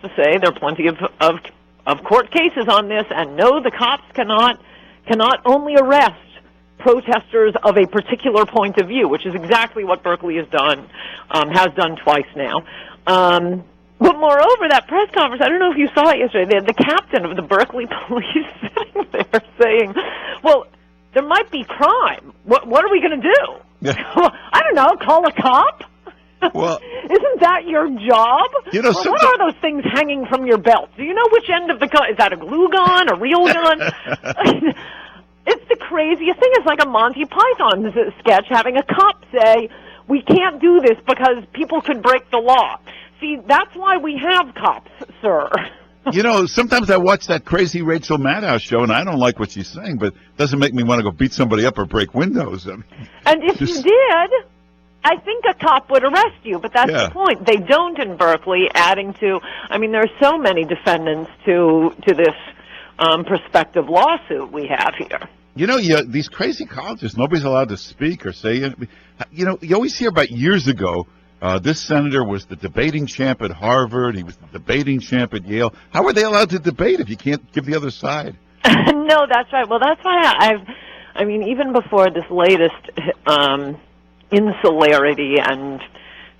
to say there are plenty of court cases on this, and no, the cops cannot only arrest protesters of a particular point of view, which is exactly what Berkeley has done twice now. But moreover, that press conference, I don't know if you saw it yesterday, the captain of the Berkeley police sitting there saying, well, there might be crime. What are we going to do? Yeah. I don't know, call a cop? Well, isn't that your job? You know, what are those things hanging from your belt? Do you know which end of the gun? Is that a glue gun, a real gun? It's the craziest thing. It's like a Monty Python sketch having a cop say, we can't do this because people could break the law. See, that's why we have cops, sir. You know, sometimes I watch that crazy Rachel Maddow show, and I don't like what she's saying, but it doesn't make me want to go beat somebody up or break windows. I mean, and if you did, I think a cop would arrest you, but that's the point. They don't in Berkeley, adding to, I mean, there are so many defendants to this prospective lawsuit we have here. You know, these crazy colleges, nobody's allowed to speak or say anything. You know, you always hear about years ago, this senator was the debating champ at Harvard. He was the debating champ at Yale. How are they allowed to debate if you can't give the other side? No, that's right. Well, that's why I mean, even before this latest insularity and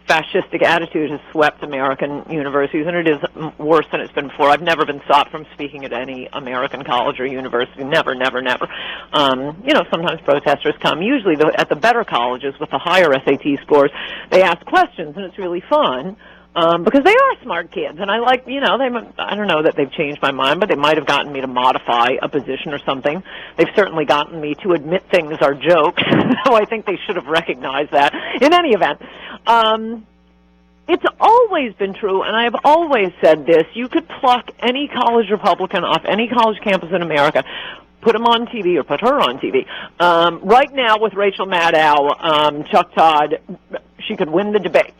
fascistic attitude has swept American universities, and it is worse than it's been before. I've never been stopped from speaking at any American college or university. Never, never, never. You know, sometimes protesters come. Usually at the better colleges with the higher SAT scores, they ask questions, and it's really fun. Because they are smart kids, and I like, you know, I don't know that they've changed my mind, but they might have gotten me to modify a position or something. They've certainly gotten me to admit things are jokes, so I think they should have recognized that. In any event, it's always been true, and I've always said this, you could pluck any college Republican off any college campus in America, put him on TV or put her on TV. Right now with Rachel Maddow, Chuck Todd, she could win the debate.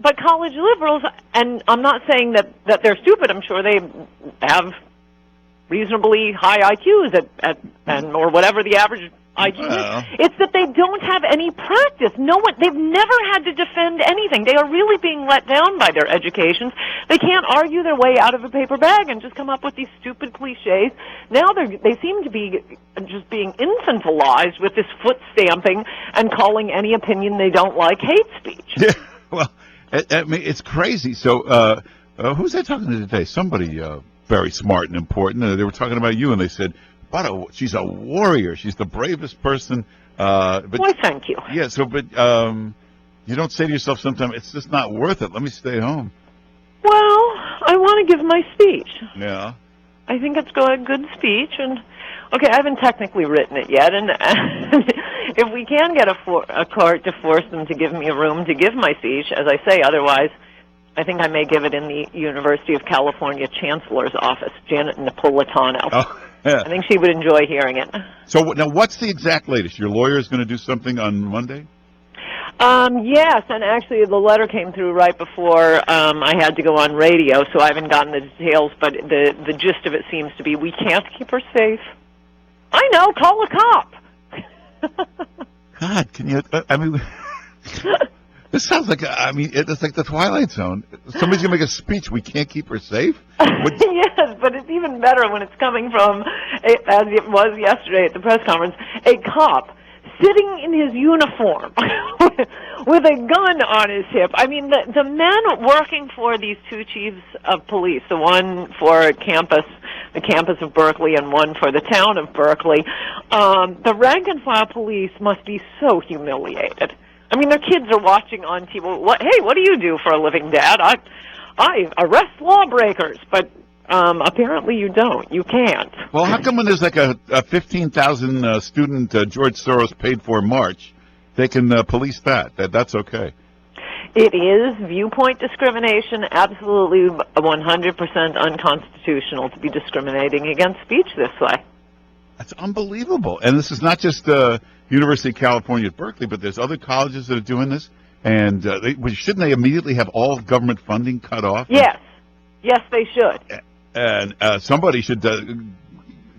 But college liberals, and I'm not saying that they're stupid. I'm sure they have reasonably high IQs or whatever the average IQ is. It's that they don't have any practice. They've never had to defend anything. They are really being let down by their educations. They can't argue their way out of a paper bag and just come up with these stupid cliches. Now they seem to be just being infantilized with this foot stamping and calling any opinion they don't like hate speech. Yeah. Well, I mean, it's crazy. So, who's I talking to today? Somebody very smart and important. They were talking about you, and they said, she's a warrior. She's the bravest person. But, why, thank you. Yeah, so, but you don't say to yourself sometimes, it's just not worth it. Let me stay home. Well, I want to give my speech. Yeah. I think it's a good speech, and okay, I haven't technically written it yet, and if we can get a court to force them to give me a room to give my speech, as I say, otherwise, I think I may give it in the University of California Chancellor's office, Janet Napolitano. Oh, yeah. I think she would enjoy hearing it. So now, what's the exact latest? Your lawyer is going to do something on Monday? Yes, and actually the letter came through right before I had to go on radio, so I haven't gotten the details, but the gist of it seems to be we can't keep her safe. I know, call a cop. God, can you, I mean, this sounds like, it's like the Twilight Zone. Somebody's going to make a speech, we can't keep her safe? Yes, but it's even better when it's coming from, as it was yesterday at the press conference, a cop sitting in his uniform with a gun on his hip. I mean, the men working for these two chiefs of police, the one for the campus of Berkeley, and one for the town of Berkeley, the rank-and-file police must be so humiliated. I mean, their kids are watching on TV. Hey, what do you do for a living, Dad? I arrest lawbreakers, but apparently you don't. You can't. Well, how come when there's like a 15,000 student George Soros paid for march, they can police that? That's okay? It is viewpoint discrimination, absolutely 100% unconstitutional to be discriminating against speech this way. That's unbelievable. And this is not just University of California at Berkeley, but there's other colleges that are doing this. And shouldn't they immediately have all government funding cut off? Yes. Yes, they should. And somebody should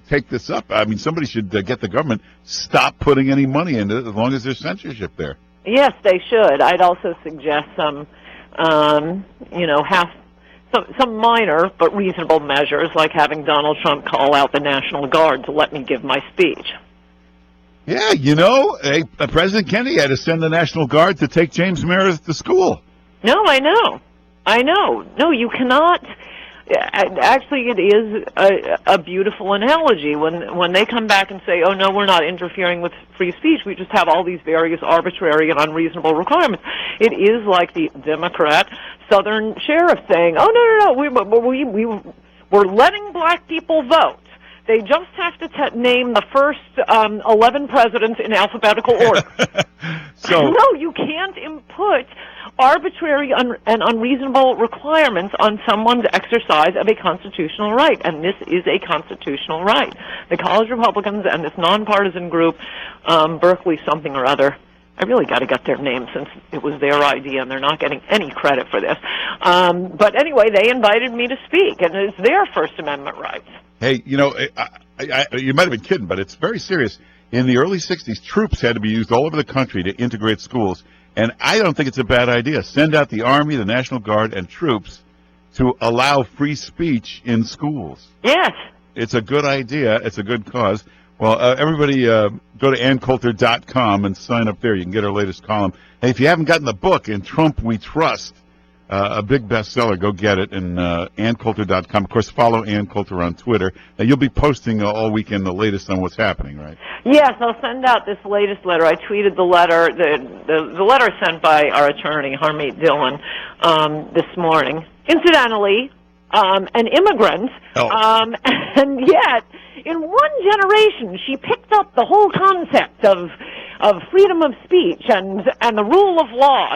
take this up. I mean, somebody should get the government stop putting any money into it as long as there's censorship there. Yes, they should. I'd also suggest some, some minor but reasonable measures, like having Donald Trump call out the National Guard to let me give my speech. Yeah, President Kennedy had to send the National Guard to take James Meredith to school. No, I know. No, you cannot. Actually, it is a beautiful analogy when they come back and say, oh, no, we're not interfering with free speech. We just have all these various arbitrary and unreasonable requirements. It is like the Democrat Southern sheriff saying, oh, no, we're letting black people vote. They just have to name the first 11 presidents in alphabetical order. No, you can't input arbitrary and unreasonable requirements on someone's exercise of a constitutional right, and this is a constitutional right. The college Republicans and this nonpartisan group, Berkeley something or other, I really got to get their name since it was their idea, and they're not getting any credit for this. But anyway, they invited me to speak, and it's their First Amendment rights. Hey, you might have been kidding, but it's very serious. In the early 60s, troops had to be used all over the country to integrate schools, and I don't think it's a bad idea. Send out the Army, the National Guard, and troops to allow free speech in schools. Yes. It's a good idea. It's a good cause. Well, everybody go to AnnCoulter.com and sign up there. You can get our latest column. Hey, if you haven't gotten the book, In Trump We Trust, a big bestseller, go get it, and AnnCoulter.com. Of course, follow Ann Coulter on Twitter. Now, you'll be posting all weekend the latest on what's happening, right? Yes, I'll send out this latest letter. I tweeted the letter, the letter sent by our attorney, Harmeet Dillon, this morning. Incidentally, an immigrant, and yet, in one generation, she picked up the whole concept of freedom of speech and the rule of law.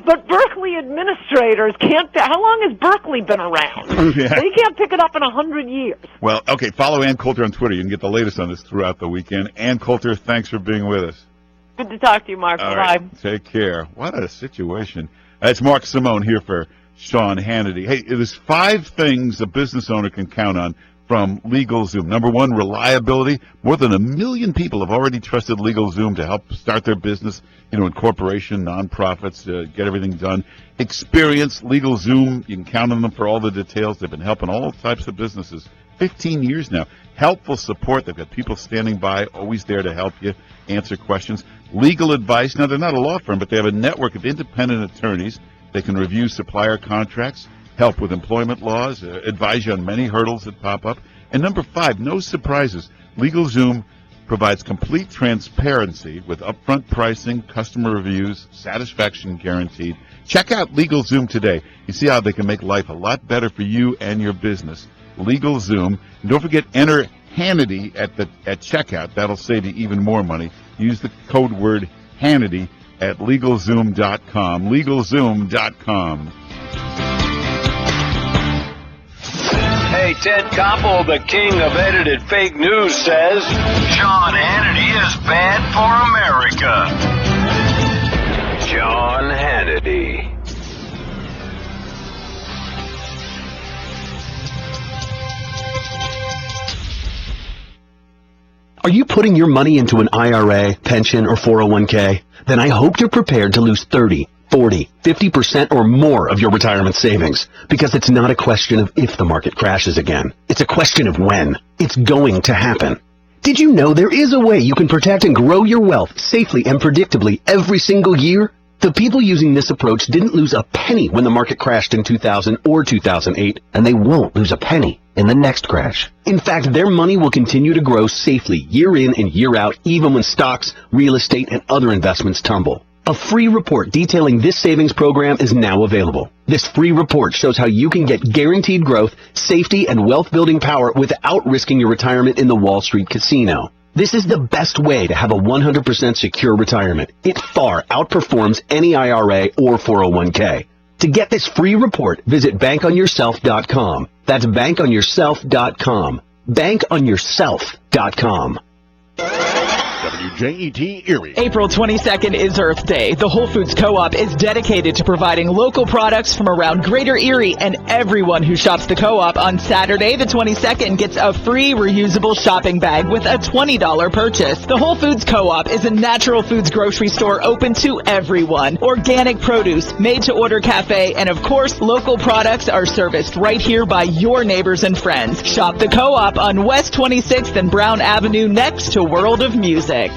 But Berkeley administrators can't. How long has Berkeley been around? Yeah. They can't pick it up in 100 years. Well, okay, follow Ann Coulter on Twitter. You can get the latest on this throughout the weekend. Ann Coulter, thanks for being with us. Good to talk to you, Mark. Bye. Right, take care. What a situation. It's Mark Simone here for Sean Hannity. Hey, there's 5 things a business owner can count on from LegalZoom. Number 1, reliability. More than 1 million people have already trusted LegalZoom to help start their business, incorporation, nonprofits, get everything done. Experience. LegalZoom, you can count on them for all the details. They've been helping all types of businesses. 15 years now. Helpful support. They've got people standing by, always there to help you, answer questions. Legal advice. Now, they're not a law firm, but they have a network of independent attorneys. They can review supplier contracts, help with employment laws, advise you on many hurdles that pop up. And number 5, no surprises. LegalZoom provides complete transparency with upfront pricing, customer reviews, satisfaction guaranteed. Check out LegalZoom today. You see how they can make life a lot better for you and your business. LegalZoom. And don't forget, enter Hannity at checkout. That'll save you even more money. Use the code word Hannity at LegalZoom.com. LegalZoom.com. Hey, Ted Koppel, the king of edited fake news, says Sean Hannity is bad for America. Sean Hannity. Are you putting your money into an IRA, pension, or 401k? Then I hope you're prepared to lose 30, 40, 50% or more of your retirement savings, because it's not a question of if the market crashes again. It's a question of when. It's going to happen. Did you know there is a way you can protect and grow your wealth safely and predictably every single year? The people using this approach didn't lose a penny when the market crashed in 2000 or 2008, and they won't lose a penny in the next crash. In fact, their money will continue to grow safely year in and year out, even when stocks, real estate, and other investments tumble. A free report detailing this savings program is now available. This free report shows how you can get guaranteed growth, safety, and wealth-building power without risking your retirement in the Wall Street casino. This is the best way to have a 100% secure retirement. It far outperforms any IRA or 401k. To get this free report, visit bankonyourself.com. That's bankonyourself.com. Bankonyourself.com. WJET Erie. April 22nd is Earth Day. The Whole Foods Co-op is dedicated to providing local products from around Greater Erie, and everyone who shops the Co-op on Saturday the 22nd gets a free reusable shopping bag with a $20 purchase. The Whole Foods Co-op is a natural foods grocery store open to everyone. Organic produce, made-to-order cafe, and of course, local products are serviced right here by your neighbors and friends. Shop the Co-op on West 26th and Brown Avenue next to World of Music.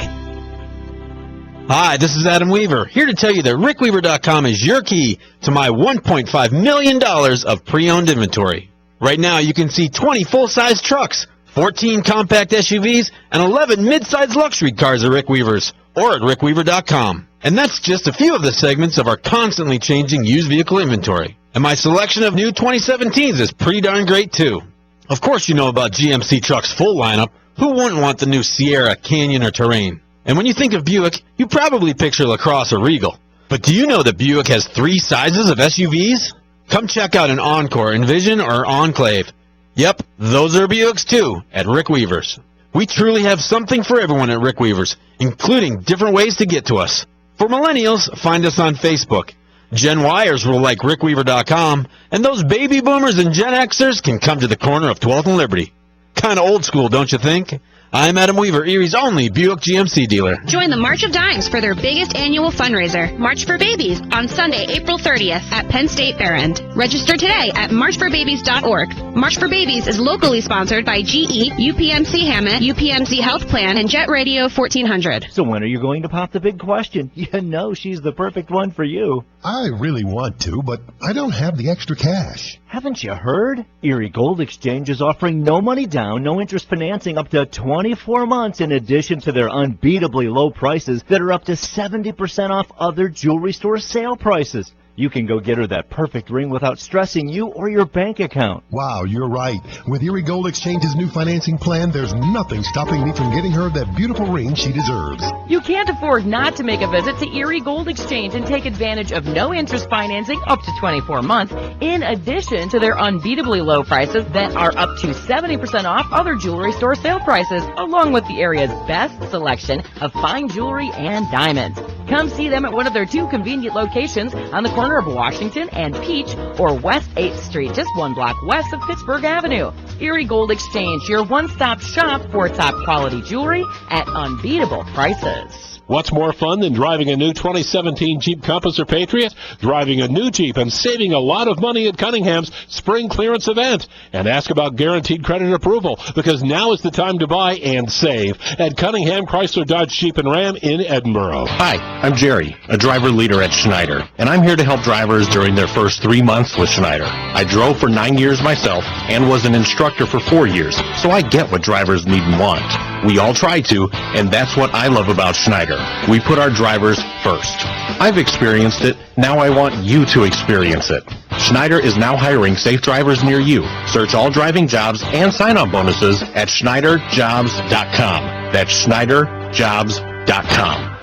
Hi, this is Adam Weaver, here to tell you that rickweaver.com is your key to my $1.5 million of pre-owned inventory. Right now, you can see 20 full-size trucks, 14 compact SUVs, and 11 mid-size luxury cars at Rick Weaver's or at rickweaver.com. And that's just a few of the segments of our constantly changing used vehicle inventory. And my selection of new 2017s is pretty darn great, too. Of course you know about GMC Truck's full lineup. Who wouldn't want the new Sierra, Canyon, or Terrain? And when you think of Buick, you probably picture LaCrosse or Regal. But do you know that Buick has 3 sizes of SUVs? Come check out an Encore, Envision, or Enclave. Yep, those are Buicks too, at Rick Weaver's. We truly have something for everyone at Rick Weaver's, including different ways to get to us. For millennials, find us on Facebook. Gen Yers will like rickweaver.com, and those baby boomers and Gen Xers can come to the corner of 12th and Liberty. Kind of old school, don't you think? I'm Adam Weaver, Erie's only Buick GMC dealer. Join the March of Dimes for their biggest annual fundraiser, March for Babies, on Sunday, April 30th at Penn State Fair End. Register today at marchforbabies.org. March for Babies is locally sponsored by GE, UPMC Hammett, UPMC Health Plan, and Jet Radio 1400. So when are you going to pop the big question? You know she's the perfect one for you. I really want to, but I don't have the extra cash. Haven't you heard? Erie Gold Exchange is offering no money down, no interest financing up to 24 months in addition to their unbeatably low prices that are up to 70% off other jewelry store sale prices. You can go get her that perfect ring without stressing you or your bank account. Wow, you're right. With Erie Gold Exchange's new financing plan, there's nothing stopping me from getting her that beautiful ring she deserves. You can't afford not to make a visit to Erie Gold Exchange and take advantage of no interest financing up to 24 months, in addition to their unbeatably low prices that are up to 70% off other jewelry store sale prices, along with the area's best selection of fine jewelry and diamonds. Come see them at one of their 2 convenient locations on the corner of Washington and Peach, or West 8th Street, just 1 block west of Pittsburgh Avenue. Erie Gold Exchange, your one-stop shop for top quality jewelry at unbeatable prices. What's more fun than driving a new 2017 Jeep Compass or Patriot? Driving a new Jeep and saving a lot of money at Cunningham's spring clearance event. And ask about guaranteed credit approval, because now is the time to buy and save at Cunningham Chrysler Dodge Jeep and Ram in Edinboro. Hi, I'm Jerry, a driver leader at Schneider, and I'm here to help drivers during their first 3 months with Schneider. I drove for 9 years myself and was an instructor for 4 years, so I get what drivers need and want. We all try to, and that's what I love about Schneider. We put our drivers first. I've experienced it. Now I want you to experience it. Schneider is now hiring safe drivers near you. Search all driving jobs and sign-on bonuses at SchneiderJobs.com. That's SchneiderJobs.com.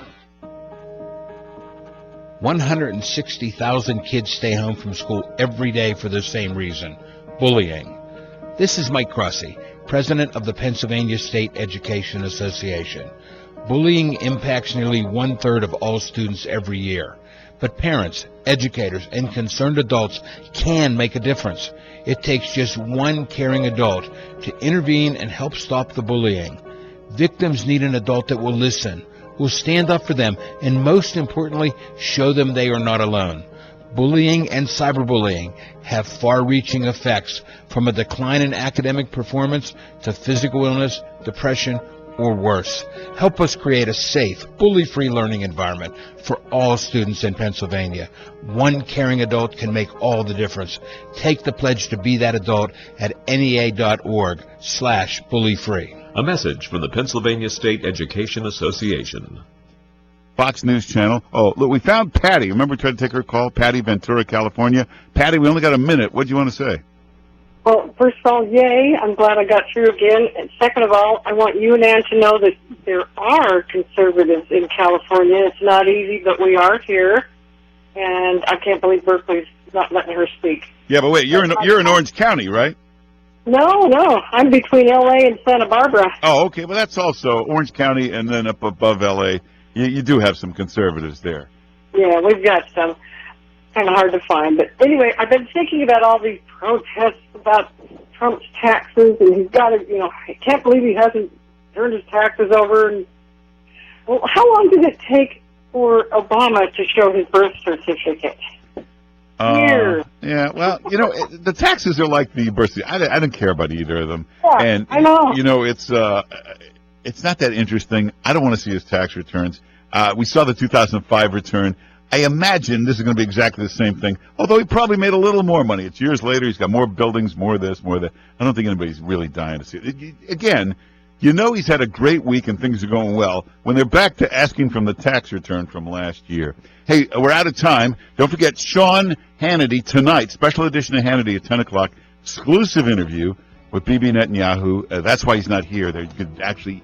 160,000 kids stay home from school every day for the same reason, bullying. This is Mike Crossie, president of the Pennsylvania State Education Association. Bullying impacts nearly 1/3 of all students every year. But parents, educators, and concerned adults can make a difference. It takes just one caring adult to intervene and help stop the bullying. Victims need an adult that will listen, will stand up for them, and most importantly, show them they are not alone. Bullying and cyberbullying have far-reaching effects, from a decline in academic performance to physical illness, depression, or worse. Help us create a safe, bully-free learning environment for all students in Pennsylvania. One caring adult can make all the difference. Take the pledge to be that adult at NEA.org/bully-free. A message from the Pennsylvania State Education Association. Fox News Channel. Oh, look, we found Patty. Remember we tried to take her call? Patty, Ventura, California. Patty, we only got a minute. What do you want to say? Well, first of all, yay, I'm glad I got through again. And second of all, I want you and Ann to know that there are conservatives in California. It's not easy, but we are here. And I can't believe Berkeley's not letting her speak. Yeah, but wait, you're in Orange County, right? No, I'm between L.A. and Santa Barbara. Oh, okay. Well, that's also Orange County, and then up above L.A., you do have some conservatives there. Yeah, we've got some. Kind of hard to find. But anyway, I've been thinking about all these protests about Trump's taxes, and he's got to, I can't believe he hasn't turned his taxes over. And, well, how long did it take for Obama to show his birth certificate? Years. Yeah, well, the taxes are like the birth certificate. I don't care about either of them. Yeah, and, I know. It's not that interesting. I don't want to see his tax returns. We saw the 2005 return. I imagine this is going to be exactly the same thing, although he probably made a little more money. It's years later. He's got more buildings, more this, more that. I don't think anybody's really dying to see it. Again, he's had a great week and things are going well when they're back to asking from the tax return from last year. Hey, we're out of time. Don't forget Sean Hannity tonight, special edition of Hannity at 10 o'clock, exclusive interview with Bibi Netanyahu. That's why he's not here.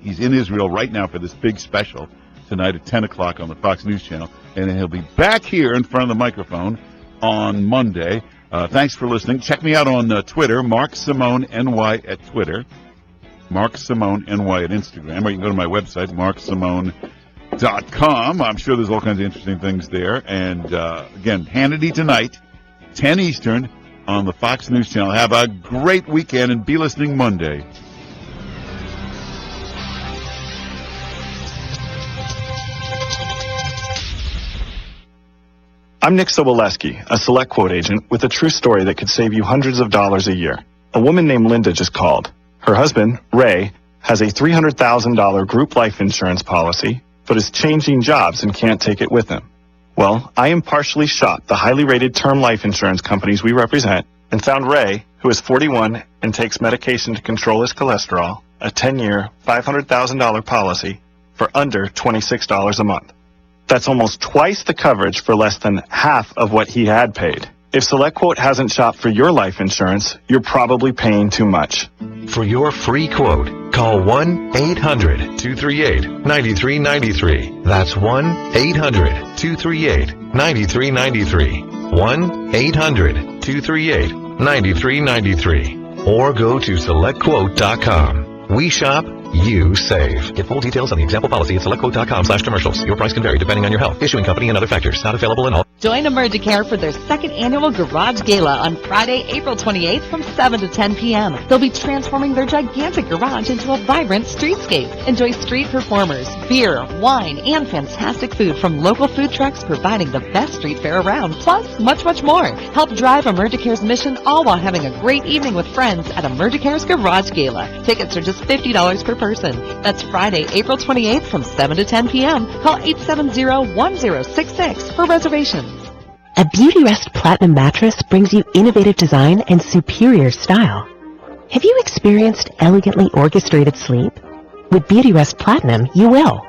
He's in Israel right now for this big special tonight at 10 o'clock on the Fox News Channel. And then he'll be back here in front of the microphone on Monday. Thanks for listening. Check me out on Twitter, Mark Simone NY at Twitter, Mark Simone NY at Instagram, or you can go to my website, marksimone.com. I'm sure there's all kinds of interesting things there. And again, Hannity tonight, 10 Eastern, on the Fox News Channel. Have a great weekend and be listening Monday. I'm Nick Soboleski, a Select Quote agent with a true story that could save you hundreds of dollars a year. A woman named Linda just called. Her husband, Ray, has a $300,000 group life insurance policy, but is changing jobs and can't take it with him. Well, I impartially shopped the highly rated term life insurance companies we represent and found Ray, who is 41 and takes medication to control his cholesterol, a 10-year, $500,000 policy for under $26 a month. That's almost twice the coverage for less than half of what he had paid. If SelectQuote hasn't shopped for your life insurance, you're probably paying too much. For your free quote, call 1-800-238-9393. That's 1-800-238-9393. 1-800-238-9393. Or go to SelectQuote.com. We shop, you save. Get full details on the example policy at SelectQuote.com/commercials. Your price can vary depending on your health, issuing company, and other factors. Not available in all. Join EmergiCare for their second annual Garage Gala on Friday, April 28th from 7 to 10 p.m. They'll be transforming their gigantic garage into a vibrant streetscape. Enjoy street performers, beer, wine, and fantastic food from local food trucks providing the best street fare around, plus much, much more. Help drive EmergiCare's mission, all while having a great evening with friends at EmergiCare's Garage Gala. Tickets are just $50 per person. That's Friday, April 28th from 7 to 10 p.m. Call 870-1066 for reservations. A Beautyrest Platinum mattress brings you innovative design and superior style. Have you experienced elegantly orchestrated sleep? With Beautyrest Platinum, you will.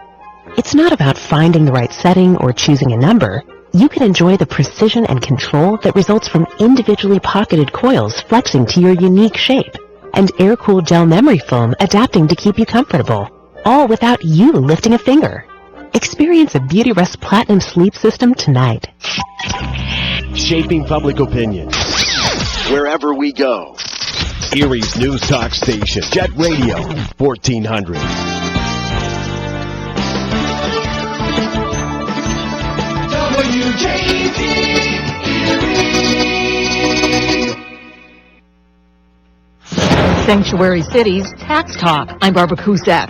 It's not about finding the right setting or choosing a number. You can enjoy the precision and control that results from individually pocketed coils flexing to your unique shape, and air-cooled gel memory foam adapting to keep you comfortable, all without you lifting a finger. Experience a Beautyrest Platinum sleep system tonight. Shaping public opinion wherever we go. Erie's News Talk Station, Jet Radio, 1400. WJZ Erie. Sanctuary Cities Tax Talk. I'm Barbara Cusack.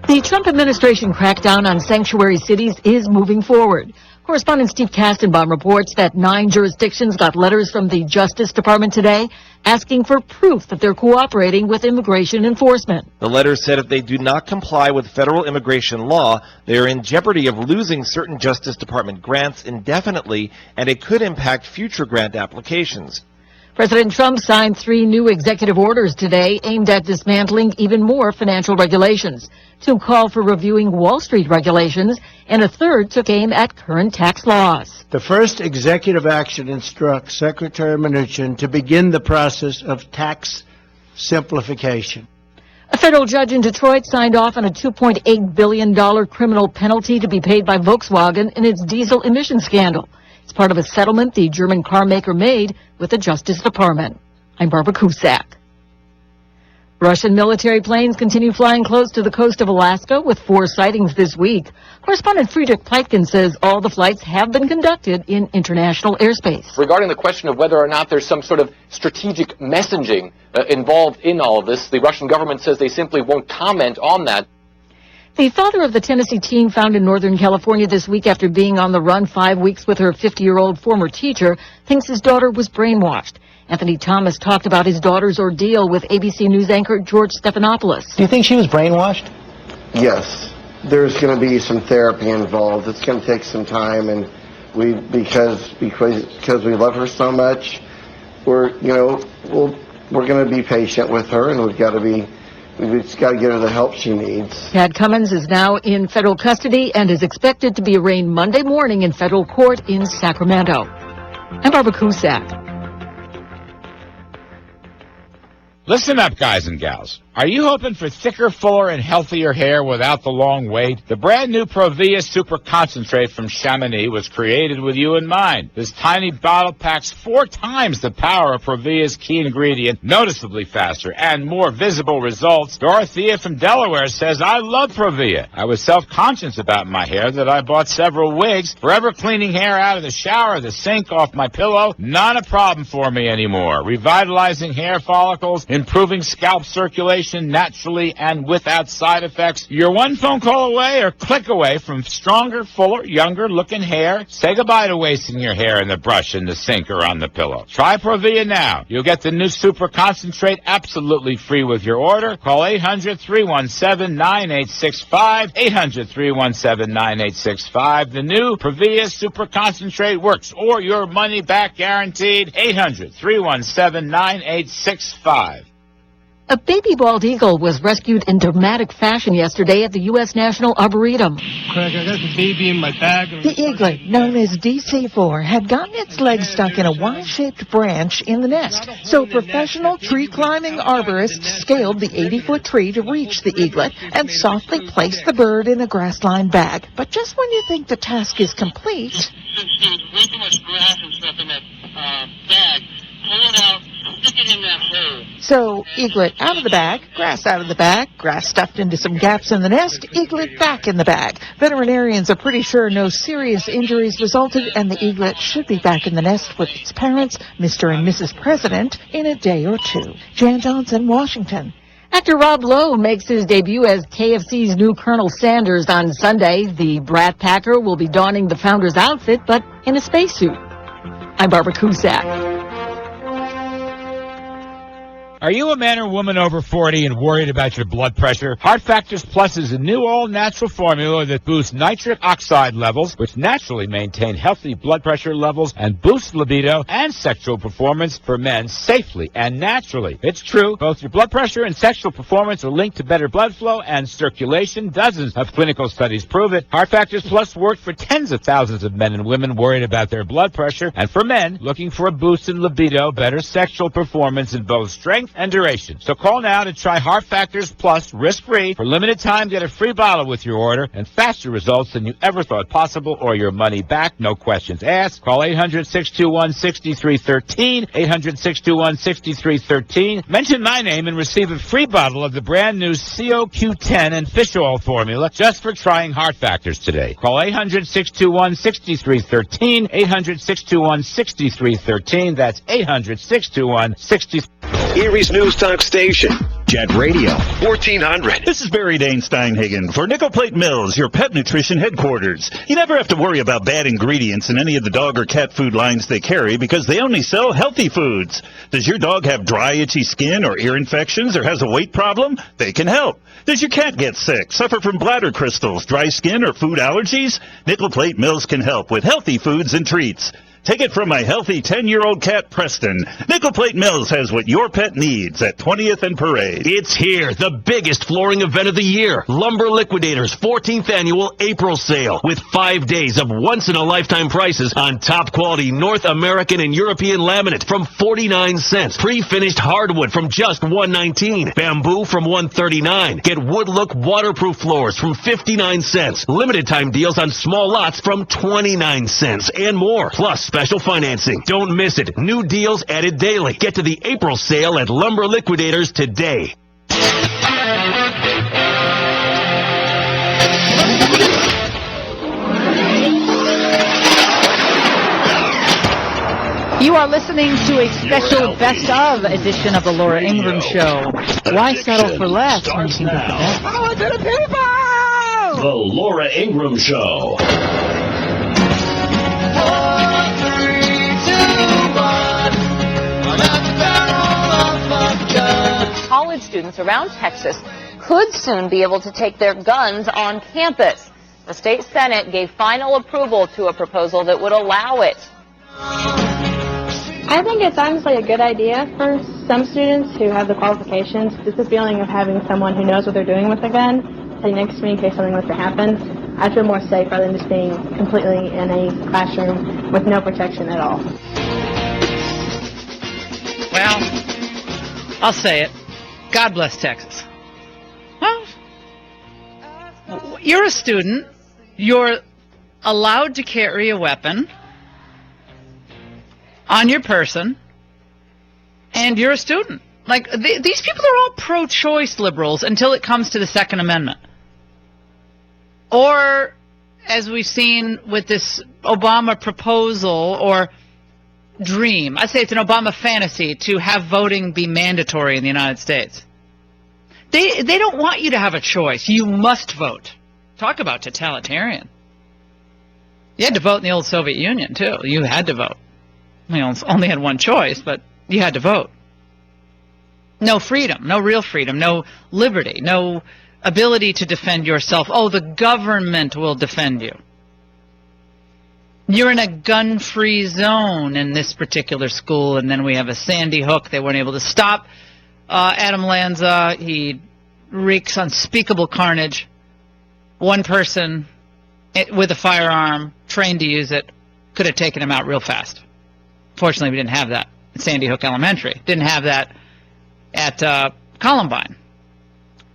The Trump administration crackdown on sanctuary cities is moving forward. Correspondent Steve Kastenbaum reports that 9 jurisdictions got letters from the Justice Department today asking for proof that they're cooperating with immigration enforcement. The letters said if they do not comply with federal immigration law, they are in jeopardy of losing certain Justice Department grants indefinitely, and it could impact future grant applications. President Trump signed 3 new executive orders today aimed at dismantling even more financial regulations. 2 called for reviewing Wall Street regulations, and a 3rd took aim at current tax laws. The first executive action instructs Secretary Mnuchin to begin the process of tax simplification. A federal judge in Detroit signed off on a $2.8 billion criminal penalty to be paid by Volkswagen in its diesel emission scandal. It's part of a settlement the German car maker made with the Justice Department. I'm Barbara Cusack. Russian military planes continue flying close to the coast of Alaska with 4 sightings this week. Correspondent Friedrich Pleitgen says all the flights have been conducted in international airspace. Regarding the question of whether or not there's some sort of strategic messaging involved in all of this, the Russian government says they simply won't comment on that. The father of the Tennessee teen found in Northern California this week after being on the run 5 weeks with her 50-year-old former teacher thinks his daughter was brainwashed. Anthony Thomas talked about his daughter's ordeal with ABC News anchor George Stephanopoulos. Do you think she was brainwashed? Yes. There's going to be some therapy involved. It's going to take some time, and because we love her so much, we're going to be patient with her, and we've just got to give her the help she needs. Pat Cummins is now in federal custody and is expected to be arraigned Monday morning in federal court in Sacramento. I'm Barbara Cusack. Listen up, guys and gals. Are you hoping for thicker, fuller, and healthier hair without the long wait? The brand new Provia Super Concentrate from Chamonix was created with you in mind. This tiny bottle packs 4 times the power of Provia's key ingredient, noticeably faster and more visible results. Dorothea from Delaware says, I love Provia. I was self-conscious about my hair that I bought several wigs. Forever cleaning hair out of the shower, the sink, off my pillow. Not a problem for me anymore. Revitalizing hair follicles, improving scalp circulation naturally and without side effects. You're one phone call away or click away from stronger, fuller, younger looking hair. Say goodbye to wasting your hair in the brush, in the sink, or on the pillow. Try Provia now. You'll get the new Super Concentrate absolutely free with your order. Call 800-317-9865. 800-317-9865. The new Provia Super Concentrate works, or your money back guaranteed. 800-317-9865. A baby bald eagle was rescued in dramatic fashion yesterday at the U.S. National Arboretum. Craig, I got the baby in my bag. The eaglet, known as DC4, had gotten its leg stuck in a Y-shaped branch in the nest. So professional tree-climbing arborists scaled the 80-foot tree to reach the eaglet and softly placed the bird in a grass-lined bag. But just when you think the task is complete... Way too much grass and stuff in that bag. Pull it out, stick it in that hole. So, eaglet out of the bag, grass out of the bag, grass stuffed into some gaps in the nest, eaglet back in the bag. Veterinarians are pretty sure no serious injuries resulted, and the eaglet should be back in the nest with its parents, Mr. and Mrs. President, in a day or 2. Jan Johnson, Washington. Actor Rob Lowe makes his debut as KFC's new Colonel Sanders on Sunday. The Brat Packer will be donning the founder's outfit, but in a spacesuit. I'm Barbara Cusack. Are you a man or woman over 40 and worried about your blood pressure? Heart Factors Plus is a new all-natural formula that boosts nitric oxide levels, which naturally maintain healthy blood pressure levels and boosts libido and sexual performance for men safely and naturally. It's true, both your blood pressure and sexual performance are linked to better blood flow and circulation. Dozens of clinical studies prove it. Heart Factors Plus worked for tens of thousands of men and women worried about their blood pressure, and for men looking for a boost in libido, better sexual performance in both strength and duration. So call now to try Heart Factors Plus risk-free. For limited time, get a free bottle with your order and faster results than you ever thought possible, or your money back, no questions asked. Call 800-621-6313, 800-621-6313. Mention my name and receive a free bottle of the brand new COQ10 and fish oil formula just for trying Heart Factors today. Call 800-621-6313, 800-621-6313. That's 800-621-6313. Erie's News Talk Station, Jet Radio, 1400. This is Barry Dane Steinhagen for Nickel Plate Mills, your pet nutrition headquarters. You never have to worry about bad ingredients in any of the dog or cat food lines they carry because they only sell healthy foods. Does your dog have dry, itchy skin or ear infections or has a weight problem? They can help. Does your cat get sick, suffer from bladder crystals, dry skin, or food allergies? Nickel Plate Mills can help with healthy foods and treats. Take it from my healthy 10-year-old cat, Preston. Nickel Plate Mills has what your pet needs at 20th and Parade. It's here, the biggest flooring event of the year. Lumber Liquidators' 14th annual April sale with 5 days of once-in-a-lifetime prices on top-quality North American and European laminate from 49 cents. Pre-finished hardwood from just $1.19. Bamboo from $1.39. Get wood-look waterproof floors from 59 cents. Limited-time deals on small lots from 29 cents and more. Plus, special financing. Don't miss it. New deals added daily. Get to the April sale at Lumber Liquidators today. You are listening to a special best of edition of the Laura Ingraham Show. Why settle for less when you can get the best? Power to the people! The Laura Ingraham Show. 4, 3, 2, 1. College students around Texas could soon be able to take their guns on campus. The state Senate gave final approval to a proposal that would allow it. I think it's honestly a good idea for some students who have the qualifications. Just the feeling of having someone who knows what they're doing with a gun sitting next to me in case something like that happens. I feel more safe rather than just being completely in a classroom with no protection at all. Well, I'll say it. God bless Texas. Well, you're a student. You're allowed to carry a weapon on your person, and you're a student. Like, these people are all pro-choice liberals until it comes to the Second Amendment. Or, as we've seen with this Obama proposal or dream, I'd say it's an Obama fantasy to have voting be mandatory in the United States. They don't want you to have a choice. You must vote. Talk about totalitarian. You had to vote in the old Soviet Union, too. You had to vote. You only had one choice, but you had to vote. No freedom, no real freedom, no liberty, no ability to defend yourself. Oh, the government will defend you. You're in a gun-free zone in this particular school, and then we have a Sandy Hook. They weren't able to stop Adam Lanza. He wreaks unspeakable carnage. One person with a firearm, trained to use it, could have taken him out real fast. Fortunately, we didn't have that at Sandy Hook Elementary. Didn't have that at Columbine.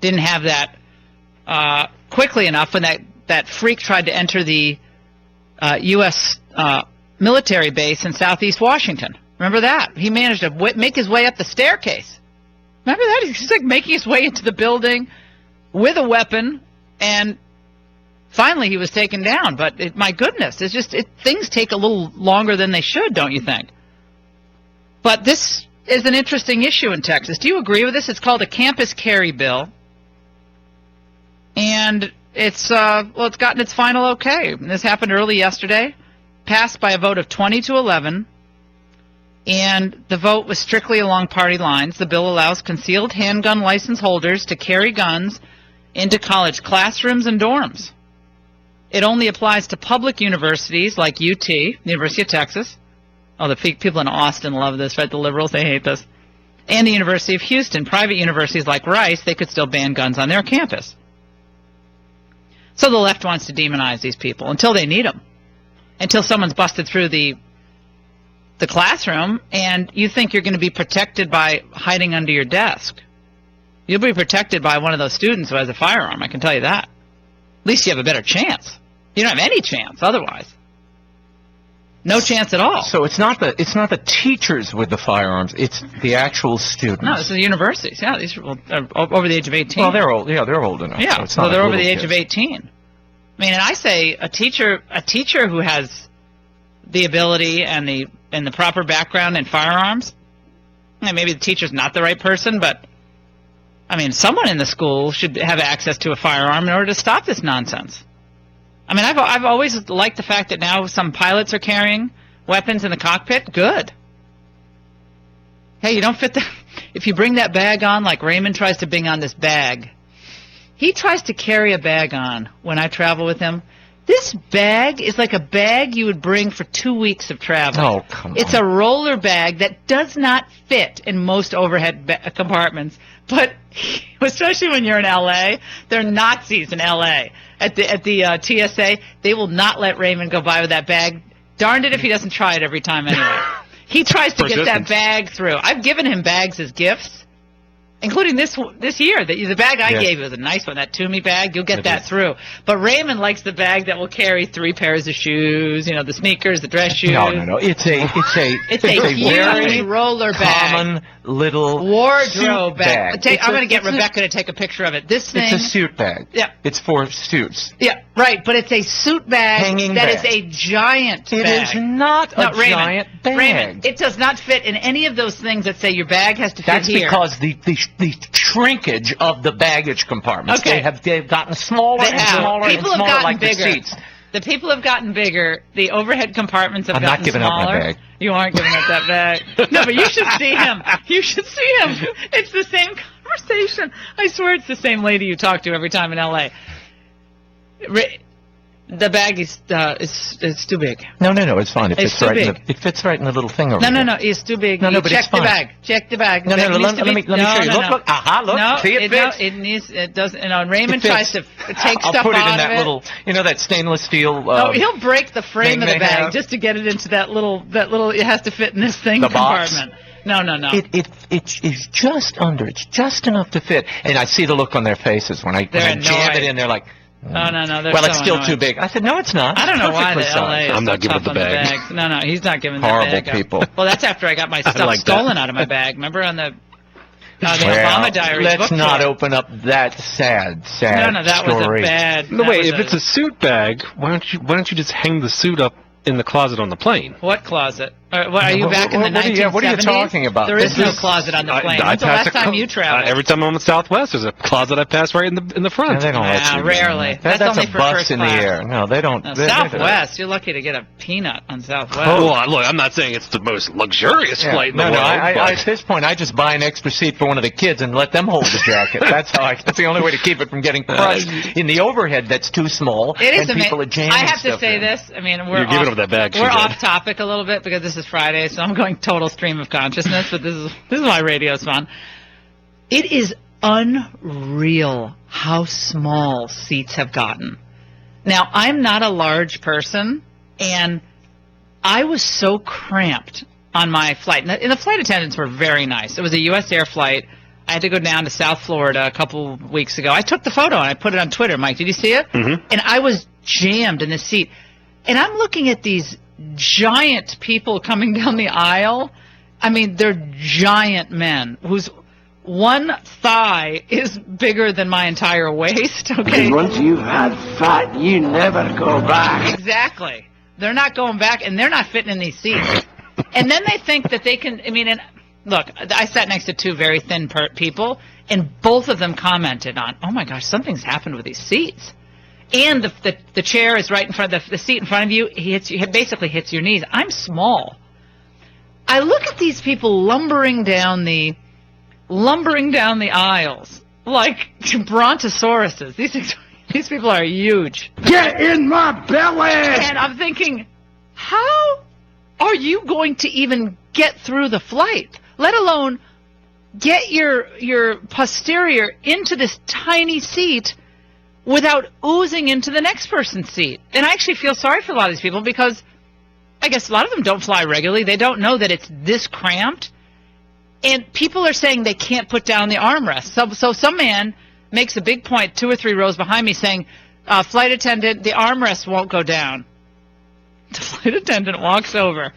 Didn't have that quickly enough when that freak tried to enter the U.S. military base in southeast Washington. Remember that? He managed to make his way up the staircase. Remember that? He's like making his way into the building with a weapon, and finally he was taken down. But my goodness, it's just things take a little longer than they should, don't you think? But this is an interesting issue in Texas. Do you agree with this? It's called a campus carry bill, and it's gotten its final okay. This happened early yesterday, passed by a vote of 20 to 11, and the vote was strictly along party lines. The bill allows concealed handgun license holders to carry guns into college classrooms and dorms. It only applies to public universities like UT, University of Texas. Oh, the people in Austin love this, right? The liberals, they hate this. And the University of Houston. Private universities like Rice, they could still ban guns on their campus. So the left wants to demonize these people until they need them. Until someone's busted through the classroom and you think you're going to be protected by hiding under your desk. You'll be protected by one of those students who has a firearm, I can tell you that. At least you have a better chance. You don't have any chance otherwise. No chance at all. So it's not the teachers with the firearms; it's the actual students. No, it's the universities. Yeah, these are over the age of 18. Well, they're old. Yeah, they're old enough. Yeah, so they're over the age of 18. I mean, and I say a teacher who has the ability and the proper background in firearms. And maybe the teacher's not the right person, but I mean, someone in the school should have access to a firearm in order to stop this nonsense. I mean, I've always liked the fact that now some pilots are carrying weapons in the cockpit. Good. Hey, you don't fit if you bring that bag on, like Raymond tries to bring on this bag. He tries to carry a bag on when I travel with him. This bag is like a bag you would bring for 2 weeks of travel. Oh, come on. It's a roller bag that does not fit in most overhead compartments. But especially when you're in L.A., they're Nazis in L.A. At the TSA, they will not let Raymond go by with that bag. Darned it if he doesn't try it every time anyway. He tries to get that bag through. I've given him bags as gifts. including this year. The bag I gave you was a nice one, that Toomey bag. You'll get that through. But Raymond likes the bag that will carry 3 pairs of shoes, the sneakers, the dress shoes. No. It's a huge roller bag. Common little wardrobe bag. I'm going to get Rebecca to take a picture of it. This thing. It's a suit bag. Yeah. It's for suits. Yeah, right. But it's a suit bag Hanging that bag. is a giant bag. It is not a giant bag. Raymond, it does not fit in any of those things that say your bag has to fit here. That's because the shrinkage of the baggage compartments. Okay. They've gotten smaller and smaller People and have smaller, gotten like bigger. the seats. The people have gotten bigger. The overhead compartments have I'm gotten not giving smaller. up my bag. You aren't giving up that bag. No, but you should see him. You should see him. It's the same conversation. I swear it's the same lady you talk to every time in L.A. The bag is too big. No, it's fine. It It's fits too right. big. It fits right in the little thing over there. No, it's too big. No, but check it's fine. the bag. Check the bag. No, Let me show you. Look. Aha, look. No, See, it fits. It doesn't. Raymond tries to take I'll stuff put it out in that of it. little, that stainless steel. He'll break the frame thing of the they bag have. just to get it into that little. It has to fit in this thing The box. compartment. No. It's just under. It's just enough to fit. And I see the look on their faces when I jam it in. They're like. No. Well, it's still too big. I said, no, it's not. I don't know why the Perfectly LA sized. is I'm not so giving tough the on bag. bags. No, he's not giving Horrible that bag people. up. Well, that's after I got my stuff like stolen that. out of my bag. Remember on the Well, Obama Diaries let's book not tour? open up that sad No, that story. was a bad. No, that wait. was If it's a suit bag, why don't you just hang the suit up in the closet on the plane? What closet? Are you back in the 1970s? What are you talking about? There is no closet on the plane. When's the last time you traveled? Every time I'm on Southwest, there's a closet I pass right in the front. No, they don't let you. Rarely. That's only a for bus first in class. the air. No, they don't. Southwest. You're lucky to get a peanut on Southwest. Well, look, I'm not saying it's the most luxurious flight in the world. At this point, I just buy an extra seat for one of the kids and let them hold the jacket. That's the only way to keep it from getting crushed in the overhead that's too small. It is and people are jamming I have to stuff say in. this. I mean, You're giving up that bag. We're off topic a little bit because this is Friday, so I'm going total stream of consciousness. But this is why radio's fun. It is unreal how small seats have gotten. Now, I'm not a large person, and I was so cramped on my flight. And the flight attendants were very nice. It was a U.S. Air flight. I had to go down to South Florida a couple weeks ago. I took the photo and I put it on Twitter. Mike, did you see it? Mm-hmm. And I was jammed in the seat. And I'm looking at these giant people coming down the aisle. I mean, they're giant men whose one thigh is bigger than my entire waist, okay? Once you've had fat, you never go back. Exactly. They're not going back, and they're not fitting in these seats. And then they think that they can, and look, I sat next to two very thin people, and both of them commented on, oh my gosh, something's happened with these seats. And the chair is right in front of the seat in front of you. It basically hits your knees. I'm small. I look at these people lumbering down the aisles like brontosauruses. These people are huge. Get in my belly! And I'm thinking, how are you going to even get through the flight? Let alone get your posterior into this tiny seat without oozing into the next person's seat. And I actually feel sorry for a lot of these people because I guess a lot of them don't fly regularly. They don't know that it's this cramped. And people are saying they can't put down the armrest. So some man makes a big point 2 or 3 rows behind me saying, flight attendant, the armrest won't go down. The flight attendant walks over.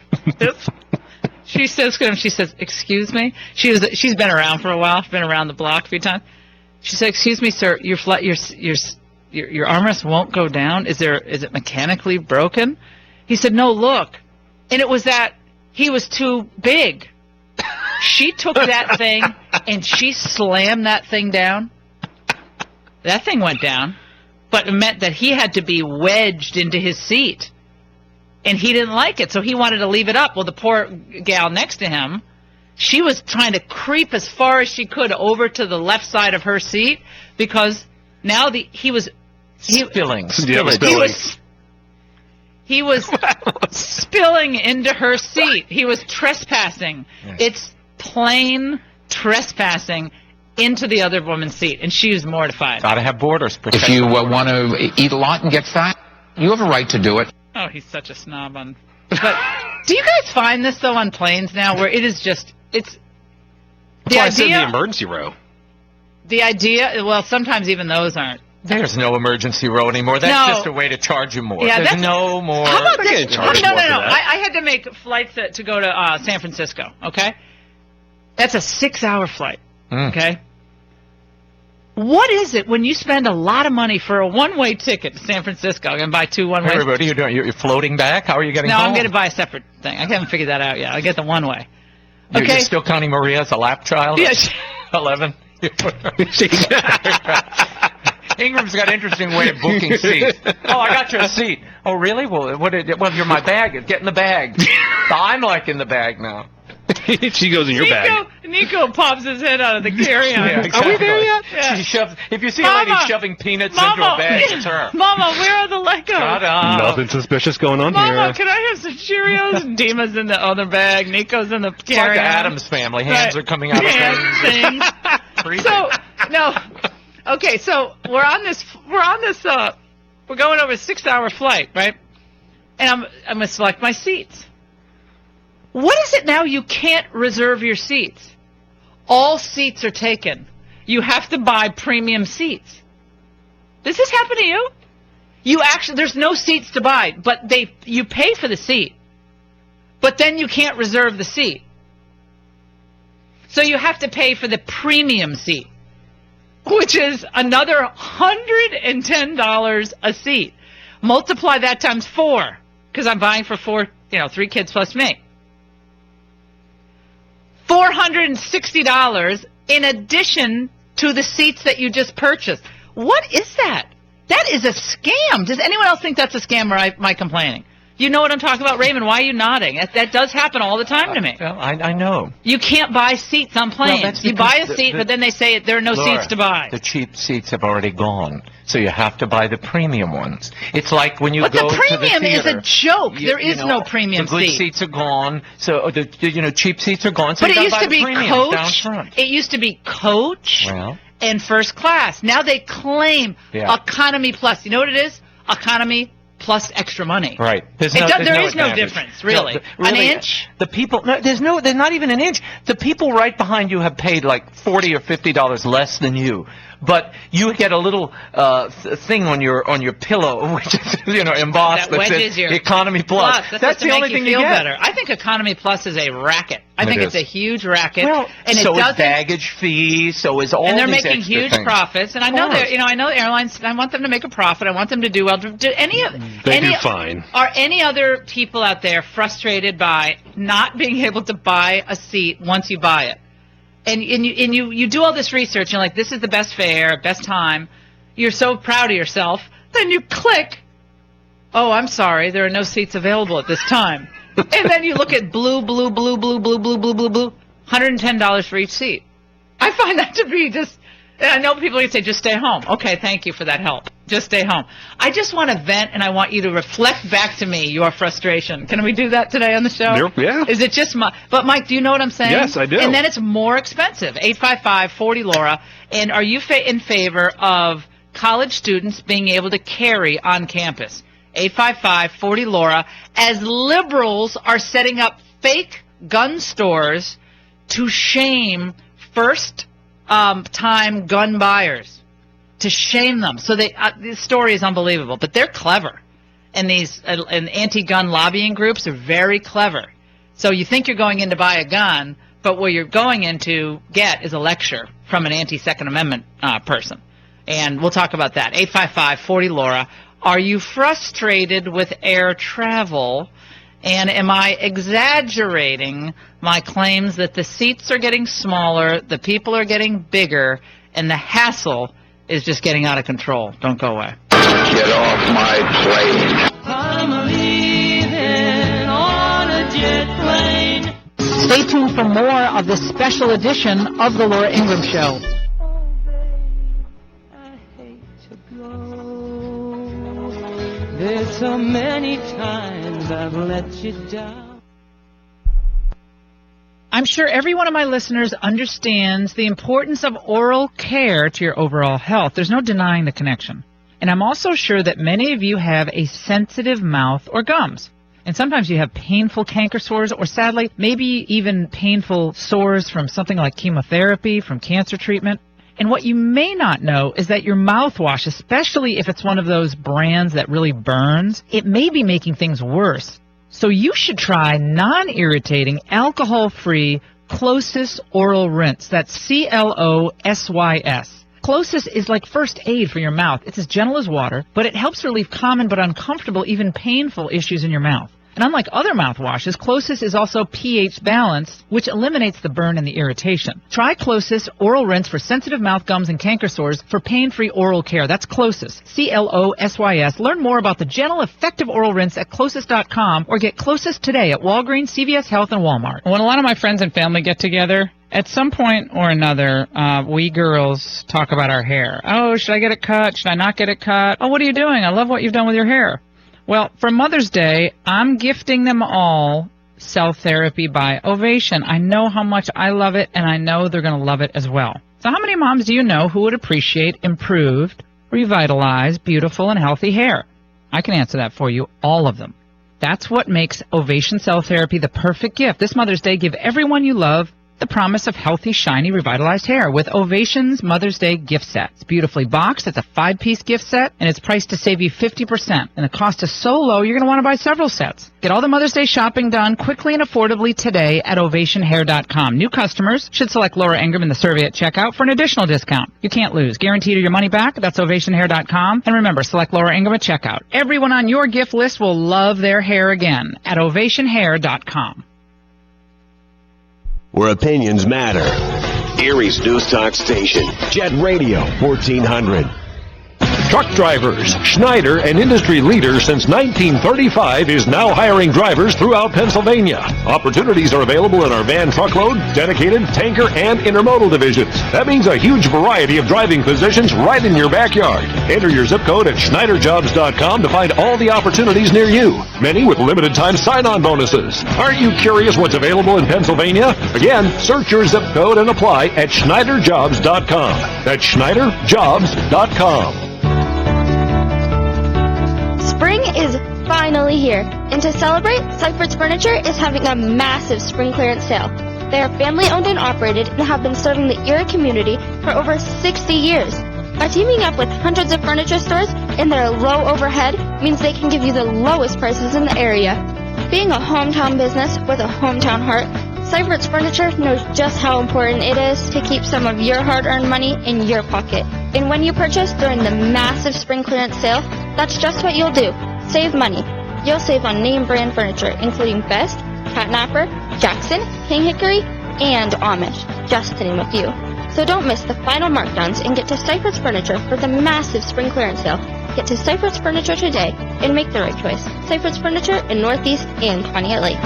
She says to him, excuse me? She's been around for a while. She's been around the block a few times. She said, excuse me, sir, your armrest won't go down? Is it mechanically broken? He said, no, look. And it was that he was too big. She took that thing and she slammed that thing down. That thing went down. But it meant that he had to be wedged into his seat. And he didn't like it, so he wanted to leave it up. Well, the poor gal next to him, she was trying to creep as far as she could over to the left side of her seat because now he was spilling. He was spilling into her seat. He was trespassing. Yeah. It's plain trespassing into the other woman's seat, and she was mortified. Got to have borders. If you want to eat a lot and get fat, you have a right to do it. Oh, he's such a snob on. But do you guys find this though on planes now, where it is just it's That's why I said the emergency row. The idea, well, sometimes even those aren't. There's no emergency row anymore. That's No. just a way to charge you more. Yeah, There's no more. How about this? charge No. more for that. I had to make flights to go to San Francisco, okay? That's a 6-hour flight, okay? What is it when you spend a lot of money for a one-way ticket to San Francisco? I'm going to buy 2 one-ways. Hey, what are you doing? You're floating back? How are you getting No, home? I'm going to buy a separate thing. I haven't figured that out yet. I'll get the one-way. You're Okay. still counting Maria as a lap child? Yes. 11? Ingram's got an interesting way of booking seats. Oh, I got you a seat. Oh, really? Well, well, you're my bag. Get in the bag. I'm like in the bag now. She goes in your bag. Nico pops his head out of the carry-on. Yeah, exactly. Are we there yet? Yeah. She shoves, if you see a lady shoving peanuts into a bag, it's her. Mama, where are the Legos? Shut up. Nothing suspicious going on Mama, here. can I have some Cheerios? Dima's in the other bag. Nico's in the It's like carry-on. the Addams Family. Hands are coming out of things. Creepy. So, no. Okay, so we're going over a 6-hour flight, right? And I'm going to select my seats. What is it now you can't reserve your seats? All seats are taken. You have to buy premium seats. Does this happen to you? There's no seats to buy, but you pay for the seat. But then you can't reserve the seat. So you have to pay for the premium seat, which is another $110 a seat. Multiply that times 4, because I'm buying for 4, 3 kids plus me. $460 in addition to the seats that you just purchased. What is that? That is a scam. Does anyone else think that's a scam, or am I complaining? You know what I'm talking about, Raymond? Why are you nodding? That does happen all the time to me. Well, I know. You can't buy seats on planes. You buy a seat, but then they say there are no Laura, seats to buy. The cheap seats have already gone, so you have to buy the premium ones. It's like when you But go the to the premium is theater. a joke. There is no premium The good seat. seats are gone, so the cheap seats are gone. So But you it gotta used to buy the be premiums down coach. front. It used to be coach Well, and first class. Now they claim Yeah. economy plus. You know what it is? Economy plus extra money. right. There is no advantage. difference, really. Really, An inch? The people, no, there's not even an inch. The people right behind you have paid like $40 or $50 less than you. But you get a little thing on your pillow, which is embossed That that wedges says your Economy Plus. That's That's to the make only thing you feel get. better. I think Economy Plus is a racket. I think it's a huge racket. Well, and so it is doesn't. baggage fees. So is all And they're these making extra huge things. profits, and I know course. I know airlines. I want them to make a profit. I want them to do well. Do any do fine. Are any other people out there frustrated by not being able to buy a seat once you buy it? And you do all this research. You're like, this is the best fare, best time. You're so proud of yourself. Then you click. Oh, I'm sorry, there are no seats available at this time. And then you look at blue, $110 for each seat. I find that to be just, and I know people are going to say, just stay home. Okay, thank you for that help. Just stay home. I just want to vent, and I want you to reflect back to me your frustration. Can we do that today on the show? Yeah. Is it just but Mike, do you know what I'm saying? Yes, I do. And then it's more expensive. 855-40-LAURA. And are you in favor of college students being able to carry on campus? 855-40-LAURA. As liberals are setting up fake gun stores to shame first-time gun buyers, to shame them. So this story is unbelievable, but they're clever. And these and anti-gun lobbying groups are very clever. So you think you're going in to buy a gun, but what you're going in to get is a lecture from an anti-Second Amendment person. And we'll talk about that. 855-40-LAURA. Are you frustrated with air travel? And am I exaggerating my claims that the seats are getting smaller, the people are getting bigger, and the hassle is just getting out of control? Don't go away. Get off my plane. I'm leaving on a jet plane. Stay tuned for more of this special edition of The Laura Ingraham Show. There's so many times I've let you down. I'm sure every one of my listeners understands the importance of oral care to your overall health. There's no denying the connection. And I'm also sure that many of you have a sensitive mouth or gums. And sometimes you have painful canker sores, or sadly, maybe even painful sores from something like chemotherapy, from cancer treatment. And what you may not know is that your mouthwash, especially if it's one of those brands that really burns, it may be making things worse. So you should try non-irritating, alcohol-free Closest Oral Rinse. That's CLOSYS. Closest is like first aid for your mouth. It's as gentle as water, but it helps relieve common but uncomfortable, even painful issues in your mouth. And unlike other mouthwashes, Closest is also pH balanced, which eliminates the burn and the irritation. Try Closest Oral Rinse for sensitive mouth, gums, and canker sores for pain-free oral care. That's Closest, CLOSYS. Learn more about the gentle, effective oral rinse at Closest.com or get Closest today at Walgreens, CVS Health, and Walmart. When a lot of my friends and family get together, at some point or another, we girls talk about our hair. Oh, should I get it cut? Should I not get it cut? Oh, what are you doing? I love what you've done with your hair. Well, for Mother's Day, I'm gifting them all Cell Therapy by Ovation. I know how much I love it, and I know they're going to love it as well. So how many moms do you know who would appreciate improved, revitalized, beautiful, and healthy hair? I can answer that for you, all of them. That's what makes Ovation Cell Therapy the perfect gift. This Mother's Day, give everyone you love the promise of healthy, shiny, revitalized hair with Ovation's Mother's Day gift set. It's beautifully boxed. It's a 5-piece gift set, and it's priced to save you 50%. And the cost is so low, you're going to want to buy several sets. Get all the Mother's Day shopping done quickly and affordably today at OvationHair.com. New customers should select Laura Ingram in the survey at checkout for an additional discount. You can't lose. Guaranteed your money back. That's OvationHair.com. And remember, select Laura Ingram at checkout. Everyone on your gift list will love their hair again at OvationHair.com. Where opinions matter. Erie's News Talk Station, Jet Radio 1400. Truck drivers, Schneider, an industry leader since 1935, is now hiring drivers throughout Pennsylvania. Opportunities are available in our van truckload, dedicated, tanker, and intermodal divisions. That means a huge variety of driving positions right in your backyard. Enter your zip code at SchneiderJobs.com to find all the opportunities near you, many with limited time sign-on bonuses. Aren't you curious what's available in Pennsylvania? Again, search your zip code and apply at SchneiderJobs.com. That's SchneiderJobs.com. Spring is finally here, and to celebrate, Seifert's Furniture is having a massive spring clearance sale. They are family-owned and operated and have been serving the Erie community for over 60 years. By teaming up with hundreds of furniture stores and their low overhead means they can give you the lowest prices in the area. Being a hometown business with a hometown heart, Seifert's Furniture knows just how important it is to keep some of your hard-earned money in your pocket. And when you purchase during the massive spring clearance sale, that's just what you'll do. Save money. You'll save on name brand furniture, including Best, Catnapper, Jackson, King Hickory, and Amish, just to name a few. So don't miss the final markdowns and get to Seifert's Furniture for the massive spring clearance sale. Get to Seifert's Furniture today and make the right choice. Seifert's Furniture in Northeast and Pontiac Lake.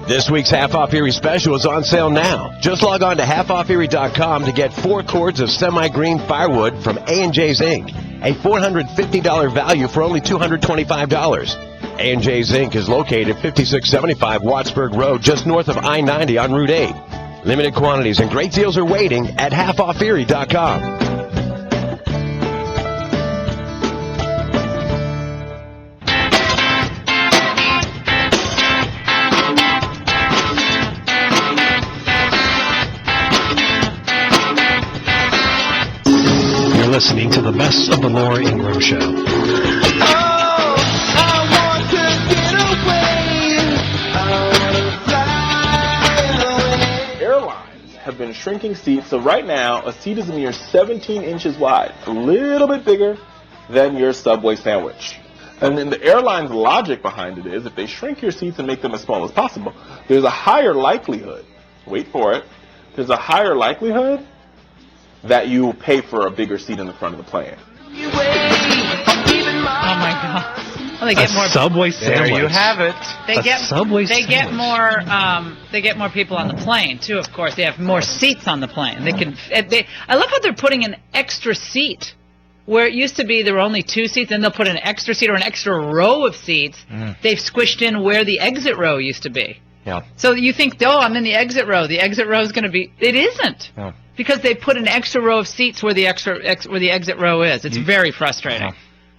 This week's Half Off Erie special is on sale now. Just log on to halfofferie.com to get 4 cords of semi-green firewood from A&J's Inc., a $450 value for only $225. A&J's Inc. is located at 5675 Wattsburg Road, just north of I-90 on Route 8. Limited quantities and great deals are waiting at halfofferie.com. Listening to the best of the Laura Ingram Show. Airlines have been shrinking seats, so right now a seat is a mere 17 inches wide, a little bit bigger than your Subway sandwich. And then the airline's logic behind it is if they shrink your seats and make them as small as possible, there's a higher likelihood, wait for it, there's a higher likelihood that you will pay for a bigger seat in the front of the plane. Oh my God! Well, they get more Subway sandwich. There you have it. They get more people on the plane too. Of course, they have more seats on the plane. I love how they're putting an extra seat where it used to be there were only 2 seats, and they'll put an extra seat or an extra row of seats. They've squished in where the exit row used to be. Yeah. So you think, oh, I'm in the exit row. The exit row is going to be. It isn't. Yeah. Because they put an extra row of seats where the exit row is. It's very frustrating. Yeah.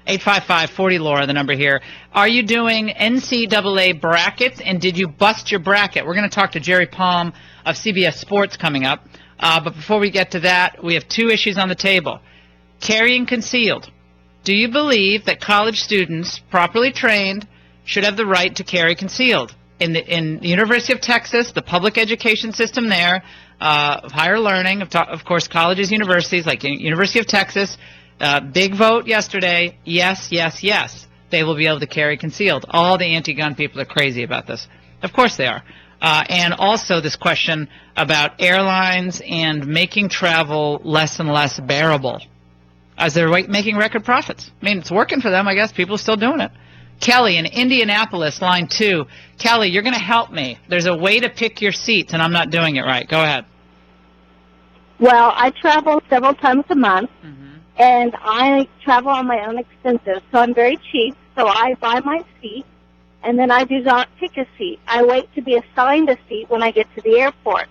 855-40-LAURA, the number here. Are you doing NCAA brackets, and did you bust your bracket? We're going to talk to Jerry Palm of CBS Sports coming up. But before we get to that, we have two issues on the table. Carrying concealed. Do you believe that college students, properly trained, should have the right to carry concealed? In the University of Texas, the public education system there, of higher learning, of course, colleges, universities, like University of Texas, big vote yesterday, yes, yes, yes. They will be able to carry concealed. All the anti-gun people are crazy about this. Of course they are. And also this question about airlines and making travel less and less bearable as they're making record profits. I mean, it's working for them, I guess. People are still doing it. Kelly in Indianapolis, line 2. Kelly, you're going to help me. There's a way to pick your seats, and I'm not doing it right. Go ahead. Well, I travel several times a month, and I travel on my own expenses, so I'm very cheap. So I buy my seat, and then I do not pick a seat. I wait to be assigned a seat when I get to the airport.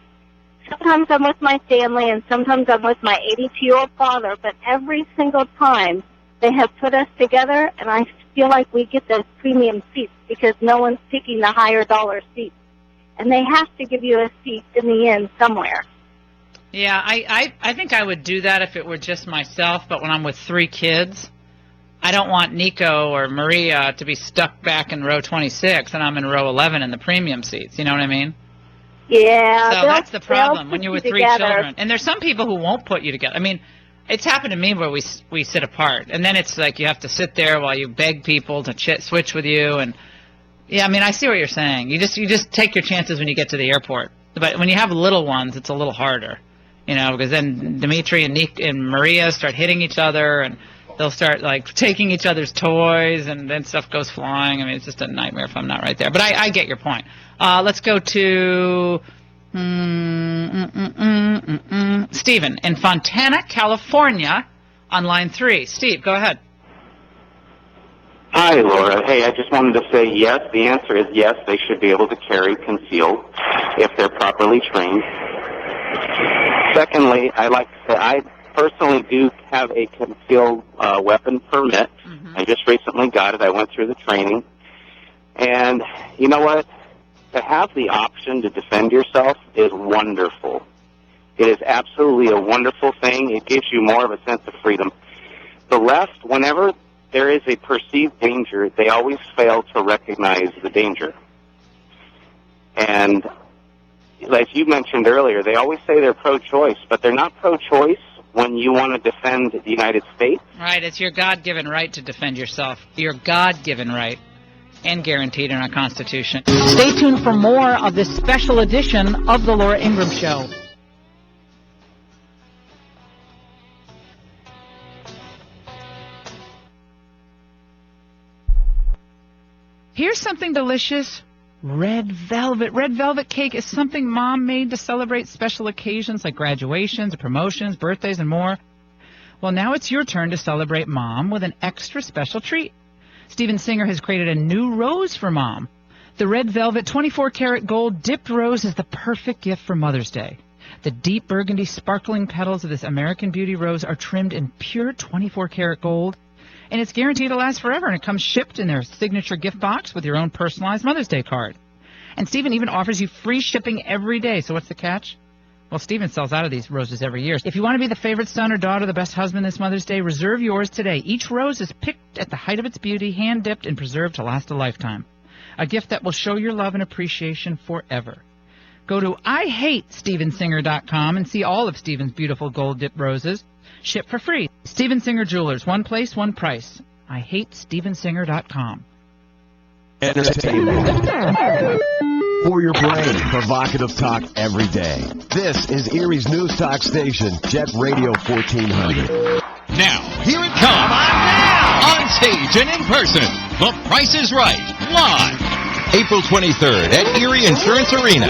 Sometimes I'm with my family, and sometimes I'm with my 82-year-old father, but every single time they have put us together, and I feel like we get the premium seats because no one's picking the higher dollar seats. And they have to give you a seat in the end somewhere. Yeah, I think I would do that if it were just myself, but when I'm with 3 kids, I don't want Nico or Maria to be stuck back in row 26 and I'm in row 11 in the premium seats. You know what I mean? Yeah. So that's the problem when you're with 3 together. children. And there's some people who won't put you together. I mean, it's happened to me where we sit apart, and then it's like you have to sit there while you beg people to switch with you. And yeah, I mean, I see what you're saying. You just take your chances when you get to the airport. But when you have little ones, it's a little harder, you know, because then Dimitri and Maria start hitting each other, and they'll start like taking each other's toys, and then stuff goes flying. I mean, it's just a nightmare if I'm not right there. But I get your point. Let's go to Stephen in Fontana, California, on line 3. Steve, go ahead. Hi, Laura. Hey, I just wanted to say yes. The answer is yes. They should be able to carry concealed if they're properly trained. Secondly, I like to say I personally do have a concealed weapon permit. I just recently got it. I went through the training. And you know what? To have the option to defend yourself is wonderful. It is absolutely a wonderful thing. It gives you more of a sense of freedom. The left, whenever there is a perceived danger, they always fail to recognize the danger. And like you mentioned earlier, they always say they're pro-choice, but they're not pro-choice when you want to defend the United States. Right, it's your God-given right to defend yourself. Your God-given right. And guaranteed in our Constitution. Stay tuned for more of this special edition of The Laura Ingraham Show. Here's something delicious. Red velvet. Red velvet cake is something Mom made to celebrate special occasions like graduations, promotions, birthdays, and more. Well, now it's your turn to celebrate Mom with an extra special treat. Steven Singer has created a new rose for Mom. The red velvet 24-karat gold dipped rose is the perfect gift for Mother's Day. The deep burgundy sparkling petals of this American Beauty rose are trimmed in pure 24-karat gold, and it's guaranteed to last forever, and it comes shipped in their signature gift box with your own personalized Mother's Day card. And Steven even offers you free shipping every day. So what's the catch? Well, Steven sells out of these roses every year. If you want to be the favorite son or daughter, the best husband this Mother's Day, reserve yours today. Each rose is picked at the height of its beauty, hand-dipped, and preserved to last a lifetime. A gift that will show your love and appreciation forever. Go to IHateStevenSinger.com and see all of Steven's beautiful gold-dipped roses. Ship for free. Steven Singer Jewelers, one place, one price. IHateStevenSinger.com. Entertainment. For your brain, provocative talk every day. This is Erie's news talk station, Jet Radio 1400. Now, here it comes. On stage and in person, The Price is Right, live. April 23rd at Erie Insurance Arena.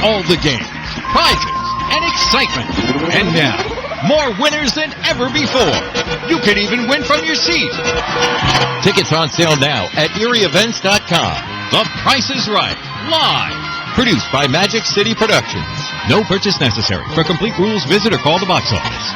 All the games, prizes, and excitement. And now, more winners than ever before. You can even win from your seat. Tickets on sale now at ErieEvents.com. The Price is Right, live. Produced by Magic City Productions. No purchase necessary. For complete rules, visit or call the box office.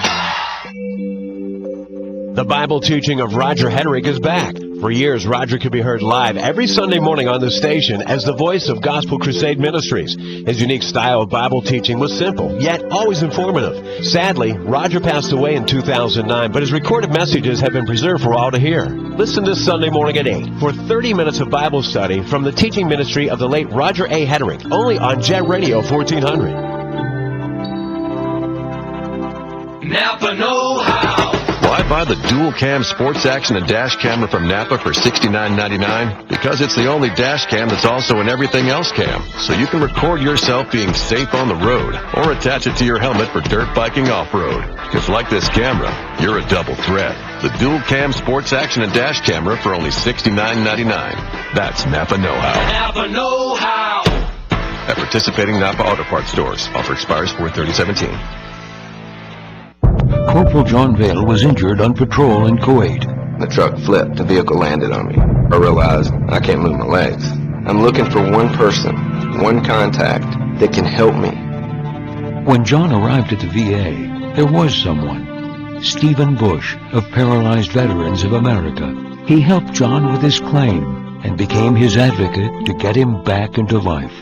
The Bible teaching of Roger Henrik is back. For years, Roger could be heard live every Sunday morning on the station as the voice of Gospel Crusade Ministries. His unique style of Bible teaching was simple, yet always informative. Sadly, Roger passed away in 2009, but his recorded messages have been preserved for all to hear. Listen this Sunday morning at 8 for 30 minutes of Bible study from the teaching ministry of the late Roger A. Henrik, only on Jet Radio 1400. Napa know-how. Why buy the dual cam sports action and dash camera from Napa for $69.99? Because it's the only dash cam that's also an everything else cam. So you can record yourself being safe on the road or attach it to your helmet for dirt biking off-road. Because like this camera, you're a double threat. The dual cam sports action and dash camera for only $69.99. That's Napa know-how. Napa know-how. At participating Napa Auto Parts stores. Offer expires 4/30/17. Corporal John Vale was injured on patrol in Kuwait. The truck flipped. The vehicle landed on me. I realized I can't move my legs. I'm looking for one person, one contact that can help me. When John arrived at the VA, there was someone. Stephen Bush of Paralyzed Veterans of America. He helped John with his claim and became his advocate to get him back into life.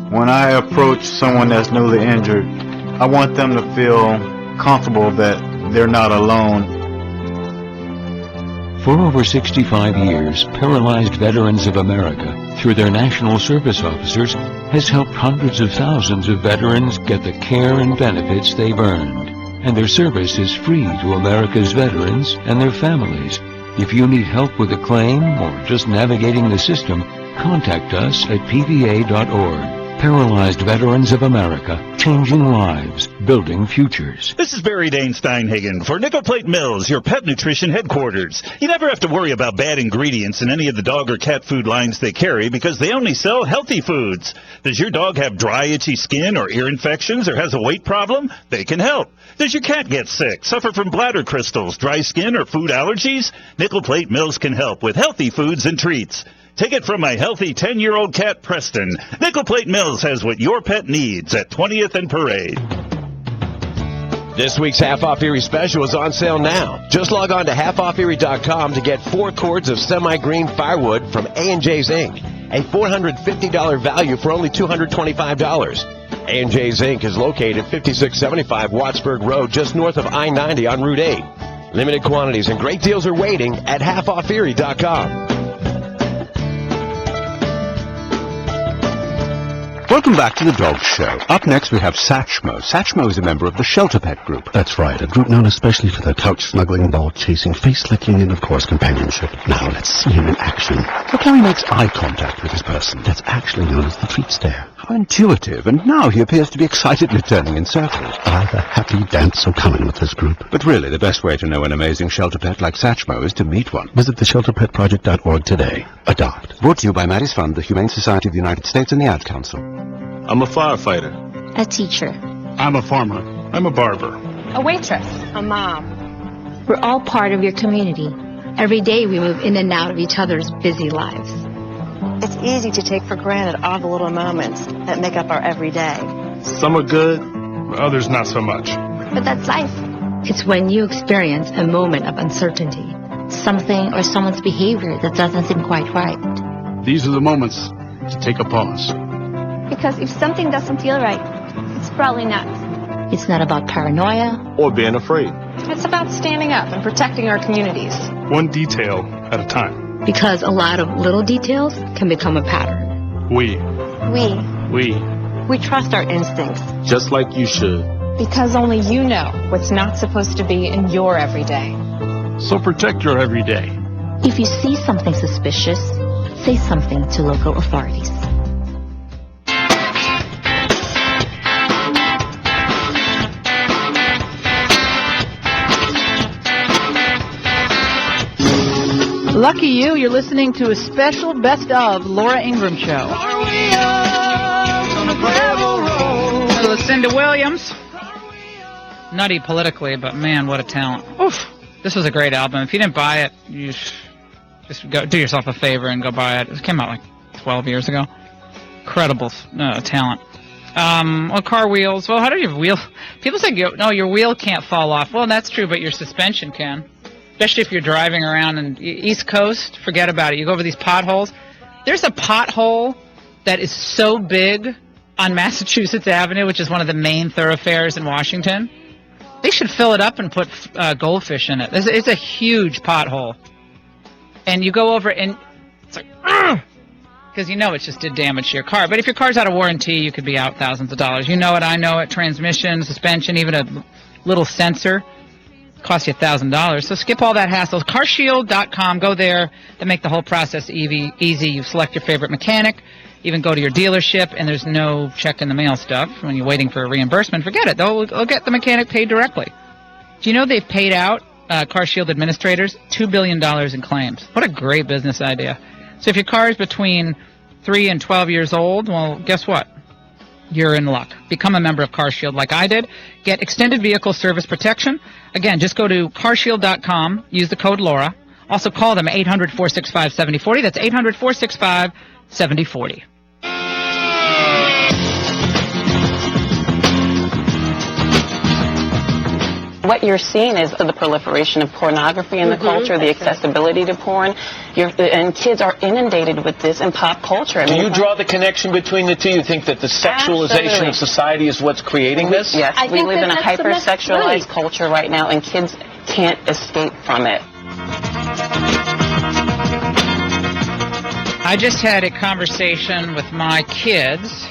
When I approach someone that's newly injured, I want them to feel comfortable that they're not alone. For over 65 years, Paralyzed Veterans of America, through their national service officers, has helped hundreds of thousands of veterans get the care and benefits they've earned. And their service is free to America's veterans and their families. If you need help with a claim or just navigating the system, contact us at pva.org. Paralyzed Veterans of America, changing lives, building futures. This is Barry Dane Steinhagen for Nickel Plate Mills, your pet nutrition headquarters. You never have to worry about bad ingredients in any of the dog or cat food lines they carry because they only sell healthy foods. Does your dog have dry, itchy skin or ear infections or has a weight problem? They can help. Does your cat get sick, suffer from bladder crystals, dry skin, or food allergies? Nickel Plate Mills can help with healthy foods and treats. Take it from my healthy 10-year-old cat, Preston. Nickel Plate Mills has what your pet needs at 20th and Parade. This week's Half Off Erie special is on sale now. Just log on to halfofferie.com to get 4 cords of semi-green firewood from A&J's Inc., a $450 value for only $225. A&J's Inc. is located at 5675 Wattsburg Road, just north of I-90 on Route 8. Limited quantities and great deals are waiting at halfofferie.com. Welcome back to the Dog Show. Up next, we have Satchmo. Satchmo is a member of the Shelter Pet Group. That's right, a group known especially for their couch-snuggling, ball-chasing, face-licking, and, of course, companionship. Now, let's see him in action. Look how he makes eye contact with his person. That's actually known as the treat stare. How intuitive, and now he appears to be excitedly turning in circles. I've a happy dance so coming with this group. But really, the best way to know an amazing shelter pet like Satchmo is to meet one. Visit theshelterpetproject.org today. Adopt. Brought to you by Maddie's Fund, the Humane Society of the United States, and the Ad Council. I'm a firefighter. A teacher. I'm a farmer. I'm a barber. A waitress. A mom. We're all part of your community. Every day we move in and out of each other's busy lives. It's easy to take for granted all the little moments that make up our everyday. Some are good, others not so much. But that's life. It's when you experience a moment of uncertainty, something or someone's behavior that doesn't seem quite right. These are the moments to take a pause. Because if something doesn't feel right, it's probably not. It's not about paranoia or being afraid. It's about standing up and protecting our communities. One detail at a time. Because a lot of little details can become a pattern. We trust our instincts. Just like you should. Because only you know what's not supposed to be in your everyday. So protect your everyday. If you see something suspicious, say something to local authorities. Lucky you, you're listening to a special Best of Laura Ingraham show. Lucinda Williams. Nutty politically, but man, what a talent. Oof. This was a great album. If you didn't buy it, you just go do yourself a favor and go buy it. It came out like 12 years ago. Incredible talent. Well, car wheels. Well, how do your wheel... People say, no, your wheel can't fall off. Well, that's true, but your suspension can. especially if you're driving around in East Coast, forget about it. You go over these potholes. There's a pothole that is so big on Massachusetts Avenue, which is one of the main thoroughfares in Washington. They should fill it up and put goldfish in it. It's a huge pothole. And you go over and it's like, because you know it just did damage to your car. But if your car's out of warranty, you could be out thousands of dollars. You know it, I know it. Transmission, suspension, even a little sensor costs you $1,000. So skip all that hassle. Carshield.com. Go there. They make the whole process easy. You select your favorite mechanic. Even go to your dealership, and there's no check in the mail stuff. When you're waiting for a reimbursement, forget it. They'll get the mechanic paid directly. Do you know they've paid out, CarShield administrators, $2 billion in claims? What a great business idea. So if your car is between 3 and 12 years old, well, guess what? You're in luck. Become a member of CarShield like I did. Get extended vehicle service protection. Again, just go to carshield.com. Use the code Laura. Also call them 800-465-7040. That's 800-465-7040. What you're seeing is the proliferation of pornography in the culture, the accessibility to porn, and kids are inundated with this in pop culture. Do you draw the connection between the two? You think that the sexualization of society is what's creating this? Yes, we live in a hyper-sexualized culture right now, and kids can't escape from it. I just had a conversation with my kids.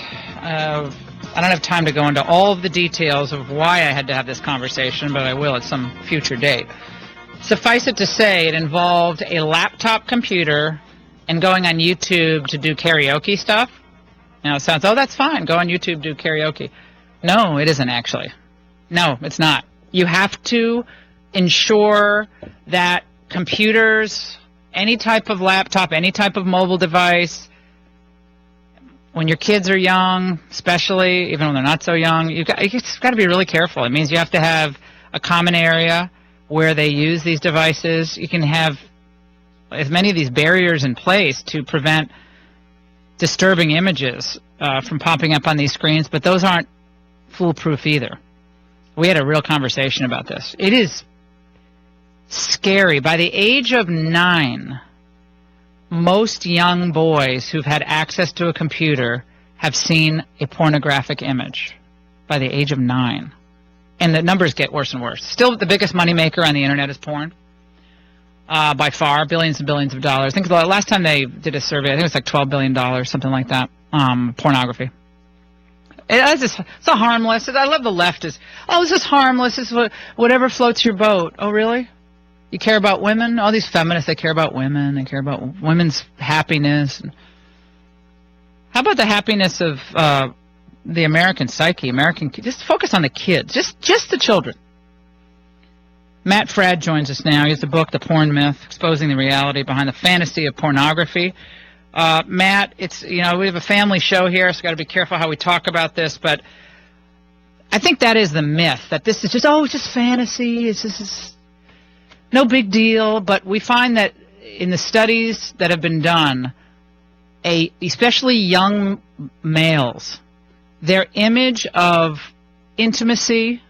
I don't have time to go into all of the details of why I had to have this conversation, but I will at some future date. Suffice it to say, it involved a laptop computer and going on YouTube to do karaoke stuff. Now it sounds, oh, that's fine. Go on YouTube, do karaoke. No, it isn't actually. No, it's not. You have to ensure that computers, any type of laptop, any type of mobile device, when your kids are young, especially, even when they're not so young, you just got to be really careful. It means you have to have a common area where they use these devices. You can have as many of these barriers in place to prevent disturbing images from popping up on these screens, but those aren't foolproof either. We had a real conversation about this. It is scary. By the age of 9, most young boys who've had access to a computer have seen a pornographic image by the age of 9. And the numbers get worse and worse. Still, the biggest moneymaker on the internet is porn. By far, billions and billions of dollars. I think the last time they did a survey, I think it was like $12 billion, something like that, pornography. It's so harmless. I love the left is, oh, this is harmless. This is whatever floats your boat. Oh, really? You care about women? All these feminists, they care about women. They care about women's happiness. How about the happiness of the American psyche? Just focus on the kids. Just the children. Matt Fradd joins us now. He has the book, The Porn Myth, Exposing the Reality Behind the Fantasy of Pornography. Matt, we have a family show here, so got to be careful how we talk about this, but I think that is the myth, that this is just fantasy. It's just no big deal, but we find that in the studies that have been done, especially young males, their image of intimacy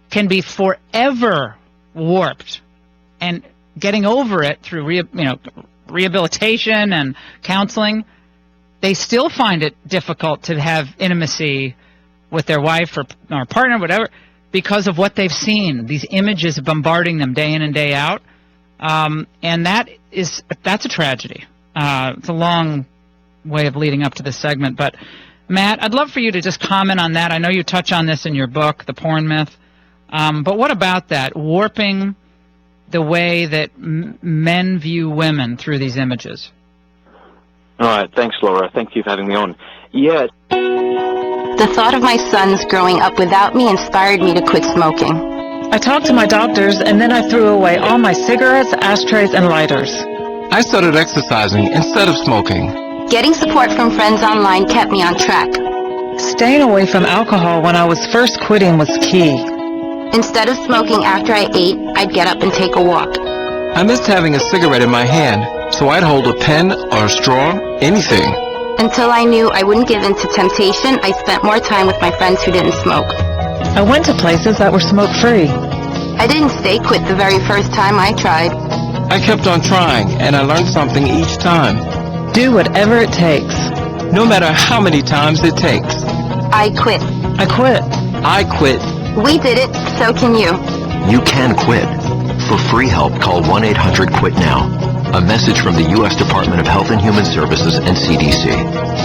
can be forever warped, and getting over it through rehabilitation and counseling, they still find it difficult to have intimacy with their wife or partner, whatever, because of what they've seen, these images bombarding them day in and day out. And that's a tragedy. It's a long way of leading up to this segment. But, Matt, I'd love for you to just comment on that. I know you touch on this in your book, The Porn Myth. But what about that, warping the way that men view women through these images? All right. Thanks, Laura. Thank you for having me on. Yeah. The thought of my sons growing up without me inspired me to quit smoking. I talked to my doctors, and then I threw away all my cigarettes, ashtrays, and lighters. I started exercising instead of smoking. Getting support from friends online kept me on track. Staying away from alcohol when I was first quitting was key. Instead of smoking after I ate, I'd get up and take a walk. I missed having a cigarette in my hand, so I'd hold a pen or a straw, anything. Until I knew I wouldn't give in to temptation, I spent more time with my friends who didn't smoke. I went to places that were smoke-free. I didn't stay quit the very first time I tried. I kept on trying, and I learned something each time. Do whatever it takes. No matter how many times it takes. I quit. I quit. I quit. We did it, so can you. You can quit. For free help, call 1-800-QUIT-NOW. A message from the U.S. Department of Health and Human Services and CDC.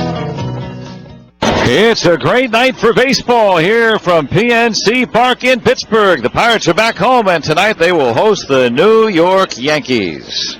It's a great night for baseball here from PNC Park in Pittsburgh. The Pirates are back home, and tonight they will host the New York Yankees.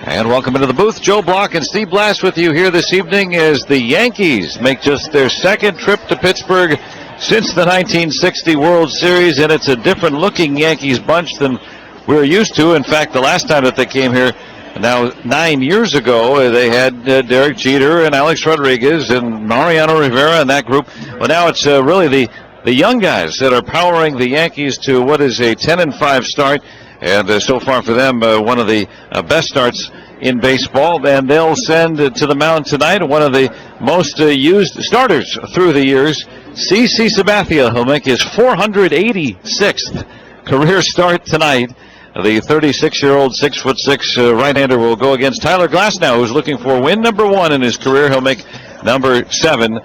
And welcome into the booth. Joe Block and Steve Blass with you here this evening as the Yankees make just their second trip to Pittsburgh since the 1960 World Series, and it's a different-looking Yankees bunch than we're used to. In fact, the last time that they came here, now 9 years ago, they had Derek Jeter and Alex Rodriguez and Mariano Rivera and that group. But now it's really the young guys that are powering the Yankees to what is a 10-5 start. And so far for them, one of the best starts in baseball. And they'll send to the mound tonight one of the most used starters through the years, CC Sabathia. He'll make his 486th career start tonight. The 36-year-old 6'6" right-hander will go against Tyler Glasnow, who's looking for win number 1 in his career. He'll make number 7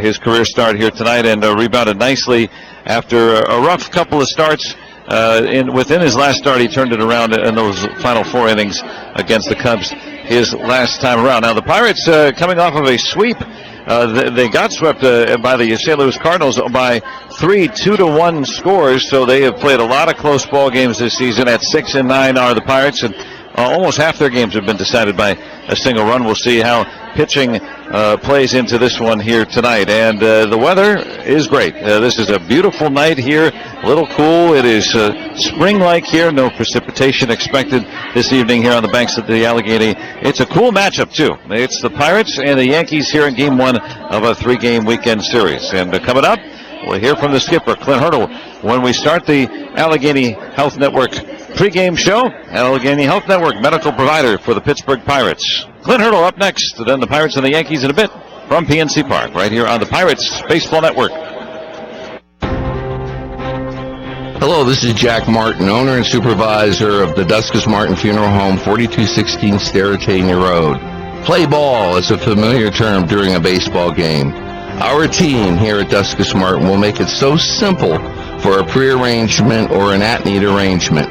his career start here tonight, and rebounded nicely after a rough couple of starts. Within his last start, he turned it around in those final 4 innings against the Cubs his last time around. Now the Pirates coming off of a sweep. They got swept by the St. Louis Cardinals by 3 2-1 scores, so they have played a lot of close ball games this season. At 6-9 are the Pirates, and almost half their games have been decided by a single run. We'll see how pitching plays into this one here tonight. And the weather is great. This is a beautiful night here, a little cool. It is spring-like here, no precipitation expected this evening here on the banks of the Allegheny. It's a cool matchup, too. It's the Pirates and the Yankees here in Game 1 of a 3-game weekend series. And coming up, we'll hear from the skipper, Clint Hurdle, when we start the Allegheny Health Network pregame show. Allegheny Health Network, medical provider for the Pittsburgh Pirates. Clint Hurdle up next, then the Pirates and the Yankees in a bit from PNC Park, right here on the Pirates Baseball Network. Hello, this is Jack Martin, owner and supervisor of the Duskus Martin Funeral Home, 4216 Sterretania Road. Play ball is a familiar term during a baseball game. Our team here at Duskus Martin will make it so simple for a prearrangement or an at-need arrangement.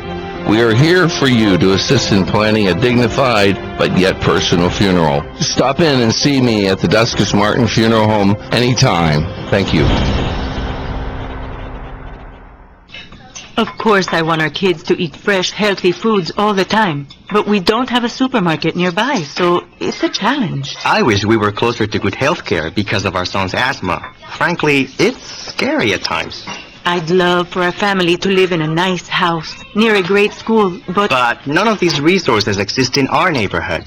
We are here for you to assist in planning a dignified but yet personal funeral. Stop in and see me at the Duskus Martin Funeral Home anytime. Thank you. Of course I want our kids to eat fresh, healthy foods all the time, but we don't have a supermarket nearby, so it's a challenge. I wish we were closer to good health care because of our son's asthma. Frankly, it's scary at times. I'd love for our family to live in a nice house, near a great school, but none of these resources exist in our neighborhood.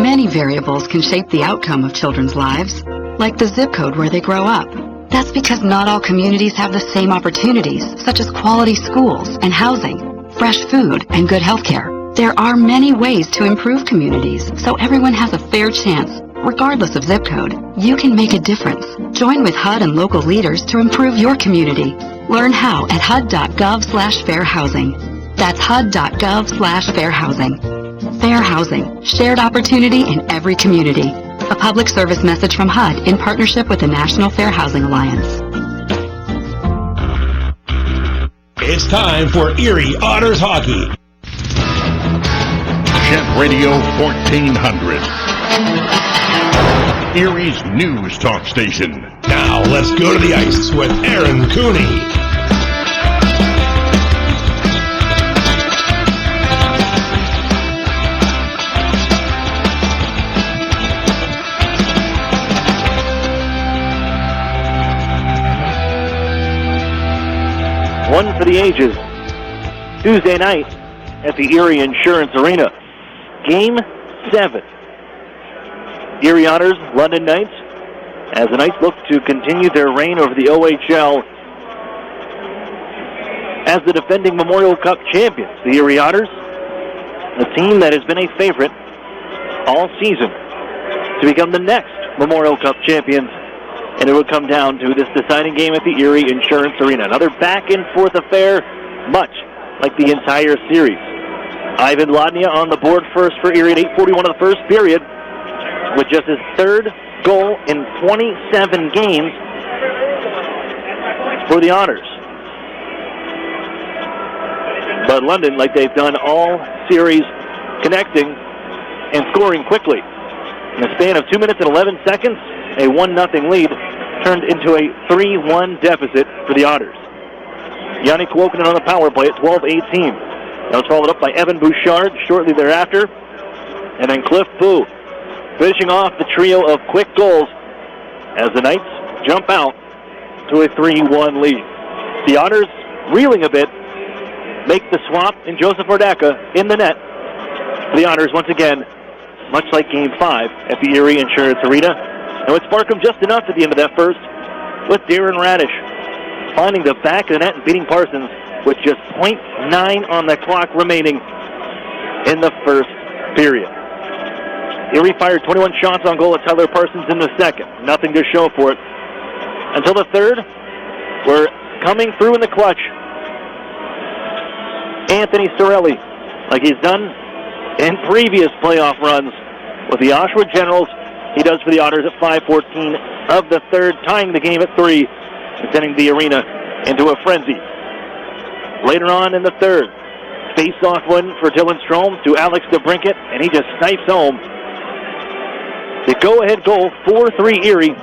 Many variables can shape the outcome of children's lives, like the zip code where they grow up. That's because not all communities have the same opportunities, such as quality schools and housing, fresh food, and good health care. There are many ways to improve communities, so everyone has a fair chance. Regardless of zip code, you can make a difference. Join with HUD and local leaders to improve your community. Learn how at HUD.gov/fairhousing. That's HUD.gov/fairhousing. Fair housing, shared opportunity in every community. A public service message from HUD in partnership with the National Fair Housing Alliance. It's time for Erie Otters Hockey. Chat Radio 1400. Erie's news talk station. Now let's go to the ice with Aaron Cooney. One for the ages. Tuesday night at the Erie Insurance Arena. Game 7. Erie Otters, London Knights, as the Knights look to continue their reign over the OHL as the defending Memorial Cup champions. The Erie Otters, a team that has been a favorite all season to become the next Memorial Cup champions. And it would come down to this deciding game at the Erie Insurance Arena. Another back-and-forth affair, much like the entire series. Ivan Lodnia on the board first for Erie at 8:41 of the first period, with just his third goal in 27 games for the Otters. But London, like they've done all series, connecting and scoring quickly. In a span of 2 minutes and 11 seconds, a 1-0 lead turned into a 3-1 deficit for the Otters. Yannick Kuokkanen on the power play at 12:18. That was followed up by Evan Bouchard shortly thereafter. And then Cliff Boo finishing off the trio of quick goals as the Knights jump out to a 3-1 lead. The Otters, reeling a bit, make the swap in Joseph Ordaka in the net. The Otters, once again, much like Game 5 at the Erie Insurance Arena. And would spark them just enough at the end of that first, with Darren Radish finding the back of the net and beating Parsons with just .9 on the clock remaining in the first period. Erie fired 21 shots on goal at Tyler Parsons in the second. Nothing to show for it. Until the third, we're coming through in the clutch. Anthony Sorelli, like he's done in previous playoff runs with the Oshawa Generals, he does for the Otters at 5:14 of the third, tying the game at 3 and sending the arena into a frenzy. Later on in the third, face-off win for Dylan Strome to Alex DeBrincat, and he just snipes home the go-ahead goal, 4-3 Erie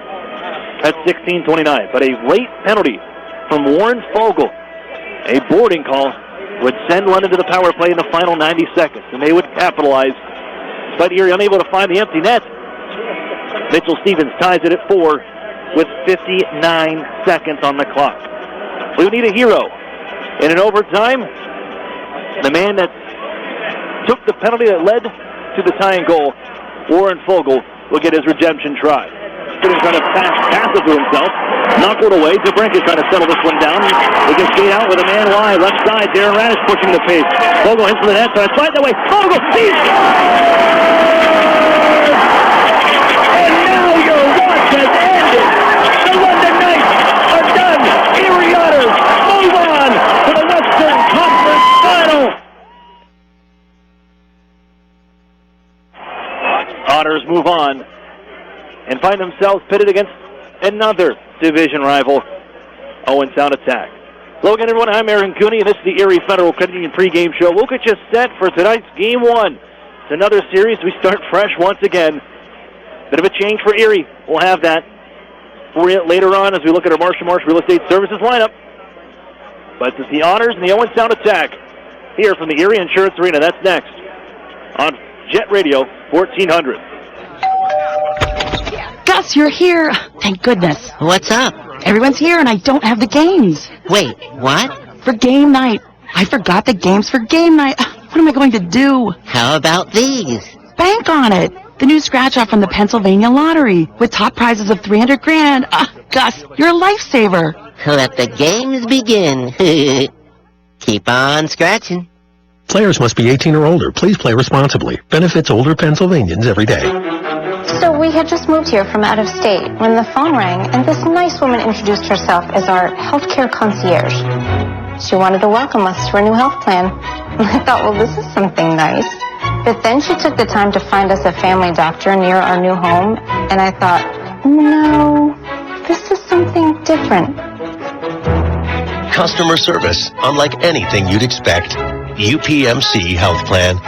at 16:29. But a late penalty from Warren Fogle, a boarding call, would send London to the power play in the final 90 seconds, and they would capitalize. But Erie unable to find the empty net. Mitchell Stevens ties it at 4 with 59 seconds on the clock. We need a hero. And in overtime, the man that took the penalty that led to the tying goal, Warren Fogle, will get his redemption try. He's trying to pass it to himself. Knocked it away. DeBrincat trying to settle this one down. He can skate out with a man wide. Left side. Darren Radish pushing the pace. Fogle hits for the net. Trying to slide that way. Fogle! He's and now your watch has ended. The London Knights are done. Erie Otters move on to the Western Conference Final. Otters move on and find themselves pitted against another division rival, Owen Sound Attack. Hello again, everyone. I'm Aaron Cooney, and this is the Erie Federal Credit Union pregame show. We'll get you set for tonight's Game 1. It's another series. We start fresh once again. Bit of a change for Erie. We'll have that for you later on as we look at our Marshall Marsh Real Estate Services lineup. But it's the Otters and the Owen Sound Attack here from the Erie Insurance Arena. That's next on Jet Radio 1400. Gus, you're here. Thank goodness. What's up? Everyone's here and I don't have the games. Wait, what? For game night. I forgot the games for game night. What am I going to do? How about these? Bank on it. The new scratch-off from the Pennsylvania Lottery with top prizes of $300,000. Gus, you're a lifesaver. Let the games begin. Keep on scratching. Players must be 18 or older. Please play responsibly. Benefits older Pennsylvanians every day. So we had just moved here from out of state when the phone rang and this nice woman introduced herself as our healthcare concierge. She wanted to welcome us to her new health plan. I thought, well, this is something nice. But then she took the time to find us a family doctor near our new home, and I thought, no, this is something different. Customer service, unlike anything you'd expect. UPMC Health Plan.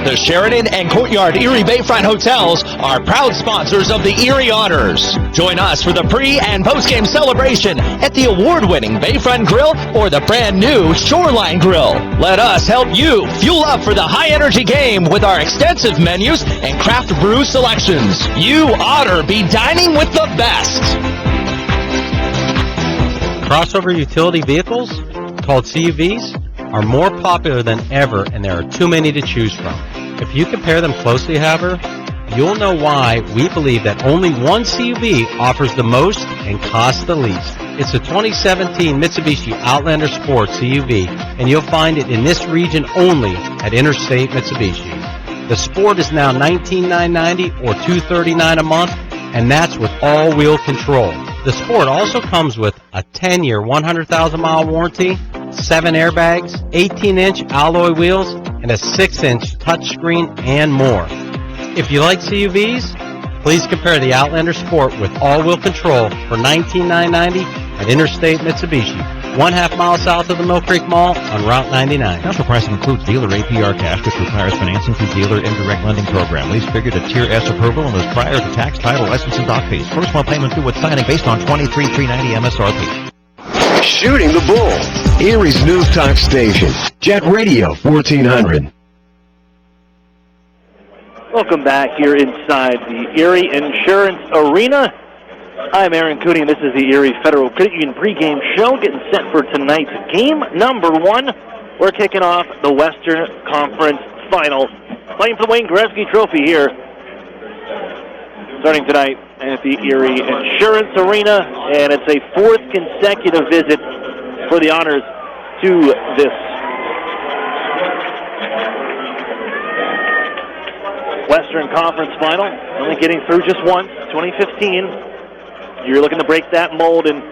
The Sheridan and Courtyard Erie Bayfront Hotels are proud sponsors of the Erie Otters. Join us for the pre- and post-game celebration at the award-winning Bayfront Grill or the brand-new Shoreline Grill. Let us help you fuel up for the high-energy game with our extensive menus and craft brew selections. You Otter be dining with the best. Crossover utility vehicles, called CUVs, are more popular than ever, and there are too many to choose from. If you compare them closely, however, you'll know why we believe that only one CUV offers the most and costs the least. It's the 2017 Mitsubishi Outlander Sport CUV, and you'll find it in this region only at Interstate Mitsubishi. The Sport is now $19,990 or $239 a month, and that's with all-wheel control. The Sport also comes with a 10-year, 100,000-mile warranty, 7 airbags, 18-inch alloy wheels, and a 6-inch touchscreen and more. If you like CUVs, please compare the Outlander Sport with all-wheel control for $19,990 at Interstate Mitsubishi, 1/2 mile south of the Mill Creek Mall on Route 99. Special pricing includes dealer APR cash, which requires financing through dealer indirect lending program. Lease figured at Tier S approval and is prior to tax, title, license, and dock fees. First month payment due with signing based on $23,390 MSRP. Shooting the Bull, Erie's news talk station, Jet Radio 1400. Welcome back here inside the Erie Insurance Arena. I'm Aaron Cooney, and this is the Erie Federal Credit Union pregame show, getting set for tonight's game number 1. We're kicking off the Western Conference Final, playing for the Wayne Gretzky Trophy here, starting tonight at the Erie Insurance Arena, and it's a 4th consecutive visit for the Honors to this Western Conference Final, only getting through just once, 2015. You're looking to break that mold and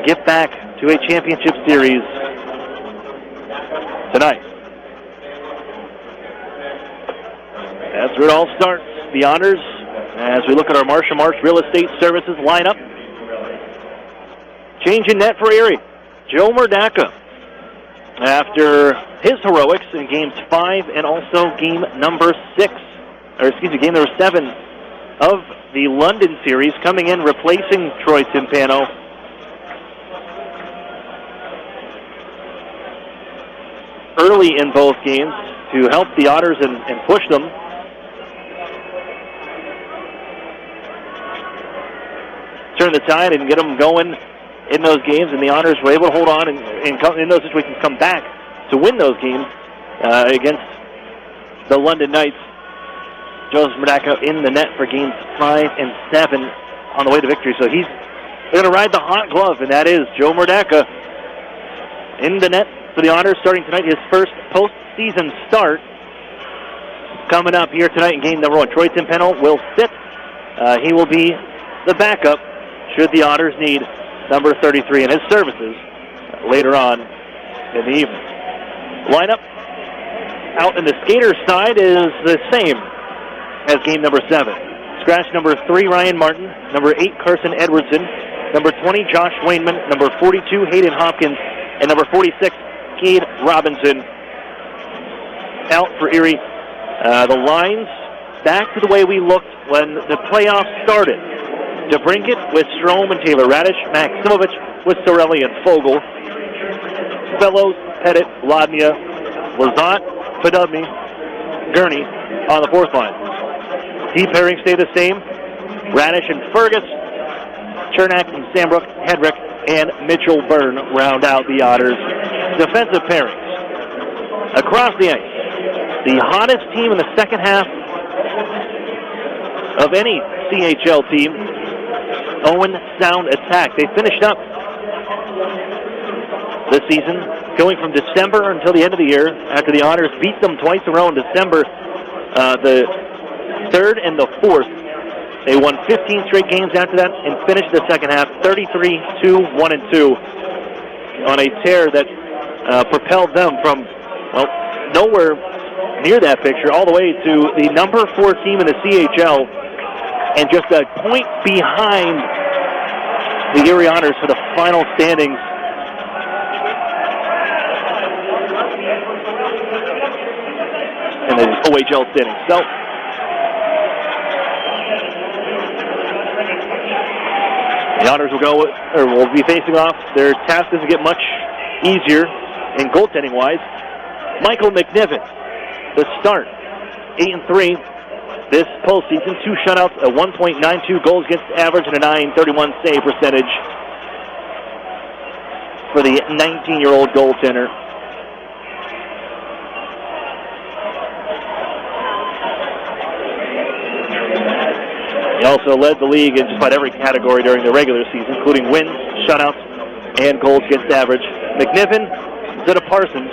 get back to a championship series tonight. That's where it all starts. The Honors, as we look at our Marcia Marsh Real Estate Services lineup. Change in net for Erie. Joe Murdaka, after his heroics in games 5 and also game number 7 of the London series, coming in replacing Troy Timpano. Early in both games to help the Otters and push them. Turn the tide and get them going in those games, and the Otters were able to hold on and in those situations come back to win those games against the London Knights. Joseph Murdaka in the net for games 5 and 7 on the way to victory. So he's going to ride the hot glove, and that is Joe Murdaka in the net for the Honors starting tonight, his first postseason start. Coming up here tonight in game number 1, Troy Timpano will sit. He will be the backup should the Otters need number 33 in his services later on in the evening. Lineup out in the skater side is the same as game number 7. Scratch number 3, Ryan Martin. Number 8, Carson Edwardson. Number 20, Josh Wainman. Number 42, Hayden Hopkins. And number 46, Cade Robinson. Out for Erie. The lines back to the way we looked when the playoffs started. DeBrincat with Strome and Taylor Radish. Maximovich with Sorelli and Fogle. Fellows, Pettit, Ladnia, Lazat, Podubny, Gurney on the 4th line. Deep pairings stay the same. Radish and Fergus, Chernak and Sambrook, Hedrick, and Mitchell Byrne round out the Otters' defensive pairings. Across the ice, the hottest team in the second half of any CHL team, Owen Sound Attack. They finished up this season, going from December until the end of the year, after the Otters beat them twice in a row in December. The 3rd and the 4th. They won 15 straight games after that and finished the second half 33-2-1-2 on a tear that propelled them from, well, nowhere near that picture all the way to the number 4 team in the CHL and just a point behind the Erie Otters for the final standings. And the OHL standings. So, the Otters will be facing off. Their task doesn't get much easier in goaltending-wise. Michael McNiven, the start, 8-3 this postseason. 2 shutouts, a 1.92 goals against average, and a .931 save percentage for the 19-year-old goaltender. He also led the league in just about every category during the regular season, including wins, shutouts, and goals against average. McNiven, instead of Parsons,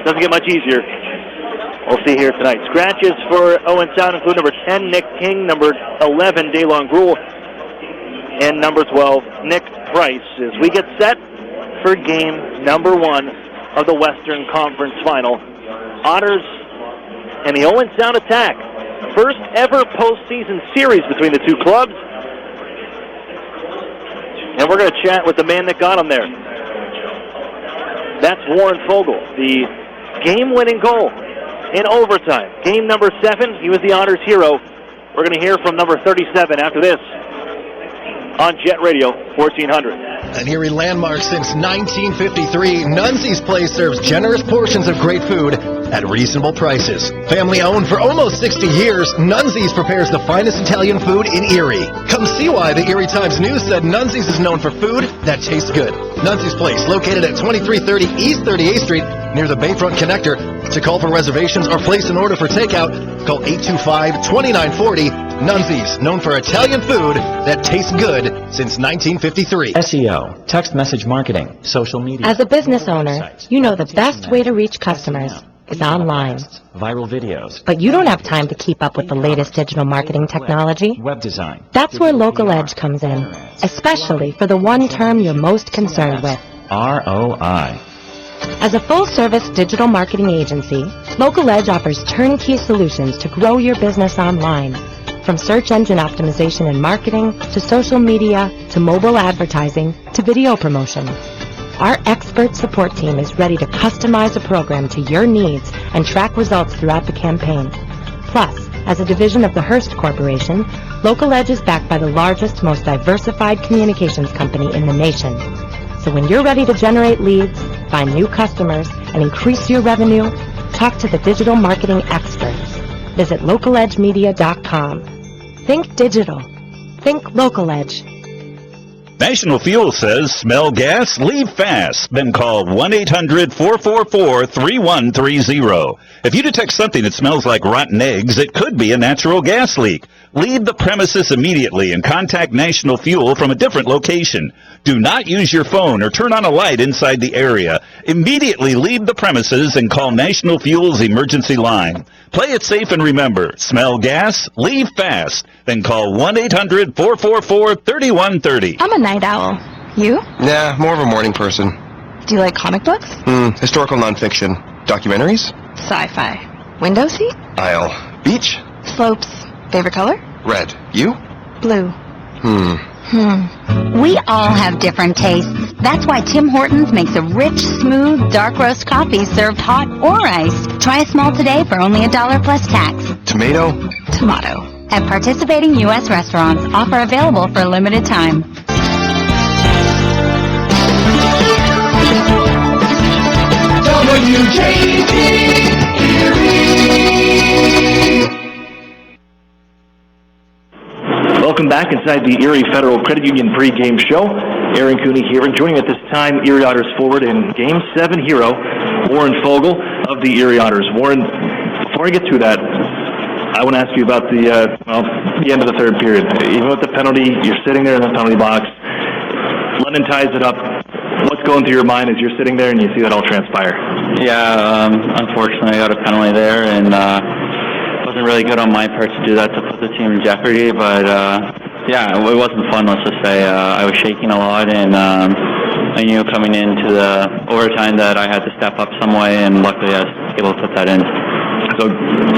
doesn't get much easier. We'll see here tonight. Scratches for Owen Sound include number 10, Nick King, number 11, Daylon Gruel, and number 12, Nick Price, as we get set for game number 1 of the Western Conference Final. Otters and the Owen Sound Attack. First ever postseason series between the two clubs. And we're going to chat with the man that got him there. That's Warren Fogle, the game-winning goal in overtime. Game number 7, he was the Otters hero. We're going to hear from number 37 after this on Jet Radio 1400. An Erie landmark since 1953, Nunzi's Place serves generous portions of great food at reasonable prices. Family owned for almost 60 years, Nunzi's prepares the finest Italian food in Erie. Come see why the Erie Times News said Nunzi's is known for food that tastes good. Nunzi's Place, located at 2330 East 38th Street, near the Bayfront Connector. To call for reservations or place an order for takeout, call 825-2940. Nunzi's, known for Italian food that tastes good since 1953. SEO, text message marketing, social media. As a business owner, you know the best way to reach customers is online. Viral videos. But you don't have time to keep up with the latest digital marketing technology. Web design. That's where Local Edge comes in, especially for the one term you're most concerned with. ROI. As a full-service digital marketing agency, Local Edge offers turnkey solutions to grow your business online. From search engine optimization and marketing, to social media, to mobile advertising, to video promotion. Our expert support team is ready to customize a program to your needs and track results throughout the campaign. Plus, as a division of the Hearst Corporation, Local Edge is backed by the largest, most diversified communications company in the nation. So when you're ready to generate leads, find new customers, and increase your revenue, talk to the digital marketing experts. Visit localedgemedia.com. Think digital. Think Local Edge. National Fuel says, smell gas, leave fast. Then call 1-800-444-3130. If you detect something that smells like rotten eggs, it could be a natural gas leak. Leave the premises immediately and contact National Fuel from a different location. Do not use your phone or turn on a light inside the area. Immediately leave the premises and call National Fuel's emergency line. Play it safe and remember, smell gas, leave fast. Then call 1-800-444-3130. I'm a night owl. You? Nah, more of a morning person. Do you like comic books? Historical nonfiction. Documentaries? Sci-fi. Window seat? Aisle. Beach? Slopes. Favorite color? Red. You? Blue. We all have different tastes. That's why Tim Hortons makes a rich, smooth, dark roast coffee served hot or iced. Try a small today for only $1 plus tax. Tomato? Tomato. At participating U.S. restaurants. Offer available for a limited time. WJD Welcome back inside the Erie Federal Credit Union pregame show. Aaron Cooney here, and joining at this time, Erie Otters forward and Game 7 hero, Warren Fogle of the Erie Otters. Warren, before I get to that, I want to ask you about the end of the third period. Even with the penalty, you're sitting there in the penalty box. London ties it up. What's going through your mind as you're sitting there and you see that all transpire? Yeah, unfortunately I got a penalty there, and wasn't really good on my part to do that to put the team in jeopardy, but yeah, it wasn't fun, let's just say. I was shaking a lot, and I knew coming into the overtime that I had to step up some way, and luckily I was able to put that in. So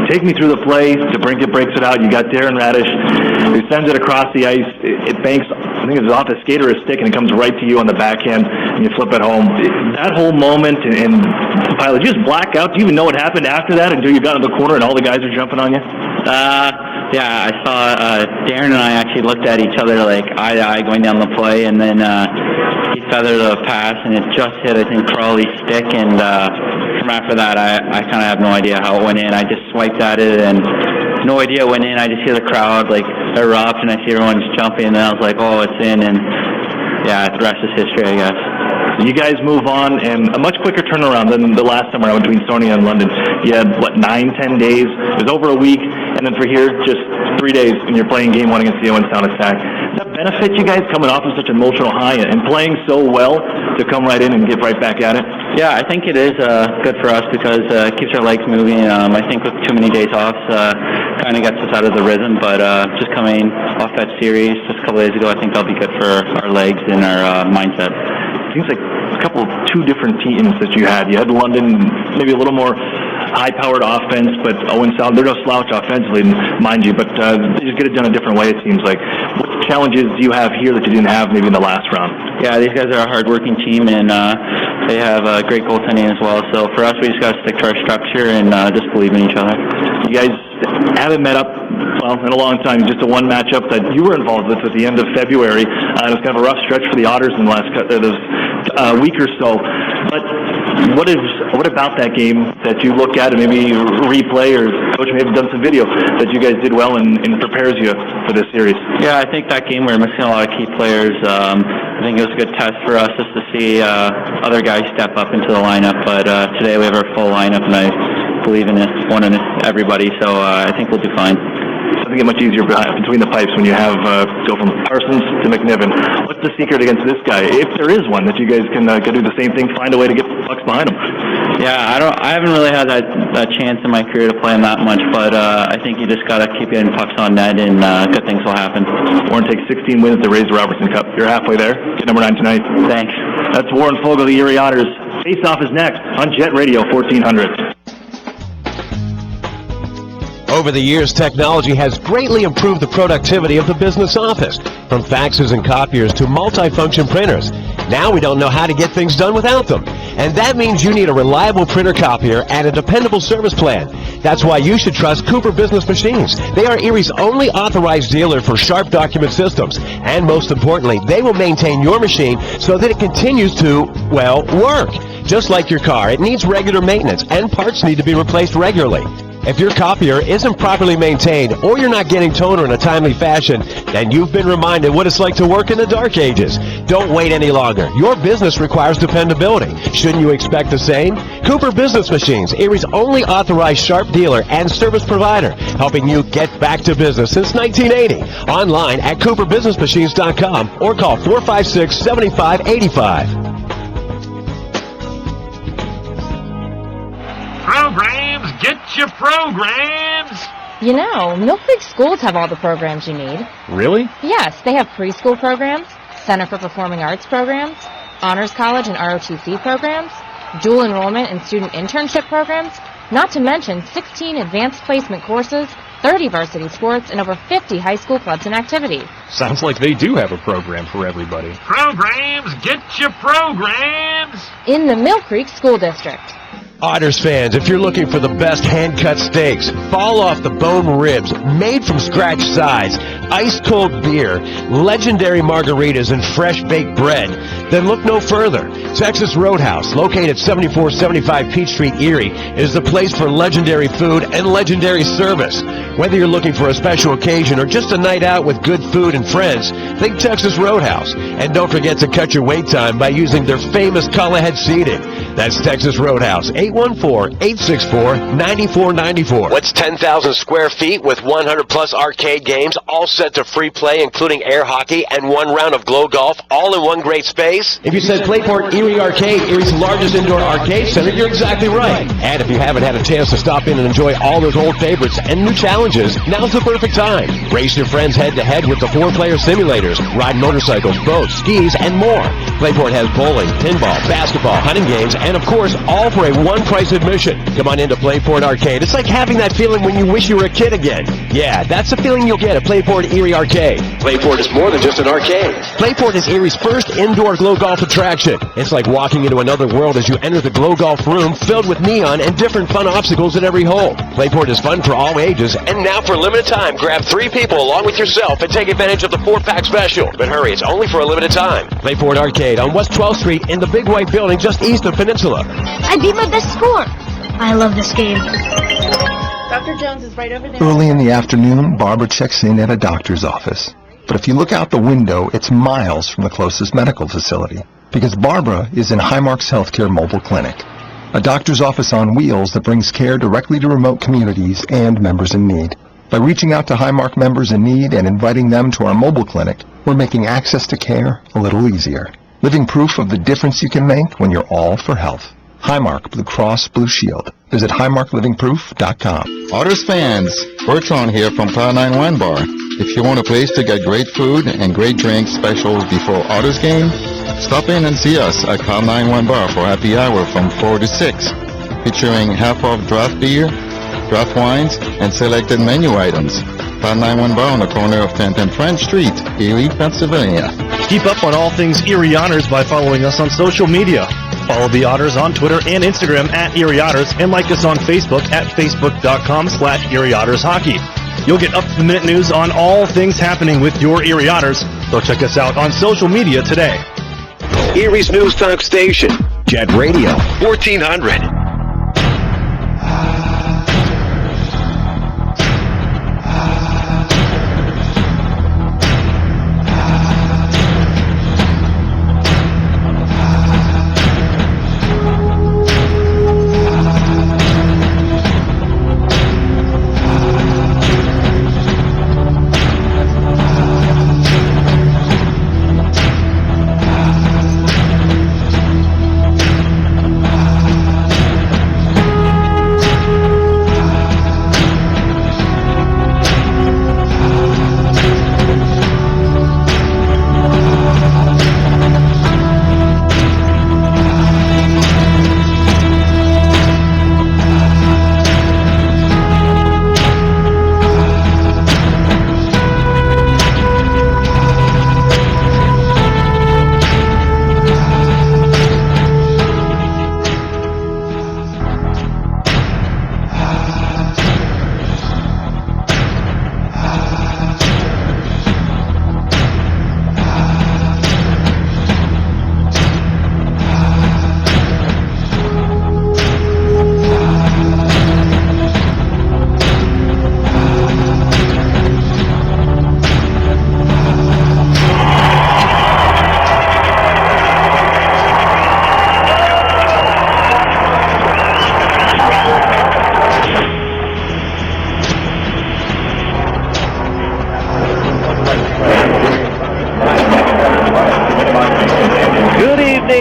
take me through the play. DeBrincat breaks it out. You got Darren Radish who sends it across the ice. It banks, I think it was off a skate or a stick, and it comes right to you on the backhand, and you flip it home. That whole moment, and Pilot, did you just black out? Do you even know what happened after that until you got in the corner and all the guys are jumping on you? Yeah, I saw Darren and I actually looked at each other like eye to eye going down the play, and then he feathered a pass, and it just hit, I think, Crawley's stick, and from after that, I kind of have no idea how it went in. I just swiped at it, and no idea it went in. I just hear the crowd, like, erupt, and I see everyone just jumping, and then I was like, oh, it's in, and yeah, the rest is history, I guess. You guys move on, and a much quicker turnaround than the last time around between Sarnia and London. You had, 9-10 days? It was over a week, and then for here, just 3 days, and you're playing Game 1 against the Owen Sound Attack. Does that benefit you guys coming off of such an emotional high and playing so well to come right in and get right back at it? Yeah, I think it is good for us because it keeps our legs moving. I think with too many days off, kind of gets us out of the rhythm. But just coming off that series just a couple days ago, I think that'll be good for our legs and our mindset. Seems like two different teams that you had. You had London, maybe a little more high-powered offense, but Owen Sound, they're no slouch offensively, mind you, but they just get it done a different way, it seems like. What challenges do you have here that you didn't have maybe in the last round? Yeah, these guys are a hard-working team, and they have great goaltending as well. So for us, we just got to stick to our structure and just believe in each other. You guys haven't met up, well, in a long time. Just a one matchup that you were involved with at the end of February. It was kind of a rough stretch for the Otters in the last week or so. But what about that game that you look at and maybe replay, or Coach may have done some video that you guys did well and prepares you for this series? Yeah, I think that game we were missing a lot of key players. I think it was a good test for us just to see other guys step up into the lineup. But today we have our full lineup, and I believe in it, one in everybody. So I think we'll do fine. I think it's much easier between the pipes when you have go from Parsons to McNiven. What's the secret against this guy, if there is one, that you guys can do the same thing, find a way to get pucks behind him? Yeah, I haven't really had that chance in my career to play him that much, but I think you just got to keep getting pucks on net, and good things will happen. Warren takes 16 wins to raise the Robertson Cup. You're halfway there. Get number 9 tonight. Thanks. That's Warren Fogle, the Erie Otters. Face-off is next on Jet Radio 1400. Over the years, technology has greatly improved the productivity of the business office, from faxes and copiers to multifunction printers. Now we don't know how to get things done without them. And that means you need a reliable printer copier and a dependable service plan. That's why you should trust Cooper Business Machines. They are Erie's only authorized dealer for Sharp document systems. And most importantly, they will maintain your machine so that it continues to, well, work. Just like your car, it needs regular maintenance, and parts need to be replaced regularly. If your copier isn't properly maintained, or you're not getting toner in a timely fashion, then you've been reminded what it's like to work in the dark ages. Don't wait any longer. Your business requires dependability. Shouldn't you expect the same? Cooper Business Machines, Erie's only authorized Sharp dealer and service provider, helping you get back to business since 1980. Online at cooperbusinessmachines.com or call 456-7585. Programs, get your programs! You know, Mill Creek schools have all the programs you need. Really? Yes, they have preschool programs, Center for Performing Arts programs, Honors College and ROTC programs, dual enrollment and student internship programs, not to mention 16 advanced placement courses, 30 varsity sports, and over 50 high school clubs and activities. Sounds like they do have a program for everybody. Programs, get your programs! In the Mill Creek School District. Otters fans, if you're looking for the best hand-cut steaks, fall-off-the-bone ribs, made-from-scratch sides, ice-cold beer, legendary margaritas, and fresh-baked bread, then look no further. Texas Roadhouse, located 7475 Peach Street, Erie, is the place for legendary food and legendary service. Whether you're looking for a special occasion or just a night out with good food and friends, think Texas Roadhouse. And don't forget to cut your wait time by using their famous call-ahead seating. That's Texas Roadhouse, 814-864-9494. What's 10,000 square feet with 100-plus arcade games, all set to free play, including air hockey and one round of glow golf, all in one great space? If you said Playport Erie Arcade, Erie's largest indoor arcade center, you're exactly right. And if you haven't had a chance to stop in and enjoy all those old favorites and new challenges, now's the perfect time. Race your friends head-to-head with the 4-player simulators, ride motorcycles, boats, skis, and more. Playport has bowling, pinball, basketball, hunting games, and of course, all for a one-price admission. Come on into Playport Arcade. It's like having that feeling when you wish you were a kid again. Yeah, that's the feeling you'll get at Playport Erie Arcade. Playport is more than just an arcade. Playport is Erie's first indoor glow golf attraction. It's like walking into another world as you enter the glow golf room filled with neon and different fun obstacles at every hole. Playport is fun for all ages, and now for a limited time, grab 3 people along with yourself and take advantage of the 4-pack special. But hurry, it's only for a limited time. Playport Arcade on West 12th Street in the Big White Building just east of Peninsula. I beat my best score. I love this game. Dr. Jones is right over there. Early in the afternoon, Barbara checks in at a doctor's office. But if you look out the window, it's miles from the closest medical facility, because Barbara is in Highmark's Healthcare Mobile Clinic, a doctor's office on wheels that brings care directly to remote communities and members in need. By reaching out to Highmark members in need and inviting them to our mobile clinic, we're making access to care a little easier, living proof of the difference you can make when you're all for health. Highmark Blue Cross Blue Shield. Visit highmarklivingproof.com. Otters fans, Bertrand here from Cloud 9 Wine Bar. If you want a place to get great food and great drinks specials before Otters game, stop in and see us at Cloud 9 Wine Bar for happy hour from 4 to 6, featuring half-off draft beer, draft wines, and selected menu items. Cloud 9 Wine Bar on the corner of 10th and French Street, Erie, Pennsylvania. Keep up on all things Erie Otters by following us on social media. Follow the Otters on Twitter and Instagram at Erie Otters, and like us on Facebook at facebook.com/Erie Otters Hockey. You'll get up-to-the-minute news on all things happening with your Erie Otters, so check us out on social media today. Erie's News Talk Station, Jet Radio, 1400.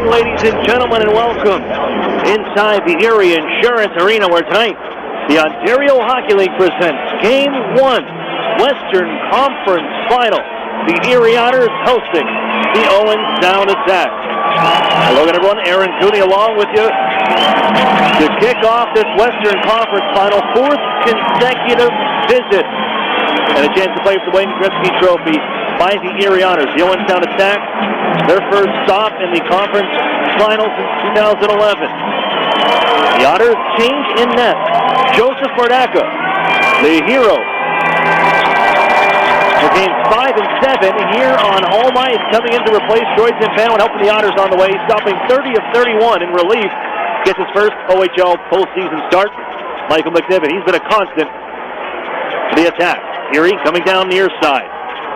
Ladies and gentlemen, and welcome inside the Erie Insurance Arena, where tonight the Ontario Hockey League presents Game 1, Western Conference Final. The Erie Otters hosting the Owen Sound Attack. Hello again, everyone. Aaron Cooney along with you to kick off this Western Conference Final, fourth consecutive visit, and a chance to play for the Wayne Gretzky Trophy by the Erie Otters. The Owen Sound Attack, their first stop in the conference final since 2011. The Otters change in net. Joseph Bardacca, the hero, for games 5 and 7 here on home ice, coming in to replace Troy Timpano and helping the Otters on the way, stopping 30 of 31 in relief. Gets his first OHL postseason start. Michael McNiven, he's been a constant for the attack. Erie coming down near side.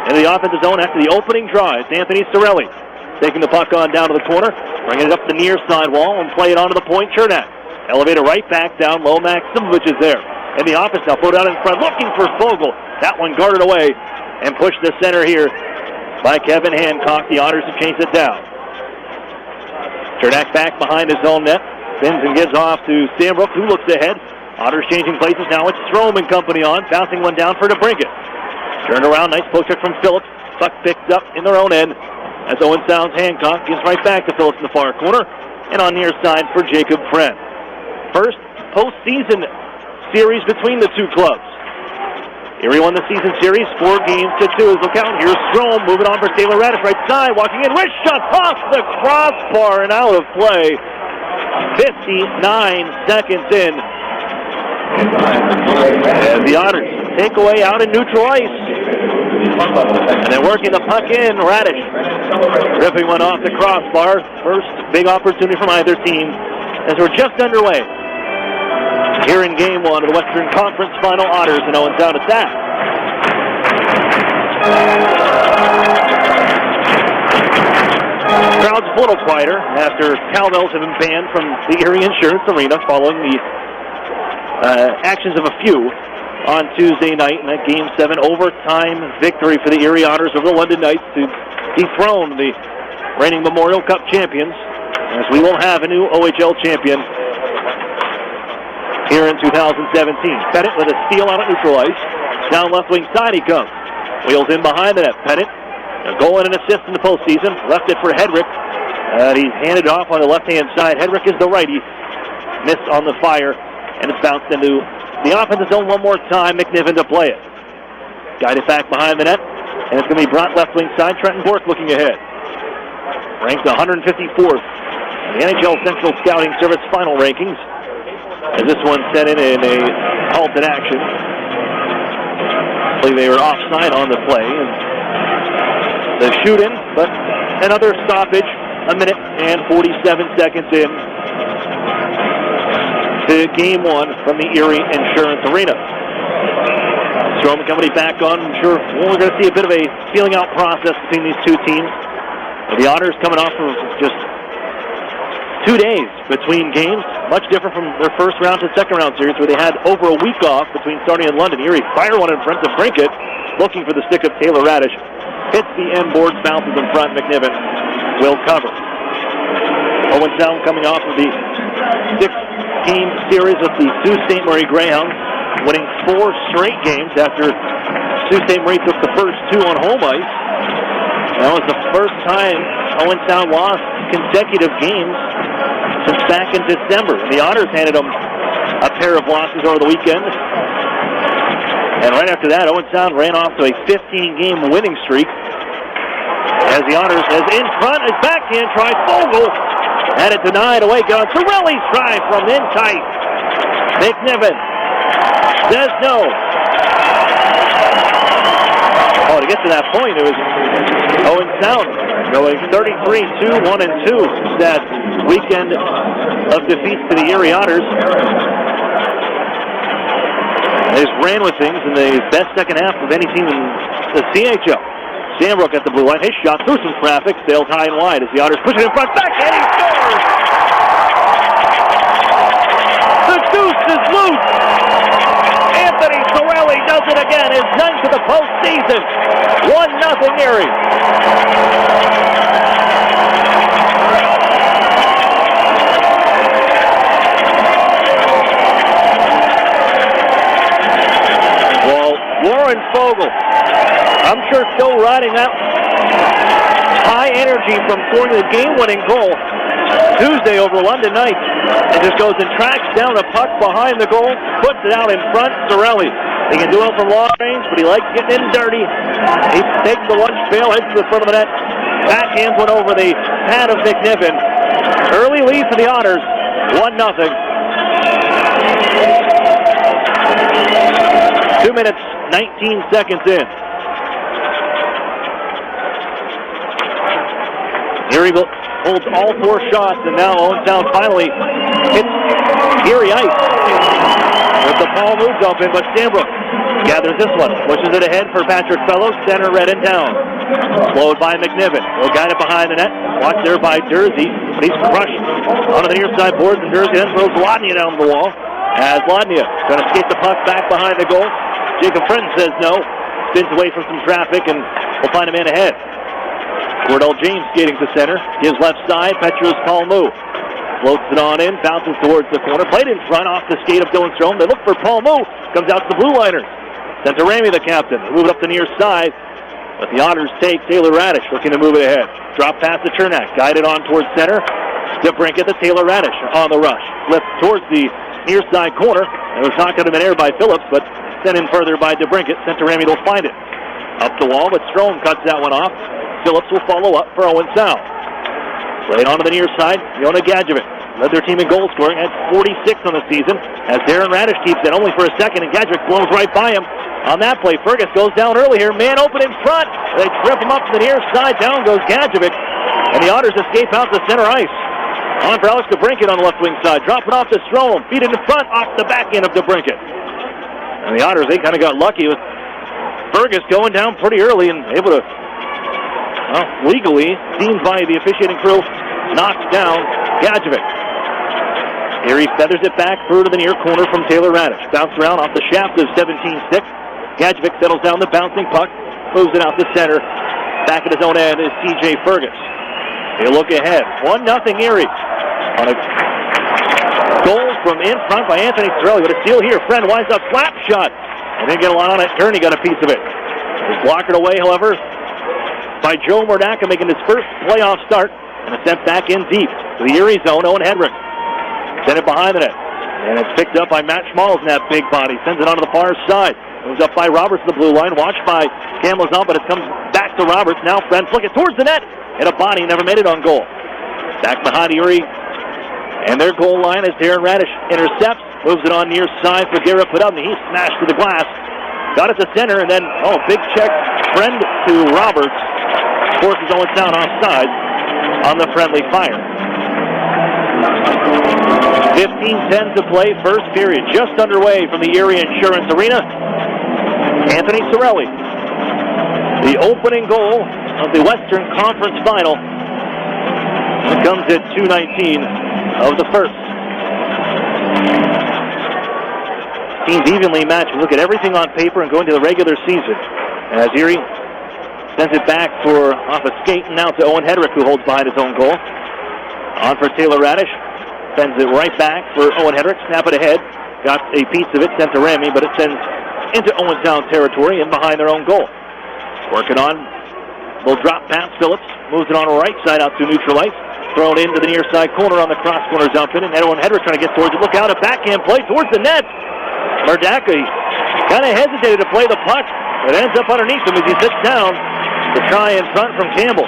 In the offensive zone after the opening draw, it's Anthony Cirelli taking the puck on down to the corner, bringing it up the near side wall and play it onto the point. Chernak, elevator right back down low. Maximovich is there. In the office now, put out in front, looking for Fogle. That one guarded away and pushed to center here by Kevin Hancock. The Otters have changed it down. Chernak back behind his own net. Spins and gives off to Sandbrook, who looks ahead. Otters changing places now. It's Strom and company on, bouncing one down for DeBrincat. Turned around, nice poke check from Phillips. Puck picked up in their own end. As Owen Sounds Hancock gives right back to Phillips in the far corner. And on near side for Jacob Friend. First postseason series between the two clubs. Erie won the season series 4-2 as the count. Here's Strom moving on for Taylor Radish right side, walking in. Wrist shot off the crossbar and out of play. 59 seconds in. As the Otters take away out in neutral ice. And then working the puck in, Radish ripping one off the crossbar. First big opportunity from either team as we're just underway here in Game 1 of the Western Conference Final. Otters and Owen Sound Attack. Crowd's a little quieter after cowbells have been banned from the Erie Insurance Arena following the actions of a few on Tuesday night in that Game 7 overtime victory for the Erie Otters over the London Knights to dethrone the reigning Memorial Cup champions as we will have a new OHL champion here in 2017. Pettit with a steal out of neutral ice. Down left wing side he comes. Wheels in behind the net. Pettit, a goal and an assist in the postseason. Left it for Hedrick. He's handed off on the left-hand side. Hedrick is the righty. Missed on the fire, and it's bounced into the offensive zone one more time. McNiven to play it. Guided back behind the net, and it's going to be brought left wing side. Trenton Bork looking ahead. Ranked 154th in the NHL Central Scouting Service final rankings, as this one set in a halted action. I believe they were offside on the play, and the shoot-in, but another stoppage, a minute and 47 seconds in to Game 1 from the Erie Insurance Arena. Strowman company back on. I'm sure we're going to see a bit of a feeling-out process between these two teams. The Otters coming off of just 2 days between games, much different from their first round to second round series where they had over a week off between starting in London. Erie fire one in front to Brinkett, looking for the stick of Taylor Radish. Hits the end boards, bounces in front. McNiven will cover. Owen Sound coming off of the 6-game series with the Sault Ste. Marie Greyhounds, winning 4 straight games after Sault Ste. Marie took the first 2 on home ice. That was the first time Owen Sound lost consecutive games since back in December. And the Otters handed them a pair of losses over the weekend. And right after that, Owen Sound ran off to a 15-game winning streak. As the Otters is in front, his backhand tries Fogle. Had it denied away. Going Torelli's try from in tight. McNiven says no. Oh, to get to that point, it was Owen Sound going 33-2-1-2 that weekend of defeats to the Erie Otters. They just ran with things in the best second half of any team in the CHL. Sandbrook at the blue line. His shot through some traffic. Sailed high and wide as the Otters push it in front. Back and he scores! The deuce is loose! Anthony Sorelli does it again. His 9th to the postseason. 1-0 Erie. Warren Fogle, I'm sure still riding that high energy from scoring the game-winning goal Tuesday over London Knights. It just goes and tracks down a puck behind the goal, puts it out in front. Sorelli, he can do it from long range, but he likes getting in dirty. He takes the lunch pail, heads to the front of the net, backhands one over the pad of McNiven. Early lead for the Otters, 1-0. 2 minutes, 19 seconds in. Erie holds all 4 shots, and now Owen Sound finally hits Erie ice with the ball moved up in, but Sandbrook gathers this one, pushes it ahead for Patrick Fellows, center red and down. Slowed by McNiven. Will guide it behind the net. Watched there by Dursey, but he's crushed onto the near side boards, and Dursey then throws Lodnia down the wall. As Lodnia trying to skate the puck back behind the goal. Jacob Friend says no. Spins away from some traffic, and we'll find a man ahead. Cordell James skating to center. Gives left side. Petrus Palmu floats it on in. Bounces towards the corner. Played in front off the skate of Dylan Strome. They look for Palmu. Comes out to the blue liners. Sent to Ramey, the captain. Move it up the near side. But the Otters take Taylor Radish looking to move it ahead. Drop pass to Chernak. Guided on towards center. DeBrincat to Taylor Radish on the rush. Flip towards the near side corner. It was knocked out of midair by Phillips, but sent in further by DeBrincat. Sent to Ramey, they'll find it. Up the wall, but Strome cuts that one off. Phillips will follow up for Owen Sound. Played onto the near side. Yona Gadjevic led their team in goal scoring at 46 on the season as Darren Radish keeps it only for a second, and Gadjevic blows right by him. On that play, Fergus goes down early here. Man open in front. They trip him up to the near side. Down goes Gadjevic, and the Otters escape out to center ice. On for Alex DeBrincat on the left wing side. Dropping off to Strome. Feed it in front off the back end of DeBrincat. And the Otters, they kind of got lucky with Fergus going down pretty early and able to, legally, seen by the officiating crew, knocks down Gadjevic. Erie feathers it back through to the near corner from Taylor Radish. Bounce around off the shaft of 17-6. Gadjevic settles down the bouncing puck, moves it out to center. Back at his own end is C.J. Fergus. They look ahead. 1-0 Erie. On a goal from in front by Anthony Sorelli. With a steal here. Friend winds up slap shot. And didn't get a lot on it. Kearney got a piece of it. It's blocked away, however, by Joe Murdaka, making his first playoff start. And a step back in deep to the Erie zone. Owen Hedrick sent it behind the net. And it's picked up by Matt Schmalz in that big body. Sends it onto the far side. Moves up by Roberts to the blue line. Watched by Camlazon, but it comes back to Roberts. Now Friend flick it towards the net. And a body, never made it on goal. Back behind Erie. And their goal line as Darren Radish intercepts. Moves it on near side for Garrett Podubny. He smashed to the glass. Got it to center, and then, big check. Friend to Roberts. Forces Owen Sound offside on the friendly fire. 15-10 to play, first period. Just underway from the Erie Insurance Arena. Anthony Sorelli. The opening goal of the Western Conference Final. It comes at 2:19 of the first. Teams evenly matched. Look at everything on paper and go into the regular season. As Erie sends it back off a skate and now to Owen Hedrick, who holds behind his own goal. On for Taylor Radish. Sends it right back for Owen Hedrick. Snap it ahead. Got a piece of it sent to Ramy, but it sends into Owen Sound territory and behind their own goal. Working on. Little drop pass. Phillips moves it on the right side out to neutral ice. Thrown into the near side corner on the cross corner dump in. And Owen Hedrick trying to get towards it. Look out, a backhand play towards the net. Murdaka kind of hesitated to play the puck. It ends up underneath him as he sits down to try in front from Campbell.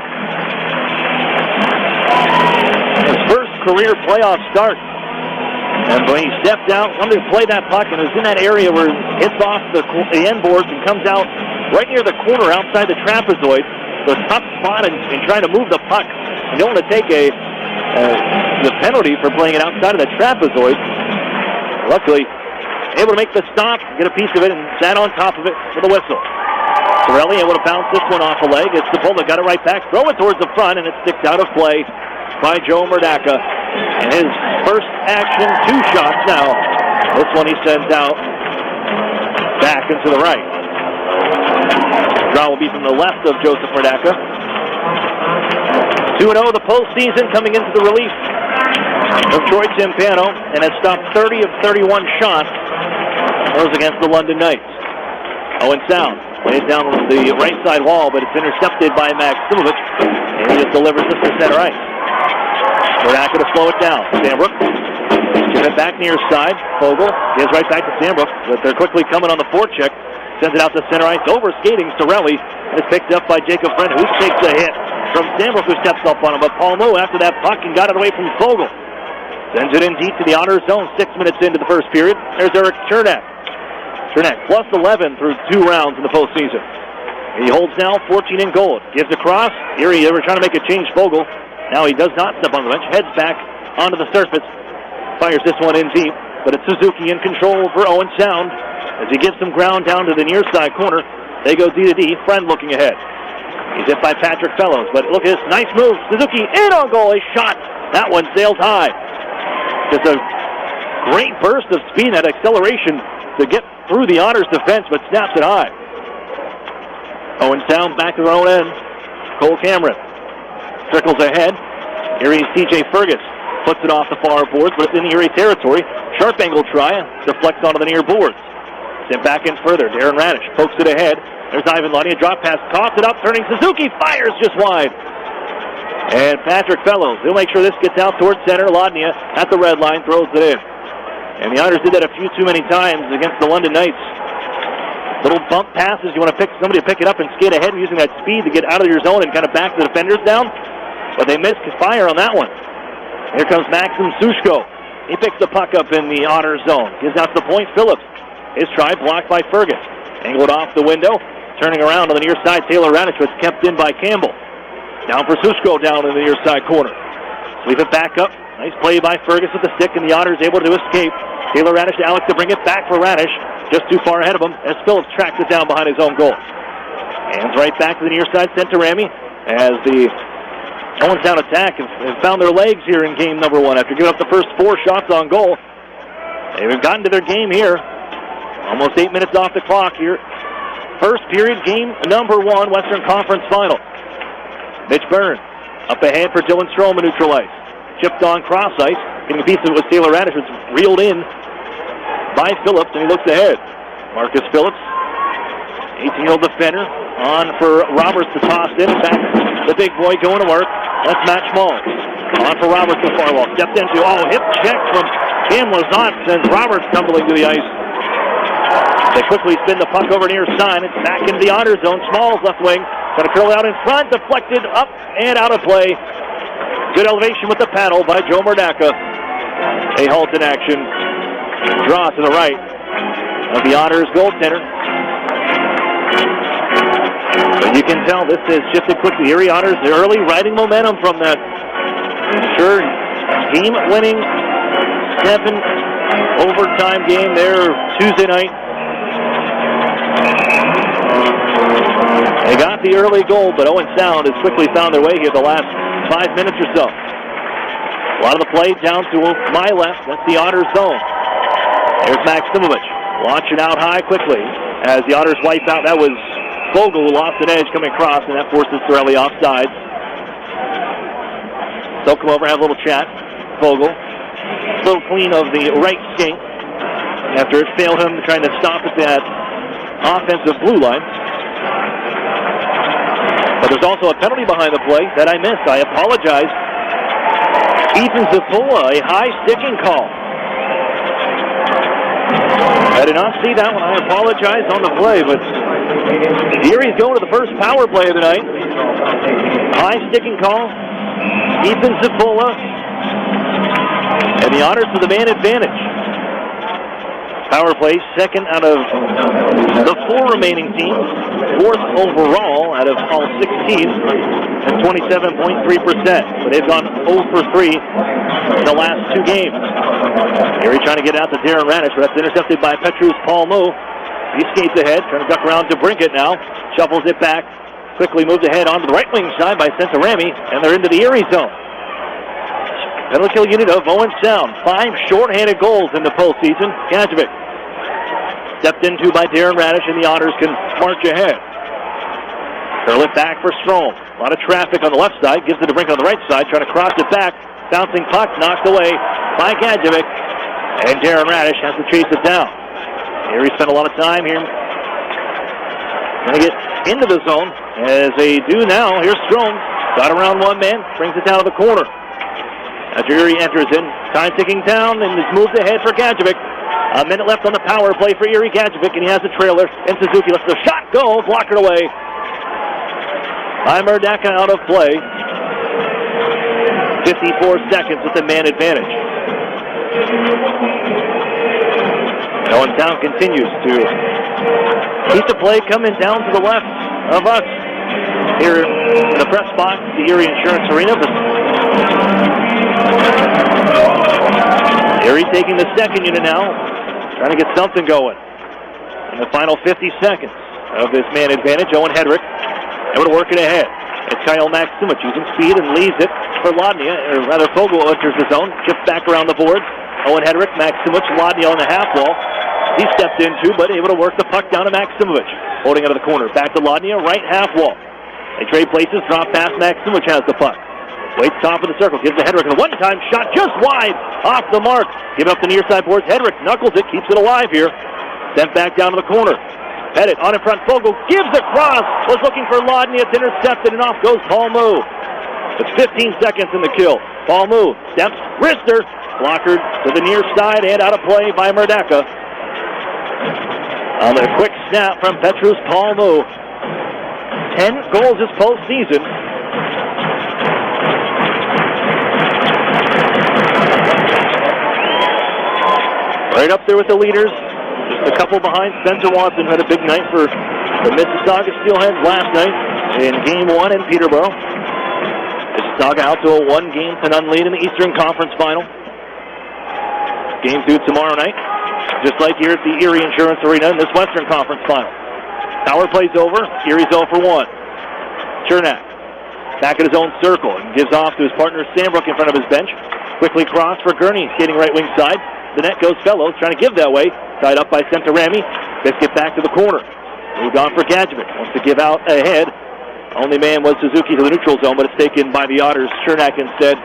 His first career playoff start. And when he stepped out, wanted to play that puck, and it was in that area where it hits off the end boards and comes out right near the corner outside the trapezoid. So a tough spot and trying to move the puck. You don't want to take the penalty for playing it outside of the trapezoid. Luckily, able to make the stop, get a piece of it, and sat on top of it with a whistle. Sorelli able to bounce this one off the leg. It's Sapola, got it right back, throw it towards the front, and it sticks out of play by Joe Murdaka. And his first action, 2 shots now. This one he sends out back and to the right. Draw will be from the left of Joseph Murdaka. 2-0 the postseason coming into the relief of Troy Timpano, and has stopped 30 of 31 shots. Those against the London Knights. Owen Sound plays down the right side wall, but it's intercepted by Maximovich, and he just delivers this to center ice. Murdaka to slow it down. Sandbrook gives it back near side. Fogle gives right back to Sandbrook, but they're quickly coming on the forecheck. Sends it out to center ice, over skating Sorelli, and it's picked up by Jacob Friend, who takes a hit from Sandbrook, who steps up on him. But Paul Moe after that puck and got it away from Fogle. Sends it in deep to the Otters zone, 6 minutes into the first period. There's Eric Chernak. Chernak plus 11 through 2 rounds in the postseason. He holds now 14 in goal. Gives across. Erie, they were trying to make a change. Fogle. Now he does not step on the bench. Heads back onto the surface. Fires this one in deep. But it's Suzuki in control for Owen Sound as he gives some ground down to the near side corner. They go D to D. Friend looking ahead. He's hit by Patrick Fellows. But look at this nice move. Suzuki in on goal. A shot. That one sails high. Just a great burst of speed and acceleration to get through the Otters defense, but snaps it high. Owen Sound back to their own end. Cole Cameron trickles ahead. Erie's TJ Fergus puts it off the far boards, but it's in the Erie territory. Sharp angle try, deflects onto the near boards. Sent back in further. Darren Radish pokes it ahead. There's Ivan Lottie, a drop pass, coughs it up, turning Suzuki, fires just wide. And Patrick Fellows, he'll make sure this gets out towards center. Lodnia at the red line, throws it in. And the Otters did that a few too many times against the London Knights. Little bump passes, you want to pick somebody to pick it up and skate ahead using that speed to get out of your zone and kind of back the defenders down. But they missed fire on that one. Here comes Maxim Sushko. He picks the puck up in the Otters zone. Gives out to the point, Phillips. His try blocked by Fergus. Angled off the window. Turning around on the near side, Taylor Radish was kept in by Campbell. Down for Sushko down in the near side corner. Sweep it back up. Nice play by Fergus with the stick, and the Otters able to escape. Taylor Radish to Alex to bring it back for Radish. Just too far ahead of him as Phillips tracks it down behind his own goal. Hands right back to the near side, sent to Ramy as the Owen Sound attack have found their legs here in game number 1 after giving up the first 4 shots on goal. They've gotten to their game here. Almost 8 minutes off the clock here. First period, game number 1, Western Conference Final. Mitch Byrne Up ahead for Dylan Stroman, neutral ice. Chipped on cross ice. Getting a piece of it was Taylor Radish. It's reeled in by Phillips, and he looks ahead. Marcus Phillips, 18-year-old defender, on for Roberts to toss in. Back the big boy going to work. That's Matt Schmaltz. On for Roberts to far wall. Stepped into, hip check from Cam Lazat, sends Roberts tumbling to the ice. They quickly spin the puck over near side. It's back into the Otter zone. Smalls left wing. Got to curl out in front. Deflected up and out of play. Good elevation with the paddle by Joe Murdaka. A halt in action. Draw to the right of the Otters goaltender. But you can tell this has shifted quickly. Erie Otters, the early riding momentum from that sure team-winning 7 overtime game there Tuesday night. They got the early goal, but Owen Sound has quickly found their way here the last 5 minutes or so. A lot of the play down to my left. That's the Otters zone. There's Maximovich launching out high quickly as the Otters wipe out. That was Vogel who lost an edge coming across, and that forces Sorelli offside. They'll come over and have a little chat. Vogel, a little clean of the right skate after it failed him trying to stop at that offensive blue line. But there's also a penalty behind the play that I missed. I apologize. Ethan Zapola, a high sticking call. I did not see that one. I apologize on the play, but the Erie's going to the first power play of the night. High sticking call. Ethan Zapola. And the Otters for the man advantage. Power play, second out of the 4 remaining teams. 4th overall out of all 6 teams at 27.3%. But they've gone 0 for 3 in the last 2 games. Erie trying to get out to Darren Radish, but that's intercepted by Petrus Palmu. He skates ahead, trying to duck around to Brinkett now. Shuffles it back. Quickly moves ahead onto the right wing side by Centorami, and they're into the Erie zone. Penalty kill unit of Owen Sound. 5 shorthanded goals in the postseason. Gadjevic stepped into by Darren Radish, and the Otters can march ahead. Curl it back for Strome. A lot of traffic on the left side. Gives it to Brink on the right side. Trying to cross it back. Bouncing puck knocked away by Gadjevic. And Darren Radish has to chase it down. Erie spent a lot of time here. Going to get into the zone as they do now. Here's Strome. Got around one man. Brings it down to the corner. After Erie enters in, time ticking down and is moved ahead for Gadjevic. A minute left on the power play for Erie Gadjevic, and he has a trailer. And Suzuki lets the shot go, blocked it away. By Murdaka out of play. 54 seconds with the man advantage. Owen Sound continues to keep the play coming down to the left of us. Here in the press box, the Erie Insurance Arena. Erie taking the second unit now, trying to get something going. In the final 50 seconds of this man advantage, Owen Hedrick able to work it ahead. It's Kyle Maximich using speed and leaves it for Lodnia, or rather Fogel enters the zone, chips back around the boards. Owen Hedrick, Maximich, Lodnia on the half wall. He stepped into, but able to work the puck down to Maximich. Holding out of the corner, back to Lodnia, right half wall. They trade places, drop pass, Maximich has the puck. Waits top of the circle, gives to Hedrick a one-time shot just wide, off the mark. Give up the near side boards. Hedrick knuckles it, keeps it alive here. Sent back down to the corner. Pettit on in front, Fogel gives it across, was looking for Lodnia, it's intercepted, and off goes Palmu. It's 15 seconds in the kill. Palmu steps, wrister, blocker to the near side and out of play by Murdaka. On the quick snap from Petrus Palmu. 10 goals this postseason. Right up there with the leaders. Just a couple behind. Spencer Watson had a big night for the Mississauga Steelheads last night in Game 1 in Peterborough. Mississauga out to a 1-0 lead in the Eastern Conference Final. Game 2 tomorrow night, just like here at the Erie Insurance Arena in this Western Conference Final. Power play's over. Erie's 0 for 1. Chernak back at his own circle and gives off to his partner Sandbrook in front of his bench. Quickly cross for Gurney, skating right wing side. The net goes Fellows, trying to give that way. Tied up by Centorami. Biscuit back to the corner. Moved on for Gadjevic. Wants to give out ahead Only man was Suzuki to the neutral zone, but it's taken by the Otters. Chernak instead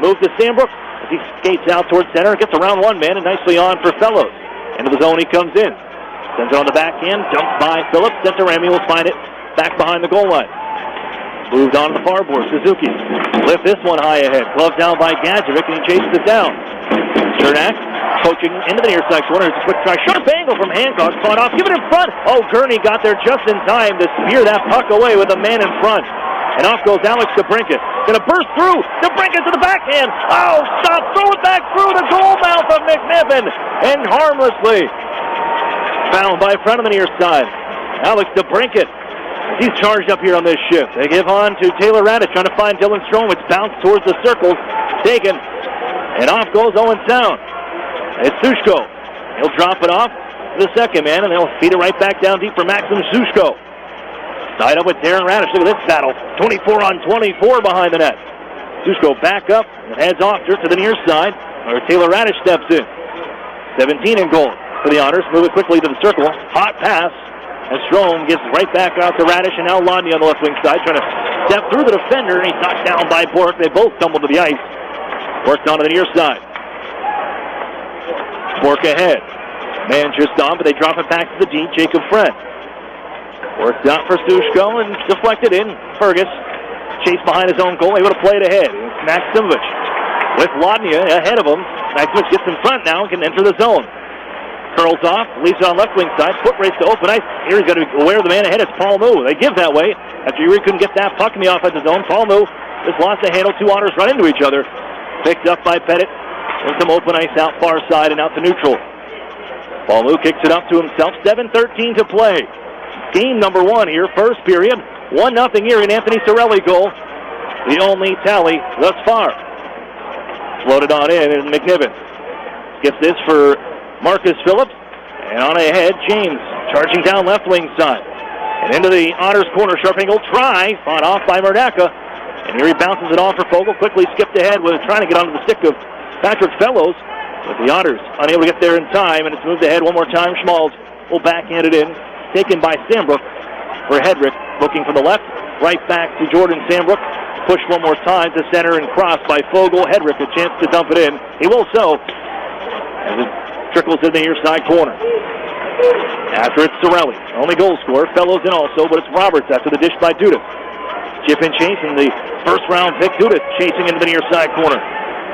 moves to Sandbrook. As he skates out towards center, gets around one man and nicely on for Fellows. Into the zone he comes in. Sends it on the backhand, dumped by Phillips. Sent to Remy, will find it back behind the goal line. Moved on to the far board. Suzuki lift this one high ahead. Glove down by Gadjevic, and he chases it down. Chernak poaching into the near side corner. It's a quick try. Sharp angle from Hancock. Fought off. Give it in front. Oh, Gurney got there just in time to spear that puck away with a man in front. And off goes Alex DeBrincat. Going to burst through. DeBrincat to the backhand. Oh, stop. Throw it back through the goal mouth of McNiven. And harmlessly found by front of the near side. Alex DeBrincat. He's charged up here on this shift. They give on to Taylor Radish trying to find Dylan Strom. It's bounced towards the circles. Taken. And off goes Owen Sound. It's Sushko. He'll drop it off to the second man, and they'll feed it right back down deep for Maxim Sushko. Tied up with Darren Radish. Look at this battle. 24 on 24 behind the net. Sushko back up and heads off just to the near side, where Taylor Radish steps in. 17 in goal for the Otters. Move it quickly to the circle. Hot pass. And Strom gets right back out to Radish, and now Lodney on the left wing side trying to step through the defender, and he's knocked down by Bork. They both tumble to the ice. Worked on to the near side. Bork ahead. Man just on, but they drop it back to the D. Jacob Friend. Worked out for Sushko and deflected in. Fergus chased behind his own goal, able to play it ahead. It's Maximovich with Lodney ahead of him. Maximovich gets in front now and can enter the zone. Curls off, leaves it on left wing side, foot race to open ice. Erie's got to be aware of the man ahead. It's Paul Moo. They give that way after Erie couldn't get that puck in the offensive zone. Paul Moo just lost the handle. Two Otters run into each other. Picked up by Pettit. And some open ice out far side and out to neutral. Paul Moo kicks it up to himself. 7:13 to play. Game number one here, first period. 1-0 Erie, and Anthony Sorelli goal. The only tally thus far. Floated on in, and McNiven gets this for Marcus Phillips, and on ahead, James charging down left wing side. And into the Otters corner, sharp angle try, fought off by Murdaka. And Erie bounces it off for Fogle, quickly skipped ahead with trying to get onto the stick of Patrick Fellows. But the Otters unable to get there in time, and it's moved ahead one more time. Schmaltz will backhand it in, taken by Sandbrook for Hedrick, looking from the left, right back to Jordan Sandbrook. Push one more time to center and cross by Fogle. Hedrick a chance to dump it in. He will so. As it trickles in the near side corner. After it's Sorelli. Only goal scorer. Fellows in also, but it's Roberts after the dish by Dudas. Chip and chase in the first round pick. Dudas chasing into the near side corner.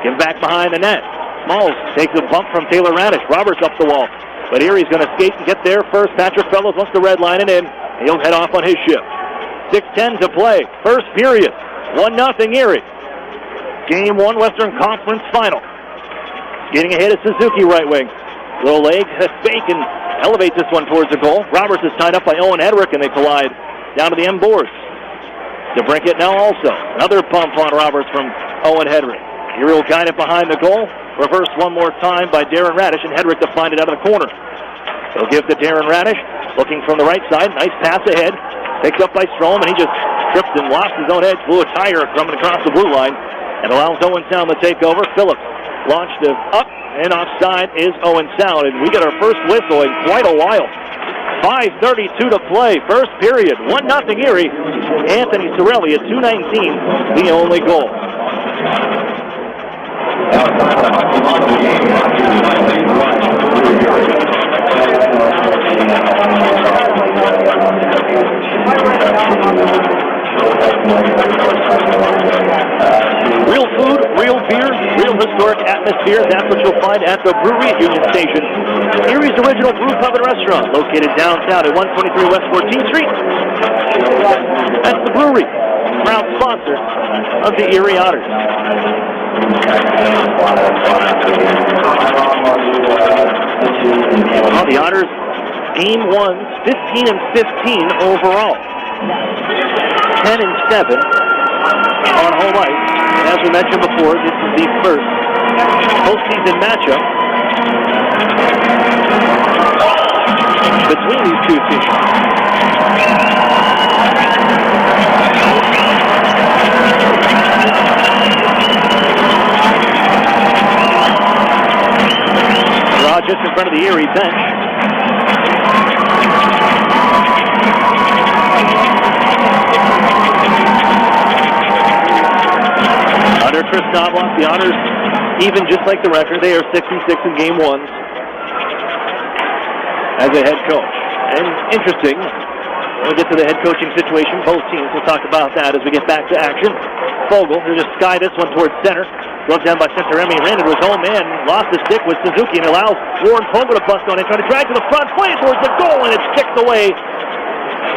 Give back behind the net. Smalls takes a bump from Taylor Radish. Roberts up the wall. But Erie's going to skate and get there first. Patrick Fellows wants to redline it in. He'll head off on his shift. 6:10 to play. First period. 1-0 Erie. Game 1 Western Conference Final. Getting ahead is Suzuki right wing. Little leg, fake, and elevates this one towards the goal. Roberts is tied up by Owen Hedrick, and they collide down to the end boards. DeBrincat now also. Another pump on Roberts from Owen Hedrick. Erie will guide it behind the goal. Reversed one more time by Darren Radish, and Hedrick to find it out of the corner. He'll give to Darren Radish, looking from the right side. Nice pass ahead. Picked up by Strom, and he just tripped and lost his own edge. Blew a tire coming across the blue line, and allows Owen Sound to take over. Phillips launched it up. And offside is Owen Sound, and we get our first whistle in quite a while. 5:32 to play, first period, 1-0 Erie. Anthony Sorelli at 2:19, the only goal. Real food, real beer, real historic atmosphere. That's what you'll find at the Brewery at Union Station. Erie's original brew pub and restaurant, located downtown at 123 West 14th Street. That's the Brewery, proud sponsor of the Erie Otters. Well, the Otters, game 1, 15-15 overall. 10-7 on home ice. And as we mentioned before, this is the first postseason matchup between these two teams. Draw just in front of the Erie bench. Knobloch. The Honors, even just like the record, they are 66 in game ones as a head coach. And interesting, we'll get to the head coaching situation. Both teams, we'll talk about that as we get back to action. Fogle, who just skied this one towards center. Goes down by Santaremi, ran into his own man, lost the stick with Suzuki, and allows Warren Fogle to bust on it, trying to drag to the front, play towards the goal, and it's kicked away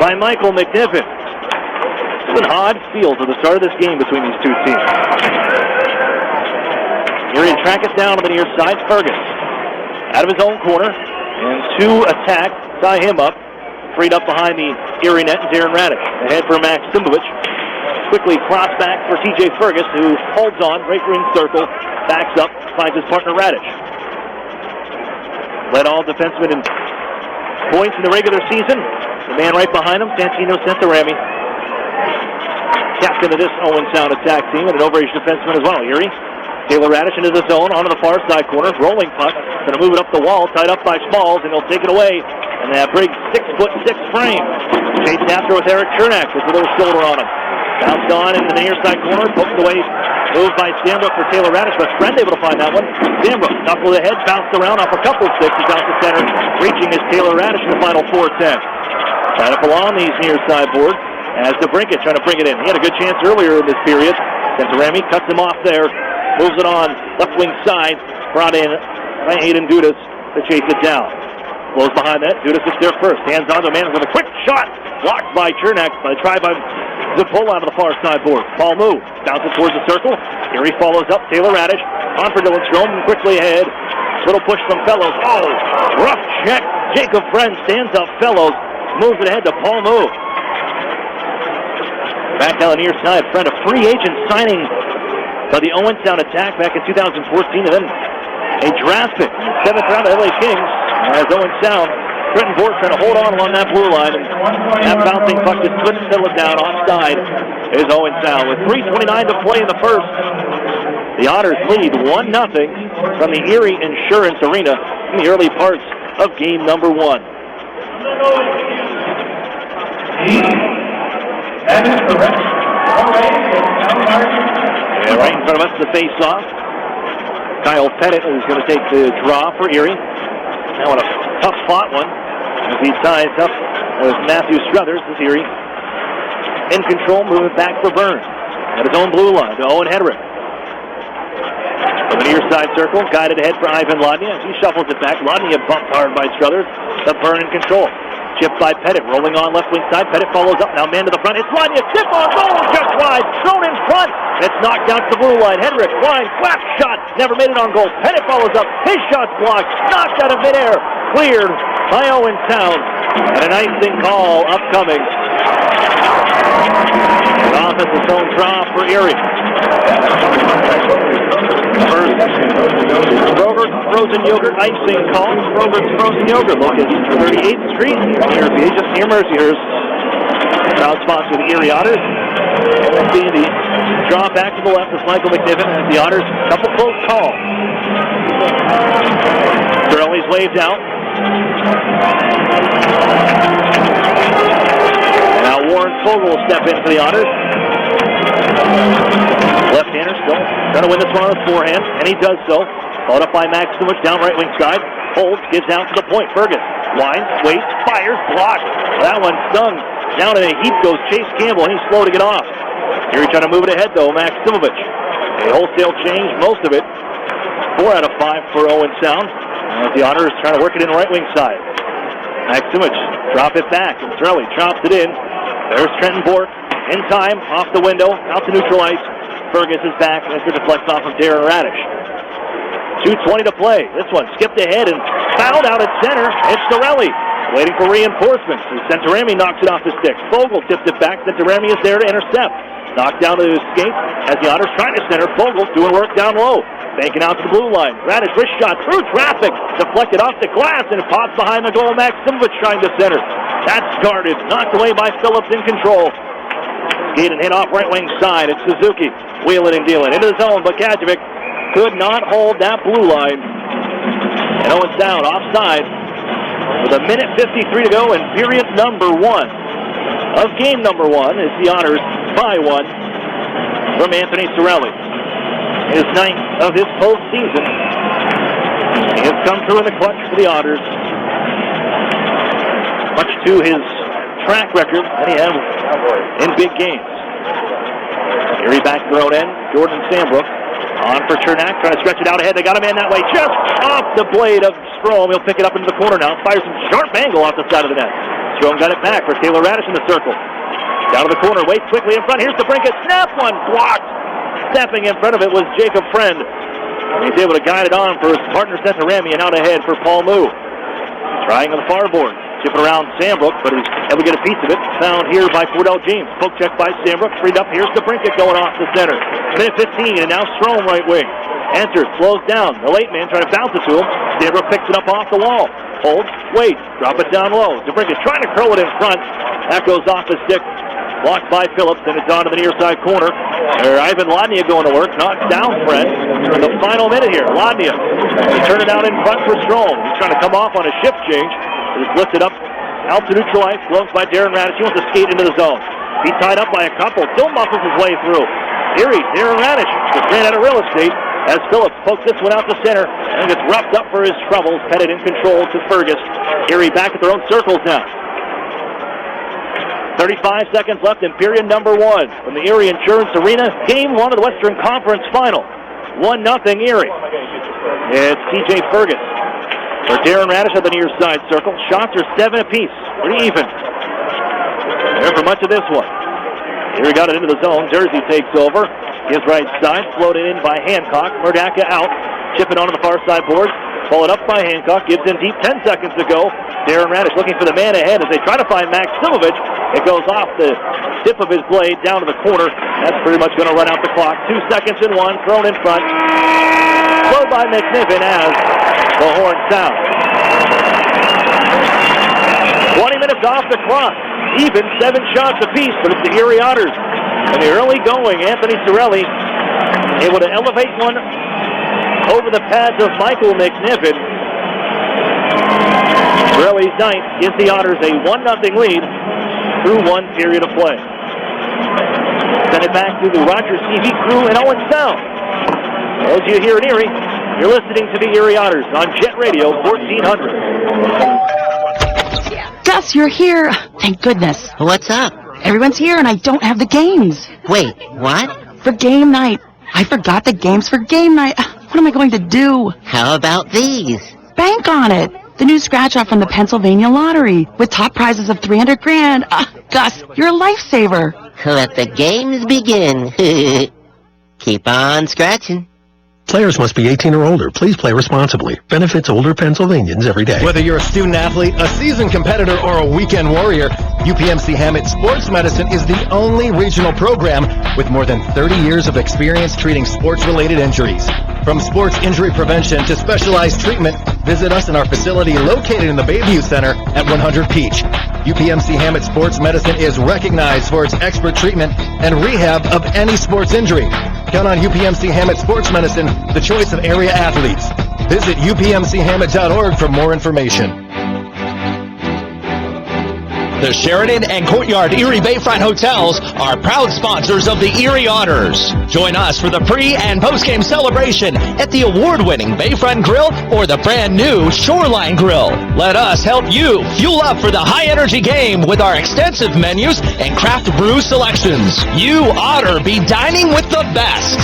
by Michael McNiven. It's an odd feel to the start of this game between these two teams. Erie track it down on the near side. Fergus out of his own corner, and two attack, tie him up. Freed up behind the Erie net is Aaron Radish. Ahead for Max Simovich. Quickly cross back for TJ Fergus, who holds on, right green circle, backs up, finds his partner Radish. Led all defensemen in points in the regular season. The man right behind him, Santino Santaremi. Captain of this Owen Sound attack team, and an overage defenseman as well. Erie. Taylor Radish into the zone, onto the far side corner, rolling puck, going to move it up the wall, tied up by Smalls, and he'll take it away. And that big 6'6" frame. Chased after with Eric Chernak with a little shoulder on him. Bounced on into the near side corner, poked away, moved by Sambrook for Taylor Radish, but Friend able to find that one. Sambrook, knuckle the head, bounced around off a couple sticks, he's out to center, reaching his Taylor Radish in the final 4-10. Tied up along these near side boards as DeBrincat trying to bring it in. He had a good chance earlier in this period. Santaremi cuts him off there. Moves it on, left wing side, brought in by Hayden Dudas to chase it down. Blows behind that, Dudas is there first, hands on to man with a quick shot, blocked by Chernak, try by Zapola out of the far side board. Paul Moo, bounces towards the circle, Erie follows up, Taylor Radish, on for Dylan Strome, quickly ahead, little push from Fellows, rough check, Jacob Friend stands up Fellows, moves it ahead to Paul Moo. Back down the near side, Friend, a free agent signing by the Owen Sound attack back in 2014, and then a draft pick, 7th round of LA Kings, as Owen Sound, Trenton Bork trying to hold on along that blue line, and that bouncing puck just couldn't settle it down offside is Owen Sound. With 3:29 to play in the first, the Otters lead 1-0 from the Erie Insurance Arena in the early parts of game number 1. That is correct. Yeah, right in front of us, the face-off. Kyle Pettit is going to take the draw for Erie. Now what a tough fought one as he ties up with Matthew Struthers as Erie in control, moving back for Burns at his own blue line to Owen Hedrick. From the near side circle, guided ahead for Ivan Lodnia as he shuffles it back. Lodnia bumped hard by Struthers, the Burn in control. Chipped by Pettit, rolling on left wing side. Pettit follows up, now man to the front. It's Lodnia, tip on goal, just wide, thrown in front. It's knocked out to the blue line. Hedrick, line, slap shot, never made it on goal. Pettit follows up, his shot's blocked, knocked out of midair, cleared by Owen Sound. And an icing call upcoming. An offensive zone draw for Erie. First, Robert's Frozen Yogurt icing call. Robert's Frozen Yogurt located 38th Street near Mercyhurst. Proud sponsor of the Erie Otters. And see the draw back to the left is Michael McNiven as the Otters. Couple close calls. Corelli's waved out. Now Warren Fogle will step in for the Otters. Left-hander still trying to win this one on his forehand, and he does so. Followed up by Max Simovich down right wing side. Holds, gives out to the point. Fergus winds, waits, fires, blocked. That one stung. Down in a heap goes Chase Campbell, and he's slow to get off. Here he's trying to move it ahead, though, Max Simovich. A wholesale change, most of it. 4 out of 5 for Owen Sound. As the Otters trying to work it in right wing side. Max Simovich, drop it back, and Torelli chops it in. There's Trenton Bork. In time, off the window, out to neutral ice. Fergus is back, and it's going to deflect off of Darren Radish. 2:20 to play. This one skipped ahead and fouled out at center. It's Torelli waiting for reinforcements. Santaremi knocks it off his stick. Fogle tipped it back. Santaremi is there to intercept. Knocked down to his skate as the Otters trying to center. Fogle doing work down low. Banking out to the blue line. Radish wrist shot through traffic. Deflected off the glass and it pops behind the goal. Max Simovich trying to center. That's guarded. Knocked away by Phillips in control. Skate and hit off right wing side. It's Suzuki wheeling and dealing into the zone, but Kajevic could not hold that blue line. And Owen Sound offside with 1:53 to go in period number 1 of game number 1 as the Otters by 1 from Anthony Cirelli. his ninth of his postseason. He has come through in the clutch for the Otters, much to his track record that he has in big games. Erie back to their own end. Jordan Sandbrook on for Chernak, trying to stretch it out ahead. They got a man that way, just off the blade of Strome. He'll pick it up into the corner now. Fires some sharp angle off the side of the net. Strome got it back for Taylor Radish in the circle. Down to the corner, waits quickly in front. Here's the Brinkett. Snap one, blocked. Stepping in front of it was Jacob Friend. He's able to guide it on for his partner Seth Rami and out ahead for Paul Moo. Trying on the far board. Chipping around Sandbrook, but he's able to get a piece of it. Found here by Cordell James. Poke check by Sandbrook. Freed up. Here's the Brinkett going off the center. Minute 15, and now Strome right wing. Enters, slows down. The late man trying to bounce it to him. Sandbrook picks it up off the wall. Holds, waits, drop it down low. DeBrinkett trying to curl it in front. That goes off the stick. Blocked by Phillips, and it's on to the near side corner. Ivan Lodnia going to work. Knocks down Fred for the final minute here. Lodnia turn it out in front for Strome. He's trying to come off on a shift change. It's lifted up out to neutral ice. Blown by Darren Radish. He wants to skate into the zone. He's tied up by a couple. Still muscles his way through. Erie, Darren Radish just ran out of real estate as Phillips pokes this one out to center and gets roughed up for his troubles. Headed in control to Fergus. Erie back at their own circles now. 35 seconds left in period number 1 from the Erie Insurance Arena. Game 1 of the Western Conference Final. 1-0 Erie. It's TJ Fergus for Darren Radish on the near side circle. Shots are 7 apiece. Pretty even. There for much of this one. Erie got it into the zone. Jersey takes over. His right side. Floated in by Hancock. Murdaka out. Chipping onto the far side board. Followed up by Hancock. Gives in deep 10 seconds to go. Darren Radish looking for the man ahead as they try to find Max Simovich. It goes off the tip of his blade down to the corner. That's pretty much going to run out the clock. 2 seconds in one. Thrown in front. Slowed by McNiven as the horn sounds. 20 minutes off the clock. Even 7 shots apiece, but it's the Erie Otters. In the early going, Anthony Sorelli able to elevate one over the pads of Michael McNiven. Sorelli's ninth gives the Otters a 1-0 lead through 1 period of play. Send it back to the Rogers TV crew in Owen Sound. As you hear in Erie, you're listening to the Erie Otters on Jet Radio 1400. Gus, you're here. Thank goodness. What's up? Everyone's here and I don't have the games. Wait, what? For game night. I forgot the games for game night. What am I going to do? How about these? Bank on it. The new scratch-off from the Pennsylvania Lottery with top prizes of $300,000. Gus, you're a lifesaver. Let the games begin. Keep on scratching. Players must be 18 or older. Please play responsibly. Benefits older Pennsylvanians every day. Whether you're a student athlete, a seasoned competitor, or a weekend warrior, UPMC Hammett Sports Medicine is the only regional program with more than 30 years of experience treating sports-related injuries. From sports injury prevention to specialized treatment, visit us in our facility located in the Bayview Center at 100 Peach. UPMC Hammett Sports Medicine is recognized for its expert treatment and rehab of any sports injury. Count on UPMC Hammett Sports Medicine, the choice of area athletes. Visit upmchammett.org for more information. The Sheridan and Courtyard Erie Bayfront Hotels are proud sponsors of the Erie Otters. Join us for the pre- and post-game celebration at the award-winning Bayfront Grill or the brand-new Shoreline Grill. Let us help you fuel up for the high-energy game with our extensive menus and craft brew selections. You Otter be dining with the best.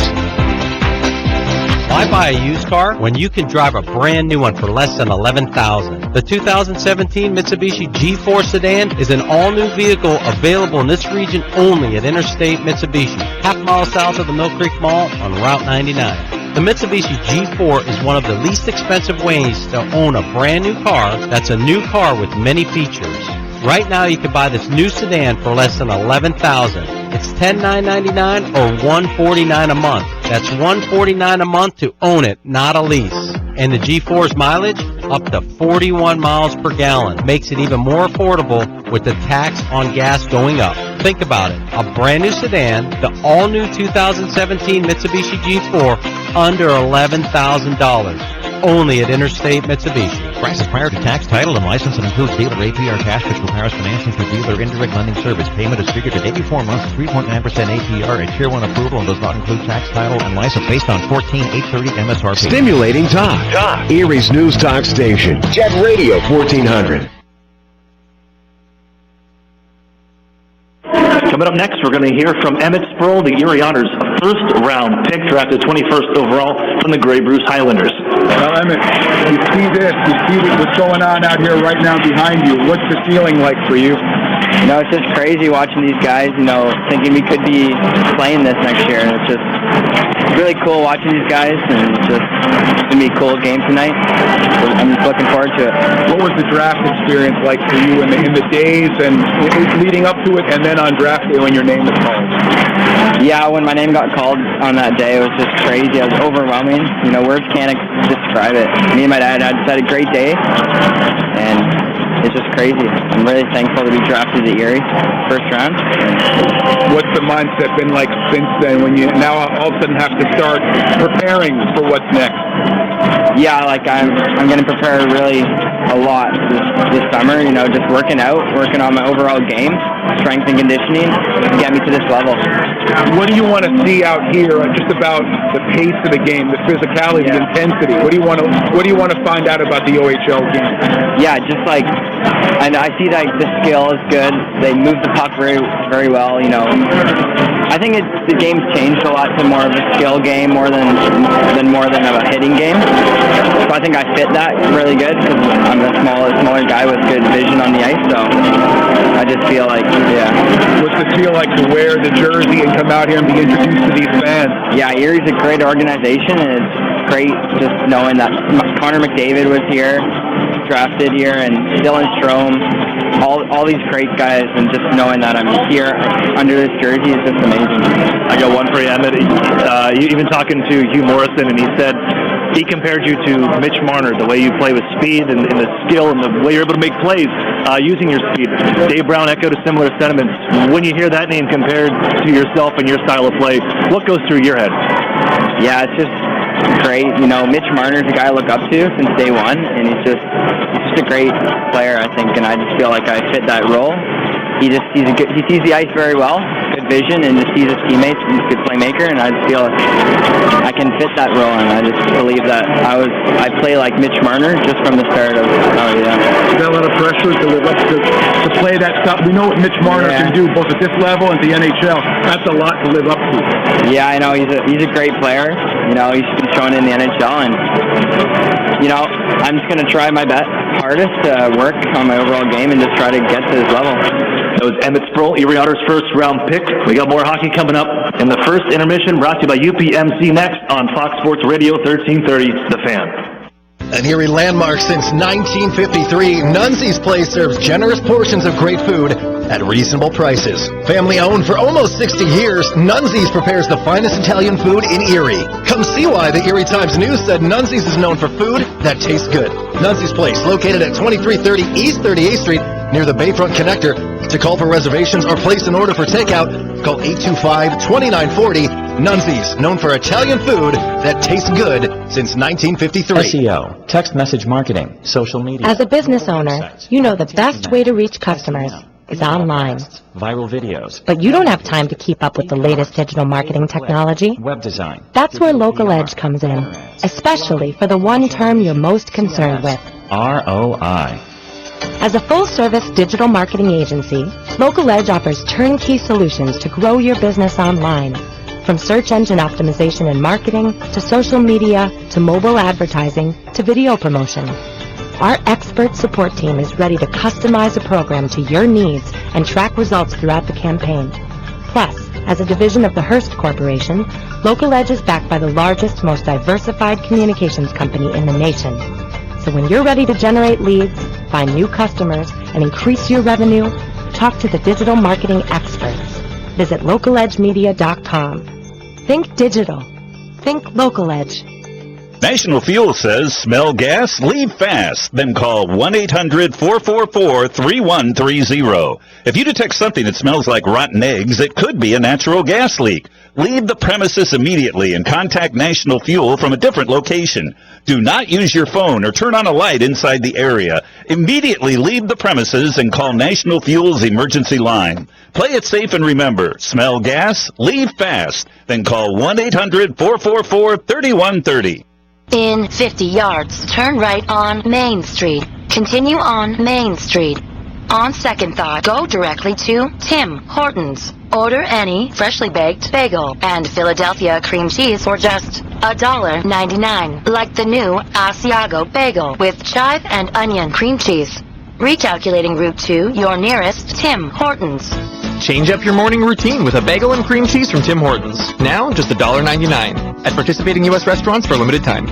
Why buy a used car when you can drive a brand new one for less than $11,000? The 2017 Mitsubishi G4 sedan is an all-new vehicle available in this region only at Interstate Mitsubishi, half-mile south of the Mill Creek Mall on Route 99. The Mitsubishi G4 is one of the least expensive ways to own a brand new car that's a new car with many features. Right now you can buy this new sedan for less than $11,000. It's $10,999 or $149 a month. That's $149 a month to own it, not a lease. And the G4's mileage, up to 41 miles per gallon. Makes it even more affordable with the tax on gas going up. Think about it. A brand new sedan, the all-new 2017 Mitsubishi G4, under $11,000. Only at Interstate Mitsubishi. Prices prior to tax, title, and license and includes dealer APR cash, which requires financing through dealer indirect lending service. Payment is figured at 84 months, 3.9% APR, and Tier 1 approval, and does not include tax, title, and license based on 14,830 MSRP. Stimulating talk. Erie's News Talk Station. Jet Radio 1400. Coming up next, we're going to hear from Emmett Sproul, the Erie Otters, first-round pick, drafted 21st overall from the Grey Bruce Highlanders. Well, Emmett, you see this. You see what's going on out here right now behind you. What's the feeling like for you? You know, it's just crazy watching these guys, you know, thinking we could be playing this next year. And it's just really cool watching these guys, and it's going to be a cool game tonight. I'm just looking forward to it. What was the draft experience like for you in the days and leading up to it, and then on draft day when your name was called? Yeah, when my name got called on that day, it was just crazy. It was overwhelming. You know, words can't describe it. Me and my dad had a great day, and it's just crazy. I'm really thankful to be drafted to Erie, first round. What's the mindset been like since then, when you now all of a sudden have to start preparing for what's next? Yeah, like I'm going to prepare really a lot this summer. You know, just working on my overall game, strength and conditioning, to get me to this level. What do you want to see out here? Just about the pace of the game, the physicality, the intensity. What do you want to find out about the OHL game? Yeah, just like, and I see that the skill is good. They move the puck very, very well. You know, I think the game's changed a lot to more of a skill game, more than a hitting game. So I think I fit that really good because I'm a smaller guy with good vision on the ice. So I just feel like, yeah. What's it feel like to wear the jersey and come out here and be introduced to these fans? Yeah, Erie's a great organization, and it's great just knowing that Connor McDavid was here, drafted here, and Dylan Strome, all these great guys, and just knowing that I'm here under this jersey is just amazing. I got one for you, Emmett. You even talking to Hugh Morrison, and he said he compared you to Mitch Marner, the way you play with speed and the skill and the way you're able to make plays using your speed. Dave Brown echoed a similar sentiments. When you hear that name compared to yourself and your style of play, what goes through your head? Yeah, it's just great. You know, Mitch Marner's a guy I look up to since day one, and he's just a great player, I think, and I just feel like I fit that role. He sees the ice very well, good vision, and just sees his teammates, and he's a good playmaker, and I just feel I can fit that role, and I just believe that I play like Mitch Marner just from the start of, Is that a lot of pressure to live up to play that stuff? We know what Mitch Marner can do, both at this level and the NHL. That's a lot to live up to. Yeah, I know, he's a great player. You know, he's been shown in the NHL, and, you know, I'm just going to try my hardest to work on my overall game and just try to get to this level. That was Emmett Sproul, Erie Otters' first-round pick. We got more hockey coming up in the first intermission, brought to you by UPMC next on Fox Sports Radio 1330, The Fan. An Erie landmark since 1953, Nunzi's Place serves generous portions of great food at reasonable prices. Family owned for almost 60 years, Nunzi's prepares the finest Italian food in Erie. Come see why the Erie Times News said Nunzi's is known for food that tastes good. Nunzi's Place, located at 2330 East 38th Street, near the Bayfront Connector. To call for reservations or place an order for takeout, call 825-2940. Nunzi's, known for Italian food that tastes good since 1953. SEO, text message marketing, social media. As a business owner, you know the best way to reach customers is online. Viral videos. But you don't have time to keep up with the latest digital marketing technology. Web design. That's where Local Edge comes in, especially for the one term you're most concerned with. ROI. As a full-service digital marketing agency, Local Edge offers turnkey solutions to grow your business online. From search engine optimization and marketing, to social media, to mobile advertising, to video promotion. Our expert support team is ready to customize a program to your needs and track results throughout the campaign. Plus, as a division of the Hearst Corporation, Local Edge is backed by the largest, most diversified communications company in the nation. So when you're ready to generate leads, find new customers, and increase your revenue, talk to the digital marketing experts. Visit localedgemedia.com. Think digital. Think Local Edge. National Fuel says, smell gas, leave fast. Then call 1-800-444-3130. If you detect something that smells like rotten eggs, it could be a natural gas leak. Leave the premises immediately and contact National Fuel from a different location. Do not use your phone or turn on a light inside the area. Immediately leave the premises and call National Fuel's emergency line. Play it safe and remember, smell gas, leave fast. Then call 1-800-444-3130. In 50 yards, turn right on Main Street. Continue on Main Street. On second thought, go directly to Tim Hortons. Order any freshly baked bagel and Philadelphia cream cheese for just $1.99, like the new Asiago bagel with chive and onion cream cheese. Recalculating route to your nearest Tim Hortons. Change up your morning routine with a bagel and cream cheese from Tim Hortons. Now, just $1.99 at participating U.S. restaurants for a limited time.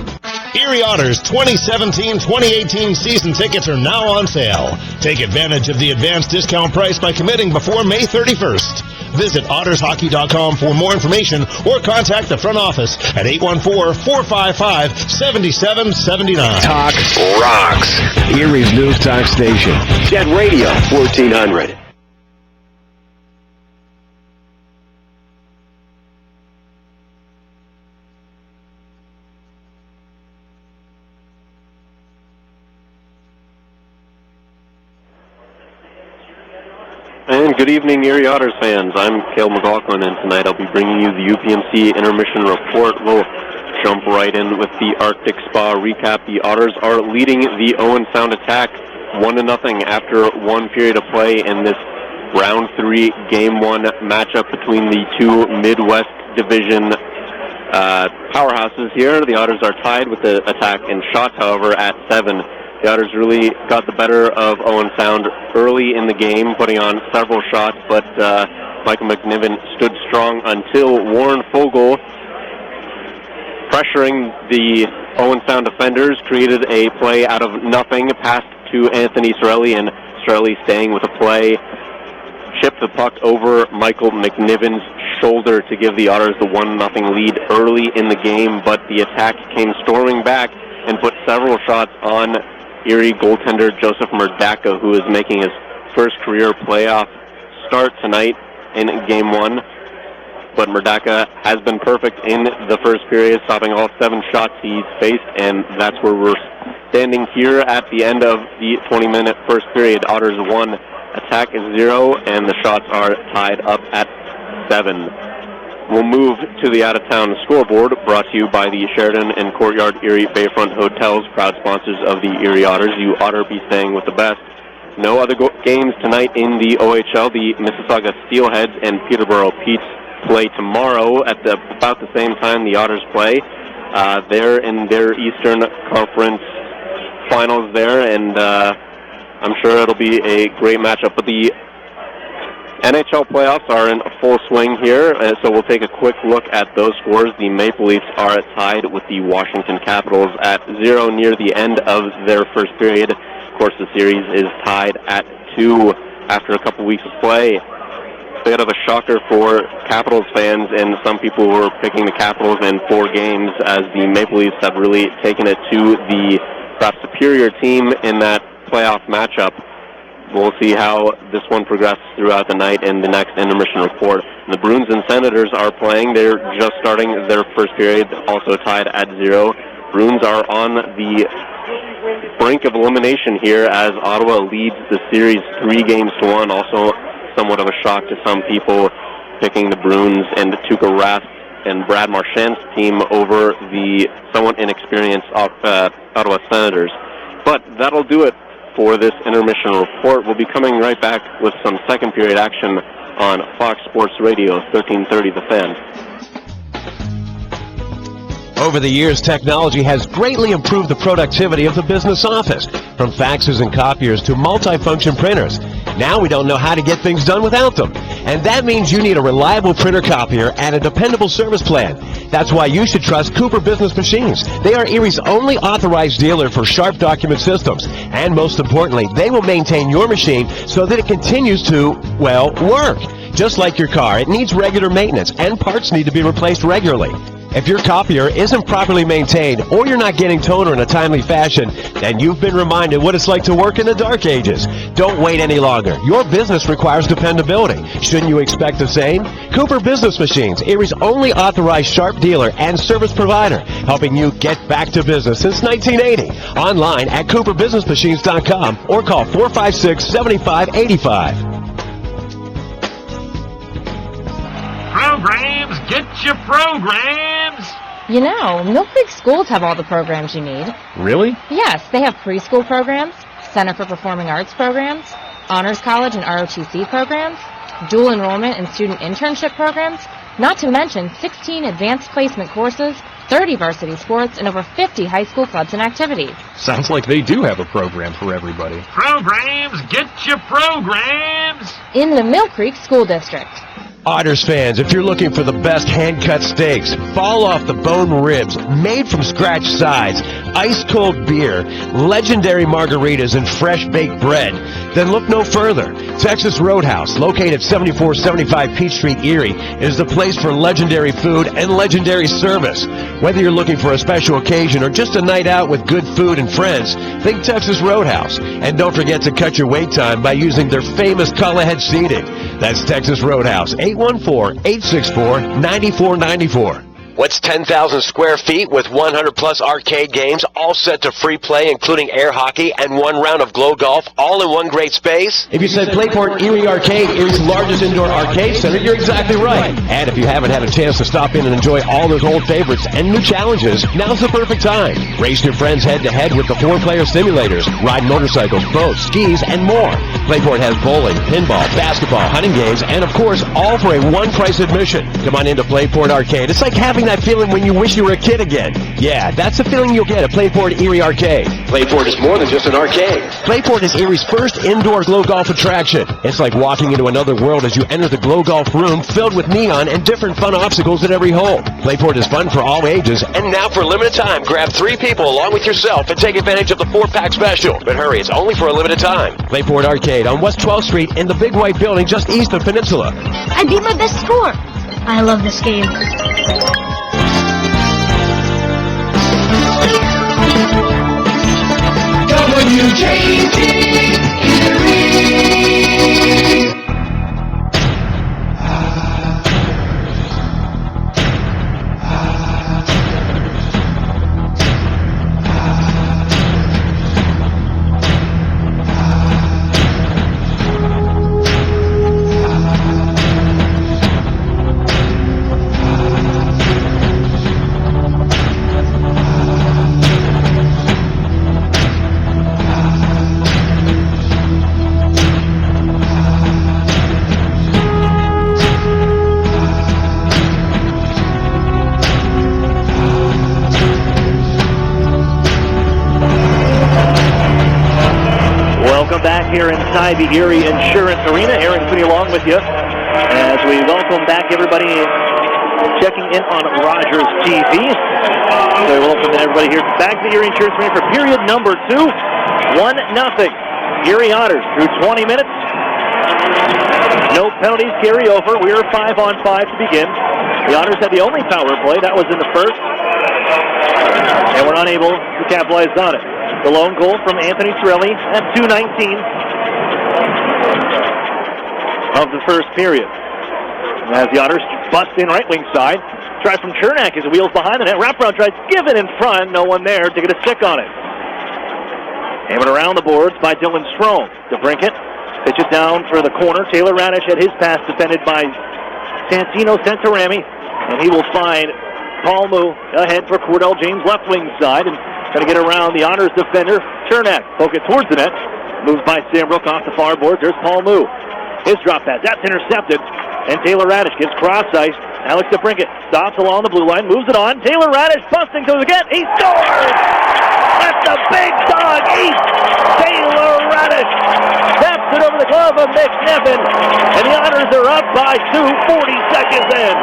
Erie Otters 2017-2018 season tickets are now on sale. Take advantage of the advanced discount price by committing before May 31st. Visit ottershockey.com for more information or contact the front office at 814-455-7779. Talk rocks. Erie's News Talk Station. Jet Radio 1400. And good evening, Erie Otters fans. I'm Cale McLaughlin, and tonight I'll be bringing you the UPMC Intermission Report. We'll jump right in with the Arctic Spa recap. The Otters are leading the Owen Sound Attack 1-0 after one period of play in this Round 3 Game 1 matchup between the two Midwest Division powerhouses here. The Otters are tied with the attack in shots, however, at 7. The Otters really got the better of Owen Sound early in the game, putting on several shots, but Michael McNiven stood strong until Warren Fogle, pressuring the Owen Sound defenders, created a play out of nothing, passed to Anthony Sorelli, and Sorelli staying with the play, chipped the puck over Michael McNiven's shoulder to give the Otters the 1-0 lead early in the game, but the attack came storming back and put several shots on Erie goaltender Joseph Murdaka, who is making his first career playoff start tonight in Game 1. But Murdaka has been perfect in the first period, stopping all 7 shots he's faced, and that's where we're standing here at the end of the 20-minute first period. Otters 1, attack is 0, and the shots are tied up at 7. We'll move to the out-of-town scoreboard, brought to you by the Sheraton and Courtyard Erie Bayfront Hotels, proud sponsors of the Erie Otters. You Otter be staying with the best. No other games tonight in the OHL. The Mississauga Steelheads and Peterborough Petes play tomorrow at about the same time the Otters play. They're in their Eastern Conference finals there, and I'm sure it'll be a great matchup. But the NHL playoffs are in full swing here, so we'll take a quick look at those scores. The Maple Leafs are tied with the Washington Capitals at 0 near the end of their first period. Of course, the series is tied at 2 after a couple weeks of play. A bit of a shocker for Capitals fans and some people who are picking the Capitals in 4 games, as the Maple Leafs have really taken it to the perhaps superior team in that playoff matchup. We'll see how this one progresses throughout the night in the next intermission report. The Bruins and Senators are playing. They're just starting their first period, also tied at 0. Bruins are on the brink of elimination here as Ottawa leads the series 3-1. Also somewhat of a shock to some people picking the Bruins and Tuukka Rask and Brad Marchand's team over the somewhat inexperienced Ottawa Senators. But that'll do it for this intermission report. We'll be coming right back with some second period action on Fox Sports Radio 1330 The Fan. Over the years, technology has greatly improved the productivity of the business office, from faxes and copiers to multifunction printers. Now we don't know how to get things done without them. And that means you need a reliable printer copier and a dependable service plan. That's why you should trust Cooper Business Machines. They are Erie's only authorized dealer for Sharp document systems. And most importantly, they will maintain your machine so that it continues to, well, work. Just like your car, it needs regular maintenance and parts need to be replaced regularly. If your copier isn't properly maintained or you're not getting toner in a timely fashion, then you've been reminded what it's like to work in the dark ages. Don't wait any longer. Your business requires dependability. Shouldn't you expect the same? Cooper Business Machines, Erie's only authorized Sharp dealer and service provider, helping you get back to business since 1980. Online at cooperbusinessmachines.com or call 456-7585. Programs, get your programs! You know, Mill Creek schools have all the programs you need. Really? Yes, they have preschool programs, Center for Performing Arts programs, Honors College and ROTC programs, dual enrollment and student internship programs, not to mention 16 advanced placement courses, 30 varsity sports, and over 50 high school clubs and activities. Sounds like they do have a program for everybody. Programs, get your programs! In the Mill Creek School District. Otters fans, if you're looking for the best hand-cut steaks, fall-off-the-bone ribs, made-from-scratch sides, ice-cold beer, legendary margaritas, and fresh-baked bread, then look no further. Texas Roadhouse, located at 7475 Peach Street, Erie, is the place for legendary food and legendary service. Whether you're looking for a special occasion or just a night out with good food and friends, think Texas Roadhouse. And don't forget to cut your wait time by using their famous call-ahead seating. That's Texas Roadhouse, 814-864-9494. What's 10,000 square feet with 100-plus arcade games, all set to free play, including air hockey and one round of glow golf, all in one great space? If you said Playport Erie Arcade, Erie's largest indoor arcade center, you're exactly right. And if you haven't had a chance to stop in and enjoy all those old favorites and new challenges, now's the perfect time. Race your friends head-to-head with the 4-player simulators, ride motorcycles, boats, skis, and more. Playport has bowling, pinball, basketball, hunting games, and of course, all for a one-price admission. Come on into Playport Arcade. It's like having that feeling when you wish you were a kid again. Yeah, that's the feeling you'll get at Playport Erie Arcade. Playport is more than just an arcade. Playport is Erie's first indoor glow golf attraction. It's like walking into another world as you enter the glow golf room filled with neon and different fun obstacles at every hole. Playport is fun for all ages, and now for a limited time, grab 3 people along with yourself and take advantage of the 4-pack special. But hurry, it's only for a limited time. Playport Arcade on West 12th Street in the big white building just east of Peninsula. I beat my best score. I love this game. WJZ Erie. Here inside the Erie Insurance Arena. Aaron Cooney along with you as we welcome back everybody checking in on Rogers TV. So we welcome everybody here back to the Erie Insurance Arena for period number 2. 1-0. Erie Otters through 20 minutes. No penalties carry over. We are 5-on-5 to begin. The Otters had the only power play. That was in the first. And we're unable to capitalize on it. The lone goal from Anthony Torelli at 2:19 of the first period. As the Otters bust in right wing side. Try from Chernak, his wheels behind the net. Wraparound tries, give it in front. No one there to get a stick on it. Hammered around the boards by Dylan Strome. DeBrincat pitches down for the corner. Taylor Radish had his pass defended by Santino Santarami. And he will find Paul Moo ahead for Cordell James left wing side. And trying to get around the Otters defender, Chernak. Poke it towards the net. Moved by Sambrook off the far board. There's Paul Moo. His drop pass. That's intercepted. And Taylor Radish gets cross ice. Alex DeBrincat stops along the blue line. Moves it on. Taylor Radish busting goes again. He scores! That's the big dog east. Taylor Radish taps it over the glove of McNiven. And the Otters are up by 2, 40 seconds in.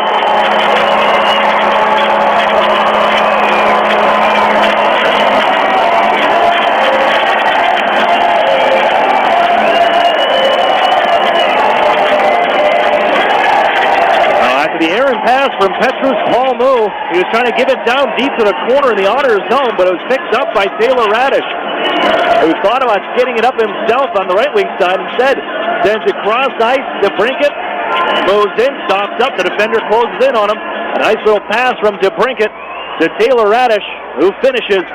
The The errant pass from Petrus Palmu. He was trying to give it down deep to the corner in the Otters zone, but it was picked up by Taylor Radish, who thought about getting it up himself on the right wing side. Instead, sends it cross ice to DeBrincat. Moves in, stops up. The defender closes in on him. A nice little pass from DeBrincat to Taylor Radish, who finishes.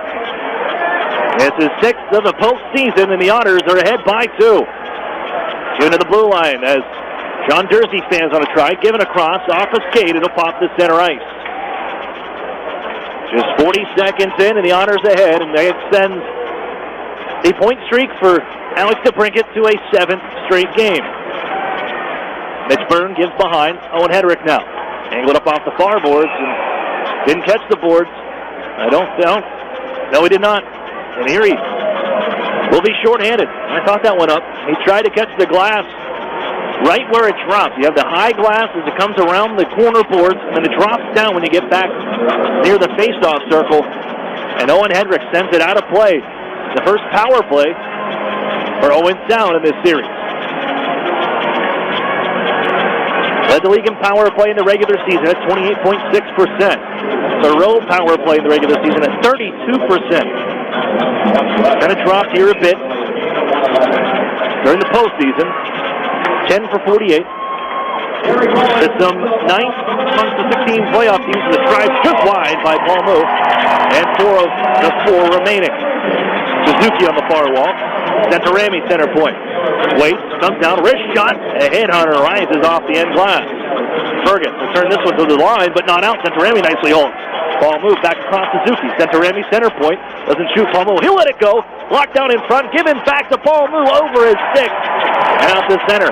It's his 6th of the postseason, and the Otters are ahead by 2. Given to the blue line as John Dursey stands on a try, given across, off a skate, it'll pop to center ice. Just 40 seconds in, and the Otters ahead, and they extend the point streak for Alex DeBrincat to a 7th straight game. Mitch Byrne gives behind. Owen Hedrick now. Angled up off the far boards and didn't catch the boards. No, he did not. And Erie will be shorthanded. I thought that one up. He tried to catch the glass right where it drops. You have the high glass as it comes around the corner boards, and then it drops down when you get back near the face-off circle. And Owen Hedrick sends it out of play. The first power play for Owen Sound in this series. Led the league in power play in the regular season at 28.6%. The road power play in the regular season at 32%. Kind of dropped here a bit during the postseason. 10 for 48. It's some 9th amongst the 16 playoff teams. The stripe just wide by Palmu. And 4 of the 4 remaining. Suzuki on the far wall. Santarami center point. Waits, comes down, wrist shot. A headhunter rises off the end glass. Fergus will turn this one to the line, but not out. Santarami nicely holds. Ball move back across Suzuki. Santarami center point. Doesn't shoot Palmu. He'll let it go. Locked down in front. Given back to Palmu over his stick. And out to center.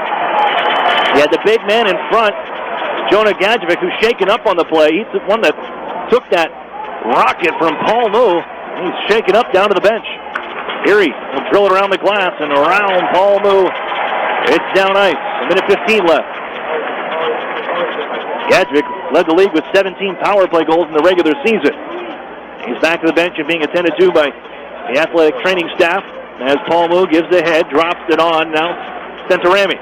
He had the big man in front, Jonah Gadjevic, who's shaken up on the play. He's the one that took that rocket from Palmu. He's shaken up down to the bench. Erie will drill it around the glass and around Palmu. It's down ice. 1:15 left. Gadjevic led the league with 17 power play goals in the regular season. He's back to the bench and being attended to by the athletic training staff as Palmu gives the head, drops it on. Now Santarami.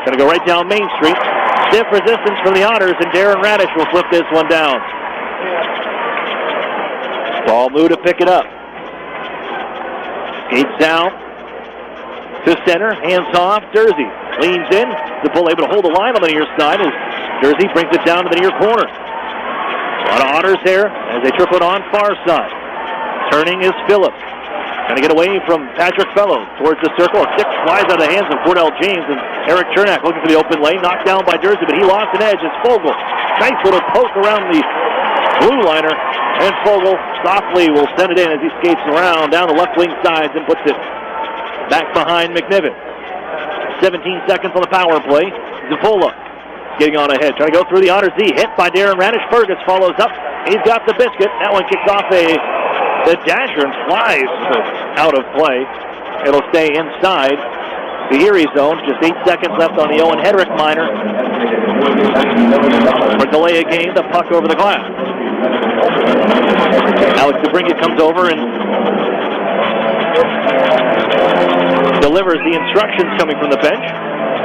Going to go right down Main Street. Stiff resistance from the Otters, and Darren Radish will flip this one down. Palmu to pick it up. Skates down to center. Hands off. Dursey leans in. The bull able to hold the line on the near side as Dursey brings it down to the near corner. A lot of Otters here as they trip it on far side. Turning is Phillips. Trying to get away from Patrick Fellows towards the circle. A stick flies out of the hands of Cordell James, and Eric Chernak looking for the open lane. Knocked down by Dursey, but he lost an edge. It's Fogle. Nice little poke around the blue liner, and Fogle softly will send it in as he skates around down the left wing sides and puts it back behind McNiven. 17 seconds on the power play. Zapola getting on ahead, trying to go through the Otters Z. Hit by Darren Radish. Fergus follows up. He's got the biscuit. That one kicks off the dasher and flies out of play. It'll stay inside the Erie zone. Just 8 seconds left on the Owen Hedrick minor. For delay a game, the puck over the glass. Alex DeBrincat comes over and delivers the instructions coming from the bench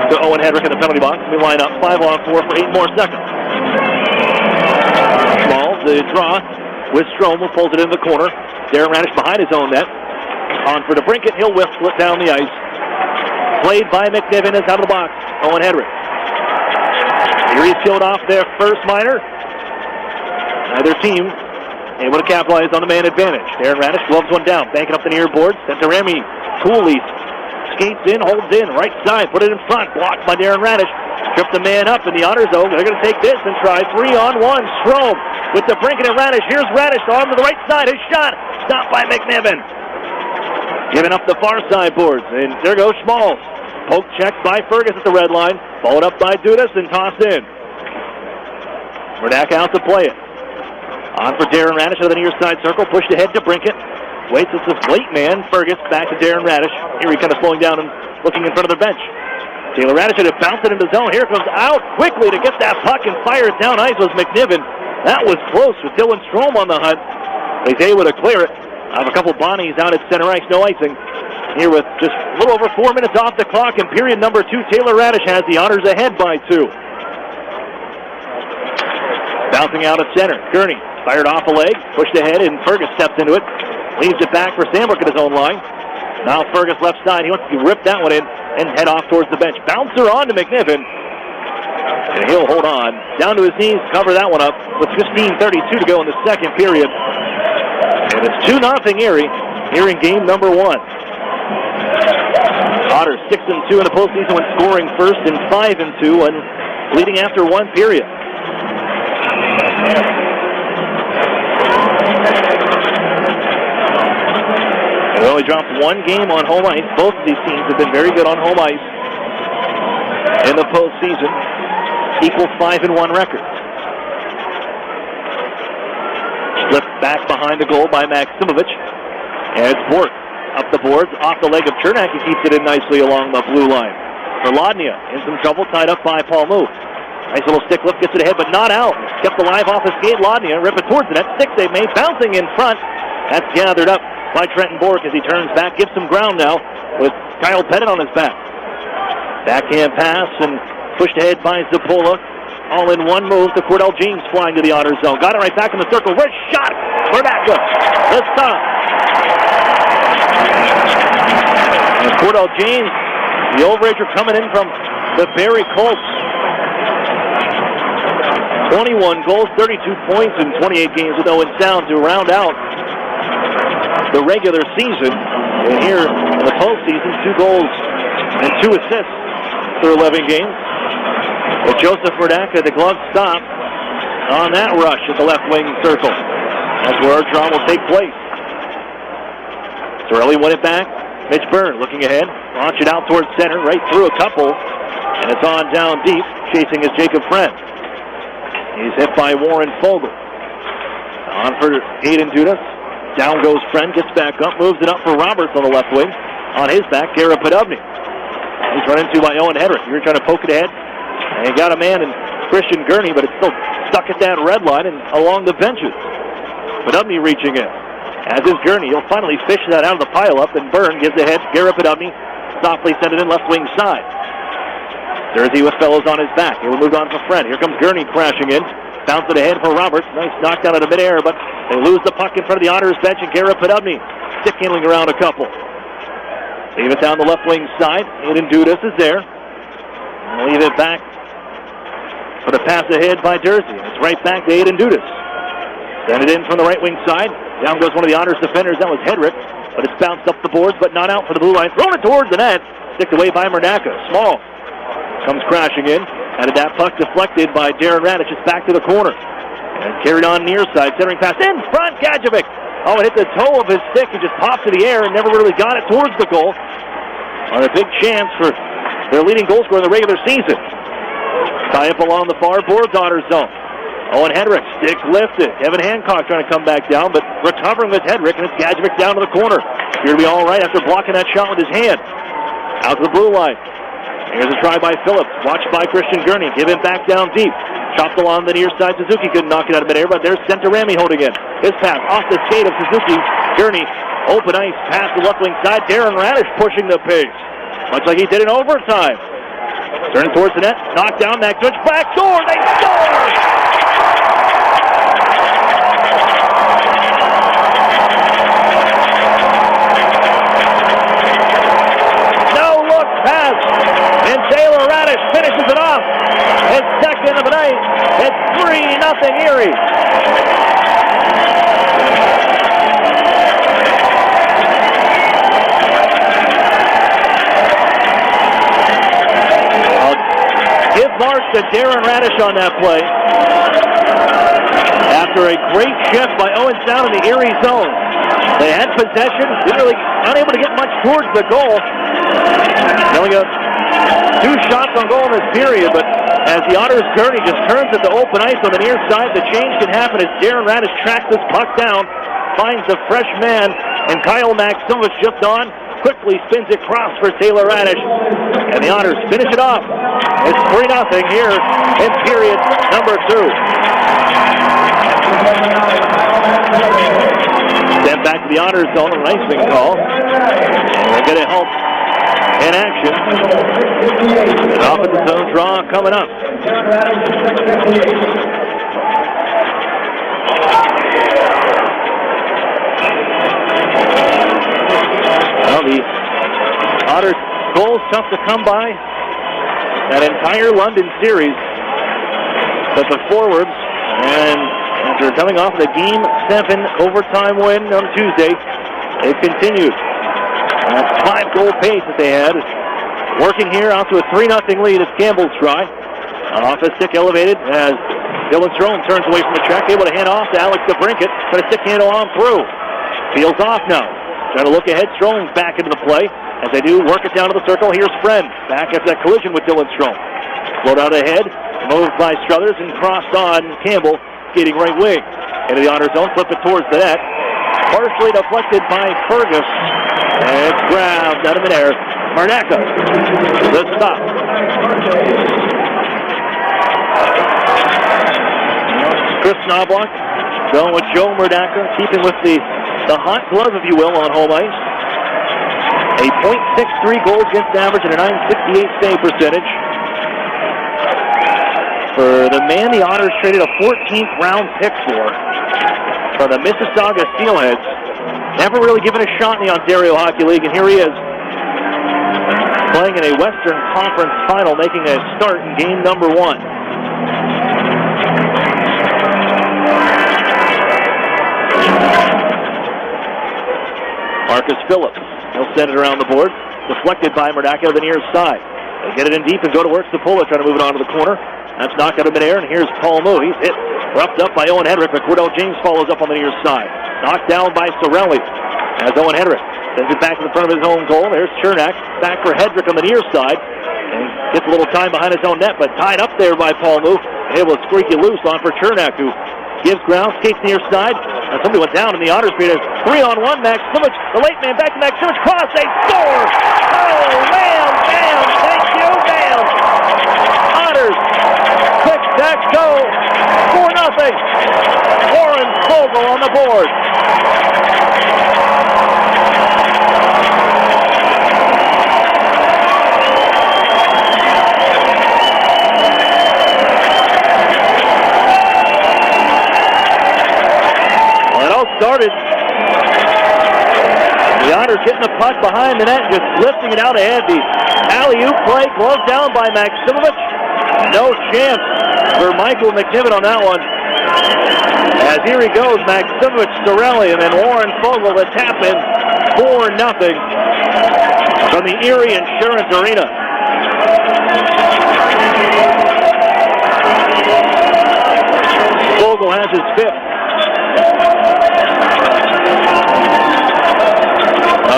to Owen Hedrick in the penalty box. We line up 5-on-4 for 8 more seconds. Small, the draw with Strom, who pulls it in the corner. Darren Radish behind his own net. On for DeBrincat. He'll whistle it down the ice. Played by McNiven. Is out of the box. Owen Hedrick. Erie's killed off their first minor. Neither team able to capitalize on the man advantage. Darren Radish gloves one down. Banking up the near boards. Santarami coolly skates in, holds in. Right side. Put it in front. Blocked by Darren Radish. Tripped the man up in the Otter zone. They're going to take this and try 3-on-1. Strom with DeBrincat and Radish. Here's Radish on to the right side. His shot stopped by McNiven. Giving up the far side boards. And there goes Schmalz. Poke check by Fergus at the red line. Followed up by Dudas and tossed in. Verdak out to play it. On for Darren Radish out of the near side circle. Pushed ahead to DeBrincat. Waits, it's a late man. Fergus back to Darren Radish. Erie kind of slowing down and looking in front of the bench. Taylor Radish had to bounce it into the zone. Here it comes out quickly to get that puck and fire it down ice was McNiven. That was close with Dylan Strom on the hunt. He's able to clear it. I have a couple Bonnies out at center ice, no icing. Here with just a little over 4 minutes off the clock in period number 2, Taylor Radish has the Otters ahead by 2. Bouncing out at center. Gurney fired off a leg, pushed ahead, and Fergus steps into it. Leaves it back for Sandbrook at his own line. Now Fergus left side. He wants to rip that one in and head off towards the bench. Bouncer on to McNiven. And he'll hold on. Down to his knees, cover that one up with 15:32 to go in the second period. And it's 2-0 Erie here in game number 1. Otters 6-2 in the postseason when scoring first and 5-2 when leading after one period. They only dropped one game on home ice. Both of these teams have been very good on home ice in the postseason. Equal 5-1 record. Slipped back behind the goal by Maximovich. And it's Bork up the boards, off the leg of Chernak. He keeps it in nicely along the blue line. Verladnia in some trouble, tied up by Paul Moo. Nice little stick lift, gets it ahead, but not out. Kept alive off his skate. Ladnia rip it towards the net. Stick they made, bouncing in front. That's gathered up by Trenton Bork as he turns back, gives some ground now with Kyle Pettit on his back. Backhand pass and pushed ahead by Zapola. All in one move to Cordell James flying to the Otters zone. Got it right back in the circle. Wrist shot. Bernacca. The stop. And Cordell James, the overager coming in from the Barrie Colts. 21 goals, 32 points in 28 games with Owen Sound to round out the regular season. And here in the postseason, 2 goals and 2 assists through 11 games. But Joseph Bernacca, the glove stop on that rush at the left wing circle. That's where our draw will take place. Sorelli won it back. Mitch Byrne looking ahead. Launch it out towards center, right through a couple. And it's on down deep. Chasing is Jacob Friend. He's hit by Warren Fogle. On for Aiden Dudas. Down goes Friend, gets back up, moves it up for Roberts on the left wing. On his back, Garrett Podubny. He's run into by Owen Hedrick. You're trying to poke it ahead. And he got a man in Christian Gurney, but it's still stuck at that red line and along the benches. Podubny reaching in. As is Gurney, he'll finally fish that out of the pile-up, and Byrne gives ahead. Garrett Podubny softly sent it in left wing side. Jersey with fellows on his back. He will move on for Friend. Here comes Gurney crashing in. Bounce it ahead for Roberts. Nice knockdown out of midair, but they lose the puck in front of the Otters bench, and Garrett Podubny stick handling around a couple. Leave it down the left wing side. Aiden Dudas is there. Leave it back for the pass ahead by Jersey. It's right back to Aiden Dudas. Send it in from the right wing side. Down goes one of the Otters defenders. That was Hedrick. But it's bounced up the boards, but not out for the blue line. Thrown it towards the net. Sticked away by Bernacca. Small comes crashing in. Had that puck deflected by Darren Radich. It's back to the corner. And carried on near side. Centering pass in front. Gadjevic. Oh, it hit the toe of his stick and just popped to the air and never really got it towards the goal. On a big chance for their leading goal scorer in the regular season. Tie up along the far boards, Otters zone. Owen Hedrick, stick lifted. Evan Hancock trying to come back down, but recovering with Hedrick, and it's Gadjevic down to the corner. Here to be all right after blocking that shot with his hand. Out to the blue line. Here's a try by Phillips, watched by Christian Gurney. Give it back down deep. Chopped along the near side. Suzuki couldn't knock it out of midair, but there's Centorami holding it. His pass off the skate of Suzuki. Gurney, open ice, pass the left wing side. Darren Radish pushing the pace, much like he did in overtime. Turning towards the net, knocked down that Dutch back door. They score! And Taylor Radish finishes it off. His second of the night. It's 3-0 Erie. I'll give marks to Darren Radish on that play. After a great shift by Owen Sound in the Erie zone. They had possession, unable to get much towards the goal. They only got 2 shots on goal in this period, but as the Otters Gurney just turns at the open ice on the near side, the change can happen as Darren Radish tracks this puck down, finds the fresh man, and Kyle Maximovich just on, quickly spins it across for Taylor Radish, and the Otters finish it off. It's 3-0 here in period number 2. Sent back to the Otters zone, an icing call. We're going to help in action. An off at the zone draw coming up. The Otters' goals tough to come by. That entire London series. But the forwards, and after coming off the Game 7 overtime win on Tuesday, they've continued. That 5-goal pace that they had. Working here out to a 3-0 lead as Campbell's try. Off a stick elevated as Dylan Strome turns away from the track, able to hand off to Alex DeBrincat, but a stick handle on through. Peels off now. Trying to look ahead, Strome back into the play. As they do, work it down to the circle. Here's Friend. Back after that collision with Dylan Strome. Float out ahead, moved by Struthers and crossed on Campbell, skating right wing. Into the honor zone, flip it towards the net. Partially deflected by Fergus. And it's grabbed out of midair. Mardaka, the stop. Chris Knobloch going with Joe Mardaka, keeping with the hot glove, if you will, on home ice. A .63 goals against average and a .968 save percentage. For the man the Otters traded a 14th round pick for the Mississauga Steelheads. Never really given a shot in the Ontario Hockey League, and here he is, playing in a Western Conference final, making a start in game number 1. Marcus Phillips, he'll send it around the board, deflected by Mardaka to the near side. They get it in deep and go to work. Sapola trying to move it onto the corner. That's knocked out of midair, and here's Paul Moo. He's hit, roughed up by Owen Hedrick, but Cordell James follows up on the near side. Knocked down by Sorelli as Owen Hedrick sends it back to the front of his own goal. There's Chernak, back for Hedrick on the near side. And gets a little time behind his own net, but tied up there by Paul Moo. Able to squeak it loose on for Chernak, who gives ground, skates near side. And somebody went down in the Otters beat. 3-on-1, Max Simic, the late man back to Max Simic, cross, they score! Oh, man, thank you, man! Otters, quick back go, 4-0. Warren Vogel on the board. Started. The Otters getting the puck behind the net, just lifting it out ahead. The alley-oop play gloved down by Maximovich. No chance for Michael McNiven on that one. As here he goes, Maximovich, Sorelli, and then Warren Fogle, the tap in, 4-0 from the Erie Insurance Arena. Fogle has his 5th.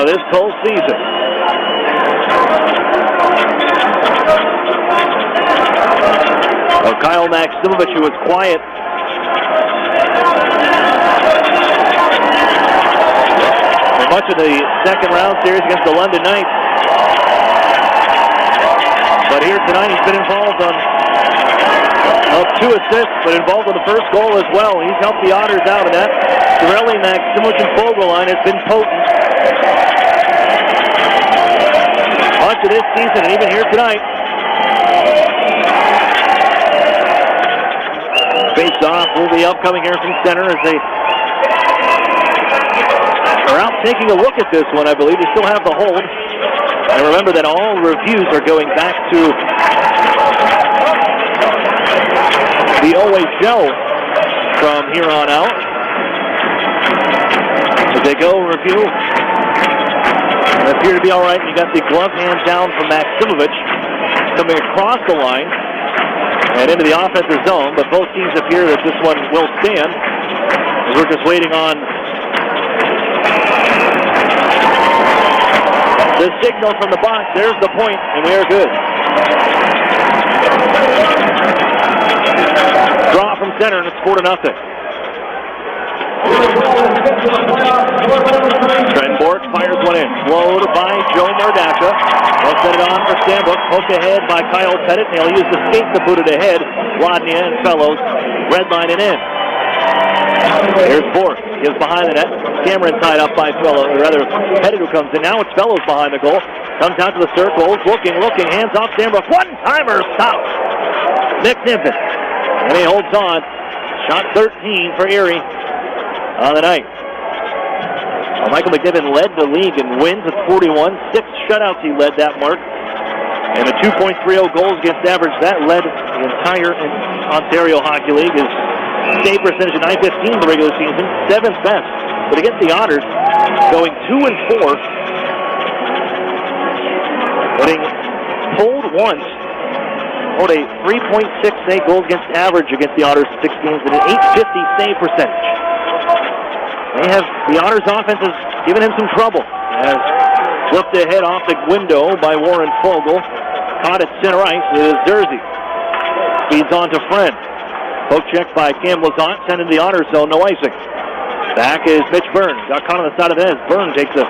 This whole season. Kyle Maximovich, who was quiet. For much of the second round series against the London Knights. But here tonight he's been involved on 2 assists, but involved in the first goal as well. He's helped the Otters out of that. Sorelli, Maximovich, and Fogle line has been potent. Much of this season, and even here tonight. Face off will be upcoming here from center as they are out taking a look at this one, I believe. They still have the hold. And remember that all reviews are going back to the OHL from here on out. As they go review, they appear to be all right. You got the glove hand down from Maximovich coming across the line and into the offensive zone, but both teams appear that this one will stand. We're just waiting on the signal from the box. There's the point, and we are good. Draw from center, and it's 4-0. Trent Bork fires one in. Flowed by Joe Mardaka. They'll set it on for Sandbrook. Hooked ahead by Kyle Pettit. They'll use the skate to put it ahead. Wadnia and Fellows redlining in. Here's Bork. Gives behind the net. Cameron tied up by Fellows. Or rather, Pettit who comes in. Now it's Fellows behind the goal. Comes out to the circle. Looking. Hands off Sandbrook. One-timer stop. McNiven. And he holds on. Shot 13 for Erie on the night. Michael McNiven led the league in wins with 41. 6 shutouts he led that mark. And a 2.30 goals against average. That led the entire Ontario Hockey League. His save percentage at .915 in the regular season, 7th best. But against the Otters, going 2-4, getting pulled once, hold a 3.68 goals against average against the Otters in 6 games and an .850 save percentage. The Otters offense has given him some trouble. As flipped ahead off the window by Warren Fogle. Caught at center ice is Jersey. Feeds on to Friend. Poke check by Cam Lazant, sent into the Otters zone, no icing. Back is Mitch Byrne. Got caught on the side of the net. Byrne takes a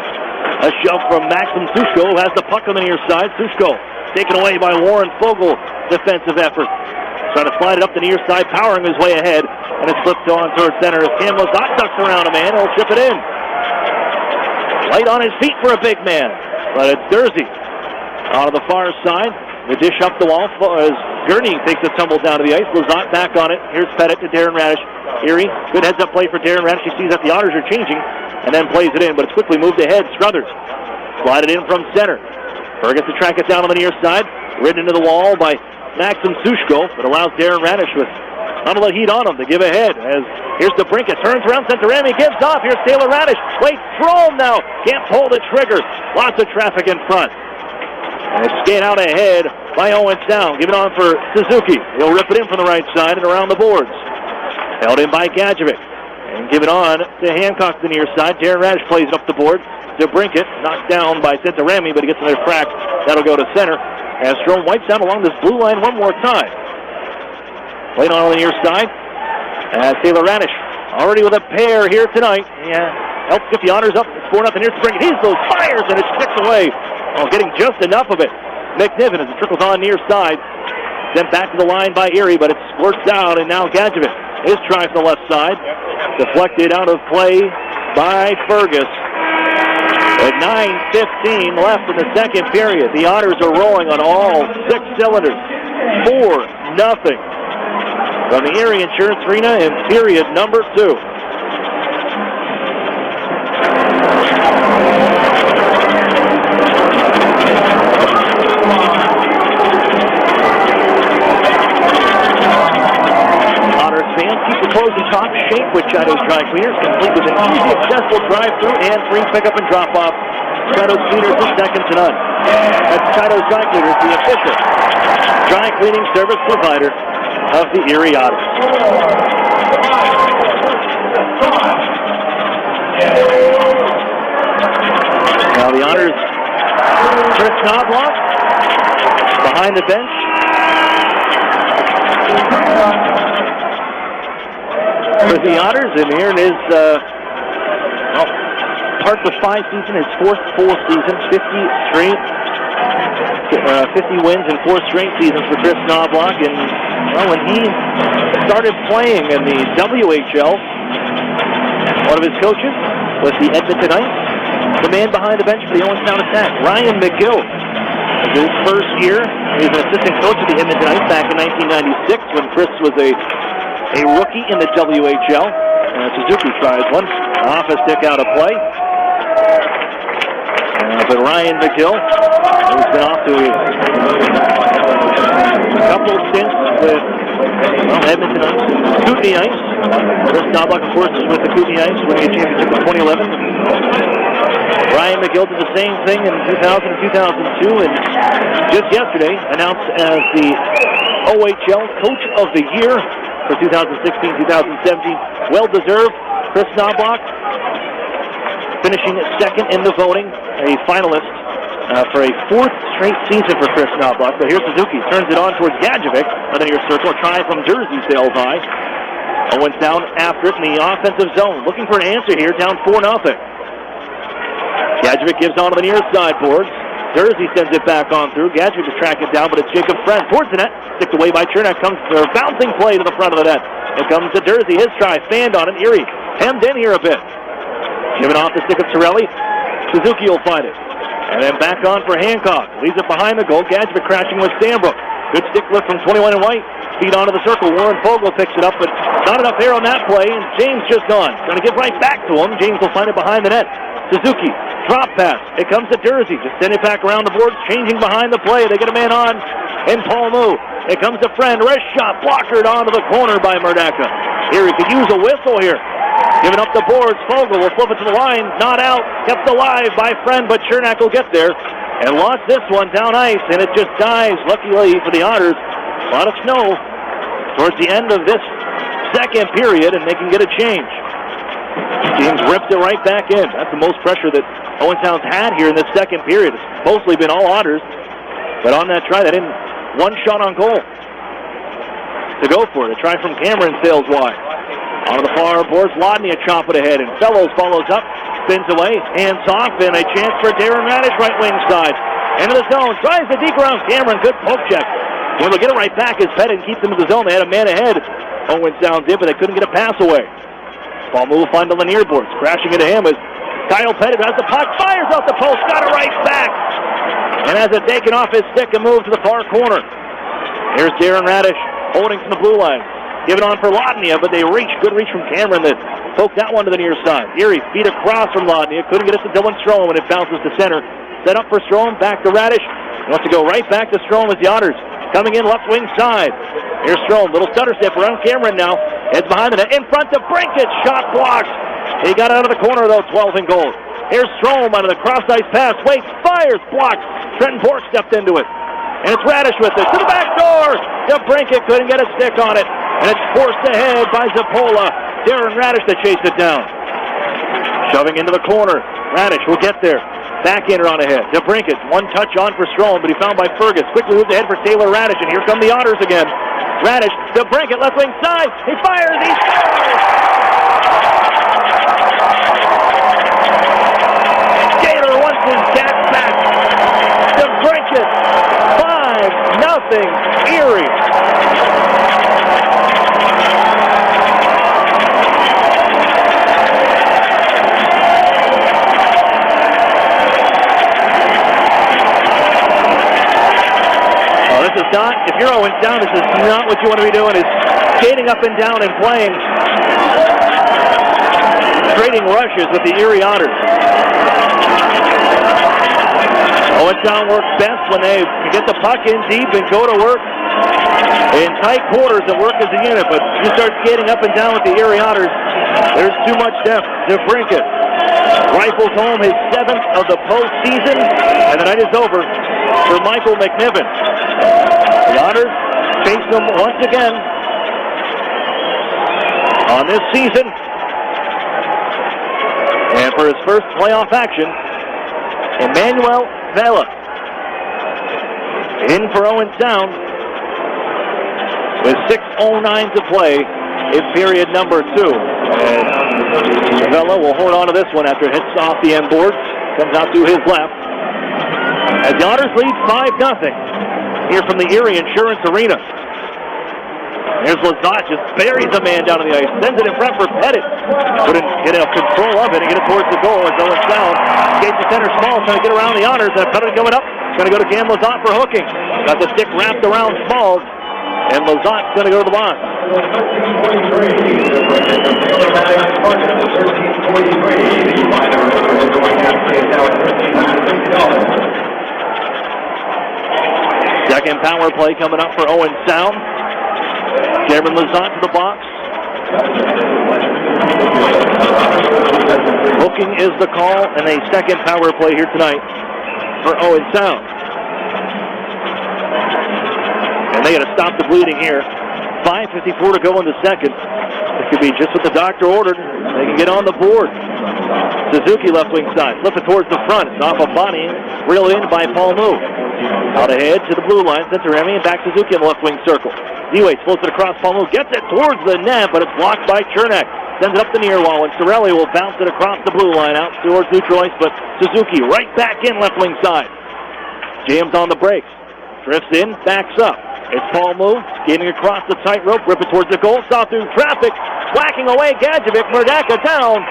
shove from Maxim Sushko, who has the puck on the near side. Sushko taken away by Warren Fogle. Defensive effort. Trying to slide it up the near side, powering his way ahead. And it's flipped on towards center as Cam Lazant ducks around a man. He'll chip it in. Light on his feet for a big man. But it's Jersey out of the far side. The dish up the wall as Gurney takes a tumble down to the ice. Lazant back on it. Here's Pettit to Darren Radish. Erie, good heads-up play for Darren Radish. He sees that the Otters are changing and then plays it in, but it's quickly moved ahead. Struthers slide it in from center. Fergus to track it down on the near side. Ridden into the wall by Maxim Sushko, but allows Darren Radish with not a lot of heat on him to give ahead. As here's the Brinket, turns around, Centorami gives off. Here's Taylor Radish. Wait, throw him now. Can't pull the trigger. Lots of traffic in front. And it's skate out ahead by Owen down. Give it on for Suzuki. He'll rip it in from the right side and around the boards. Held in by Gadjevic. And give it on to Hancock to the near side. Darren Radish plays it up the board to Brinket. Knocked down by Centorami, but he gets another crack. That'll go to center. As Strome wipes out along this blue line one more time. Played on the near side. As Taylor Radish already with a pair here tonight. Yeah, helps get the Otters up. It's 4-0. Here's Brinket. He's those fires, and it sticks away. Oh, getting just enough of it. McNiven as it trickles on near side. Sent back to the line by Erie, but it squirts out, and now Gadjevic is trying from the left side. Deflected out of play by Fergus. With 9:15 left in the second period, the Otters are rolling on all 6 cylinders. 4-0 from the Erie Insurance Arena in period number 2. Keep your clothes in top shape with Chido's Dry Cleaners, complete with an easy, accessible drive-through and free pickup and drop-off. Chido's Cleaners is second to none. That's Chido's Dry Cleaners, the official dry cleaning service provider of the Erie Otters. Now the Otters, Chris Knobloch behind the bench. For the Otters, and here it is, part of the 5 season, his 4th full season, 50 wins in 4 straight seasons for Chris Knobloch. And when he started playing in the WHL, one of his coaches was the Edmonton Ice, the man behind the bench for the Owenstown Attack, Ryan McGill. His first year, he was an assistant coach of the Edmonton Ice back in 1996 when Chris was a rookie in the WHL. Suzuki tries one. Off a stick out of play. But Ryan McGill, who's been off to a couple of stints with Edmonton Ice, Kootenay Ice. Chris Knobloch, of course, is with the Kootenay Ice, winning a championship in 2011. Ryan McGill did the same thing in 2000 and 2002, and just yesterday announced as the OHL Coach of the Year for 2016-2017. Well-deserved. Chris Knobloch finishing second in the voting, a finalist for a 4th straight season for Chris Knobloch. But here's Suzuki, turns it on towards Gadjevic. Another near circle, a try from Jersey sails high. Owens down after it in the offensive zone. Looking for an answer here, down 4-0. Gadjevic gives on to the near side boards. Jersey sends it back on through. Gadgevic to track it down, but it's Jacob Friend towards the net. Sticked away by Chernak. Comes for a bouncing play to the front of the net. It comes to Jersey. His try, fanned on it. Erie hemmed in here a bit. Giving off the stick of Torelli. Suzuki will find it. And then back on for Hancock. Leaves it behind the goal. Gadgevic crashing with Stanbrook. Good stick lift from 21 and White. Feed onto the circle. Warren Fogle picks it up, but not enough air on that play. And James just gone. Trying to get right back to him. James will find it behind the net. Suzuki, drop pass. It comes to Jersey. Just send it back around the boards, changing behind the play. They get a man on. And Paul Moo. It comes to Friend. Wrist shot blockered onto the corner by Merdeka. Here he could use a whistle here. Giving up the boards. Fogel will flip it to the line. Not out. Kept alive by Friend, but Chernak will get there. And lost this one down ice, and it just dies, luckily for the Otters. A lot of snow towards the end of this second period, and they can get a change. Teams ripped it right back in. That's the most pressure that Owen Sound's had here in this second period. It's mostly been all Otters, but on that try, they didn't one shot on goal to go for it. A try from Cameron sails wide. On the far boards, Lodney a chop it ahead, and Fellows follows up, spins away, hands off, and a chance for Darren Radish, right wing side. Into the zone, tries to deke around Cameron, good poke check. When they get it right back, his head and keeps him in the zone. They had a man ahead. Owen Sound did, but they couldn't get a pass away. Paul Moo will find the Lanier boards, crashing into him as Kyle Pettit has the puck, fires off the post, got it right back, and has it taken off his stick and moved to the far corner. Here's Darren Radish holding from the blue line. Give it on for Lodnia, but they reach. Good reach from Cameron that poked that one to the near side. Erie feet across from Lodnia. Couldn't get it to Dylan Strome, and it bounces to center. Set up for Strome, back to Radish. He wants to go right back to Strome as the Otters coming in left wing side. Here's Strome, little stutter step around Cameron now. Heads behind the net, in front to Brinkett. Shot blocked. He got out of the corner, though, 12 in goal. Here's Strome out of the cross-ice pass. Waits, fires, blocked. Trenton Bork stepped into it. And it's Radish with it. To the back door. Brinkett couldn't get a stick on it. And it's forced ahead by Zappola. Darren Radish to chase it down. Shoving into the corner. Radish will get there. Backhander on ahead. Brinkett, one touch on for Strome, but he found by Fergus. Quickly moves ahead for Taylor Radish, and here come the Otters again. Radish to Brinkett, left wing side. He fires. He scores. Gator wants his cat back. Brinkett, 5-0 Erie. This is not, if you're Owen Sound, this is not what you want to be doing, is skating up and down and playing, trading rushes with the Erie Otters. Owen Sound works best when they get the puck in deep and go to work in tight quarters and work as a unit, but you start skating up and down with the Erie Otters, there's too much depth. Brinkett rifles home his 7th of the postseason, and the night is over for Michael McNiven. The Otters face them once again on this season. And for his first playoff action, Emmanuel Vela in for Owen Sound with 6:09 to play in period number 2. And Vela will hold on to this one after it hits off the end boards. Comes out to his left. As the Otters lead 5-0 here from the Erie Insurance Arena. There's Lazat, just buries a man down on the ice. Sends it in front for Pettit. Couldn't get enough control of it and get it towards the goal as Owen Sound skates the center Small, trying to get around the Otters. And Pettit going up. Going to go to Cam Lazat for hooking. Got the stick wrapped around Small. And Lazat's going to go to the box. Second power play coming up for Owen Sound. Cameron Lazat to the box. Hooking is the call, and a second power play here tonight for Owen Sound. And they got to stop the bleeding here. 5:54 to go in the second. It could be just what the doctor ordered. They can get on the board. Suzuki left wing side. Flip it towards the front. It's off a body. Reeled in by Paul Moo. Out ahead to the blue line. Center Remy and back Suzuki in the left wing circle. D-Waite floats it across Paul Moo. Gets it towards the net, but it's blocked by Chernak. Sends it up the near wall, and Sorelli will bounce it across the blue line out towards neutral ice, but Suzuki right back in left wing side. Jams on the brakes. Drifts in, backs up. It's Paul Moo skating across the tightrope, ripping towards the goal, saw through traffic, whacking away Gadjevic. Merdeka down,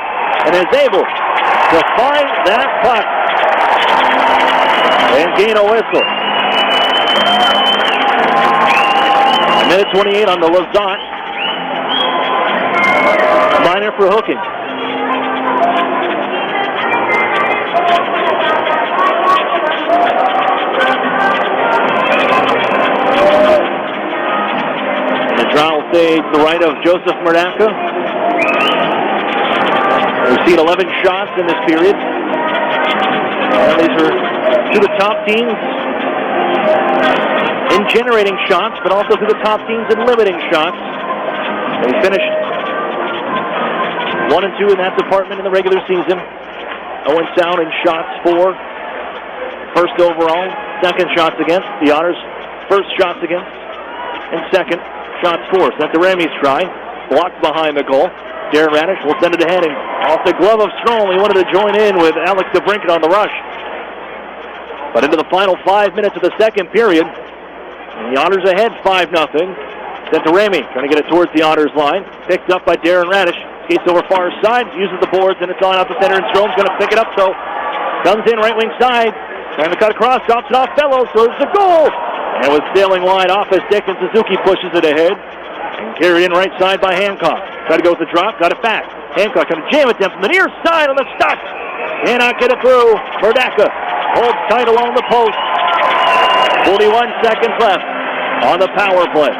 and is able to find that puck and gain a whistle. A minute 28 on the Lazat. Minor for hooking. The draw will stay to the right of Joseph Murdaka. We've seen 11 shots in this period. And these are two of the top teams in generating shots, but also two of the top teams in limiting shots. They finished 1 and 2 in that department in the regular season. Owen Sound in shots for. First overall, second shots against. The Otters, first shots against, and second shots for. Sent to Remy's try. Blocked behind the goal. Darren Radish will send it ahead, and off the glove of Stroll, he wanted to join in with Alex DeBrincat on the rush. But into the final 5 minutes of the second period, and the Otters ahead 5-0. Sent to Remy, trying to get it towards the Otters line. Picked up by Darren Radish. Skates over far side, uses the boards, and it's on out the center, and Strome's going to pick it up, so comes in right wing side. Trying to cut across, drops it off Fellows, throws the goal. And with sailing wide off his stick, and Suzuki pushes it ahead. And carried in right side by Hancock. Tried to go with the drop, got it back. Hancock going to jam it down from the near side on the stop. Cannot get it through. Murdaka holds tight along the post. 41 seconds left on the power play.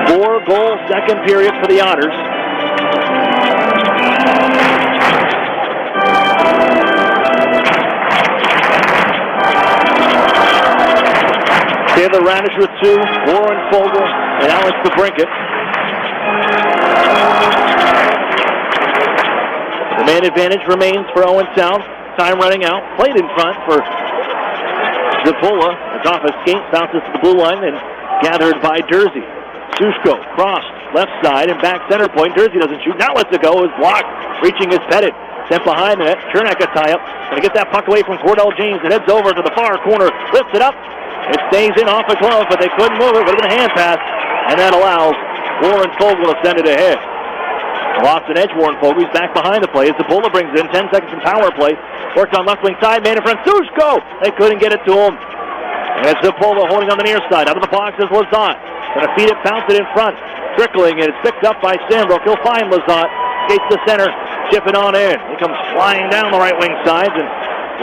Four-goal second period for the Otters. Taylor Radish with 2, Warren Fogle, and Alex DeBrincat. The man advantage remains for Owen Sound. Time running out. Played in front for Zapola. It's off his skate, bounces to the blue line, and gathered by Dersey. Sushko crossed left side and back center point. Dersey doesn't shoot. Now lets it go. Is blocked. Reaching is Pettit. Sent behind the net. Chernak a tie up. Going to get that puck away from Cordell James. It heads over to the far corner. Lifts it up. It stays in off the glove, but they couldn't move it. Would have been a hand pass, and that allows Warren Fogle to send it ahead. Lost an edge, Warren Fogle. He's back behind the play. As Zapola brings it in 10 seconds from power play. Worked on left wing side, man in front. Sushko! They couldn't get it to him. And it's Zapola holding on the near side. Out of the box is Lazat. Going to feed it, bounce it in front. Trickling, and it's picked up by Sandbrook. He'll find Lazat. Skates to center, chip it on in. He comes flying down the right wing sides and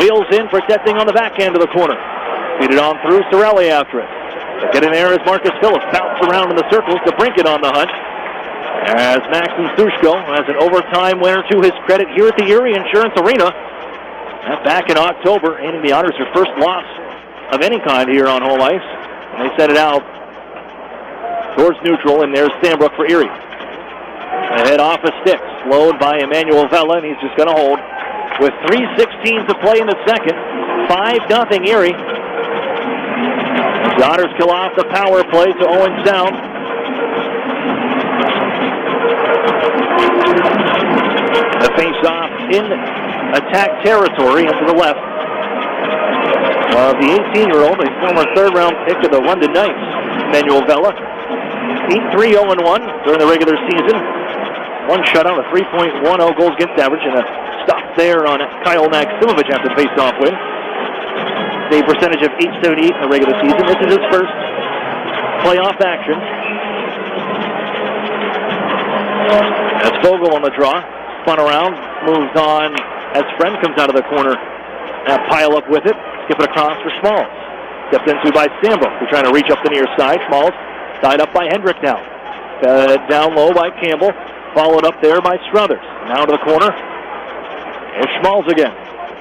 wheels in, protecting on the back end of the corner. Feed it on through Sorelli after it. Get in there as Marcus Phillips bounces around in the circles to Brinket on the hunt. As Maxim Sushko has an overtime winner to his credit here at the Erie Insurance Arena. That back in October, aiding the Otters their first loss of any kind here on home ice. And they set it out towards neutral, and there's Sandbrook for Erie. Ahead off a stick, slowed by Emmanuel Vella, and he's just going to hold. With 3:16 to play in the second, 5-0 Erie. The Otters kill off the power play to Owen Sound. The face-off in attack territory into the left of the 18-year-old, a former third-round pick of the London Knights, Emmanuel Vella. 8-3-0-1 during the regular season. One shutout, a 3.10 goals against average, and a stop there on Kyle Maximovic after the face-off win. Save percentage of .878 in the regular season. This is his first playoff action. That's Fogle on the draw. Spun around, moves on as Friend comes out of the corner. Now pile up with it. Skip it across for Smalls. Stepped into by Sandbrook. They're trying to reach up the near side. Smalls tied up by Hendrick now. Down low by Campbell. Followed up there by Struthers. Now to the corner. There's Smalls again.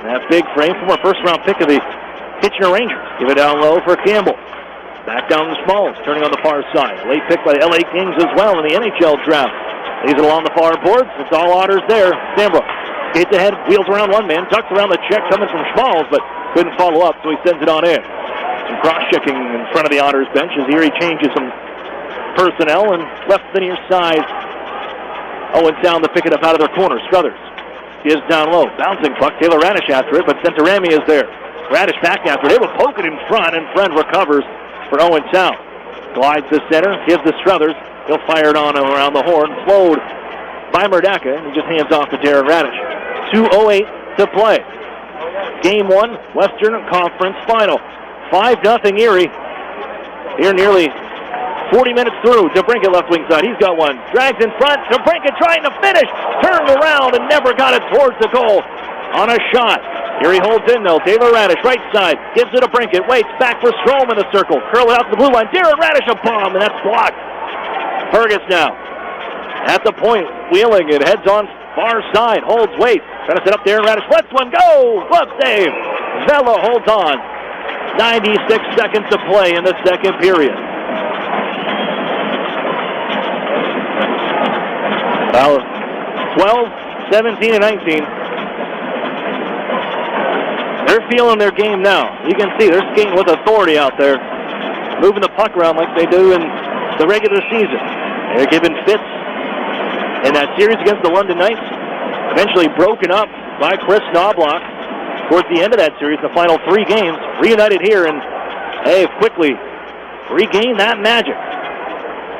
That big frame from our first-round pick of the Kitchener Rangers. Give it down low for Campbell. Back down to Smalls, turning on the far side. Late pick by the LA Kings as well in the NHL draft. Leaves it along the far boards. It's all Otters there. Sandbrook skates ahead, wheels around one man, ducks around the check coming from Smalls, but couldn't follow up, so he sends it on in. Some cross-checking in front of the Otters bench as Erie changes some personnel and left the near side. Owen Sound to pick it up out of their corner. Struthers is down low. Bouncing puck. Taylor Radish after it, but Centorami is there. Radish back after it. They will poke it in front, and Friend recovers for Owen Sound. Glides to center, gives to Struthers. He'll fire it on around the horn. Slowed by Murdaka, and he just hands off to Darren Radish. 2:08 to play. Game 1, Western Conference Final. 5-0 Erie. Here nearly 40 minutes through. DeBrincat left wing side. He's got one. Drags in front. DeBrincat trying to finish. Turned around and never got it towards the goal on a shot. Erie holds in though. Taylor Radish, right side. Gives it to DeBrincat. Waits back for Strom in the circle. Curl it out to the blue line. Darren Radish a bomb, and that's blocked. Fergus now at the point. Wheeling it. Heads on far side. Holds, waits. Trying to set up Darren Radish. Lets one go. Glove save. Vela holds on. 96 seconds to play in the second period. Well, 12, 17, and 19. They're feeling their game now. You can see they're skating with authority out there, moving the puck around like they do in the regular season. They're giving fits in that series against the London Knights. Eventually broken up by Chris Knobloch towards the end of that series, the final 3 games. Reunited here and have quickly regained that magic.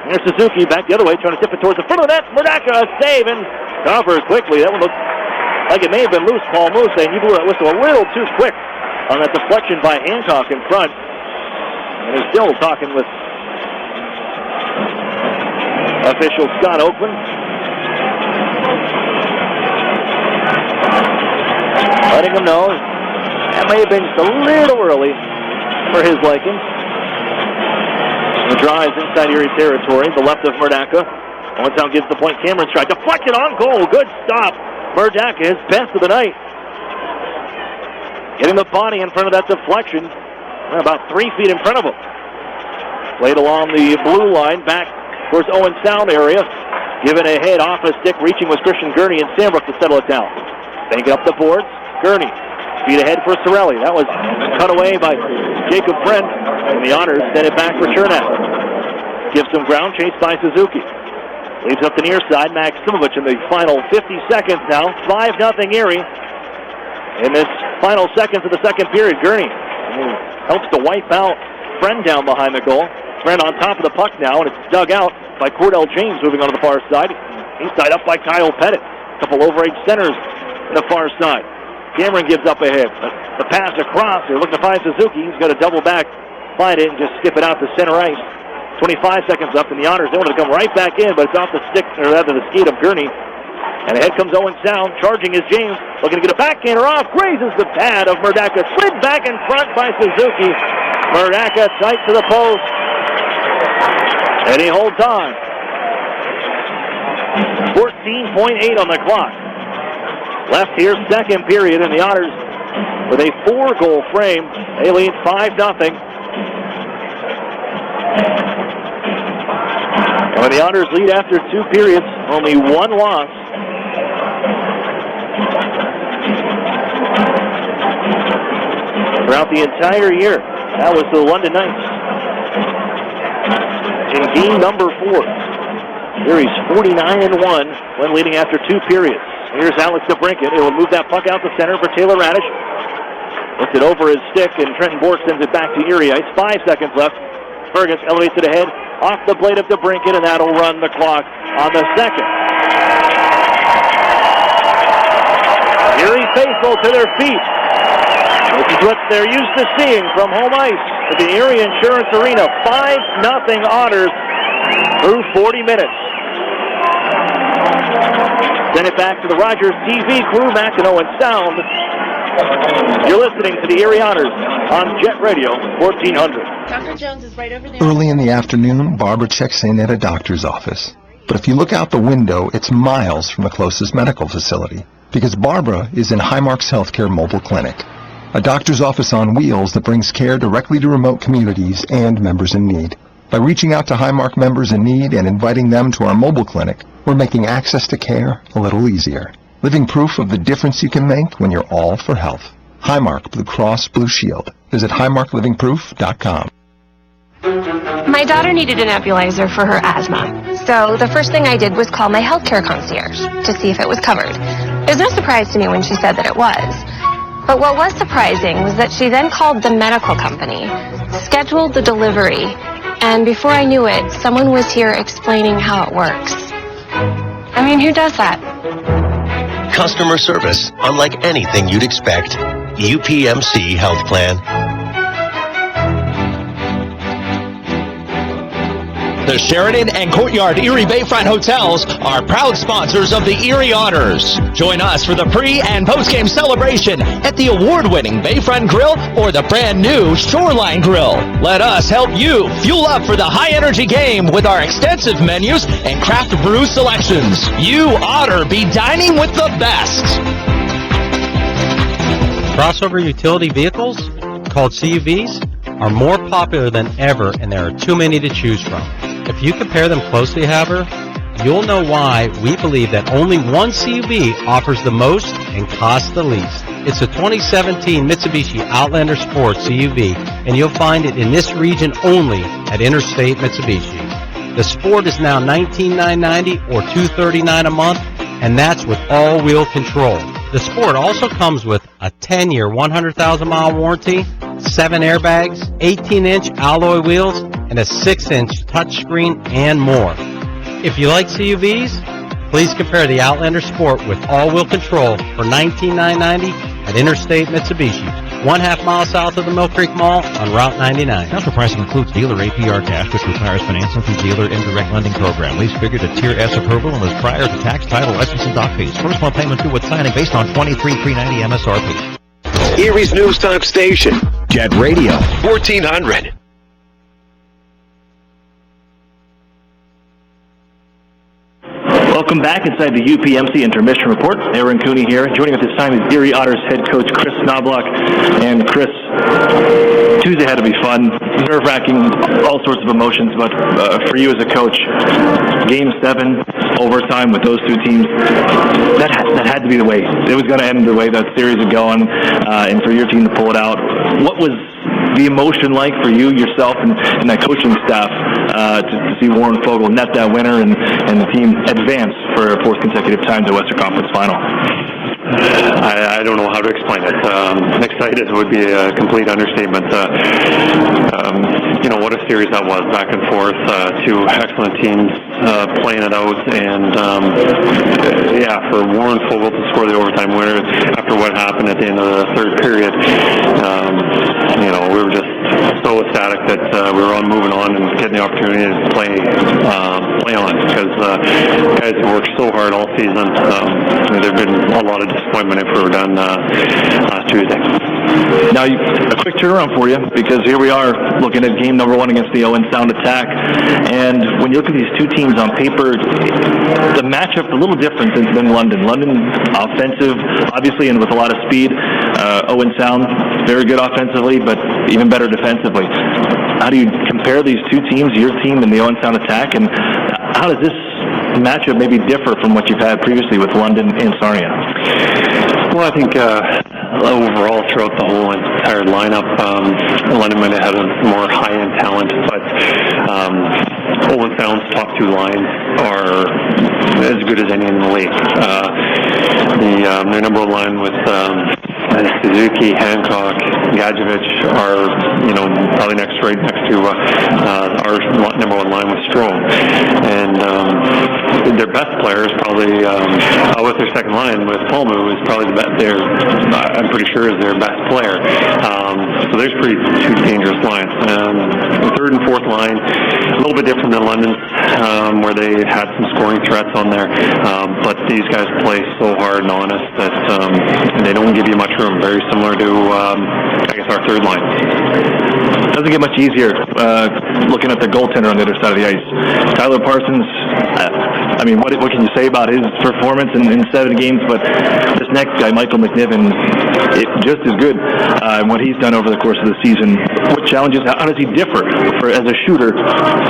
Here's Suzuki back the other way, trying to tip it towards the front of the net. Murdaka, a save, and covers quickly. That one looked like it may have been loose. Paul Moose saying you blew that whistle a little too quick on that deflection by Hancock in front. And is still talking with official Scott Oakman. Letting him know that may have been just a little early for his liking. The draw is inside Erie territory, the left of Murdaka. Owentown gives the point. Cameron strike. Deflected on goal. Good stop. Murdaka, his best of the night. Getting the body in front of that deflection. About 3 feet in front of him. Played along the blue line back towards Owen Sound area. Given a head off a stick. Reaching was Christian Gurney and Sandbrook to settle it down. Bank it up the boards. Gurney. Feet ahead for Sorelli. That was cut away by Jacob Brent. And the Otters send it back for Chernak. Gives some ground chase by Suzuki. Leaves up the near side. Maximovich in the final 50 seconds now. 5-0 Erie. In this final seconds of the second period, Gurney helps to wipe out Friend down behind the goal. Friend on top of the puck now, and it's dug out by Cordell James moving on to the far side. He's tied up by Kyle Pettit. A couple over-age centers in the far side. Cameron gives up ahead. The pass across. They're looking to find Suzuki. He's got to double back, find it, and just skip it out to center ice. 25 seconds left, and the Otters, they want to come right back in, but it's off the stick, or rather the skate of Gurney. And ahead comes Owen Sound, charging is James, looking to get a backhander off, grazes the pad of Murdaka, slid back in front by Suzuki. Murdaka tight to the post, and he holds on. 14.8 on the clock. Left here, second period, and the Otters with a 4-goal frame. They lead 5-0. When the Otters lead after 2 periods, only 1 loss. Throughout the entire year, that was the London Knights. In game number 4, Erie's 49-1 when leading after 2 periods. Here's Alex DeBrincat. He will move that puck out the center for Taylor Radish. Looks it over his stick, and Trenton Bork sends it back to Erie Ice. 5 seconds left. Fergus elevates it ahead, off the blade of DeBrincat, and that'll run the clock on the second. Erie faithful to their feet. This is what they're used to seeing from home ice at the Erie Insurance Arena. 5-0 Otters through 40 minutes. Send it back to the Rogers TV crew, Mac and Owen Sound. You're listening to the Erie Otters on Jet Radio 1400. Dr. Jones is right over there. Early in the afternoon, Barbara checks in at a doctor's office. But if you look out the window, it's miles from the closest medical facility, because Barbara is in Highmark's Healthcare Mobile Clinic, a doctor's office on wheels that brings care directly to remote communities and members in need. By reaching out to Highmark members in need and inviting them to our mobile clinic, we're making access to care a little easier. Living proof of the difference you can make when you're all for health. Highmark Blue Cross Blue Shield. Visit highmarklivingproof.com. My daughter needed a nebulizer for her asthma, so the first thing I did was call my healthcare concierge to see if it was covered. It was no surprise to me when she said that it was. But what was surprising was that she then called the medical company, scheduled the delivery, and before I knew it, someone was here explaining how it works. I mean, who does that? Customer service, unlike anything you'd expect. UPMC Health Plan. The Sheridan and Courtyard Erie Bayfront Hotels are proud sponsors of the Erie Otters. Join us for the pre- and post-game celebration at the award-winning Bayfront Grill or the brand-new Shoreline Grill. Let us help you fuel up for the high-energy game with our extensive menus and craft brew selections. You Otter be dining with the best. Crossover utility vehicles, called CUVs, are more popular than ever, and there are too many to choose from. If you compare them closely, however, you'll know why we believe that only one CUV offers the most and costs the least. It's a 2017 Mitsubishi Outlander Sport CUV, and you'll find it in this region only at Interstate Mitsubishi. The Sport is now $19,990 or $239 a month, and that's with all-wheel control. The Sport also comes with a 10-year, 100,000-mile warranty, 7 airbags, 18-inch alloy wheels, and a 6-inch touchscreen, and more. If you like CUVs, please compare the Outlander Sport with all-wheel control for $19,990 at Interstate Mitsubishi, 1/2 mile south of the Mill Creek Mall on Route 99. Counter pricing includes dealer APR cash, which requires financing through dealer indirect lending program. Lease figured at Tier S approval and is prior to tax, title, license, and dock fees. First month payment due with signing based on $23,390 MSRP. Erie's News Talk Station. Jet Radio, 1400. Welcome back inside the UPMC Intermission Report. Aaron Cooney here. Joining us this time is Erie Otters head coach Chris Knobloch. And Chris, Tuesday had to be fun, nerve-wracking, all sorts of emotions. But for you as a coach, Game 7, overtime with those two teams, that had to be the way. It was going to end the way that series would go on, and for your team to pull it out. What was the emotion like for you, yourself, and that coaching staff to see Warren Fogle net that winner and the team advance for a fourth consecutive time to the Western Conference Final? I don't know how to explain it. Excited would be a complete understatement. What a series that was, back and forth. Two excellent teams playing it out, and for Warren Fogle to score the overtime winner after what happened at the end of the third period, we were just so ecstatic that we were moving on and getting the opportunity to play on, because guys have worked so hard all season. There've been a lot of disappointment if we were done last Tuesday. Now, a quick turnaround for you, because here we are looking at game number 1 against the Owen Sound Attack, and when you look at these two teams on paper, the matchup a little different than London. London offensive, obviously, and with a lot of speed. Owen Sound very good offensively, but even better defensively. How do you compare these two teams, your team and the Owen Sound Attack, and how does this matchup maybe differ from what you've had previously with London and Sarnia? Well, I think overall throughout the whole entire lineup, London might have had a more high-end talent, but Owen Sound's top two lines are as good as any in the league. Their number one line with Suzuki, Hancock, Gadjevich are, probably right next to our number one line with Strome. And their best player is probably, with their second line with Palmu, is probably the best. I'm pretty sure is their best player. So there's two dangerous lines. The third and fourth line, a little bit different than London's, where they had some scoring threats on there. But these guys play so hard and honest that they don't give you much room. Very similar to, our third line. Doesn't get much easier looking at the goaltender on the other side of the ice. Tyler Parsons, what can you say about his performance in 7 games? But this next guy, Michael McNiven, just as good in what he's done over the course of the season. What challenges, how does he differ as a shooter,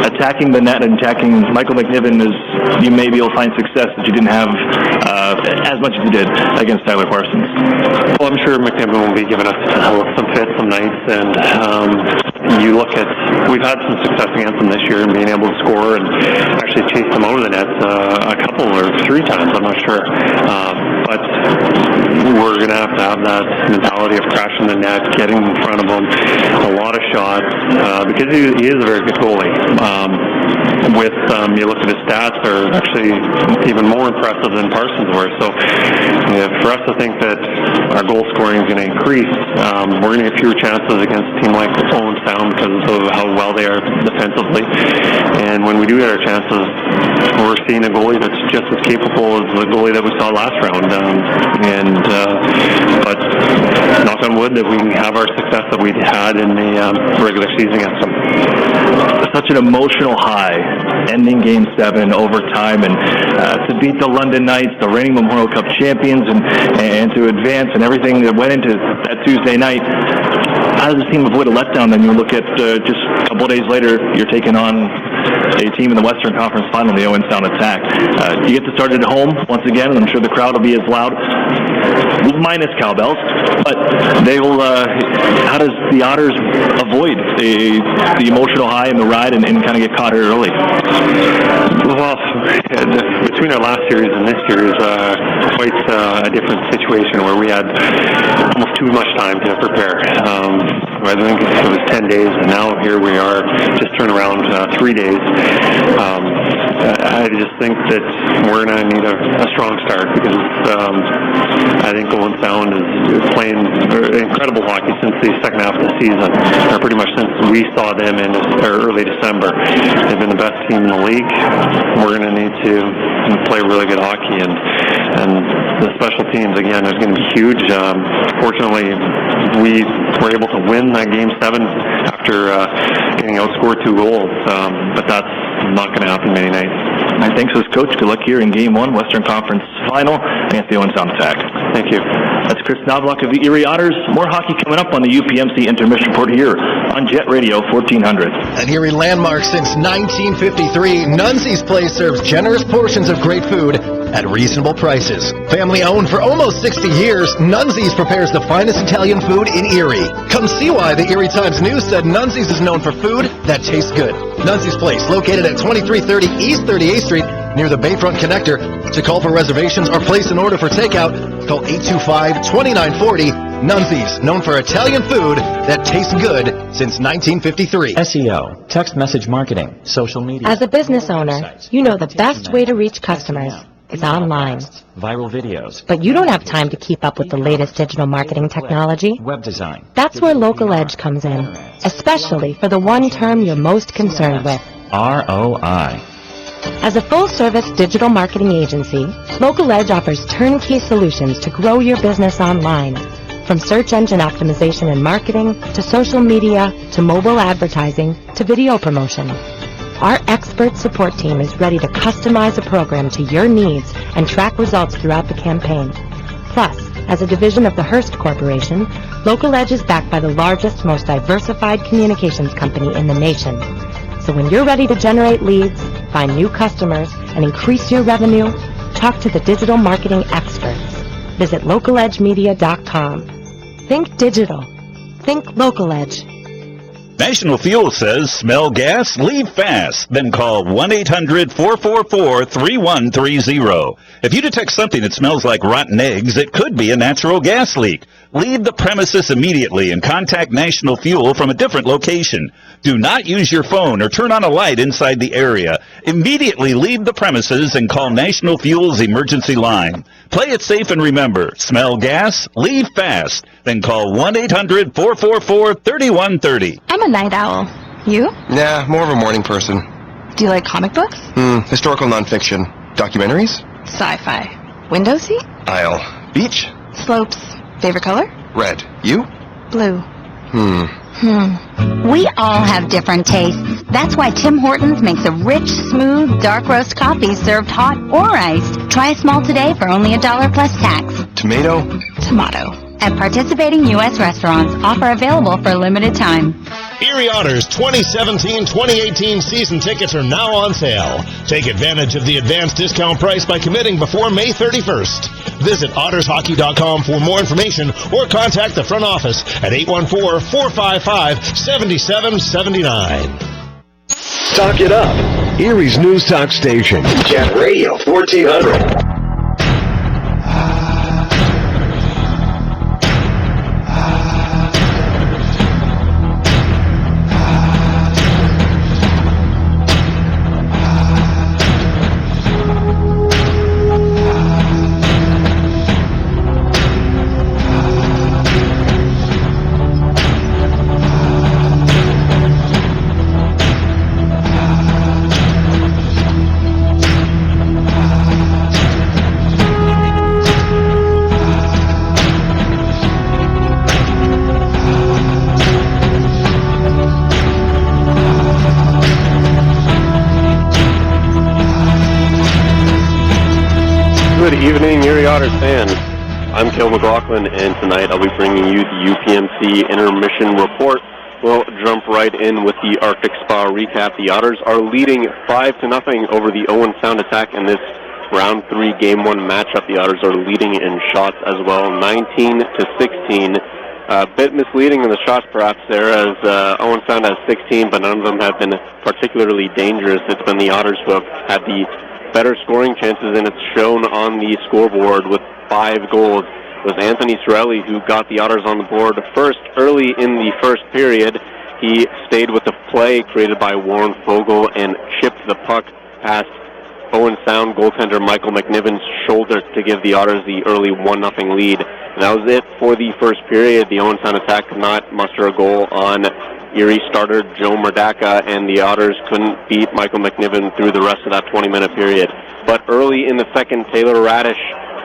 attacking the net and attacking Michael McNiven, as you may be able to find success that you didn't have as much as you did against Tyler Parsons? Well, I'm sure McNiven will be giving us some fits some nights, and you look at, we've had some success against them this year in being able to score and actually chase them out of the net a couple or 3 times, I'm not sure. But we're going to have that mentality of crashing the net, getting in front of them, a lot of shots, because he is a very good goalie. You look at his stats, are actually even more impressive than Parsons were. So for us to think that our goal scoring is going to increase, we're going to get fewer chances against a team like Owen Sound because of how well they are defensively. And when we do get our chances, we're seeing a goalie that's just as capable as the goalie that we saw last round. But knock on wood that we have our success that we had in the regular season against them. Such an emotional high, ending Game 7 overtime, and to beat the London Knights, the reigning Memorial Cup champions, and to advance and everything that went into that Tuesday night. How does this team avoid a letdown? Then you look at just a couple of days later, you're taking on a team in the Western Conference Final, the Owen Sound Attack. You get to start it at home once again, and I'm sure the crowd will be as loud, minus cowbells. But they will. How does the Otters avoid the emotional high and the ride and kind of get caught early? Well, between our last series and this series, quite a different situation where we had almost too much time to prepare. I think it was 10 days, and now here we are, just turned around 3 days. I just think that we're going to need a strong start because I think Owen Sound is playing incredible hockey since the second half of the season, or pretty much since we saw them in early December. They've been the best team in the league. We're going to need to play really good hockey, and the special teams, again, is going to be huge. Fortunately, we were able to win that Game 7 after getting outscored 2 goals, but that's not going to happen many nights. And thanks to Coach. Good luck here in Game 1, Western Conference Final against the Owen Sound Attack. Thank you. That's Chris Knobloch of the Erie Otters. More hockey coming up on the UPMC Intermission Report here on Jet Radio 1400. An Erie landmark since 1953, Nunzi's Place serves generous portions of great food at reasonable prices. Family owned for almost 60 years, Nunzi's prepares the finest Italian food in Erie. Come see why the Erie Times News said Nunzi's is known for food that tastes good. Nunzi's Place, located at 2330 East 38th Street, near the Bayfront Connector. To call for reservations or place an order for takeout, call 825-2940. Nunzi's, known for Italian food that tastes good since 1953. SEO, text message marketing, social media. As a business owner, you know the best way to reach customers is online. Viral videos. But you don't have time to keep up with the latest digital marketing technology. Web design. That's where Local Edge comes in, especially for the one term you're most concerned with. ROI. As a full-service digital marketing agency, Local Edge offers turnkey solutions to grow your business online. From search engine optimization and marketing, to social media, to mobile advertising, to video promotion. Our expert support team is ready to customize a program to your needs and track results throughout the campaign. Plus, as a division of the Hearst Corporation, Local Edge is backed by the largest, most diversified communications company in the nation. So when you're ready to generate leads, find new customers, and increase your revenue, talk to the digital marketing experts. Visit localedgemedia.com. Think digital. Think Local Edge. National Fuel says, smell gas, leave fast. Then call 1-800-444-3130. If you detect something that smells like rotten eggs, it could be a natural gas leak. Leave the premises immediately and contact National Fuel from a different location. Do not use your phone or turn on a light inside the area. Immediately leave the premises and call National Fuel's emergency line. Play it safe and remember, smell gas, leave fast. Then call 1-800-444-3130. I'm a night owl. You? Nah, more of a morning person. Do you like comic books? Historical nonfiction. Documentaries? Sci-fi. Window seat? Aisle. Beach? Slopes. Favorite color? Red. You? Blue. We all have different tastes. That's why Tim Hortons makes a rich, smooth, dark roast coffee served hot or iced. Try a small today for only $1 plus tax. Tomato? Tomato. At participating U.S. restaurants, offer available for a limited time. Erie Otters 2017-2018 season tickets are now on sale. Take advantage of the advanced discount price by committing before May 31st. Visit ottershockey.com for more information or contact the front office at 814-455-7779. Talk it up. Erie's News Talk Station. Jet Radio 1400. Otters fans, I'm Kel McLaughlin, and tonight I'll be bringing you the UPMC Intermission Report. We'll jump right in with the Arctic Spa recap. The Otters are leading 5-0 over the Owen Sound Attack in this Round 3 Game 1 matchup. The Otters are leading in shots as well, 19-16. A bit misleading in the shots perhaps there, as Owen Sound has 16, but none of them have been particularly dangerous. It's been the Otters who have had the better scoring chances, and it's shown on the scoreboard with 5 goals. It was Anthony Sorelli who got the Otters on the board first early in the first period. He stayed with the play created by Warren Fogle and chipped the puck past Owen Sound goaltender Michael McNiven's shoulder to give the Otters the early 1-0 lead. And that was it for the first period. The Owen Sound Attack could not muster a goal on Erie starter Joe Murdaka, and the Otters couldn't beat Michael McNiven through the rest of that 20-minute period. But early in the second, Taylor Radish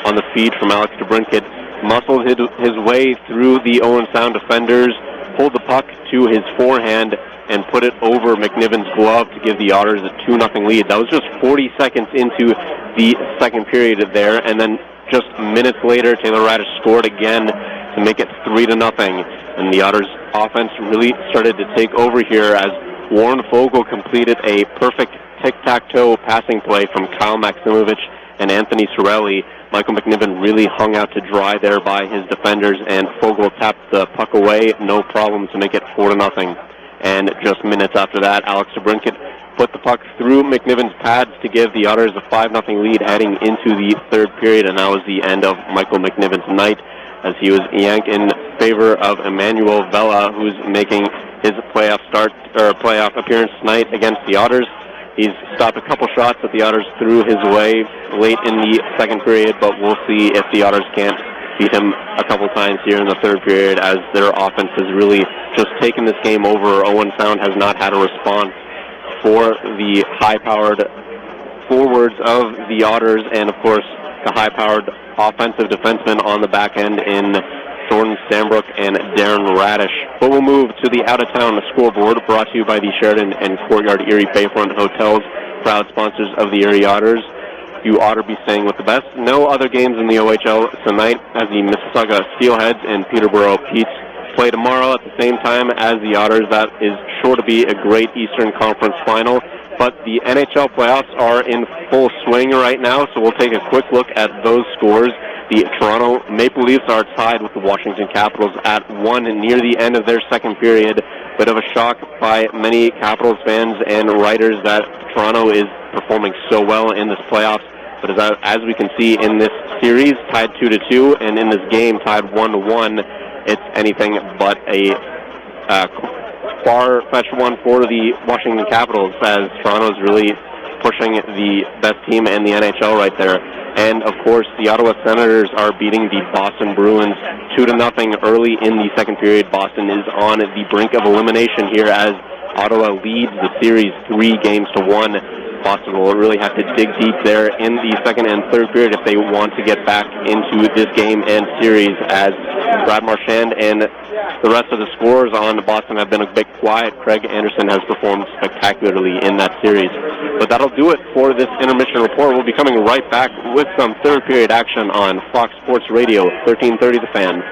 on the feed from Alex DeBrincat muscled his way through the Owen Sound defenders, pulled the puck to his forehand, and put it over McNiven's glove to give the Otters a 2-0 lead. That was just 40 seconds into the second period there, and then just minutes later, Taylor Radish scored again to make it 3-0. And the Otters' offense really started to take over here as Warren Fogle completed a perfect tic-tac-toe passing play from Kyle Maximovich and Anthony Sorelli. Michael McNiven really hung out to dry there by his defenders, and Fogle tapped the puck away, no problem, to make it 4-0. And just minutes after that, Alex DeBrincat put the puck through McNiven's pads to give the Otters a 5-0 lead heading into the third period, and that was the end of Michael McNiven's night, as he was yanked in favor of Emmanuel Vela, who's making his playoff appearance tonight against the Otters. He's stopped a couple shots that the Otters threw his way late in the second period, but we'll see if the Otters can't beat him a couple times here in the third period, as their offense has really just taken this game over. Owen Sound has not had a response for the high-powered forwards of the Otters, and of course the high-powered offensive defensemen on the back end in Jordan Sambrook and Darren Radish. But we'll move to the out-of-town scoreboard, brought to you by the Sheraton and Courtyard Erie Bayfront Hotels, proud sponsors of the Erie Otters. You ought to be staying with the best. No other games in the OHL tonight, as the Mississauga Steelheads and Peterborough Petes play tomorrow at the same time as the Otters. That is sure to be a great Eastern Conference final. But the NHL playoffs are in full swing right now, so we'll take a quick look at those scores. The Toronto Maple Leafs are tied with the Washington Capitals at 1 near the end of their second period. Bit of a shock by many Capitals fans and writers that Toronto is performing so well in this playoffs. But as we can see in this series, tied 2-2, and in this game, tied 1-1, it's anything but a far-fetched one for the Washington Capitals, as Toronto's really pushing the best team in the NHL right there. And, of course, the Ottawa Senators are beating the Boston Bruins 2-0 early in the second period. Boston is on the brink of elimination here as Ottawa leads the series 3-1. Boston will really have to dig deep there in the second and third period if they want to get back into this game and series, as Brad Marchand and the rest of the scorers on Boston have been a bit quiet. Craig Anderson has performed spectacularly in that series. But that'll do it for this intermission report. We'll be coming right back with some third period action on Fox Sports Radio, 1330 The Fan.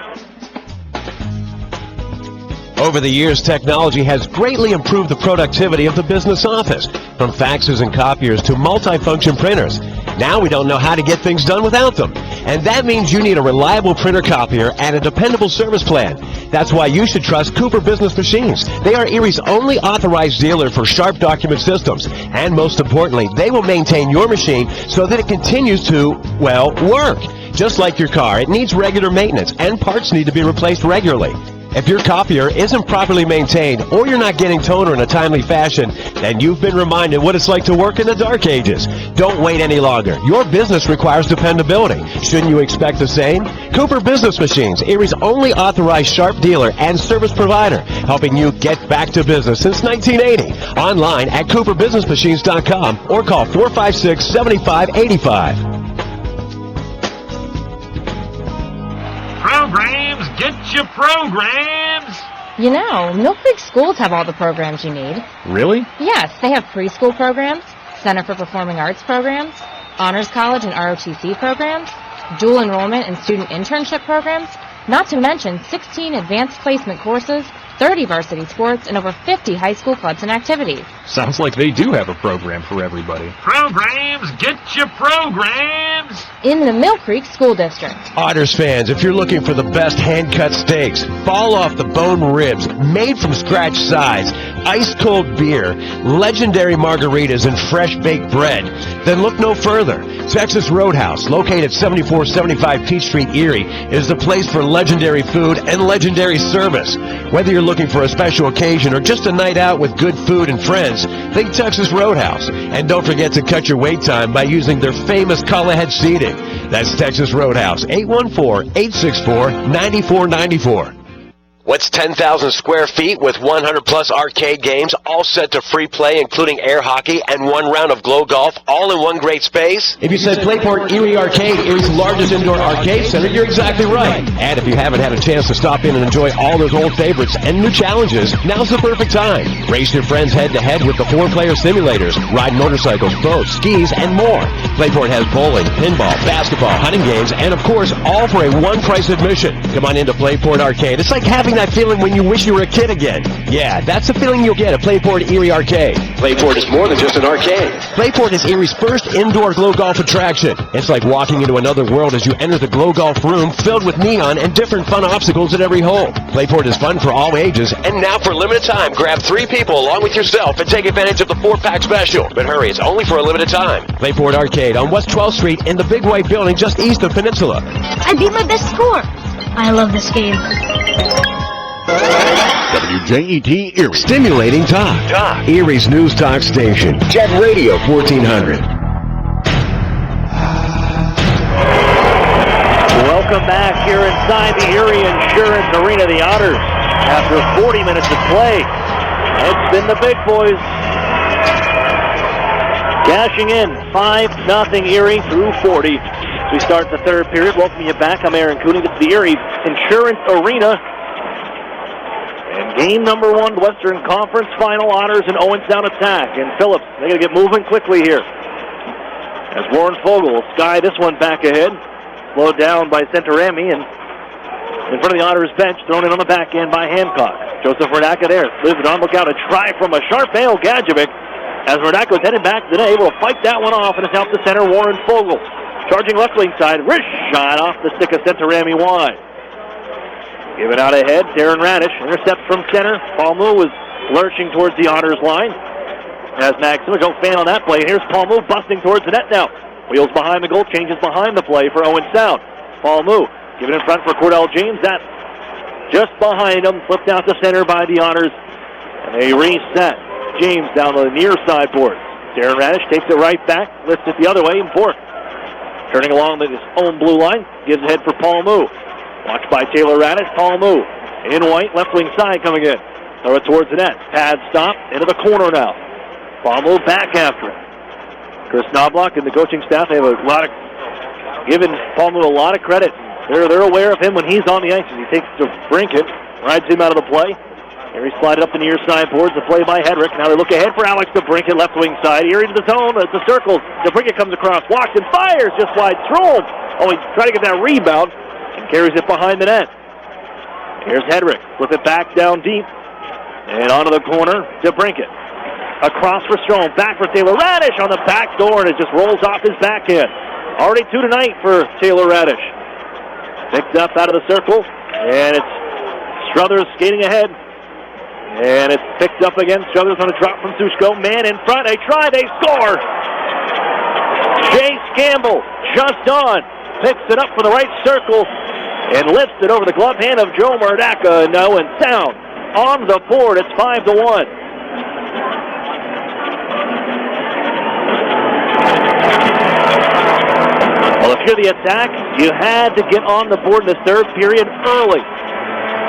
Over the years, technology has greatly improved the productivity of the business office, from faxes and copiers to multifunction printers. Now we don't know how to get things done without them. And that means you need a reliable printer copier and a dependable service plan. That's why you should trust Cooper Business Machines. They are Erie's only authorized dealer for Sharp document systems. And most importantly, they will maintain your machine so that it continues to, well, work. Just like your car, it needs regular maintenance, and parts need to be replaced regularly. If your copier isn't properly maintained, or you're not getting toner in a timely fashion, then you've been reminded what it's like to work in the dark ages. Don't wait any longer. Your business requires dependability. Shouldn't you expect the same? Cooper Business Machines, Erie's only authorized Sharp dealer and service provider, helping you get back to business since 1980. Online at cooperbusinessmachines.com or call 456-7585. Programs, get your programs! You know, Mill Creek schools have all the programs you need. Really? Yes, they have preschool programs, Center for Performing Arts programs, Honors College and ROTC programs, dual enrollment and student internship programs, not to mention 16 advanced placement courses, 30 varsity sports, and over 50 high school clubs and activities. Sounds like they do have a program for everybody. Programs, get your programs! In the Mill Creek School District. Otters fans, if you're looking for the best hand-cut steaks, fall off the bone ribs, made from scratch sides, ice-cold beer, legendary margaritas, and fresh-baked bread, then look no further. Texas Roadhouse, located at 7475 Peach Street, Erie, is the place for legendary food and legendary service. Whether you're looking for a special occasion or just a night out with good food and friends, think Texas Roadhouse. And don't forget to cut your wait time by using their famous call-ahead seating. That's Texas Roadhouse, 814-864-9494. What's 10,000 square feet with 100-plus arcade games, all set to free play, including air hockey and one round of glow golf, all in one great space? If you said Playport Erie Arcade, Erie's largest indoor arcade center, you're exactly right. And if you haven't had a chance to stop in and enjoy all those old favorites and new challenges, now's the perfect time. Race your friends head-to-head with the 4-player simulators, ride motorcycles, boats, skis, and more. Playport has bowling, pinball, basketball, hunting games, and of course, all for a one-price admission. Come on into Playport Arcade. It's like having that feeling when you wish you were a kid again. Yeah, that's the feeling you'll get at Playport Erie Arcade. Playport is more than just an arcade. Playport is Erie's first indoor glow golf attraction. It's like walking into another world as you enter the glow golf room filled with neon and different fun obstacles at every hole. Playport is fun for all ages, and now for a limited time, grab 3 people along with yourself and take advantage of the 4-pack special. But hurry, it's only for a limited time. Playport Arcade on West 12th Street in the Big White Building just east of Peninsula. I beat my best score. I love this game. WJET Erie. Stimulating talk. Erie's News Talk Station. Jet Radio 1400. Welcome back here inside the Erie Insurance Arena. The Otters, after 40 minutes of play, it's been the big boys cashing in 5-0 Erie through 40. We start the third period. Welcome you back. I'm Aaron Cooney. It's the Erie Insurance Arena. And game number 1, Western Conference Final, Otters and Owen down attack. And Phillips, they got to get moving quickly here. As Warren Fogle will sky this one back ahead. Slowed down by Centerami, and in front of the Otters bench, thrown in on the back end by Hancock. Joseph Verdacca there, leaves it on. Look out, a try from a sharp ale, Gadjevic. As Verdacca was headed back today, able to fight that one off, and it's out to center, Warren Fogle. Charging left wing side, wrist shot off the stick of Centerami wide. Give it out ahead, Darren Radish, intercept from center. Palmu was lurching towards the Otters line. As Maximum, don't fan on that play. Here's Palmu busting towards the net now. Wheels behind the goal, changes behind the play for Owen Sound. Palmu, give it in front for Cordell James. That's just behind him, flipped out to center by the Otters. And they reset. James down the near side board. Darren Radish takes it right back, lifts it the other way, and Bork turning along his own blue line, gives ahead for Palmu. Watched by Taylor Radish. Palmu in white, left wing side coming in. Throw it towards the net. Pad stop, into the corner now. Palmu back after it. Chris Knobloch and the coaching staff, they have a lot of, giving Palmu a lot of credit. They're aware of him when he's on the ice. He takes to Brinket, rides him out of the play. Erie slided up the near side boards, the play by Hedrick. Now they look ahead for Alex DeBrinket, left wing side. Erie to the zone, it's a circle. DeBrinket comes across, walks and fires just wide. Thrown. Oh, he tried to get that rebound and carries it behind the net. Here's Hedrick, flip it back down deep. And onto the corner, DeBrinket. Across for Strome, back for Taylor Radish on the back door, and it just rolls off his backhand. Already 2 tonight for Taylor Radish. Picked up out of the circle, and it's Struthers skating ahead. And it's picked up again. Struthers on a drop from Sushko. Man in front. They try. They score. Chase Campbell just on. Picks it up for the right circle and lifts it over the glove hand of Joe Murdaka. And now and down on the board. It's 5-1. Well, if you're the attack, you had to get on the board in the third period early.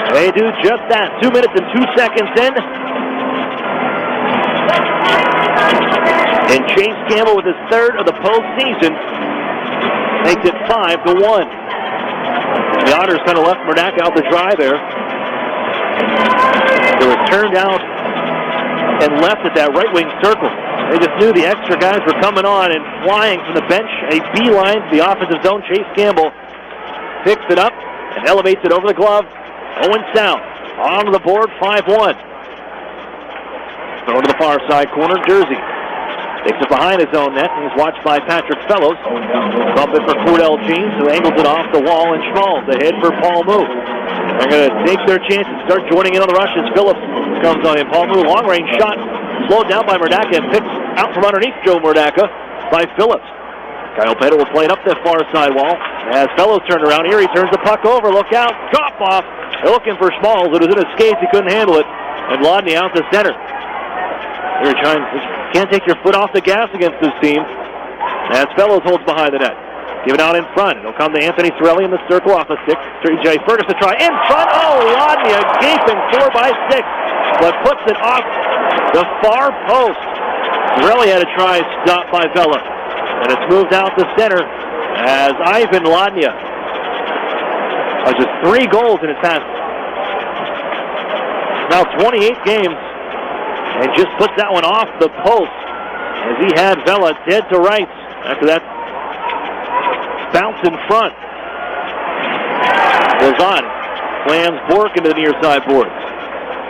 They do just that. 2 minutes and 2 seconds in. And Chase Campbell with his third of the postseason makes it 5-1. The Otters kind of left Murdaka out to dry there. It was turned out and left at that right wing circle. They just knew the extra guys were coming on and flying from the bench. A beeline to the offensive zone. Chase Campbell picks it up and elevates it over the glove. Owen Sound onto the board, 5-1. Throw to the far side corner, Jersey. Takes it behind his own net, and he's watched by Patrick Fellows. Bump it for Cordell Jeans, who angles it off the wall, and Schmalz ahead for Paul Moo. They're going to take their chance and start joining in on the rushes. Phillips comes on in. Paul Moo, long-range shot, slowed down by Murdaka, and picked out from underneath Joe Murdaka by Phillips. Kyle Pettit will play it up that far side wall. As Fellows turned around, Erie turns the puck over. Look out, drop off. They're looking for Schmalz. It was in his skates, he couldn't handle it. And Lodney out to center. They're trying, can't take your foot off the gas against this team. As Fellows holds behind the net. Give it out in front. It'll come to Anthony Sorelli in the circle off the stick. Jay Ferguson try in front. Oh, Lodney, a gaping 4x6, but puts it off the far post. Sorelli had a try stopped by Vela. And it's moved out to center as Ivan Lodnia has just 3 goals in his past now 28 games. And just puts that one off the post as he had Vela dead to rights after that bounce in front. Goes on. Slams Bork into the near side boards.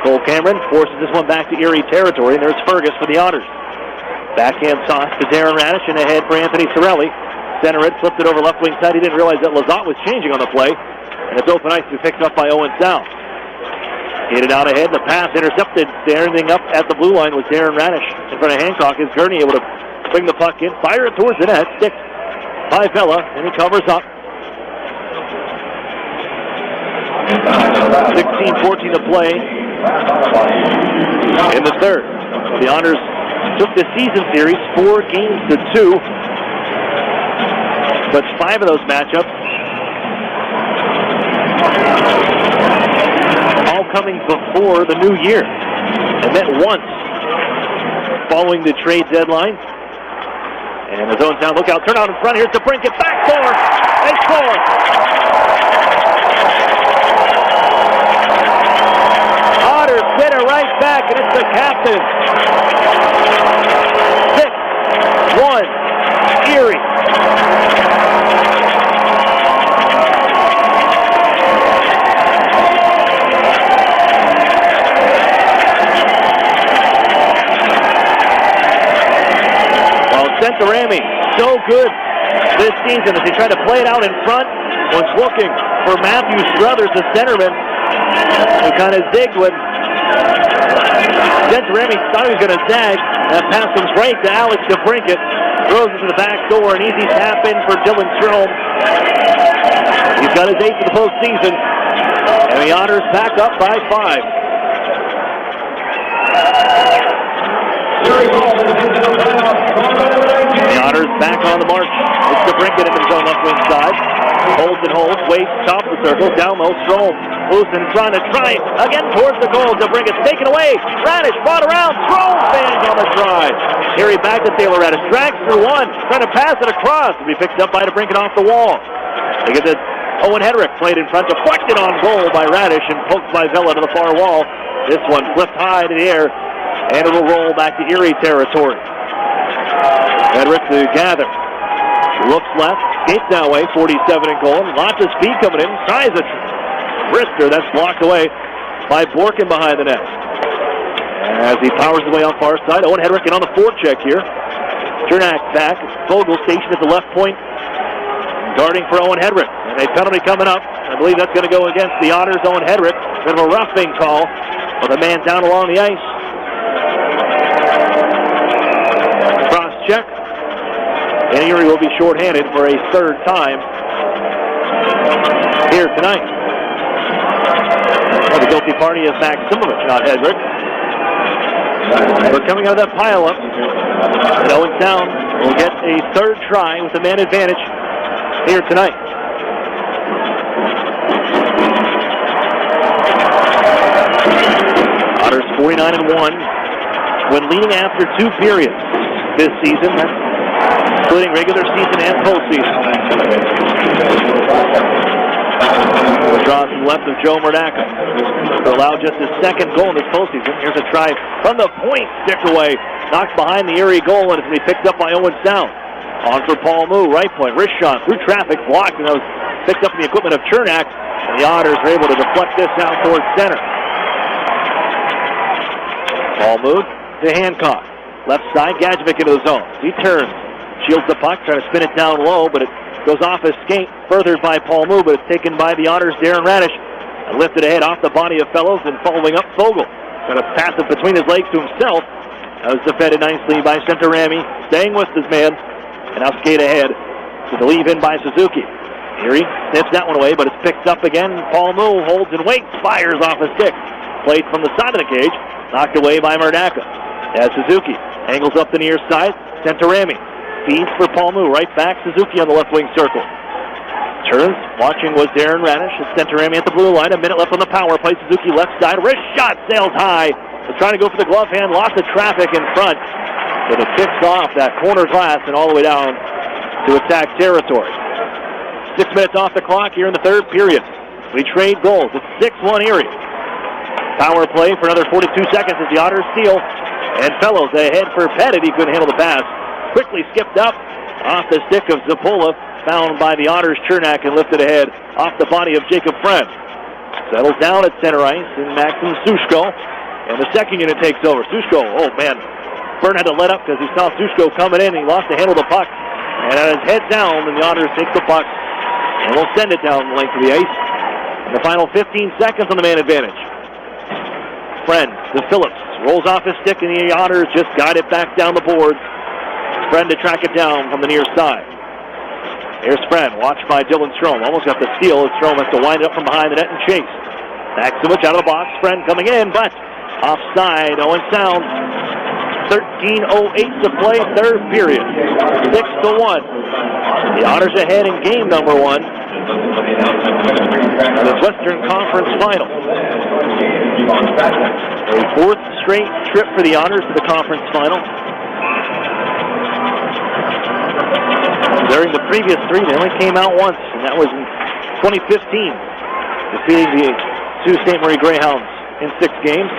Cole Cameron forces this one back to Erie territory, and there's Fergus for the Otters. Backhand toss to Darren Radish and ahead for Anthony Sorelli. Center it, flipped it over left wing side. He didn't realize that Lazat was changing on the play. And it's open ice to be picked up by Owen South. Get it out ahead. The pass intercepted. Standing up at the blue line was Darren Radish in front of Hancock. Is Gurney able to bring the puck in, fire it towards the net, stick by Vela, and he covers up. 16-14 to play in the third. The Otters took the season series 4-2, but 5 of those matchups all coming before the new year. They met once following the trade deadline. And the zone down, look out, turn out in front. Here's the brink, it backdoor. They score. Otters get it right back, and it's the captain. 6-1, Erie. Centorami, so good this season as he tried to play it out in front, was looking for Matthew Struthers, the centerman, who kind of zigged when Centorami thought he was going to zag. That pass comes right to Alex DeBrincat, throws it to the back door, an easy tap in for Dylan Strom. He's got his 8th of the postseason, and the Otters back up by 5. The Otters back on the march. It's DeBrincat in his own left wing side. Holds and holds, waits, top of the circle, down low, Strom. Moves in front and try again towards the goal. DeBrincat's taken away. Radish brought around. Strom fans on the try. Erie back to Taylor Radish. Drags through one. Trying to pass it across. To be picked up by DeBrincat off the wall. They get the Owen Hedrick played in front. Deflected on goal by Radish and poked by Vela to the far wall. This one flipped high to the air. And it will roll back to Erie territory. Hedrick to gather. Looks left. Skates that way. 47 in goal. Lots of speed coming in. Tries a wrister. That's blocked away by Borkin behind the net. As he powers his way on far side. Owen Hedrick in on the forecheck here. Chernak back. Vogel stationed at the left point. Guarding for Owen Hedrick. And a penalty coming up. I believe that's going to go against the Otters. Owen Hedrick. Bit of a roughing call with a man down along the ice. Cross check. And Erie will be shorthanded for a third time here tonight. Well, the guilty party is Maximovich, not Hedrick. But coming out of that pileup, Owen Sound will get a third try with the man advantage here tonight. Otters 49-1 when leading after 2 periods this season. That's including regular season and postseason. The draw to the left of Joe Murdaka to allow just his 2nd goal in this postseason. Here's a try from the point, stick away knocked behind the Erie goal, and it's going to be picked up by Owen Sound. On for Paul Moo, right point, wrist shot through traffic, blocked, and that was picked up in the equipment of Chernak, and the Otters are able to deflect this out towards center. Paul Moo to Hancock. Left side, Gadjevich into the zone. He turns, shields the puck, trying to spin it down low, but it goes off his skate, furthered by Paul Moo, but it's taken by the Otters' Darren Radish, and lifted ahead off the body of Fellows and following up Fogle. Trying to pass it between his legs to himself. That was defended nicely by Centorami, staying with his man, and now skate ahead to the leave in by Suzuki. Erie snips that one away, but it's picked up again. Paul Moo holds and waits, fires off a stick. Played from the side of the cage, knocked away by Murdaka. As Suzuki angles up the near side, Centorami feeds for Paul Moo, right back, Suzuki on the left wing circle. Turns, watching was Darren Radish, and Centorami at the blue line, a minute left on the power play. Suzuki left side, wrist shot, sails high. Was trying to go for the glove hand, lost the traffic in front, but it kicks off that corner glass and all the way down to attack territory. 6 minutes off the clock here in the third period. We trade goals. It's 6-1 Erie. Power play for another 42 seconds as the Otters steal. And Fellows ahead for Pettit. He couldn't handle the pass. Quickly skipped up off the stick of Zapola. Found by the Otters' Chernak and lifted ahead off the body of Jacob Friend. Settles down at center ice in Maxim Sushko. And the second unit takes over. Sushko, oh man. Byrne had to let up because he saw Sushko coming in. He lost the handle of the puck. And as his head down, and the Otters take the puck and will send it down the length of the ice. In the final 15 seconds on the man advantage. Friend to Phillips. Rolls off his stick, and the Otters just got it back down the boards. Friend to track it down from the near side. Here's Friend, watched by Dylan Strom. Almost got the steal, as Strom has to wind it up from behind the net and chase. Maximich out of the box. Friend coming in, but offside. Owen Sound. 13:08 to play, third period. 6-1. The Otters ahead in game number 1 of the Western Conference Final. A fourth straight trip for the Otters to the conference final. During the previous 3, they only came out once, and that was in 2015, defeating the Sault Ste. Marie Greyhounds in 6 games.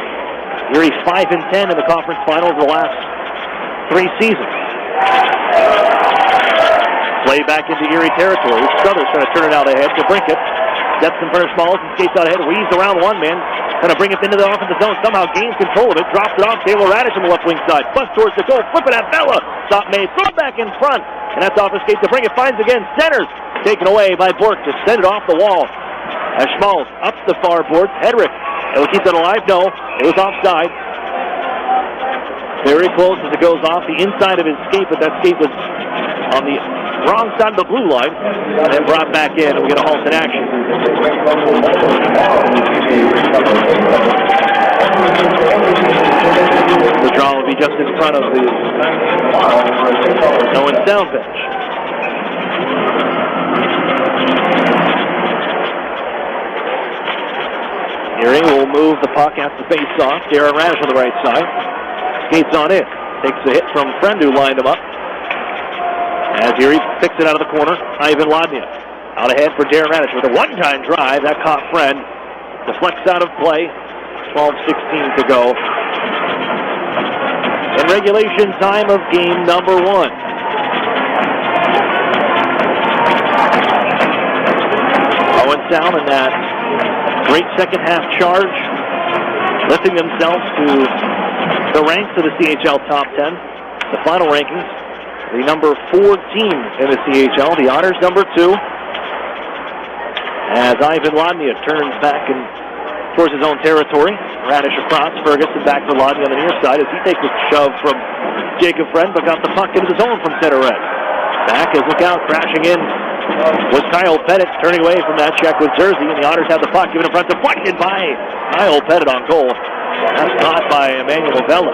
Erie 5-10 in the conference final over the last 3 seasons. Play back into Erie territory. Struthers trying to turn it out ahead to Brinkett. Steps in front of Schmalz and skates out ahead. Weaves around one man. Trying to bring it into the offensive zone. Somehow gains control of it. Drops it off. Taylor Radish on the left wing side. Bust towards the goal. Flip it at Bella. Stop made. Throw it back in front. And that's off the skate to bring it. Finds again. Centers. Taken away by Bork to send it off the wall. As Schmalz ups the far boards. Hedrick. It will keep it alive. No. It was offside. Very close as it goes off the inside of his skate, but that skate was on the wrong side of the blue line, and then brought back in, and we get a halt in action. The draw will be just in front of the Owen Sound bench. Erie will move the puck after the face-off. Darren Radish on the right side. Skates on in. Takes a hit from Friend who lined him up. As Erie picks it out of the corner, Ivan Lodnia. Out ahead for Darren Radish with a one-time drive. That caught Friend. Deflects out of play. 12:16 to go. In regulation time of game number 1. Owen Sound in that great second half charge, lifting themselves to the ranks of the CHL top 10. The final rankings, the number 4 team in the CHL, the Otters number 2. As Ivan Lodnia turns back and towards his own territory. Radish across, Ferguson back to Lodnia on the near side as he takes a shove from Jacob Friend, but got the puck into the zone from center red. Back as look out, crashing in was Kyle Pettit, turning away from that check with Jersey, and the Otters have the puck given in front, deflected by Kyle Pettit on goal. That's caught by Emmanuel Vella.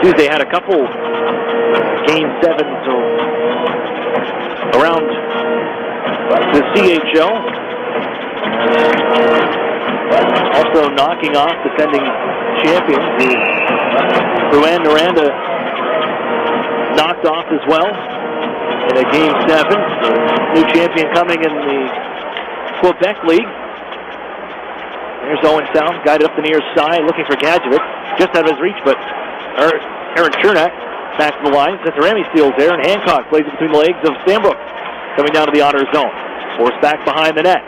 Tuesday had a couple game 7s around the CHL. Also knocking off defending champions. Rouen Noranda knocked off as well in a game 7. The new champion coming in the Quebec League. There's Owen Sound, guided up the near side, looking for Gadjevich. Just out of his reach, but Aaron Chernak back to the line. Santarami steals there, and Hancock plays it between the legs of Sambrook. Coming down to the Otters zone. Forced back behind the net.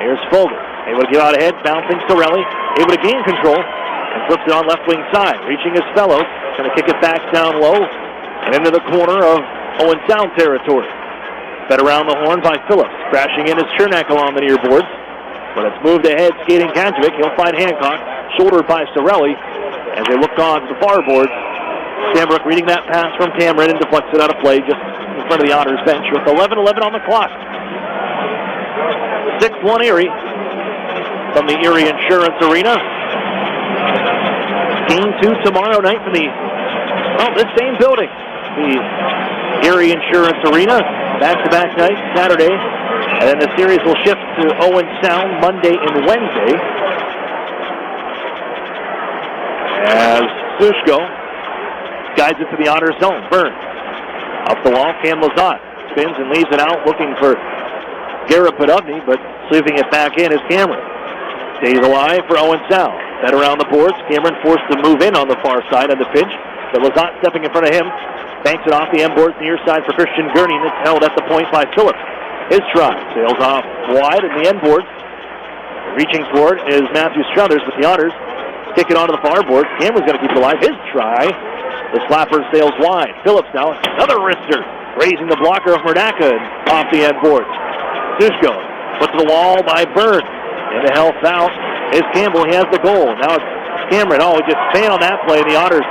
Here's Fogel. Able to get out ahead, bouncing Sorelli. Able to gain control and flips it on left wing side. Reaching his fellow. Going to kick it back down low and into the corner of Owen Sound territory. Fed around the horn by Phillips. Crashing in is Chernak along the near boards. But it's moved ahead, skating Kanjovic. He'll find Hancock, shouldered by Sorelli. As they look on the far boards, Sambrook reading that pass from Cameron and deflects it out of play just in front of the Otters bench with 11-11 on the clock. 6-1 Erie from the Erie Insurance Arena. Game 2 tomorrow night from this same building. The Erie Insurance Arena. Back-to-back nights, Saturday. And then the series will shift to Owen Sound Monday and Wednesday. As Sushko guides it to the Otters zone. Burns up the wall. Cam Lazat spins and leaves it out, looking for Garrett Podovny, but sleeping it back in is Cameron. Stays alive for Owen Sound. Fed around the boards. Cameron forced to move in on the far side of the pinch. But Lazat stepping in front of him. Banks it off the end boards near side for Christian Gurney. That's held at the point by Phillips. His try sails off wide in the end boards. Reaching for it is Matthew Struthers, but the Otters kick it onto the far boards. Cameron's going to keep it alive. His try. The slapper sails wide. Phillips now, another wrister. Raising the blocker of Murdaka off the end boards. Sushko put to the wall by Burns. Into help out is Campbell. He has the goal. Now it's Cameron. Oh, he just failed on that play. The Otters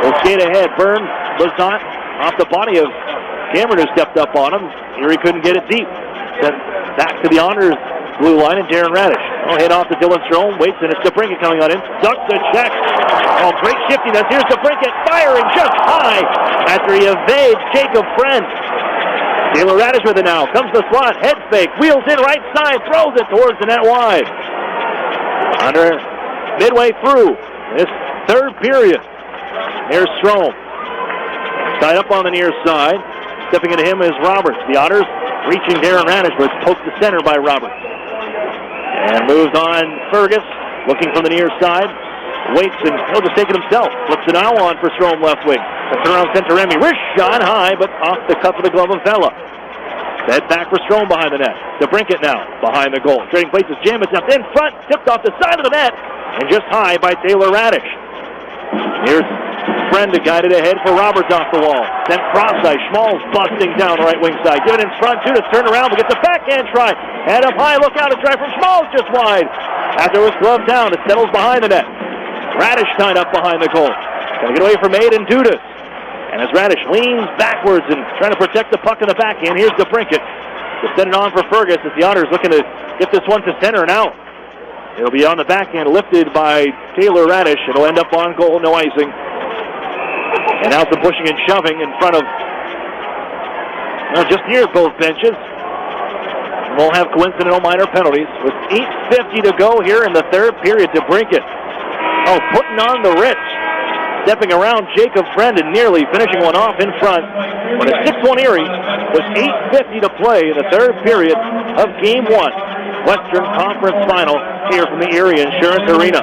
will skate ahead. Burns was not off the body of Cameron, who stepped up on him. Erie couldn't get it deep. Sent back to the Otters blue line, and Darren Radish. Head off to Dylan Strome. Waits, and it's DeBrincat coming on in. Ducks a check. Great shiftiness. Here's DeBrincat firing just high after he evades Jacob Friend. Taylor Radish with it now. Comes the slot. Head fake. Wheels in right side. Throws it towards the net wide. Under midway through this third period. Here's Strome. Tied up on the near side. Stepping into him is Roberts. The Otters reaching Darren Radish, but it's poked to center by Roberts. And moves on Fergus, looking from the near side. Waits, and he'll just take it himself. Flips it now on for Strome left wing. That's around Santarami. Wrist shot high, but off the cuff of the glove of Vela. Fed back for Strome behind the net. DeBrincat now behind the goal. Trading places, jam is up in front. Tipped off the side of the net. And just high by Taylor Radish. Here's Friend to guide it ahead for Roberts off the wall. Sent cross-side. Schmalz busting down the right wing side. Give it in front, too, to turn around, but gets a backhand try. And up high, look out, a try from Schmalz just wide. After it was gloved down, it settles behind the net. Radish tied up behind the goal. Going to get away from Aiden Dudas. And as Radish leans backwards and trying to protect the puck in the backhand, here's DeBrincat to send it on for Fergus as the Otters looking to get this one to center and out. It'll be on the backhand, lifted by Taylor Radish. It'll end up on goal, no icing. And now some pushing and shoving in front of, just near both benches. We'll have coincidental minor penalties with 8:50 to go here in the third period. DeBrincat, putting on the Ritz. Stepping around Jacob Friend and nearly finishing one off in front. But it's 6-1 Erie with 8:50 to play in the third period of Game 1. Western Conference Final here from the Erie Insurance Arena.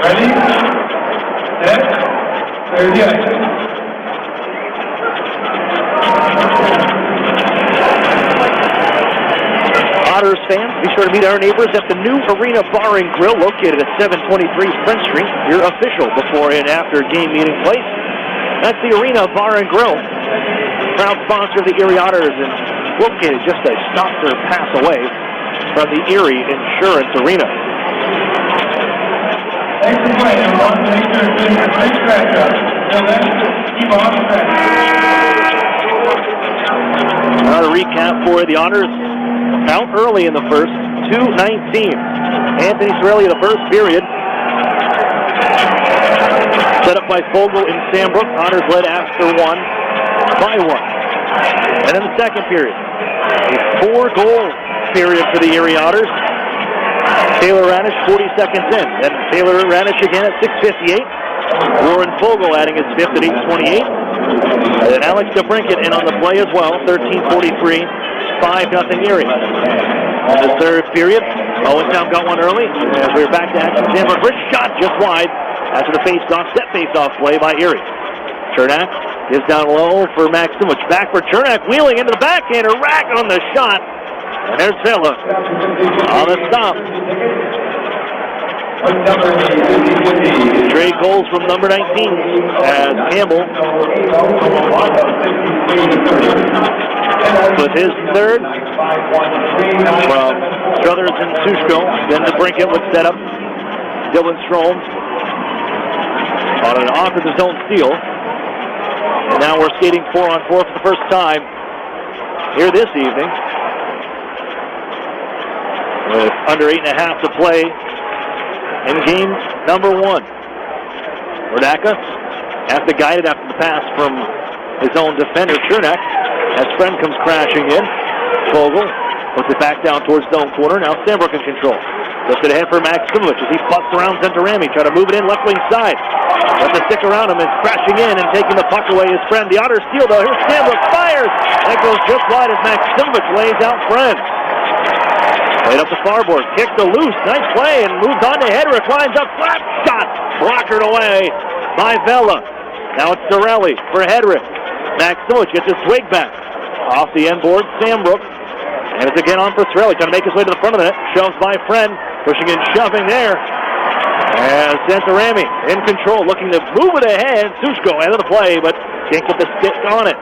Ready? Set. Clear the ice. Otters fans, be sure to meet our neighbors at the new Arena Bar and Grill located at 723 Front Street. Your official before and after game meeting place. That's the Arena Bar and Grill. Proud sponsor of the Erie Otters and located just a stop or pass away from the Erie Insurance Arena. Thanks for playing, everyone. Make sure to finish your great scratch up. Till then, keep on scratching. Another recap for the Otters. Out early in the first, 2:19. Anthony Sorelli in the first period. Set up by Fogel in Sambrook. Otters led after one by one. And in the second period, a 4-goal period for the Erie Otters. Taylor Radish 40 seconds in. Then Taylor Radish again at 6:58. Warren Fogel adding his fifth at 8:28. And then Alex DeBrincat in on the play as well, 13:43. 5-0 Erie. In the third period, Owen now got one early. As we're back to action, Sandberg, first shot just wide after the face-off, set face-off play by Erie. Chernak is down low for Maximowicz. Back for Chernak, wheeling into the backhander, rack on the shot. And there's Villa on the stop. Straight goals from number 19 as Campbell with his third from Struthers and Sushko. Then the Brinkett would set up Dylan Strom on an offensive zone steal. And now we're skating 4-on-4 for the first time here this evening, with under 8.5 to play in game number 1. Murdaka has to guide it after the pass from his own defender, Chernak, as Friend comes crashing in. Vogel puts it back down towards zone corner. Now Sandbrook in control. Lifts it ahead for Maximowicz as he busts around Centorami, trying to move it in left wing side. But the stick around him is crashing in and taking the puck away his Friend. The Otters steal though. Here's Sandbrook, fires! That goes just wide as Maximowicz lays out Friend. Played up the far board, kicked the loose, nice play, and moved on to Hedrick, lines up, flat shot, blockered away by Vela. Now it's Sorelli for Hedrick. Maximowicz gets his swig back. Off the end board, Sandbrook. And it's again on for Sorelli, trying to make his way to the front of the net. Shoves by Friend, pushing and shoving there. And Santorami in control, looking to move it ahead. Sushko out of the play, but can't get the stick on it.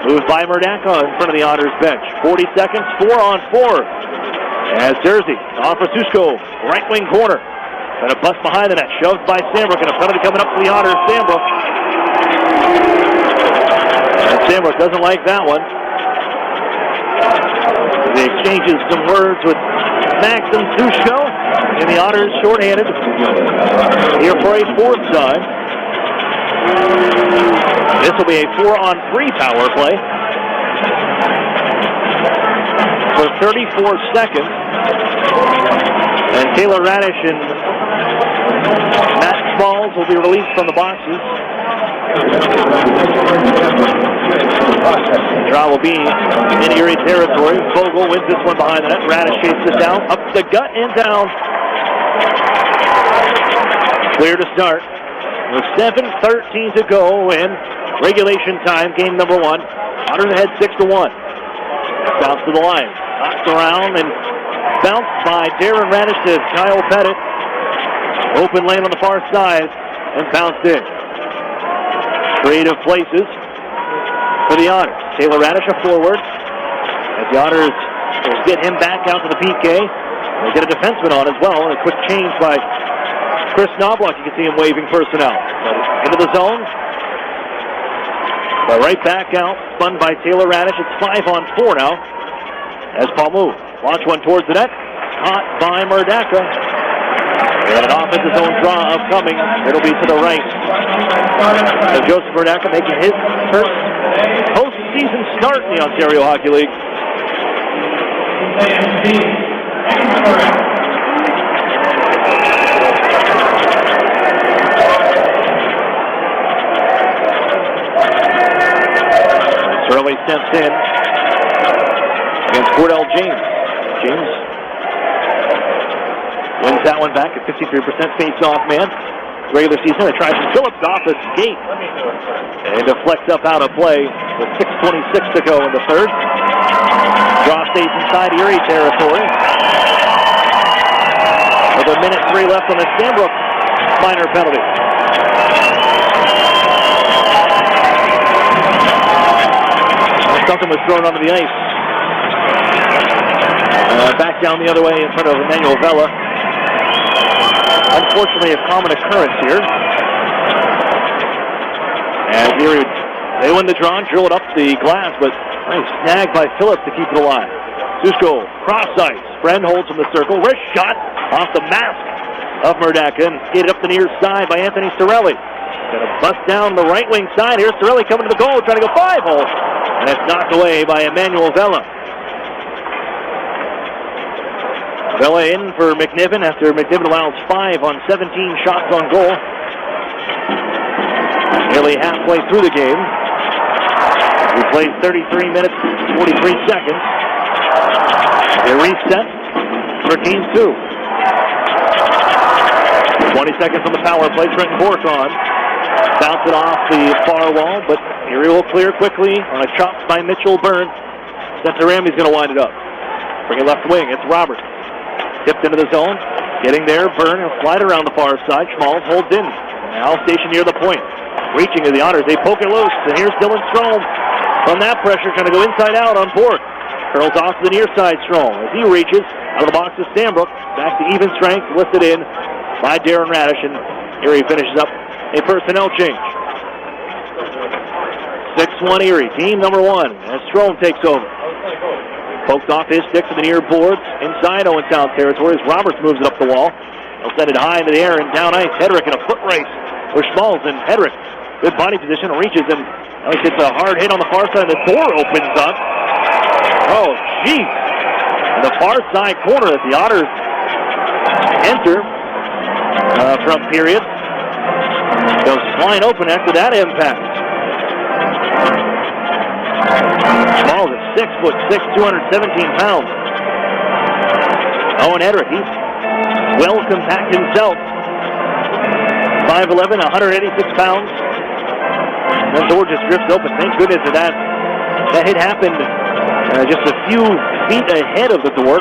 Moved by Murdaka in front of the Otters bench. 40 seconds, 4-on-4. As Jersey off for Sushko, right wing corner. Got a bust behind the net, shoved by Sandbrook, and a penalty coming up for the Otters. Sandbrook. And Sandbrook doesn't like that one. He exchanges some words with Max and Sushko, and the Otters shorthanded here for a fourth time. This will be a 4-on-3 power play for 34 seconds. And Taylor Radish and Matt Smalls will be released from the boxes. The draw will be in Erie territory. Vogel wins this one behind the net. Radish chases it down, up the gut and down. Clear to start. With 7:13 to go in regulation time, game number 1. Otters ahead 6-1. Bounce to the line. Knocked around and bounced by Darren Radish to Kyle Pettit. Open lane on the far side and bounced in. Creative places for the Otters. Taylor Radish a forward. As the Otters will get him back out to the PK. They get a defenseman on as well. And a quick change by Chris Knobloch. You can see him waving personnel. Into the zone. But right back out. Spun by Taylor Radish. It's 5-on-4 now. As Paul moves. Launch one towards the net. Caught by Murdaka. And an offensive zone draw upcoming. It'll be to the right. So Joseph Murdaka making his first postseason start in the Ontario Hockey League. Early steps in against Cordell James. James wins that one back at 53% face-off man. Regular season, they try some Phillips off the skate. And deflects up out of play with 6:26 to go in the third. Draw stays inside Erie territory. With 1:03 left on the Sandbrook minor penalty. Something was thrown onto the ice. Back down the other way in front of Emmanuel Vela. Unfortunately, a common occurrence here. And Erie, they win the draw and drill it up the glass, but nice snag by Phillips to keep it alive. Sushko, cross ice. Friend holds from the circle. Wrist shot off the mask of Murdaka and skated up the near side by Anthony Sorelli. Gonna bust down the right wing side. Here's Sorelli coming to the goal, trying to go 5-hole. And it's knocked away by Emmanuel Vela. Vela in for McNiven after McNiven allows 5 on 17 shots on goal. Nearly halfway through the game. We played 33 minutes, 43 seconds. They reset. for Game 2. 20 seconds on the power play. Trenton Bork on. Bounce it off the far wall, but Erie will clear quickly on a chop by Mitchell Byrne. Spencer Ramey's going to wind it up. Bring it left wing. It's Roberts. Tipped into the zone. Getting there. Byrne will slide around the far side. Schmalz holds in. Now stationed near the point. Reaching to the Otters. They poke it loose. And here's Dylan Strom. From that pressure, trying to go inside out on Bork. Curls off to the near side, Strom. As he reaches, out of the box is Sandbrook. Back to even strength. Lifted in by Darren Radish. And Erie finishes up a personnel change. 6-1 Erie. Team number 1 as Strom takes over. Poked off his stick to the near boards. Inside Owentown territory as Roberts moves it up the wall. He'll send it high into the air and down ice. Hedrick in a foot race with Schmalz, and Hedrick, good body position, reaches and gets a hard hit on the far side. The door opens up. Oh, jeez. The far side corner that the Otters enter from period goes flying open after that impact. Schmalz at 6'6", 217 pounds. Owen Hedrick, he's well compact himself. 5'11", 186 pounds. And the door just drifts open. Thank goodness that hit happened just a few feet ahead of the door.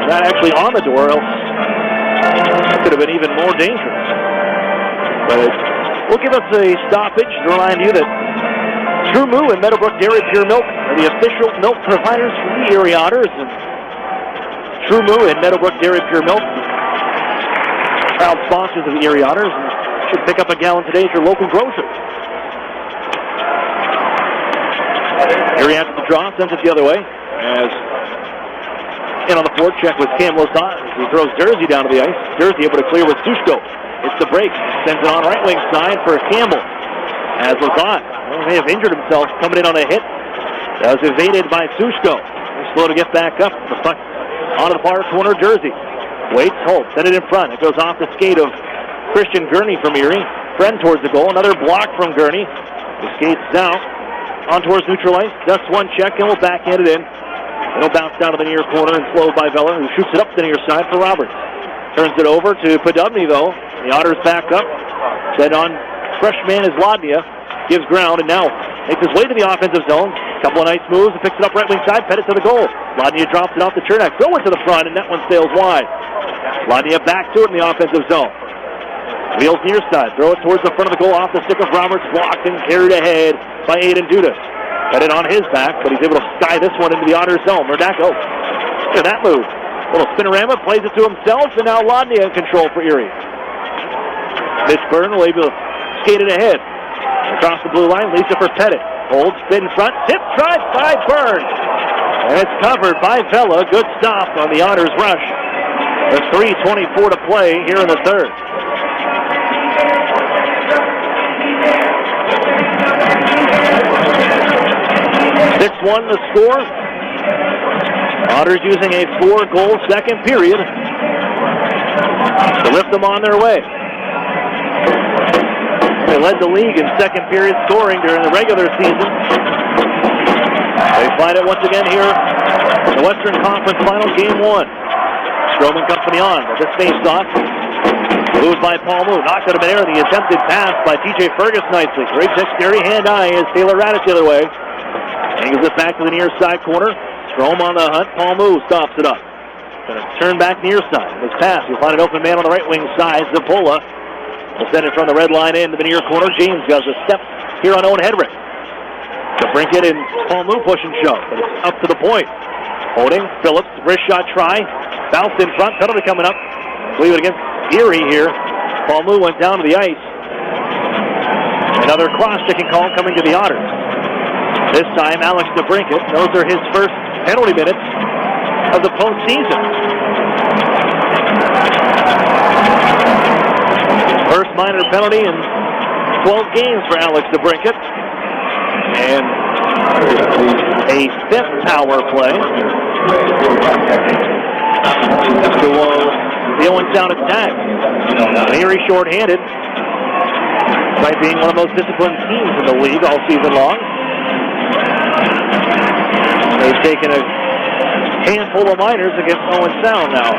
Not actually on the door, else it could have been even more dangerous. But it will give us a stoppage to remind you that True Moo and Meadowbrook Dairy Pure Milk are the official milk providers for the Erie Otters. And True Moo and Meadowbrook Dairy Pure Milk, proud sponsors of the Erie Otters, and should pick up a gallon today at your local grocer. Erie after the draw, sends it the other way. As in on the forecheck with Cam Lozat, he throws Jersey down to the ice. Jersey able to clear with Sushko. It's the break. Sends it on right wing side for Campbell. As Lozat may have injured himself coming in on a hit. That was evaded by Sushko. Slow to get back up. The puck onto the far corner. Jersey waits, holds, send it in front. It goes off the skate of Christian Gurney from Erie. Friend towards the goal. Another block from Gurney. The skates out on towards neutral ice. Just one check and we'll backhand it in. It'll bounce down to the near corner and slowed by Vella, who shoots it up the near side for Roberts. Turns it over to Podubny, though. The Otters back up. Set on freshman is Ladnia. Gives ground and now makes his way to the offensive zone. Couple of nice moves and picks it up right wing side. Pet it to the goal. Ladnia drops it off the Chernak. Throw it to the front and that one sails wide. Ladnia back to it in the offensive zone. Wheels near side. Throw it towards the front of the goal off the stick of Roberts. Blocked and carried ahead by Aiden Dudas. Got it on his back, but he's able to sky this one into the Otters zone. Murdako. Look at that move. Little spinorama, plays it to himself, and now Ladnia in control for Erie. Mitch Byrne will able to skate it ahead. Across the blue line, leaves it for Pettit. Holds, spin front, tip, drive by Byrne. And it's covered by Vella. Good stop on the Otters rush. There's 3:24 to play here in the third. (6-1) the score. Otters using a 4-goal second period to lift them on their way. They led the league in second period scoring during the regular season. They find it once again here in the Western Conference Final, Game 1. Stroman Company on, but this face-off moved by Paul Moon. Knocked out of midair. The attempted pass by TJ Fergus nicely. Great dexterity, hand-eye as Taylor Radish the other way. Angles it back to the near side corner. Strom on the hunt. Paul Moon stops it up. Going to turn back near side. This pass, you'll find an open man on the right wing side. Zapola will send it from the red line into the near corner. James does a step here on Owen Hedrick. To Brinkett and Paul Moon push and shove. But it's up to the point. Holding. Phillips. Wrist shot try. Bounced in front. Penalty coming up. Leave it against Erie here. Paul Moon went down to the ice. Another cross-checking call coming to the Otters. This time, Alex DeBrincat. Those are his first penalty minutes of the postseason. First minor penalty in 12 games for Alex DeBrincat. And a fifth power play to the Owentown attack. Erie shorthanded, despite being one of the most disciplined teams in the league all season long. They've taken a handful of minors against Owen Sound now.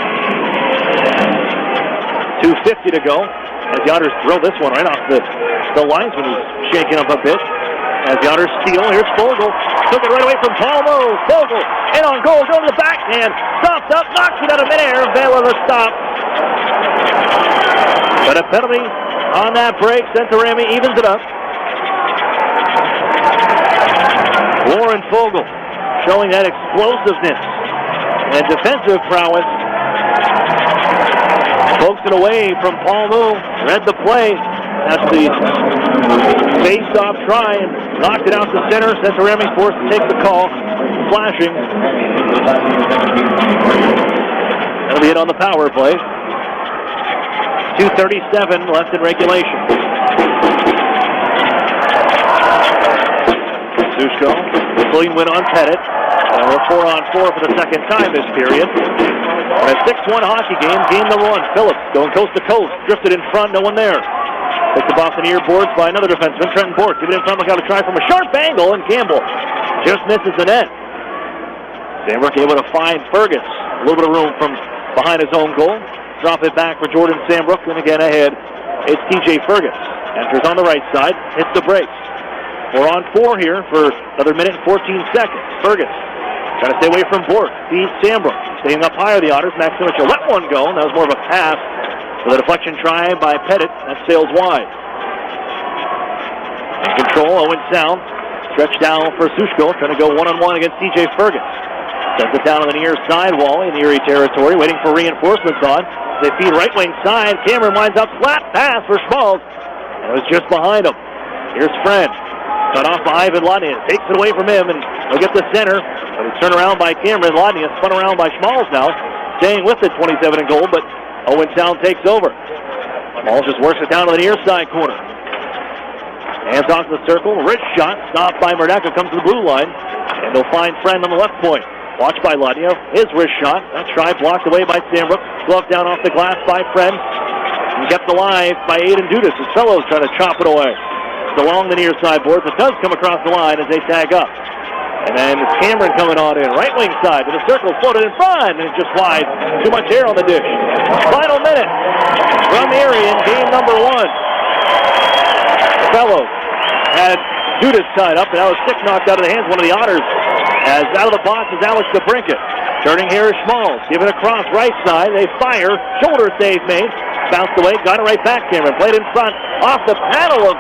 2:50 to go as the Otters throw this one right off the linesman who's shaking up a bit. As the Otters steal, here's Fogle. Took it right away from Paul Moe. Fogle in on goal, going to the backhand. Stopped up, knocks it out of midair. Vela the stop. But a penalty on that break. Centorami evens it up. Warren Fogle showing that explosiveness and defensive prowess. Pokes it away from Paul Moe. Read the play. That's the face-off try and knocked it out to center. Centorami forced to take the call. Flashing. That'll be it on the power play. 2:37 left in regulation. Sushko, clean win on Pettit. And we're 4-on-4 for the second time this period. And a 6-1 hockey game, game number 1. Phillips going coast to coast, drifted in front, no one there. Picked up off the near boards by another defenseman, Trenton Bork. Give it in front, look out to try from a sharp angle, and Campbell just misses the net. Sambrook able to find Fergus. A little bit of room from behind his own goal. Drop it back for Jordan Sambrook, and again ahead, it's TJ Fergus. Enters on the right side, hits the brakes. 4-on-4 here for another minute and 14 seconds. Fergus trying to stay away from Bork. Feeds Sambrook. Staying up higher, the Otters. Maximich let one go, and that was more of a pass. With a deflection try by Pettit, that sails wide. In control, Owen Sound. Stretched down for Sushko, trying to go one-on-one against TJ Fergus. Sends it down on the near side wall in the Erie territory, waiting for reinforcements on. They feed right wing side. Cameron winds up, flat pass for Schmalz. And it was just behind him. Here's Fred. Cut off by Ivan Lodnia. Takes it away from him, and he'll get the center. But it's turned around by Cameron. Lodnia spun around by Schmalz now. Staying with it, 27 in goal, but Owen Sound takes over. Schmalz just works it down to the near side corner. Hands off the circle. Wrist shot. Stopped by Murdaka. Comes to the blue line. And they'll find Friend on the left point. Watched by Lodnia. His wrist shot. That try blocked away by Sambrook. Glove down off the glass by Friend. And kept alive by Aiden Dudas. His fellows trying to chop it away. It's along the near side boards. It does come across the line as they tag up. And then it's Cameron coming on in. Right wing side to the circle. Floated in front. And it's just wide. Too much air on the dish. Final minute from Erie in game number 1. Fellows had Dudas tied up. And that was stick knocked out of the hands. One of the Otters. As out of the box is Alex DeBrincat. Turning here is Schmalz. Give it across right side. They fire. Shoulder save made. Bounced away. Got it right back. Cameron played in front. Off the paddle of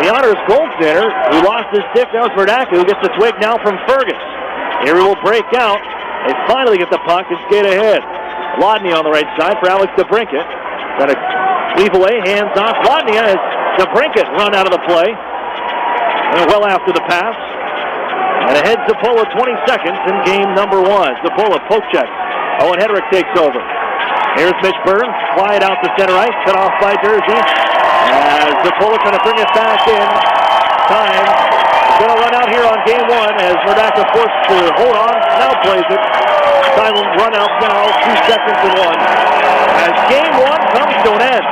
the Otters goaltender, who lost his stick. That was Verdaka, who gets the twig now from Fergus. Erie will break out. They finally get the puck and skate ahead. Lodnia on the right side for Alex DeBrincat. Got to leave away. Hands off. Lodnia has DeBrincat run out of the play. And well after the pass. And ahead Zapola 20 seconds in game number 1. Zapola poke check. Owen Hedrick takes over. Here's Mitch Burns. Fly it out to center ice. Cut off by Jersey. As Zapola trying to bring it back in. Time. Going to run out here on game 1 as Murdaka forced to hold on. Now plays it. Silent run out now. 2 seconds and 1. As game 1 comes to an end.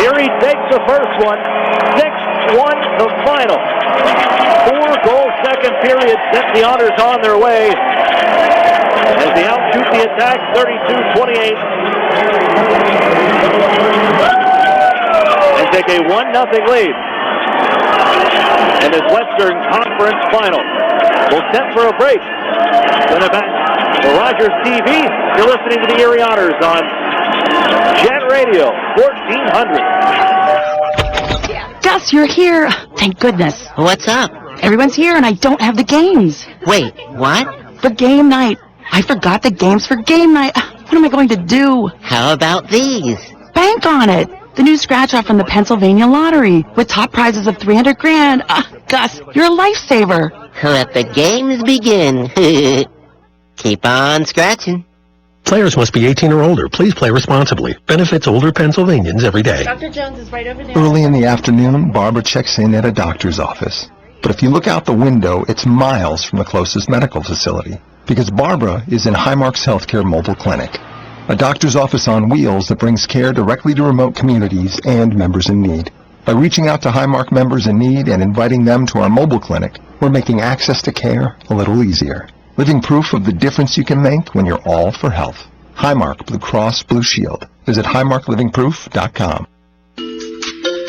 Erie takes the first one. 6-1 the final. 4-goal second period sent the Otters on their way as they outshoot the attack 32-28 and take a 1-0 lead in this Western Conference final. We'll set for a break. Send it back for Rogers TV. You're listening to the Erie Otters on Jet Radio 1400. Gus, you're here. Thank goodness. What's up? Everyone's here and I don't have the games. Wait, what? For game night. I forgot the games for game night. What am I going to do? How about these? Bank on it. The new scratch-off from the Pennsylvania Lottery with top prizes of $300,000. Gus, you're a lifesaver. Let the games begin. Keep on scratching. Players must be 18 or older. Please play responsibly. Benefits older Pennsylvanians every day. Dr. Jones is right over there. Early in the afternoon, Barbara checks in at a doctor's office. But if you look out the window, it's miles from the closest medical facility. Because Barbara is in Highmark's Healthcare Mobile Clinic, a doctor's office on wheels that brings care directly to remote communities and members in need. By reaching out to Highmark members in need and inviting them to our mobile clinic, we're making access to care a little easier. Living proof of the difference you can make when you're all for health. Highmark Blue Cross Blue Shield. Visit highmarklivingproof.com.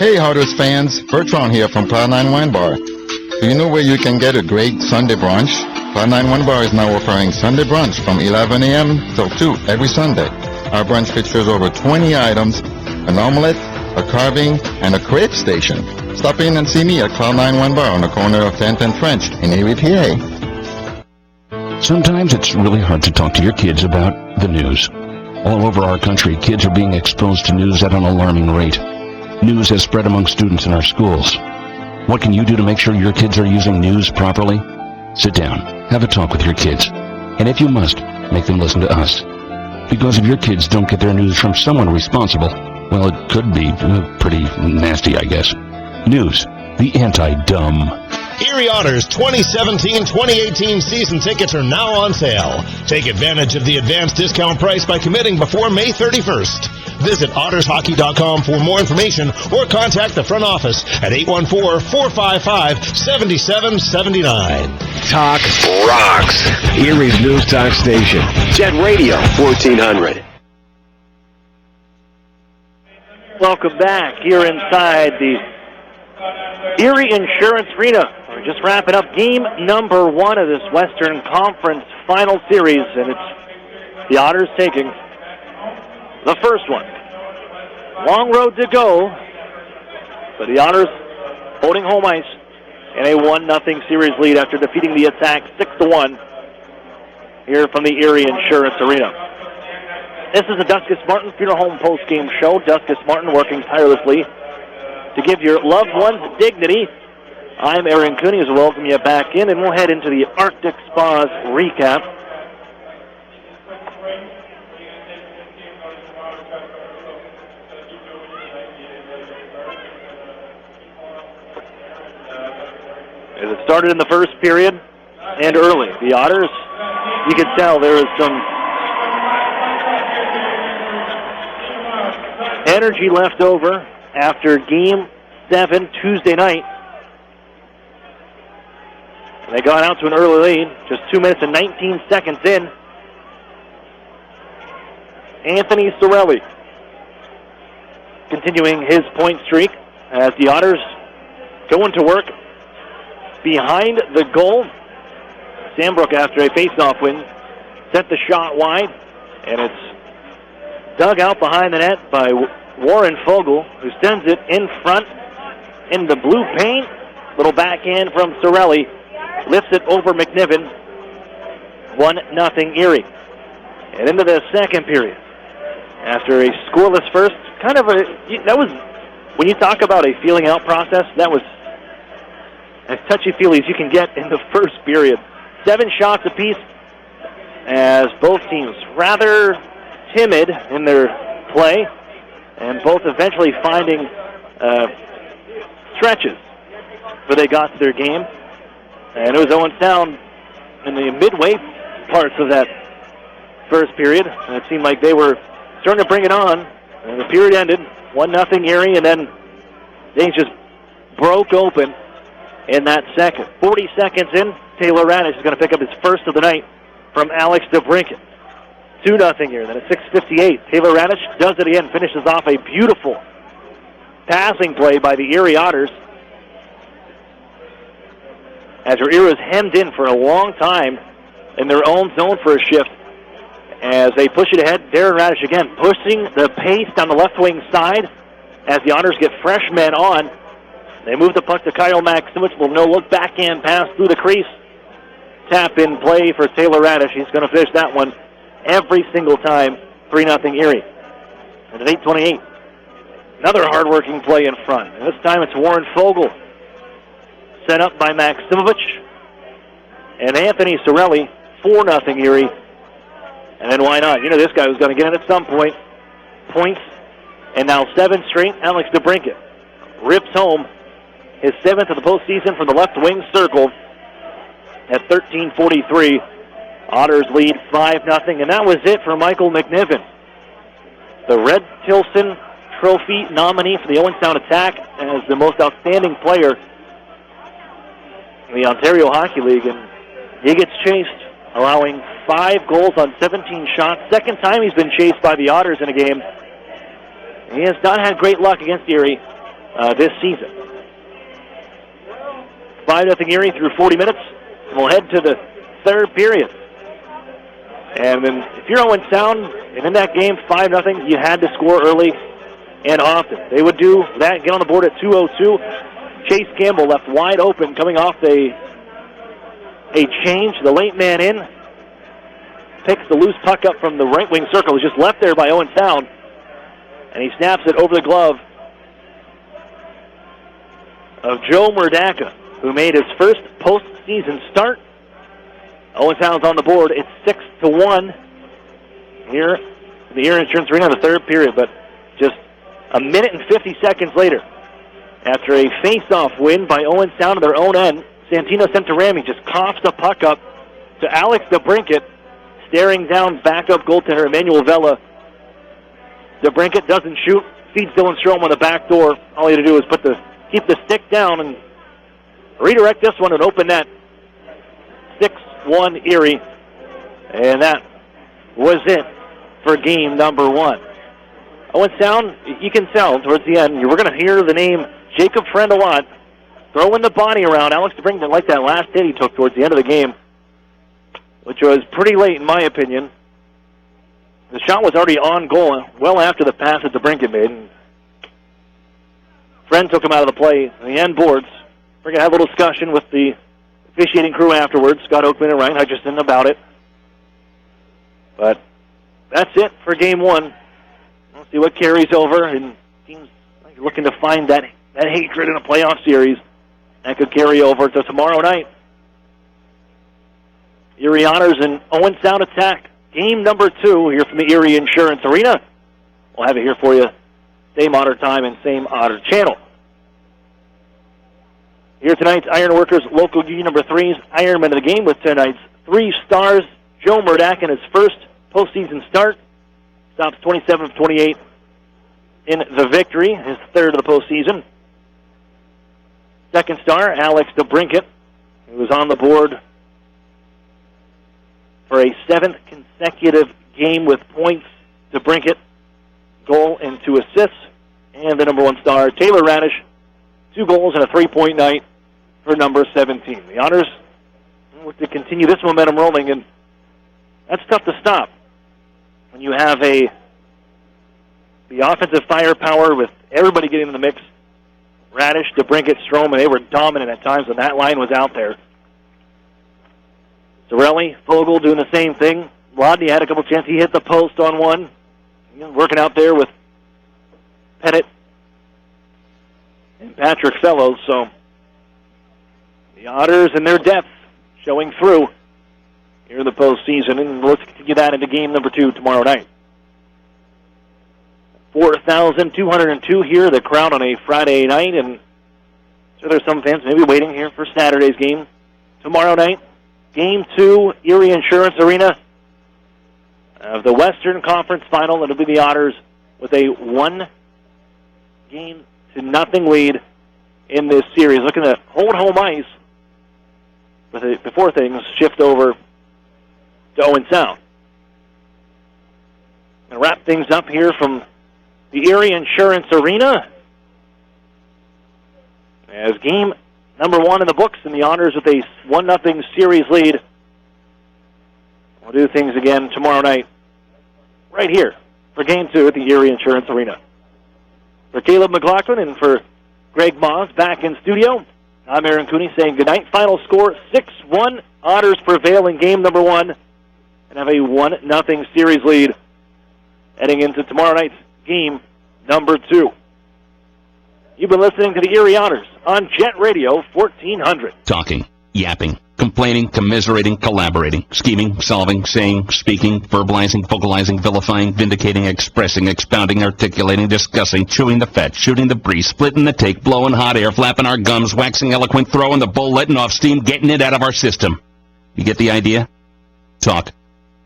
Hey Otters fans, Bertrand here from Cloud9 Wine Bar. Do you know where you can get a great Sunday brunch? Cloud9 Wine Bar is now offering Sunday brunch from 11 a.m. till 2 every Sunday. Our brunch features over 20 items, an omelette, a carving, and a crepe station. Stop in and see me at Cloud9 Wine Bar on the corner of 10th and French in Erie, PA. Sometimes it's really hard to talk to your kids about the news. All over our country, kids are being exposed to news at an alarming rate. News has spread among students in our schools. What can you do to make sure your kids are using news properly? Sit down, have a talk with your kids, and if you must, make them listen to us. Because if your kids don't get their news from someone responsible, well, it could be pretty nasty, I guess. News, the anti-dumb. Erie Otters 2017-2018 season tickets are now on sale. Take advantage of the advanced discount price by committing before May 31st. Visit ottershockey.com for more information or contact the front office at 814-455-7779. Talk rocks. Erie's News Talk Station. Jet Radio 1400. Welcome back here inside the Erie Insurance Arena. We're just wrapping up game number 1 of this Western Conference Final Series, and it's the Otters taking the first one. Long road to go, but the Otters holding home ice in a 1-0 series lead after defeating the Attack 6-1 here from the Erie Insurance Arena. This is the Duskus Martin Funeral Home post-game show. Duskus Martin working tirelessly to give your loved ones dignity. I'm Aaron Cooney as I welcome you back in, and we'll head into the Arctic Spas recap. As it started in the first period and early, the Otters, you could tell there was some energy left over after Game 7 Tuesday night. And they got out to an early lead, just 2 minutes and 19 seconds in. Anthony Sorelli continuing his point streak as the Otters going to work behind the goal. Sandbrook, after a face-off win, sent the shot wide, and it's dug out behind the net by Warren Fogle, who sends it in front in the blue paint. Little backhand from Sorelli. Lifts it over McNiven. 1-0 Erie. And into the second period. After a scoreless first, that was, when you talk about a feeling out process, that was as touchy-feely as you can get in the first period. 7 shots apiece as both teams rather timid in their play, and both eventually finding stretches where they got to their game. And it was Owen down in the midway parts of that first period, and it seemed like they were starting to bring it on. And the period ended 1-0 Erie, and then things just broke open in that second. 40 seconds in, Taylor Radish is going to pick up his first of the night from Alex DeBrincat. 2-0 here. Then at 6:58, Taylor Radish does it again, finishes off a beautiful passing play by the Erie Otters. As your Erie was hemmed in for a long time in their own zone for a shift. As they push it ahead, Darren Radish again pushing the pace down the left wing side as the Otters get fresh men on. They move the puck to Kyle Maximowicz. Will no-look backhand pass through the crease. Tap in play for Taylor Radish. He's going to finish that one every single time. 3-0 Erie. And at 8:28, another hard-working play in front. And this time it's Warren Fogle. Set up by Maximowicz. And Anthony Sorelli. 4-0 Erie. And then why not? You know this guy was going to get it at some point. Points. And now 7 straight. Alex DeBrincat rips home his 7th of the postseason from the left wing circle at 13:43. Otters lead 5-0, and that was it for Michael McNiven. The Red Tilson Trophy nominee for the Owen Sound Attack as the most outstanding player in the Ontario Hockey League, and he gets chased, allowing 5 goals on 17 shots. Second time he's been chased by the Otters in a game. He has not had great luck against Erie this season. 5-0 Erie through 40 minutes. We'll head to the third period. And then if you're Owen Sound, and in that game, 5-0, you had to score early and often. They would do that, get on the board at 2:02. Chase Campbell left wide open, coming off a change. The late man in picks the loose puck up from the right wing circle. It's just left there by Owen Sound, and he snaps it over the glove of Joe Murdaka, who made his first postseason start. Owen Sound's on the board. It's 6-1 here in the Erie Insurance Arena in the third period, but just a minute and 50 seconds later, after a face-off win by Owen Sound at their own end, Santino Centorami just coughs the puck up to Alex DeBrincat, staring down backup goaltender Emmanuel Vela. DeBrincat doesn't shoot, feeds Dylan Strom on the back door. All he had to do is keep the stick down and redirect this one and open net. 6-1 Erie, and that was it for game number 1. Owen Sound, you can tell towards the end, we're going to hear the name Jacob Friend a lot, throwing the body around. Alex DeBrincat like that last hit he took towards the end of the game, which was pretty late in my opinion. The shot was already on goal well after the pass that DeBrincat made. And Friend took him out of the play on the end boards. We're going to have a little discussion with the officiating crew afterwards, Scott Oakman and Ryan Hutchison, about it. But that's it for game 1. We'll see what carries over, and teams like looking to find that hatred in a playoff series that could carry over to tomorrow night. Erie Otters and Owen Sound Attack. Game number 2 here from the Erie Insurance Arena. We'll have it here for you. Same Otter time and same Otter channel. Here tonight's Ironworkers Local Union number 3's Ironman of the game with tonight's 3 stars. Joe Murdak in his first postseason start. Stops 27 of 28 in the victory, his third of the postseason. Second star, Alex DeBrincat, who was on the board for a 7th consecutive game with points. DeBrincat, goal and 2 assists. And the number 1 star, Taylor Radish, 2 goals and a 3-point night for number 17. The Otters look to continue this momentum rolling, and that's tough to stop. When you have the offensive firepower with everybody getting in the mix, Radish, DeBrincat, Strom, and they were dominant at times when that line was out there. Sorelli, Fogle doing the same thing. Rodney had a couple chances. He hit the post on one. Working out there with Pettit and Patrick Fellows. So the Otters and their depth showing through here in the postseason, and let's continue that into game number 2 tomorrow night. 4,202 here, the crowd on a Friday night, and so there's some fans maybe waiting here for Saturday's game. Tomorrow night, game 2, Erie Insurance Arena of the Western Conference Final. It'll be the Otters with a 1-0 lead in this series, looking to hold home ice before things shift over to Owen Sound. And wrap things up here from the Erie Insurance Arena as game number 1 in the books, and the Otters with a 1-0 series lead. We'll do things again tomorrow night right here for game 2 at the Erie Insurance Arena. For Caleb McLaughlin and for Greg Moss back in studio, I'm Aaron Cooney saying goodnight. Final score 6-1. Otters prevail in game number 1 and have a 1-0 series lead heading into tomorrow night's game number 2. You've been listening to the Erie Otters on Jet Radio 1400. Talking, yapping, complaining, commiserating, collaborating, scheming, solving, saying, speaking, verbalizing, vocalizing, vilifying, vindicating, expressing, expounding, articulating, discussing, chewing the fat, shooting the breeze, splitting the take, blowing hot air, flapping our gums, waxing eloquent, throwing the bull, letting off steam, getting it out of our system. You get the idea? Talk.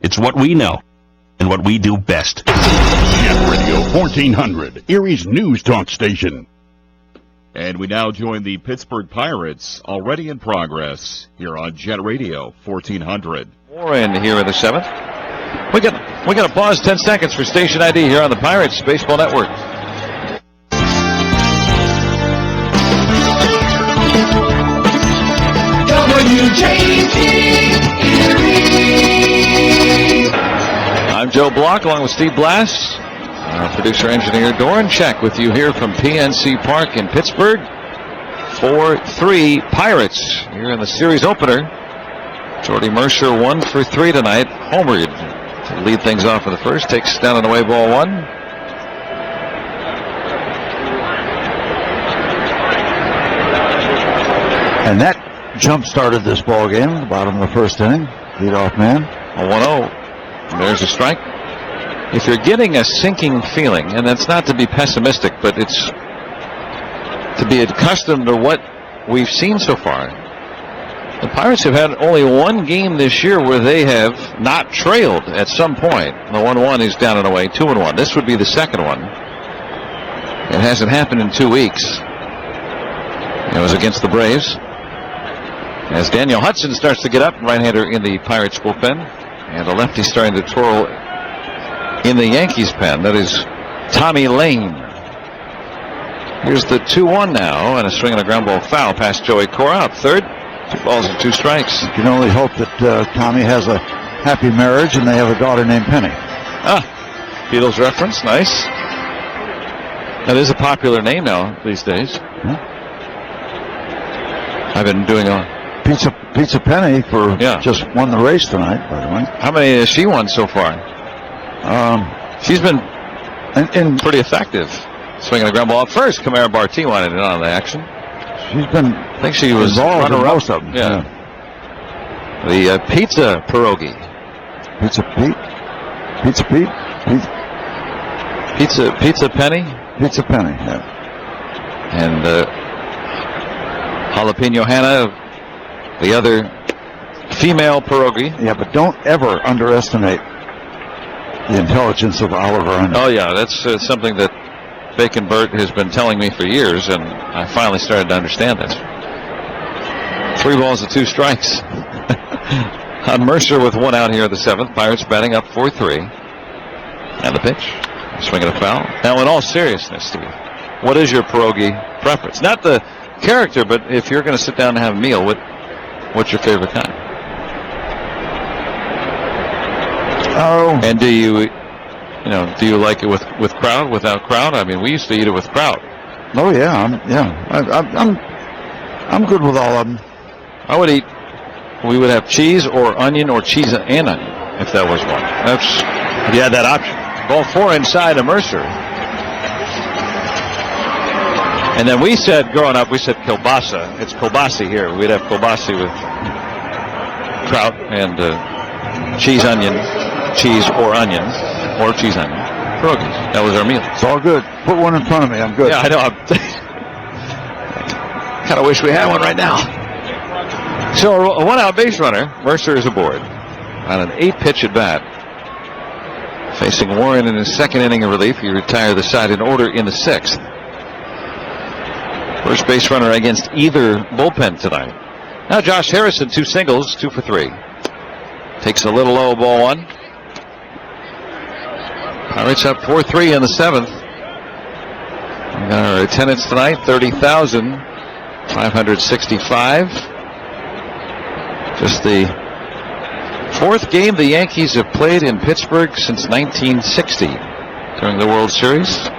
It's what we know. and what we do best. Jet Radio 1400, Erie's news talk station. And we now join the Pittsburgh Pirates, already in progress, here on Jet Radio 1400. Warren here in the 7th. We got to pause 10 seconds for station ID here on the Pirates Baseball Network. WJT Erie. I'm Joe Block along with Steve Blass. Our producer-engineer Doran Check with you here from PNC Park in Pittsburgh. 4-3 Pirates here in the series opener. Jordy Mercer 1 for 3 tonight. Homered to lead things off in the first. Takes down and away ball 1. And that jump-started this ball game at the bottom of the first inning. Leadoff man. A 1-0. And there's a strike. If you're getting a sinking feeling, and that's not to be pessimistic, but it's to be accustomed to what we've seen so far. The Pirates have had only one game this year where they have not trailed at some point. The 1-1 is down and away, 2-1. This would be the second one. It hasn't happened in 2 weeks. It was against the Braves. As Daniel Hudson starts to get up, right-hander in the Pirates bullpen, and a lefty starting to twirl in the Yankees pen. That is Tommy Lane. Here's the 2-1 now, and a swing and a ground ball foul past Joey Cora out third. 2 balls and 2 strikes. You can only hope that Tommy has a happy marriage and they have a daughter named Penny. Beatles reference, nice. That is a popular name now these days. I've been doing a Pizza Penny just won the race tonight, by the way. How many has she won so far? She's been pretty effective. Swinging a ground ball at first. Kamara Barti wanted it on the action. She's been, I think she was involved in runner-up. most of them. Yeah. The pizza pierogi. Pizza Pete? Pizza Pete? Pizza Penny? Pizza Penny, yeah. And Jalapeno Hannah, the other female pierogi. Yeah, but don't ever underestimate the intelligence of Oliver Onion. Oh, yeah, that's something that Bacon Burt has been telling me for years, and I finally started to understand this. 3 balls and 2 strikes on Mercer with 1 out here in the 7th. Pirates batting up 4-3. And the pitch. Swing and a foul. Now, in all seriousness, Steve, what is your pierogi preference? Not the character, but if you're going to sit down and have a meal, what's your favorite kind? Oh. And do you like it with kraut, without kraut? I mean, we used to eat it with kraut. Oh yeah, I'm good with all of them. We would have cheese or onion or cheese and onion if that was one. If you had that option. Ball 4 inside to Mercer. And then we said, growing up, kielbasa. It's kielbasa here. We'd have kielbasa with kraut and cheese, onion, cheese or onion, or cheese onion. Pierogies. That was our meal. It's all good. Put one in front of me. I'm good. Yeah, I know. Kind of wish we had one right now. So a 1-out base runner. Mercer is aboard on an 8-pitch at bat. Facing Warren in his 2nd inning of relief. He retired the side in order in the 6th. First base runner against either bullpen tonight. Now Josh Harrison, 2 singles, 2 for 3. Takes a little low, ball 1. Pirates up 4-3 in the 7th. We got our attendance tonight, 30,565. Just the 4th game the Yankees have played in Pittsburgh since 1960 during the World Series.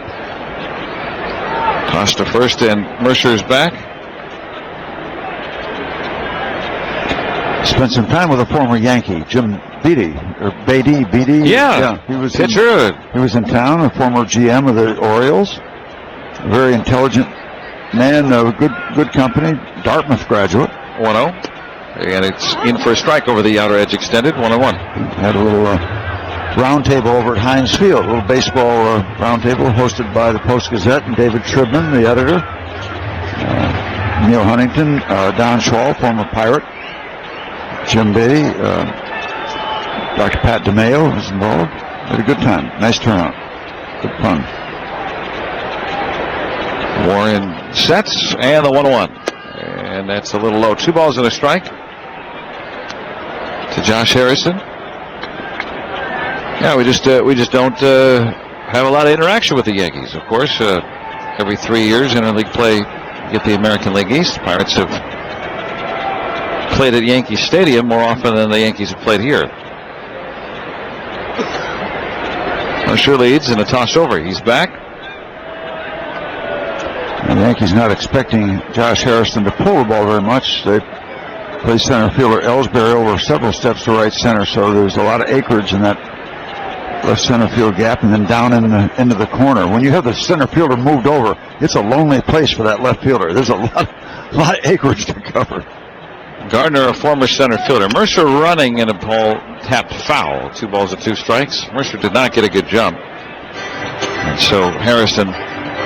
Toss to first and Mercer's back. Spent some time with a former Yankee, Jim Beatty, or Beatty. Yeah, he was pitcher. He was in town, a former GM of the Orioles. A very intelligent man, good company. Dartmouth graduate. 1-0. And it's in for a strike over the outer edge extended, 1-1. Had a little round table over at Heinz Field, a little baseball round table hosted by the Post-Gazette and David Tribman, the editor. Neil Huntington, Don Schwall, former Pirate. Jim Beatty, Dr. Pat DeMayo was involved. Had a good time. Nice turnout. Good fun. Warren sets, and the 1-1. And that's a little low. 2 balls and a strike to Josh Harrison. Yeah, we just don't have a lot of interaction with the Yankees. Of course, every 3 years interleague play, get the American League East. Pirates have played at Yankee Stadium more often than the Yankees have played here. Mercer leads in a toss over. He's back. The Yankees not expecting Josh Harrison to pull the ball very much. They play center fielder Ellsbury over several steps to right center, so there's a lot of acreage in that left center field gap and then down into the corner. When you have the center fielder moved over, it's a lonely place for that left fielder. There's a lot of acreage to cover. Gardner, a former center fielder. Mercer running and a ball tapped foul. 2 balls and 2 strikes. Mercer did not get a good jump. And so Harrison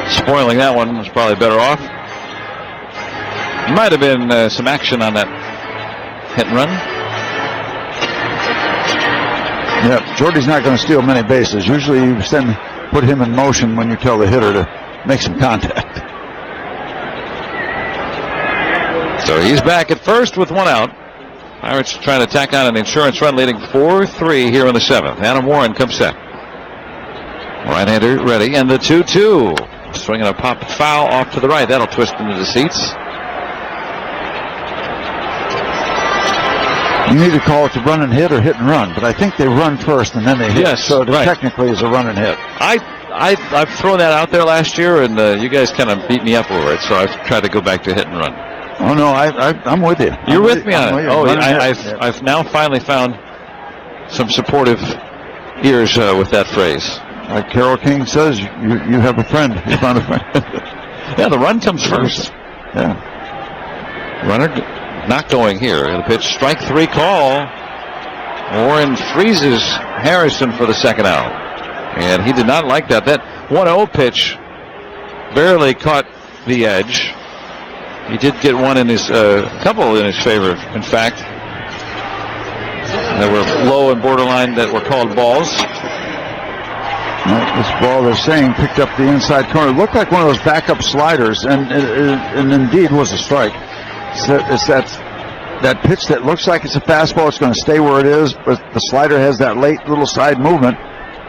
spoiling that one was probably better off. Might have been some action on that hit and run. Yeah, Jordy's not going to steal many bases. Usually you put him in motion when you tell the hitter to make some contact. So he's back at first with 1 out. Pirates trying to tack on an insurance run, leading 4-3 here in the 7th. Adam Warren comes set. Right-hander ready, and the 2-2. Swinging a pop foul off to the right. That'll twist into the seats. You need to call it a run and hit or hit and run, but I think they run first and then they hit. Yes, so it right. Technically is a run and hit. I've thrown that out there last year, and you guys kind of beat me up over it, so I've tried to go back to hit and run. Oh, no, I'm with you. You're with me on it. Oh, I've now finally found some supportive ears with that phrase. Like Carole King says, you have a friend. You found a friend. Yeah, the run comes first. Yeah. Runner not going here. The pitch, strike 3 call. Warren freezes Harrison for the 2nd out. And he did not like that. That 1-0 pitch barely caught the edge. He did get one in his, couple in his favor, in fact. That were low and borderline that were called balls. This ball, they're saying, picked up the inside corner. It looked like one of those backup sliders, and indeed was a strike. It's that pitch that looks like it's a fastball. It's going to stay where it is, but the slider has that late little side movement,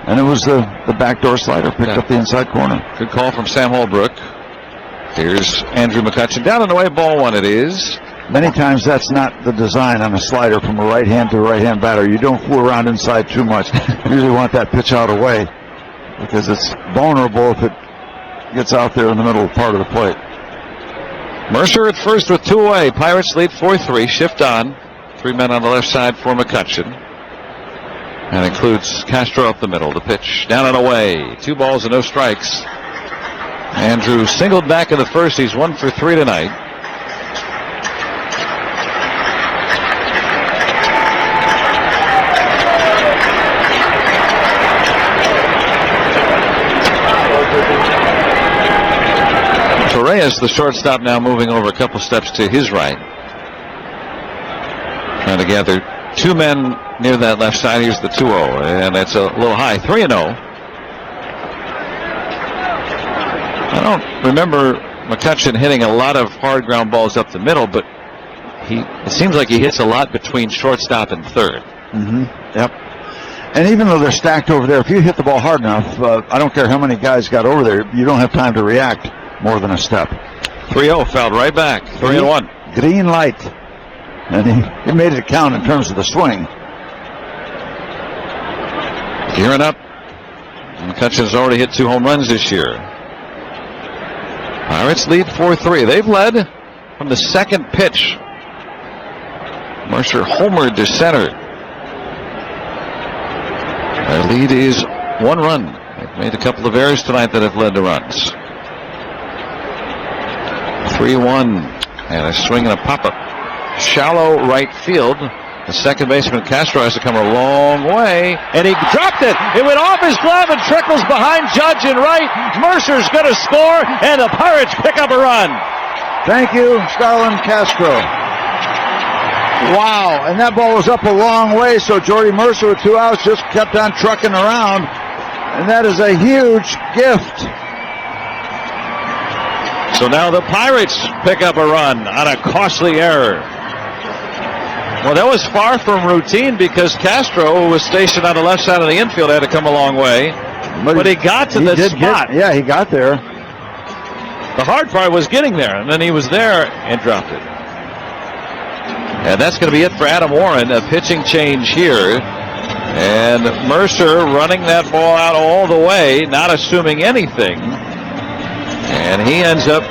and it was the backdoor slider picked up the inside corner. Good call from Sam Holbrook. Here's Andrew McCutcheon. Down and away, ball 1 it is. Many times that's not the design on a slider from a right hand to a right hand batter. You don't fool around inside too much. You usually want that pitch out away because it's vulnerable if it gets out there in the middle part of the plate. Mercer at first with 2 away. Pirates lead 4-3. Shift on. 3 men on the left side for McCutcheon. And includes Castro up the middle. The pitch down and away. 2 balls and no strikes. Andrew singled back in the first. He's 1 for 3 tonight. Torres, the shortstop, now moving over a couple steps to his right. Trying to gather 2 men near that left side. Here's the 2-0, and that's a little high. 3-0. I don't remember McCutcheon hitting a lot of hard ground balls up the middle, but it seems like he hits a lot between shortstop and third. Mm-hmm. Yep. And even though they're stacked over there, if you hit the ball hard enough, I don't care how many guys got over there, you don't have time to react more than a step. 3-0, fouled right back. 3-1. Green light. And he made it count in terms of the swing. Gearing up. McCutcheon's already hit 2 home runs this year. Pirates lead 4-3. They've led from the second pitch. Mercer homered to center. Their lead is 1 run. They've made a couple of errors tonight that have led to runs. 3-1. And a swing and a pop-up. Shallow right field. The second baseman Castro has to come a long way, and he dropped it. It went off his glove and trickles behind Judge in right. Mercer's going to score, and the Pirates pick up a run. Thank you, Starlin Castro. Wow, and that ball was up a long way, so Jordy Mercer with 2 outs just kept on trucking around, and that is a huge gift. So now the Pirates pick up a run on a costly error. Well, that was far from routine because Castro, who was stationed on the left side of the infield, had to come a long way. But he got to the spot. He got there. The hard part was getting there, and then he was there and dropped it. And that's going to be it for Adam Warren, a pitching change here. And Mercer running that ball out all the way, not assuming anything. And he ends up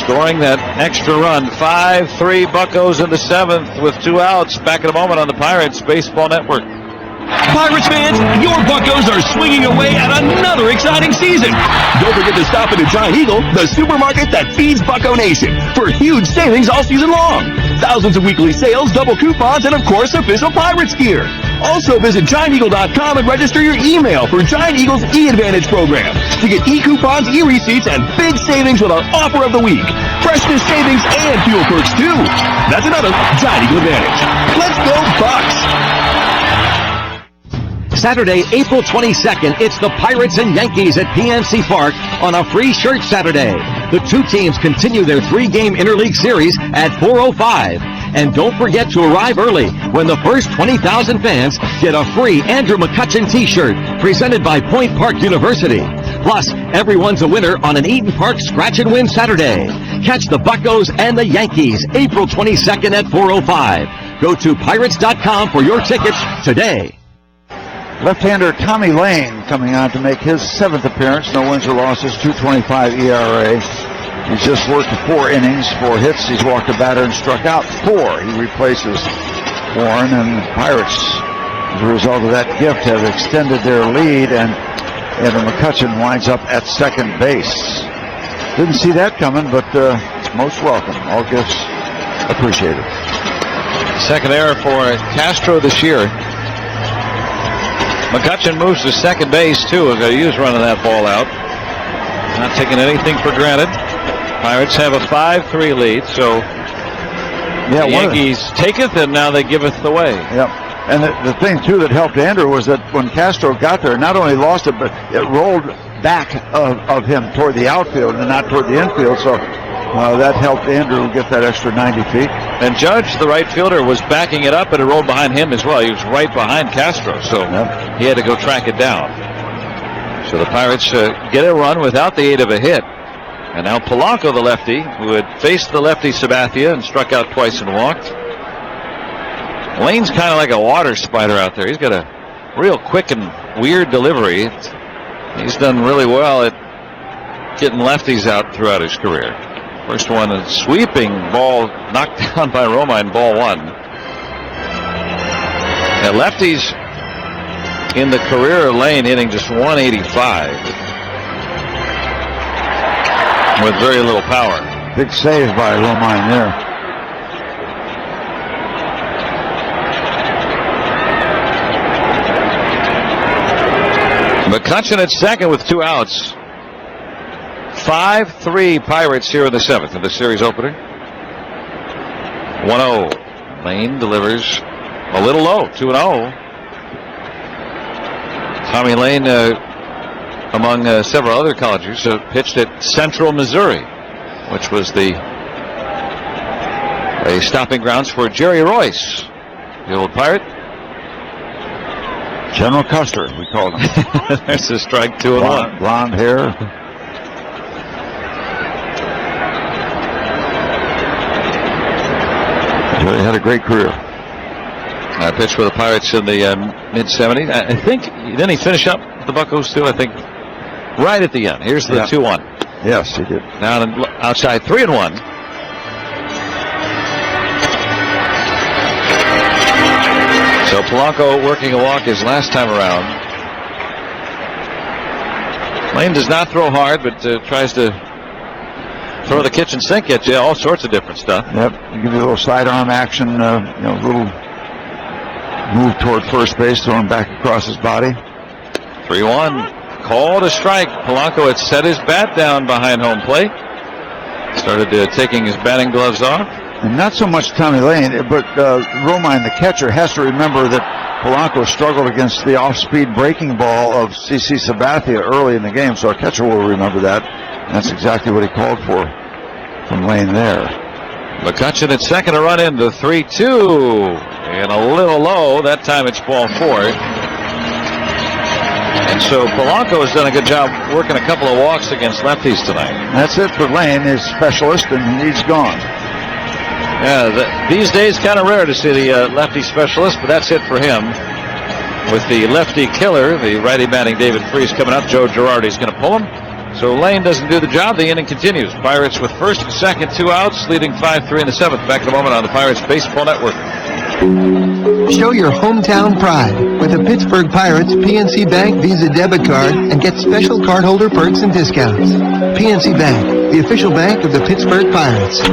scoring that extra run. 5-3 Buccos in the 7th with 2 outs. Back in a moment on the Pirates Baseball Network. Pirates fans, your Buccos are swinging away at another exciting season. Don't forget to stop in at Giant Eagle, the supermarket that feeds Bucco Nation, for huge savings all season long. Thousands of weekly sales, double coupons, and of course, official Pirates gear. Also visit GiantEagle.com and register your email for Giant Eagle's E-Advantage program to get e-coupons, e-receipts, and big savings with our offer of the week. Freshness savings and fuel perks too. That's another Giant Eagle Advantage. Let's go Bucks! Saturday, April 22nd, it's the Pirates and Yankees at PNC Park on a free shirt Saturday. The two teams continue their 3-game interleague series at 4:05. And don't forget to arrive early when the first 20,000 fans get a free Andrew McCutcheon t-shirt presented by Point Park University. Plus, everyone's a winner on an Eaton Park Scratch and Win Saturday. Catch the Buccos and the Yankees April 22nd at 4:05. Go to Pirates.com for your tickets today. Left-hander Tommy Lane coming on to make his 7th appearance. No wins or losses, 2.25 ERA. He's just worked 4 innings, 4 hits. He's walked a batter and struck out 4. He replaces Warren, and the Pirates, as a result of that gift, have extended their lead, and Andrew McCutcheon winds up at second base. Didn't see that coming, but most welcome. All gifts appreciated. Second error for Castro this year. McCutcheon moves to second base, too. He was running that ball out. Not taking anything for granted. Pirates have a 5-3 lead, so the Yankees taketh and now they giveth away. Yep. And the thing, too, that helped Andrew was that when Castro got there, not only lost it, but it rolled back of him toward the outfield and not toward the infield, so that helped Andrew get that extra 90 feet. And Judge, the right fielder, was backing it up, and it rolled behind him as well. He was right behind Castro, so he had to go track it down. So the Pirates get a run without the aid of a hit. And now Polanco, the lefty, who had faced the lefty Sabathia and struck out twice and walked. Lane's kind of like a water spider out there. He's got a real quick and weird delivery. He's done really well at getting lefties out throughout his career. First one, a sweeping ball knocked down by Romine, ball 1. Now lefties in the career of Lane hitting just 185 with very little power. Big save by Romine there. McCutcheon at second with 2 outs. 5-3 Pirates here in the 7th of the series opener. 1-0. Lane delivers a little low, 2-0. Tommy Lane, among several other colleges, pitched at Central Missouri, which was a stopping grounds for Jerry Royce, the old Pirate. General Custer, we called him. There's a strike, 2-1. Blonde hair. He had a great career. I pitched for the Pirates in the mid-70s. I think, didn't he finish up the Buccos too? I think right at the end. Here's the 2-1. Yes, he did. Now outside 3-1. So Polanco working a walk his last time around. Lane does not throw hard, but tries to throw the kitchen sink at you, all sorts of different stuff. Yep, give you a little sidearm action, a little move toward first base, throwing back across his body. 3-1, called a strike. Polanco had set his bat down behind home plate. Started taking his batting gloves off. And not so much Tommy Lane, but Romine, the catcher, has to remember that Polanco struggled against the off-speed breaking ball of C.C. Sabathia early in the game, so our catcher will remember that. And that's exactly what he called for from Lane there. McCutcheon at second, a run in, the 3-2. And a little low. That time it's ball 4. And so Polanco has done a good job working a couple of walks against lefties tonight. That's it for Lane, his specialist, and he's gone. Yeah, these days kind of rare to see the lefty specialist, but that's it for him. With the lefty killer, the righty batting David Freese coming up, Joe Girardi's going to pull him. So Lane doesn't do the job. The inning continues. Pirates with first and second, 2 outs, leading 5-3 in the 7th. Back in a moment on the Pirates Baseball Network. Show your hometown pride with a Pittsburgh Pirates PNC Bank Visa debit card and get special cardholder perks and discounts. PNC Bank, the official bank of the Pittsburgh Pirates.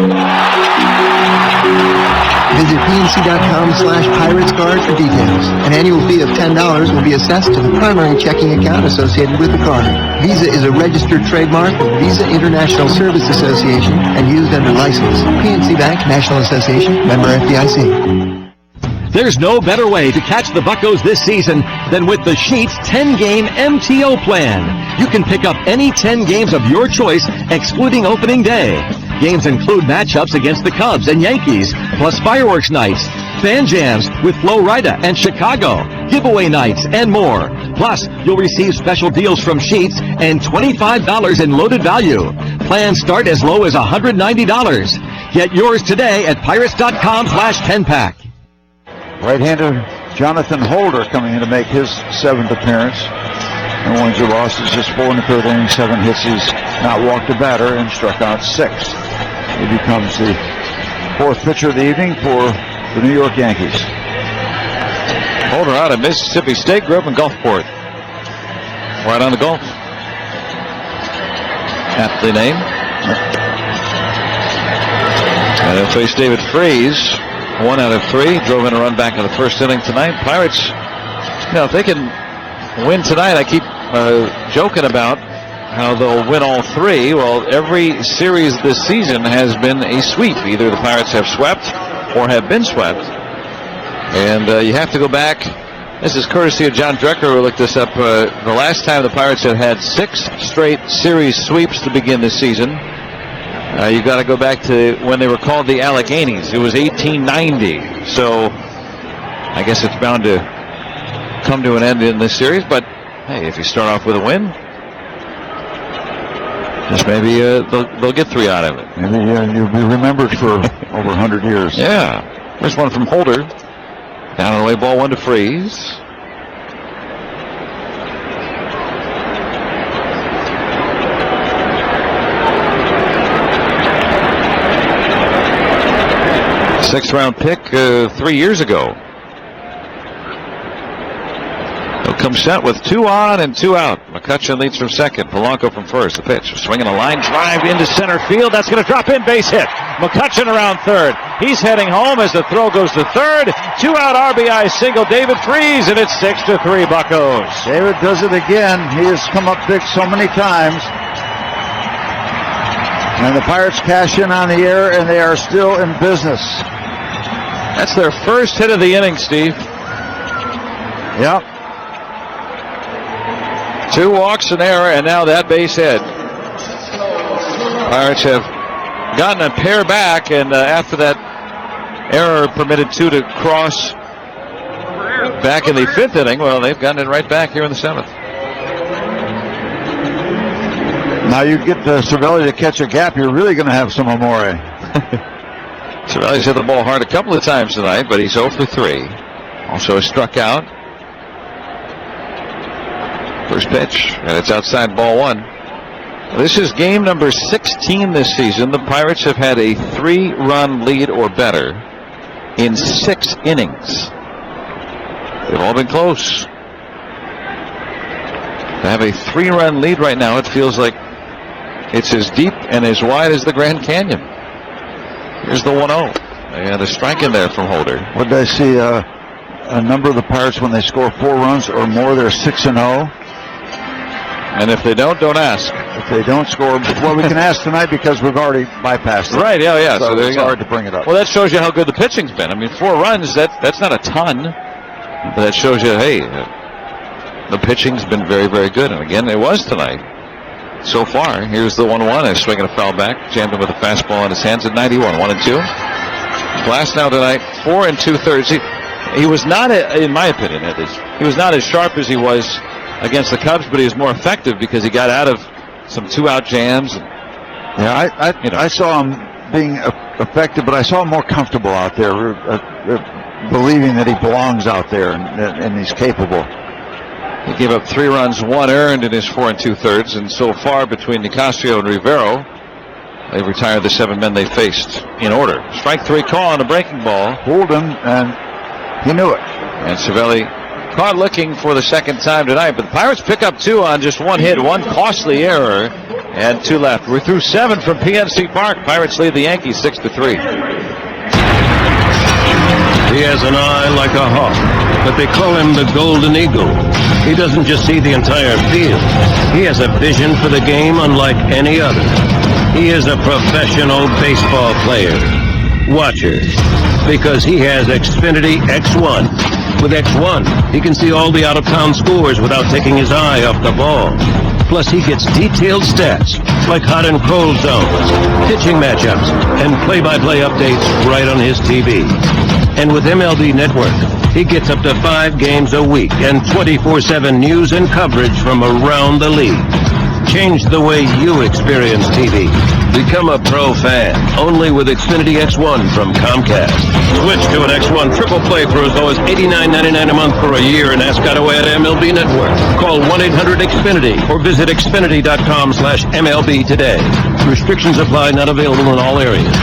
Visit pnc.com/piratescard for details. An annual fee of $10 will be assessed to the primary checking account associated with the card. Visa is a registered trademark of Visa International Service Association and used under license. PNC Bank, National Association, member FDIC. There's no better way to catch the Buccos this season than with the Sheets 10-game MTO plan. You can pick up any 10 games of your choice, excluding opening day. Games include matchups against the Cubs and Yankees, plus fireworks nights, fan jams with Flo Rida and Chicago, giveaway nights, and more. Plus, you'll receive special deals from Sheets and $25 in loaded value. Plans start as low as $190. Get yours today at pirates.com/10pack. Right-hander Jonathan Holder coming in to make his 7th appearance. And Owen Lost is just 4 1/3 innings, 7 hits. He's not walked a batter and struck out 6. He becomes the 4th pitcher of the evening for the New York Yankees. Holder out of Mississippi State, grew up in Gulfport. Right on the Gulf. Aptly named. And they'll face David Freese. 1 out of 3. Drove in a run back in the first inning tonight. Pirates, if they can win tonight, I keep joking about how they'll win all 3. Well, every series this season has been a sweep. Either the Pirates have swept or have been swept. And you have to go back. This is courtesy of John Drecker, who looked this up. The last time the Pirates had 6 straight series sweeps to begin this season. You've got to go back to when they were called the Alleghenies. It was 1890. So I guess it's bound to come to an end in this series. But, hey, if you start off with a win, just maybe they'll get 3 out of it. Maybe you'll be remembered for over 100 years. Yeah. First one from Holder. Down and away, ball 1 to Freese. Sixth-round pick 3 years ago. He'll come set with 2 on and 2 out. McCutcheon leads from second. Polanco from first. The pitch. Swinging a line drive into center field. That's going to drop in. Base hit. McCutcheon around third. He's heading home as the throw goes to third. 2-out RBI single. David Freese, and it's 6-3 Buccos. David does it again. He has come up big so many times. And the Pirates cash in on the air, and they are still in business. That's their first hit of the inning, Steve. Yep. 2 walks, an error, and now that base hit. Pirates have gotten a pair back, and after that error permitted 2 to cross back in the 5th inning, well, they've gotten it right back here in the 7th. Now you get Cervelli to catch a gap, you're really going to have some amore. Cervelli's hit the ball hard a couple of times tonight, but he's 0 for 3. Also struck out. First pitch, and it's outside ball 1. This is game number 16 this season. The Pirates have had a 3-run lead or better in 6 innings. They've all been close. To have a 3-run lead right now, it feels like it's as deep and as wide as the Grand Canyon. Here's the 1-0. And a strike in there from Holder. What did I see? A number of the Pirates, when they score 4 runs or more, they're 6-0. And if they don't ask. If they don't score, well, we can ask tonight because we've already bypassed it. Right, yeah. So it's hard to bring it up. Well, that shows you how good the pitching's been. I mean, 4 runs, that's not a ton. But that shows you, hey, the pitching's been very, very good. And again, it was tonight. So far, here's the 1-1. He's swinging a foul back. Jammed him with a fastball in his hands at 91. 1-2. Glass now tonight, 4 2/3. He was not, in my opinion, he was not as sharp as he was against the Cubs, but he was more effective because he got out of some 2-out jams. Yeah, I saw him being effective, but I saw him more comfortable out there, believing that he belongs out there and he's capable. He gave up 3 runs, 1 earned in his 4 2/3, and so far between Nicasio and Rivero, they've retired the 7 men they faced in order. Strike 3 call on a breaking ball. Pulled him, and he knew it. And Cervelli caught looking for the second time tonight, but the Pirates pick up 2 on just 1 hit, 1 costly error, and 2 left. We're through 7 from PNC Park. Pirates lead the Yankees 6-3. He has an eye like a hawk, but they call him the Golden Eagle. He doesn't just see the entire field. He has a vision for the game unlike any other. He is a professional baseball player. Watcher. Because he has Xfinity X1. With X1, he can see all the out-of-town scores without taking his eye off the ball. Plus, he gets detailed stats, like hot and cold zones, pitching matchups, and play-by-play updates right on his TV. And with MLB Network, he gets up to 5 games a week and 24/7 news and coverage from around the league. Change the way you experience TV. Become a pro fan, only with Xfinity X1 from Comcast. Switch to an X1 triple play for as low as $89.99 a month for a year and ask out away at MLB Network. Call 1-800-XFINITY or visit Xfinity.com/MLB today. Restrictions apply, not available in all areas.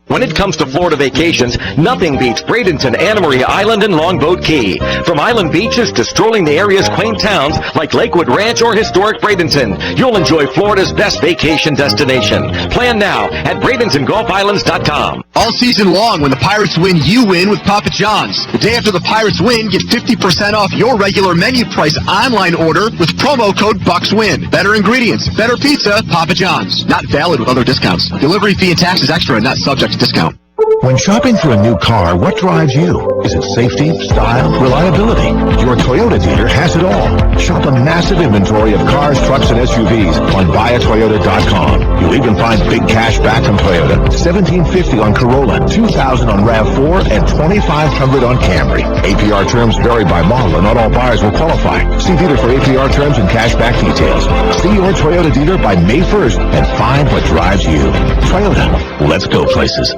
When it comes to Florida vacations, nothing beats Bradenton, Anna Maria Island, and Longboat Key. From island beaches to strolling the area's quaint towns like Lakewood Ranch or historic Bradenton, you'll enjoy Florida's best vacation destination. Plan now at BradentonGolfIslands.com. All season long, when the Pirates win, you win with Papa John's. The day after the Pirates win, get 50% off your regular menu price online order with promo code BUCKSWIN. Better ingredients, better pizza, Papa John's. Not valid with other discounts. Delivery fee and tax is extra and not subject to discount. When shopping for a new car, what drives you? Is it safety, style, reliability? Your Toyota dealer has it all. Shop a massive inventory of cars, trucks, and SUVs on buyatoyota.com. You'll even find big cash back from Toyota. $1,750 on Corolla, $2,000 on RAV4, and $2,500 on Camry. APR terms vary by model, and not all buyers will qualify. See dealer for APR terms and cash back details. See your Toyota dealer by May 1st and find what drives you. Toyota, let's go places.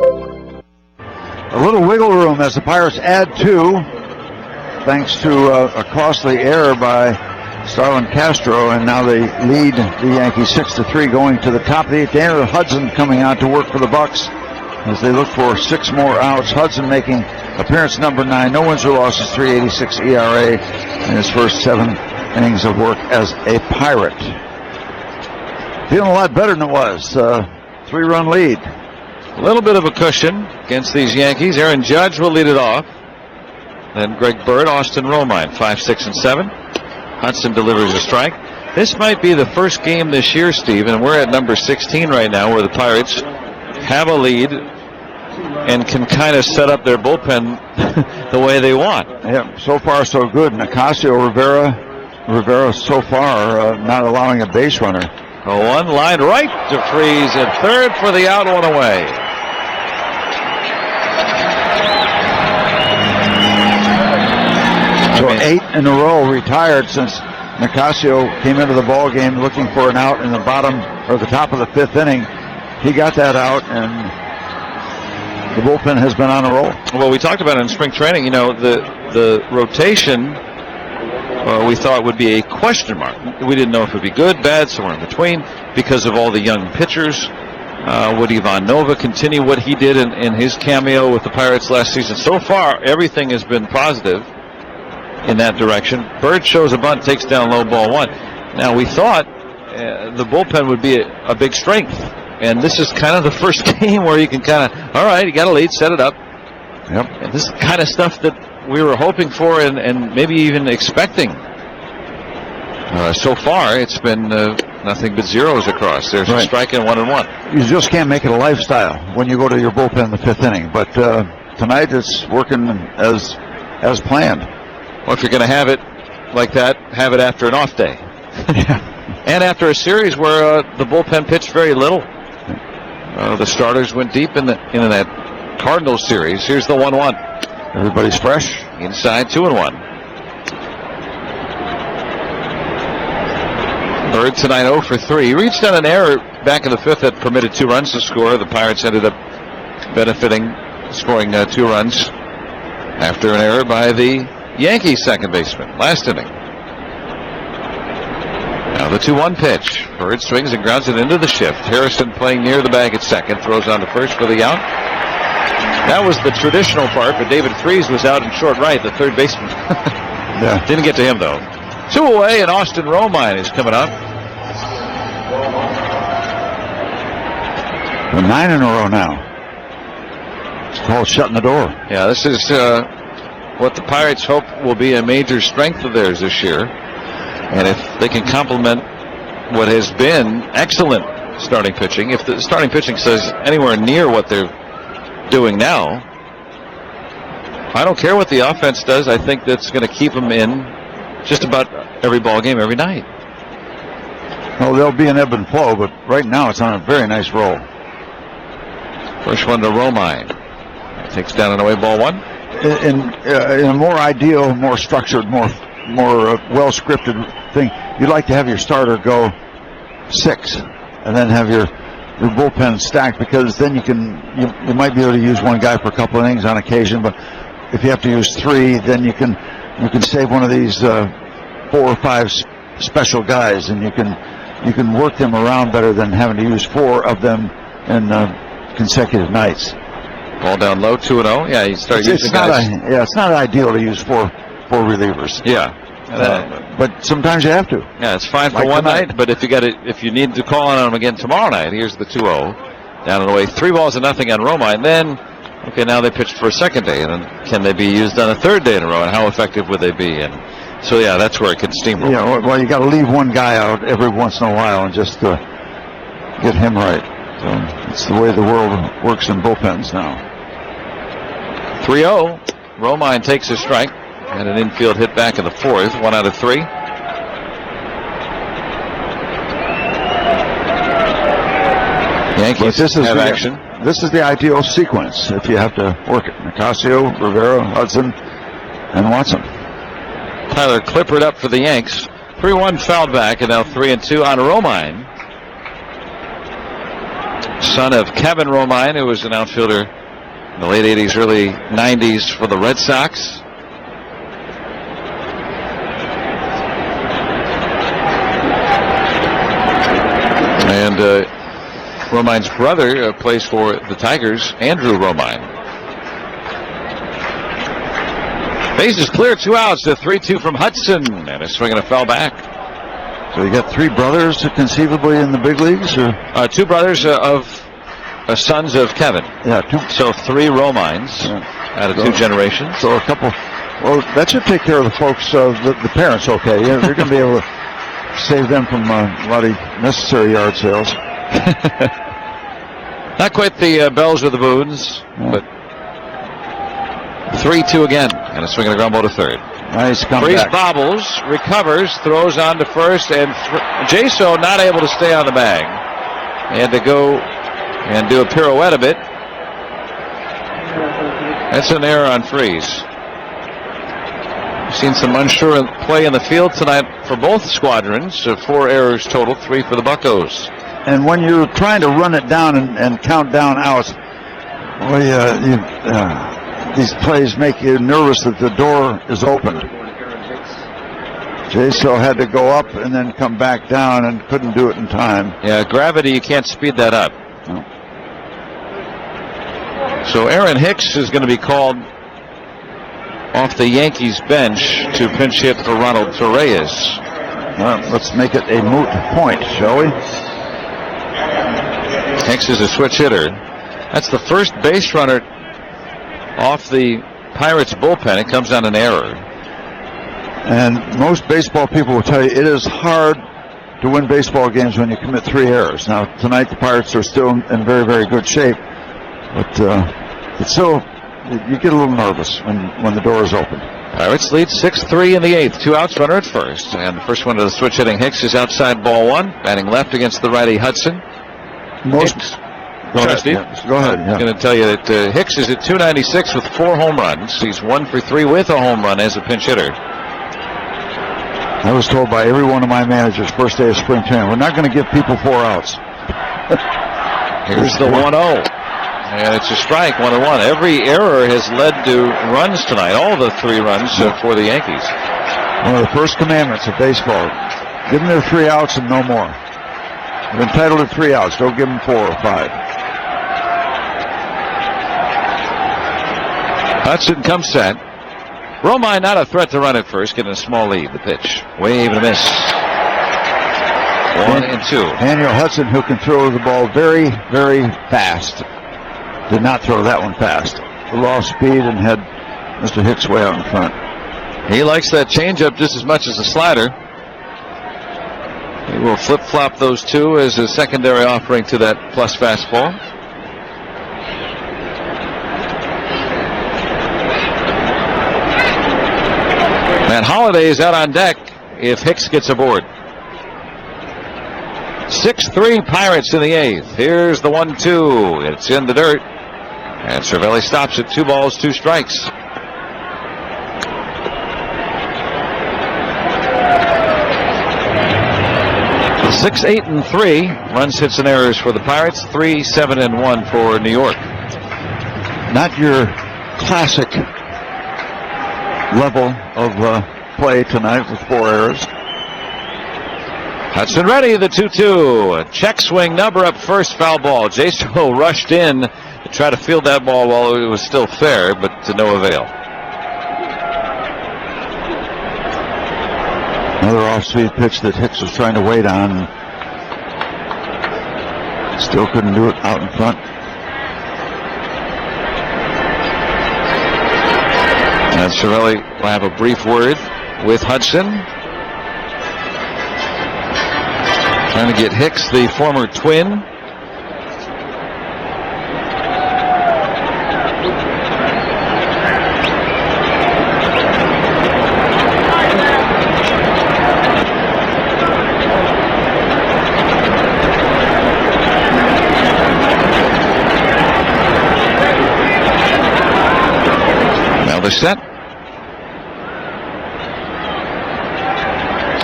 A little wiggle room as the Pirates add 2, thanks to a costly error by Starlin Castro, and now they lead the Yankees 6-3 going to the top of the 8th. Daniel Hudson coming out to work for the Bucks as they look for 6 more outs. Hudson making appearance number 9, no wins or losses, 3.86 ERA in his first 7 innings of work as a Pirate. Feeling a lot better than it was. 3-run lead. A little bit of a cushion against these Yankees. Aaron Judge will lead it off. Then Greg Bird, Austin Romine, 5, 6, and 7. Hudson delivers a strike. This might be the first game this year, Steve, and we're at number 16 right now, where the Pirates have a lead and can kind of set up their bullpen the way they want. Yeah, so far so good. Nicasio, Rivera so far not allowing a base runner. A 1 line right to Freeze at third for the out, 1 away. So 8 in a row retired since Nicasio came into the ball game looking for an out in the bottom or the top of the 5th inning. He got that out, and the bullpen has been on a roll. Well, we talked about it in spring training. You know, the rotation we thought would be a question mark. We didn't know if it would be good, bad, somewhere in between, because of all the young pitchers. Would Ivan Nova continue what he did in his cameo with the Pirates last season? So far, everything has been positive in that direction. Bird shows a bunt, takes down low ball 1. Now, we thought the bullpen would be a big strength, and this is kind of the first game where you can kind of, all right, you got a lead, set it up. Yep. And this is kind of stuff that we were hoping for and maybe even expecting. So far, it's been nothing but zeros across. There's a strike and 1-1. You just can't make it a lifestyle when you go to your bullpen in the 5th inning. But tonight it's working as planned. Well, if you're going to have it like that, have it after an off day. And after a series where the bullpen pitched very little. The starters went deep in that Cardinals series. Here's the 1-1. Everybody's fresh. Inside 2-1. Bird tonight 0 for 3. He reached on an error back in the 5th that permitted 2 runs to score. The Pirates ended up benefiting, scoring 2 runs after an error by the Yankees second baseman last inning. Now the 2-1 pitch. Bird swings and grounds it into the shift. Harrison playing near the bag at second, throws on to first for the out. That was the traditional part, but David Freese was out in short right, the third baseman. Didn't get to him though. 2 away, and Austin Romine is coming up. 9 in a row now. It's called shutting the door. Yeah, this is what the Pirates hope will be a major strength of theirs this year. And if they can complement what has been excellent starting pitching, if the starting pitching says anywhere near what they're doing now, I don't care what the offense does. I think that's going to keep them in just about every ball game every night. Well, there'll be an ebb and flow, but right now it's on a very nice roll. First one to Romine. Takes down an away ball 1. In a more ideal, more structured, more well-scripted thing, you'd like to have your starter go 6 and then have your bullpen stacked, because then you might be able to use one guy for a couple of innings on occasion, but if you have to use 3, then you can save one of these 4 or 5 special guys, and you can work them around better than having to use 4 of them in consecutive nights. Ball down low, 2-0. Yeah, you start using guys. It's not ideal to use four relievers. Yeah, but sometimes you have to. Yeah, it's fine for one night, but if you need to call on them again tomorrow night, here's the 2-0 down and away. 3 balls to nothing on Romine. Then, okay, now they pitched for a second day, and then can they be used on a third day in a row, and how effective would they be? And so, yeah, that's where it can steamroll. Yeah, well, you got to leave one guy out every once in a while and just get him right. So it's the way the world works in bullpens now. 3-0. Romine takes a strike and an infield hit back in the 4th. 1 out of 3. Yankees have action. This is the ideal sequence if you have to work it. Nicasio, Rivera, Hudson, and Watson. Tyler Clippard up for the Yanks. 3-1 fouled back, and now 3-2 on Romine. Son of Kevin Romine, who was an outfielder in the late 80s, early 90s for the Red Sox. And Romine's brother plays for the Tigers, Andrew Romine. Base is clear, 2 outs to 3-2 from Hudson, and a swing and a foul back. So you got 3 brothers conceivably in the big leagues, or 2 brothers of sons of Kevin. Yeah, 2. So 3 Romines out of 2 generations. So a couple. Well, that should take care of the folks, the parents. Okay, yeah, they're going to be able to save them from a lot of necessary yard sales. Not quite the bells or the boons, but 3-2 again, and a swing and a ground ball to third. Nice comeback. Freeze bobbles, recovers, throws on to first, and Jaso not able to stay on the bag. He had to go and do a pirouette a bit. That's an error on Freeze. We've seen some unsure play in the field tonight for both squadrons. 4 errors total, 3 for the Buccos. And when you're trying to run it down and count down outs, these plays make you nervous that the door is opened. Jaso had to go up and then come back down and couldn't do it in time. Yeah, gravity, you can't speed that up. No. So Aaron Hicks is going to be called off the Yankees bench to pinch hit for Ronald Torreyes. Well, let's make it a moot point, shall we? Hicks is a switch hitter. That's the first base runner off the Pirates bullpen. It comes on an error. And most baseball people will tell you it is hard to win baseball games when you commit 3 errors. Now, tonight the Pirates are still in very, very good shape, but it's still, you get a little nervous when the door is open. Pirates lead 6-3 in the 8th. 2 outs, runner at first. And the first one to the switch hitting Hicks is outside ball 1. Batting left against the righty Hudson. Most. Go ahead, Steve. Yeah. Go ahead. I'm going to tell you that Hicks is at 296 with 4 home runs. He's 1 for 3 with a home run as a pinch hitter. I was told by every one of my managers first day of spring training, we're not going to give people 4 outs. Here's the 1-0. And it's a strike, 1-1. Every error has led to runs tonight. All the 3 runs for the Yankees. One of the first commandments of baseball. Give them their 3 outs and no more. They're entitled to 3 outs. Don't give them 4 or 5. Hudson comes set. Romine not a threat to run at first, getting a small lead. The pitch. Wave and a miss. 1-2. Daniel Hudson, who can throw the ball very, very fast, did not throw that one fast. Lost speed and had Mr. Hicks way out in front. He likes that changeup just as much as the slider. He will flip-flop those 2 as a secondary offering to that plus fastball. Matt Holliday is out on deck if Hicks gets aboard. 6-3 Pirates in the 8th. Here's the 1-2. It's in the dirt. And Cervelli stops at 2 balls, 2 strikes. The 6-8-3 runs, hits, and errors for the Pirates. 3-7-1 for New York. Not your classic level of play tonight with 4 errors. Hudson ready, the 2-2. A check swing number up first, foul ball. Jason rushed in to try to field that ball while it was still fair, but to no avail. Another off-speed pitch that Hicks was trying to wait on. Still couldn't do it out in front. And Cervelli will have a brief word with Hudson. Trying to get Hicks, the former Twin. Now the set.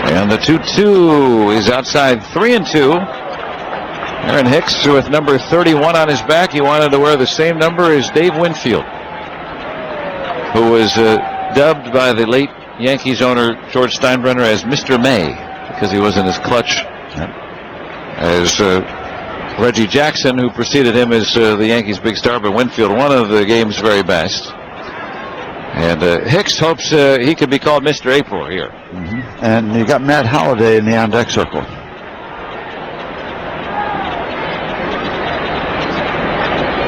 And the 2-2 is outside 3-2. Aaron Hicks with number 31 on his back. He wanted to wear the same number as Dave Winfield, who was dubbed by the late Yankees owner George Steinbrenner as Mr. May because he wasn't as clutch as Reggie Jackson, who preceded him as the Yankees' big star, but Winfield, one of the game's very best. And Hicks hopes he could be called Mr. April here. Mm-hmm. And you got Matt Holliday in the on-deck circle.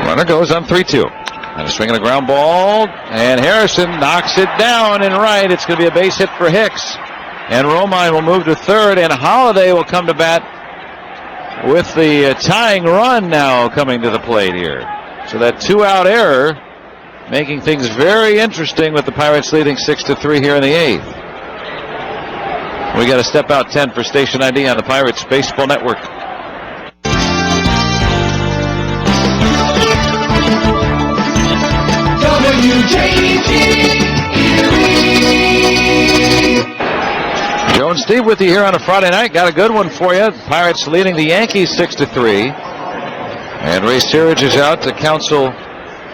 Runner goes on 3-2. And a swing and a ground ball. And Harrison knocks it down and right. It's going to be a base hit for Hicks. And Romine will move to third. And Holliday will come to bat with the tying run now coming to the plate here. So that 2-out error making things very interesting with the Pirates leading 6-3 here in the 8th. We got a step out 10 for station ID on the Pirates Baseball Network. Joe and Steve with you here on a Friday night. Got a good one for you. Pirates leading the Yankees 6-3. And Ray Searage is out to counsel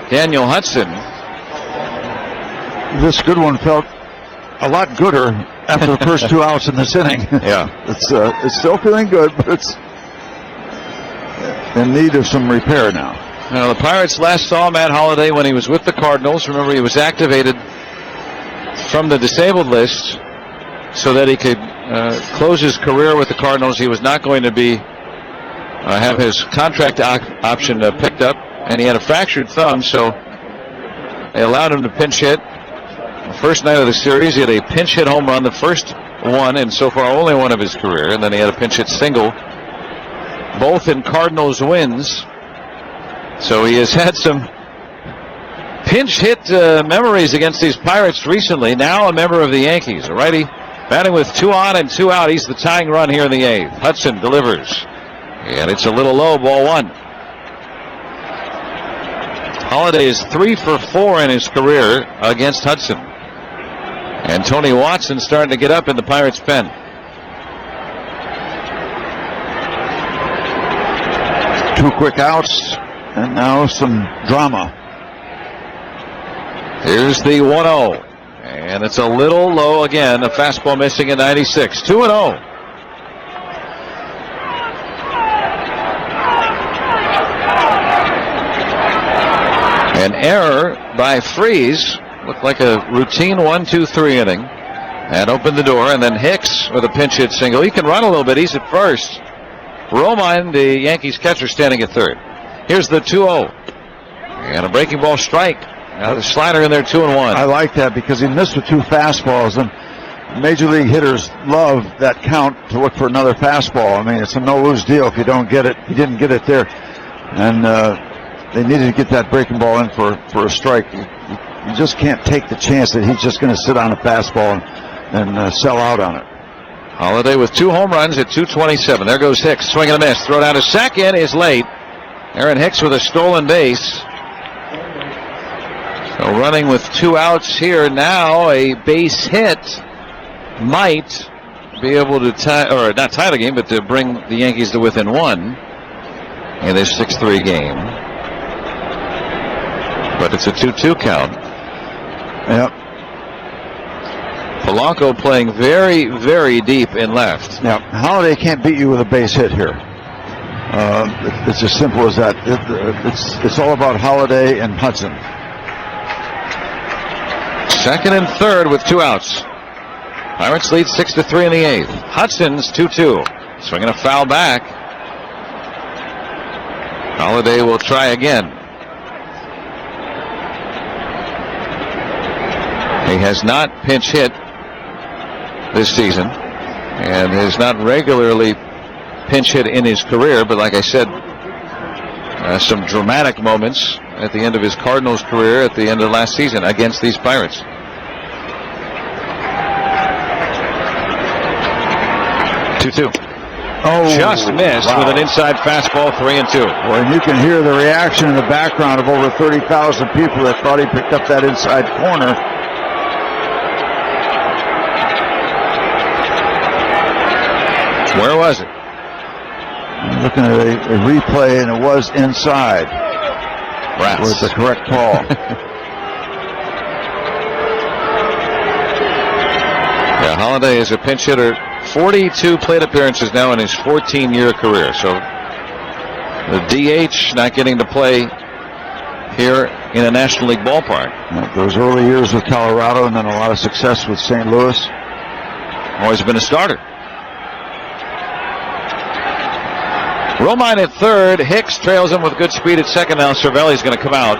Daniel Hudson. This good one felt a lot gooder after the first 2 outs in this inning. Yeah. It's still feeling good, but it's in need of some repair now. Now, the Pirates last saw Matt Holliday when he was with the Cardinals. Remember, he was activated from the disabled list so that he could close his career with the Cardinals. He was not going to be have his contract option picked up, and he had a fractured thumb, so they allowed him to pinch hit The first night of the series, he had a pinch hit home run, the first one, and so far only one of his career, and then he had a pinch hit single, both in Cardinals wins. So he has had some pinch hit memories against these Pirates recently. Now a member of the Yankees, a righty, batting with 2 on and 2 out. He's the tying run here in the 8th. Hudson delivers, and it's a little low, ball 1. Holliday is 3 for 4 in his career against Hudson. And Tony Watson starting to get up in the Pirates' pen. Two quick outs, and now some drama. Here's the 1-0. And it's a little low again. A fastball missing at 96. 2-0. An error by Freeze. Looked like a routine 1-2-3 inning. And opened the door. And then Hicks with a pinch hit single. He can run a little bit. He's at first. Romine, the Yankees catcher, standing at third. Here's the 2-0. And a breaking ball strike. Now the slider in there, 2-1. I like that because he missed with 2 fastballs, and major league hitters love that count to look for another fastball. I mean, it's a no-lose deal if you don't get it. He didn't get it there, and they needed to get that breaking ball in for a strike. You just can't take the chance that he's just going to sit on a fastball and sell out on it. Holliday with 2 home runs at 227. There goes Hicks, swing and a miss. Throw down to second is late. Aaron Hicks with a stolen base. So running with 2 outs here now, a base hit might be able to tie, or not tie the game, but to bring the Yankees to within 1 in this 6-3 game. But it's a 2-2 count. Yep. Polanco playing very, very deep in left. Now, Holliday can't beat you with a base hit here. It's as simple as that. It's all about Holliday and Hudson. Second and third with 2 outs. Pirates lead 6-3 in the 8th. Hudson's 2-2. Swinging a foul back. Holliday will try again. He has not pinch hit this season and has not regularly pinch hit in his career, but like I said, some dramatic moments at the end of his Cardinals career at the end of last season against these Pirates. Oh, just missed with an inside fastball, 3-2. Well, and you can hear the reaction in the background of over 30,000 people that thought he picked up that inside corner. Where was it? I'm looking at a replay, and it was inside. Rats. Was the correct call. Yeah, Holliday is a pinch hitter. 42 plate appearances now in his 14-year career. So the DH not getting to play here in a National League ballpark. Those early years with Colorado and then a lot of success with St. Louis. Always been a starter. Romine at third. Hicks trails him with good speed at second. Now Cervelli's going to come out.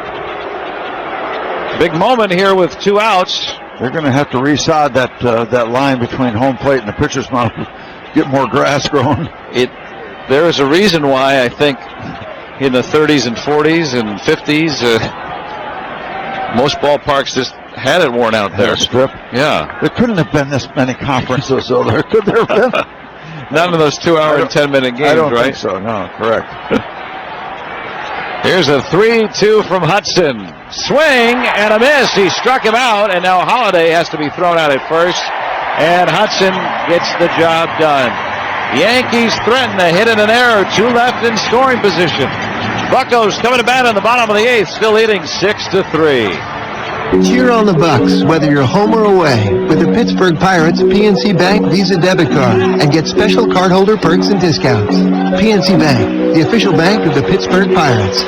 Big moment here with 2 outs. They're going to have to resod that line between home plate and the pitcher's mound. Get more grass grown. There is a reason why I think in the 30s and 40s and 50s, most ballparks just had it worn out there. Strip. Yeah. There couldn't have been this many conferences, though. There could there have been. None of those 2-hour and 10-minute games, I don't right? think so. No, correct. Here's a 3-2 from Hudson. Swing and a miss. He struck him out, and now Holliday has to be thrown out at first. And Hudson gets the job done. Yankees threaten a hit and an error. 2 left in scoring position. Buccos coming to bat in the bottom of the 8th, still leading 6-3. Cheer on the Bucks, whether you're home or away, with the Pittsburgh Pirates PNC Bank Visa debit card, and get special cardholder perks and discounts. PNC Bank, the official bank of the Pittsburgh Pirates.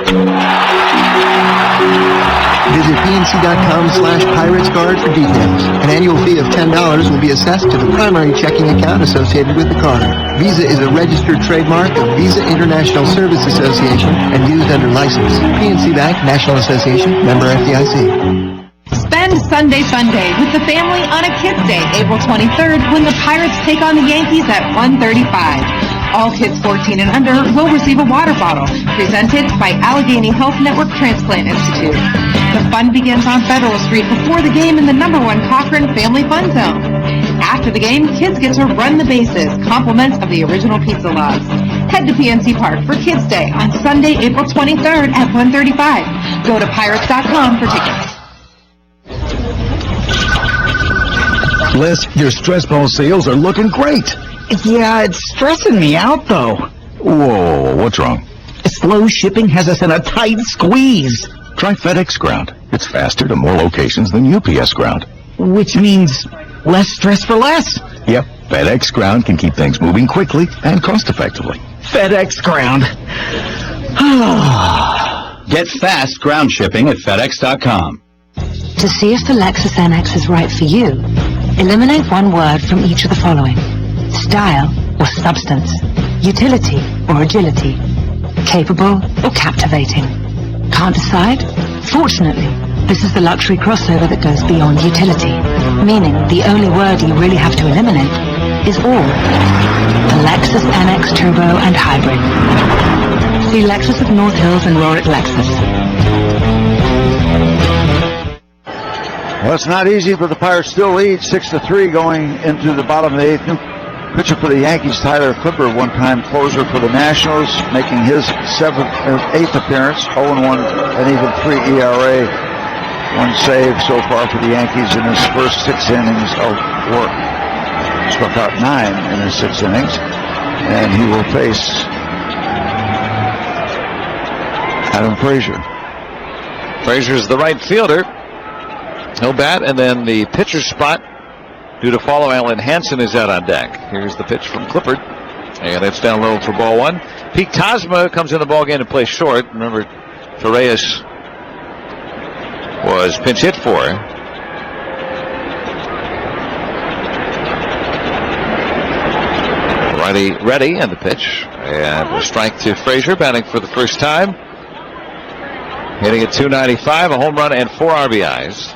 Visit pnc.com/Pirates card for details. An annual fee of $10 will be assessed to the primary checking account associated with the card. Visa is a registered trademark of Visa International Service Association and used under license. PNC Bank, National Association, member FDIC. Spend to Sunday Funday with the family on a Kids Day, April 23rd, when the Pirates take on the Yankees at 1:35. All kids 14 and under will receive a water bottle, presented by Allegheny Health Network Transplant Institute. The fun begins on Federal Street before the game in the #1 Cochran Family Fun Zone. After the game, kids get to run the bases, compliments of the original pizza loves. Head to PNC Park for Kids Day on Sunday, April 23rd at 1:35. Go to pirates.com for tickets. Liz, your stress ball sales are looking great. Yeah, it's stressing me out, though. Whoa, what's wrong? Slow shipping has us in a tight squeeze. Try FedEx Ground. It's faster to more locations than UPS Ground. Which means less stress for less. Yep, FedEx Ground can keep things moving quickly and cost-effectively. FedEx Ground. Get fast ground shipping at FedEx.com. To see if the Lexus NX is right for you, eliminate one word from each of the following: style or substance, utility or agility, capable or captivating. Can't decide? Fortunately, this is the luxury crossover that goes beyond utility, meaning the only word you really have to eliminate is all. The Lexus NX Turbo and Hybrid. See Lexus of North Hills and Rorick Lexus. Well, it's not easy, but the Pirates still lead 6-3 going into the bottom of the eighth. Pitcher for the Yankees, Tyler Clipper, one-time closer for the Nationals, making his eighth appearance, 0-1, and even 3 ERA. One save so far for the Yankees in his first 6 innings of work. Struck out 9 in his 6 innings, and he will face Adam Frazier. Frazier's the right fielder. He'll bat, and then the pitcher spot due to follow Alan Hansen is out on deck. Here's the pitch from Clippard, and it's down low for ball 1. Pete Kozma comes in the ballgame to play short. Remember, Torreyes was pinch hit for. Righty ready, and the pitch, and a strike to Frazier, batting for the first time. Hitting at .295, a home run and 4 RBIs.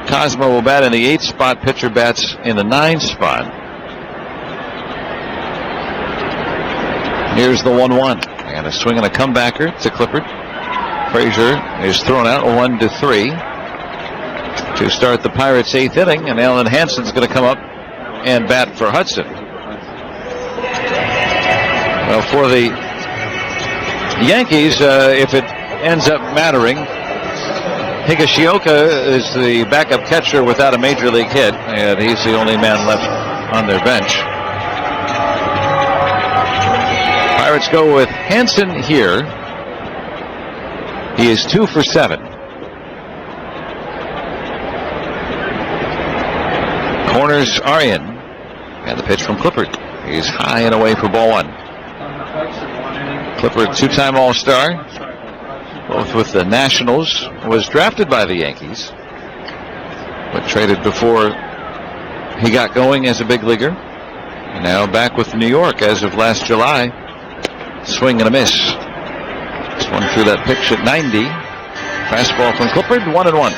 Kozma will bat in the 8th spot. Pitcher bats in the 9th spot. Here's the 1-1. And a swing and a comebacker to Clippard. Frazier is thrown out 1-3 to start the Pirates' 8th inning. And Alan Hansen's going to come up and bat for Hudson. Well, for the Yankees, if it ends up mattering, Higashioka is the backup catcher without a major league hit, and he's the only man left on their bench. Pirates go with Hansen here. He is 2 for 7. Corners are in, and the pitch from Clippard. He's high and away for ball 1. Clippard, 2-time All-Star, both with the Nationals, was drafted by the Yankees, but traded before he got going as a big leaguer. And now back with New York as of last July. Swing and a miss. This one through that pitch at 90. Fastball from Clippard, 1-1.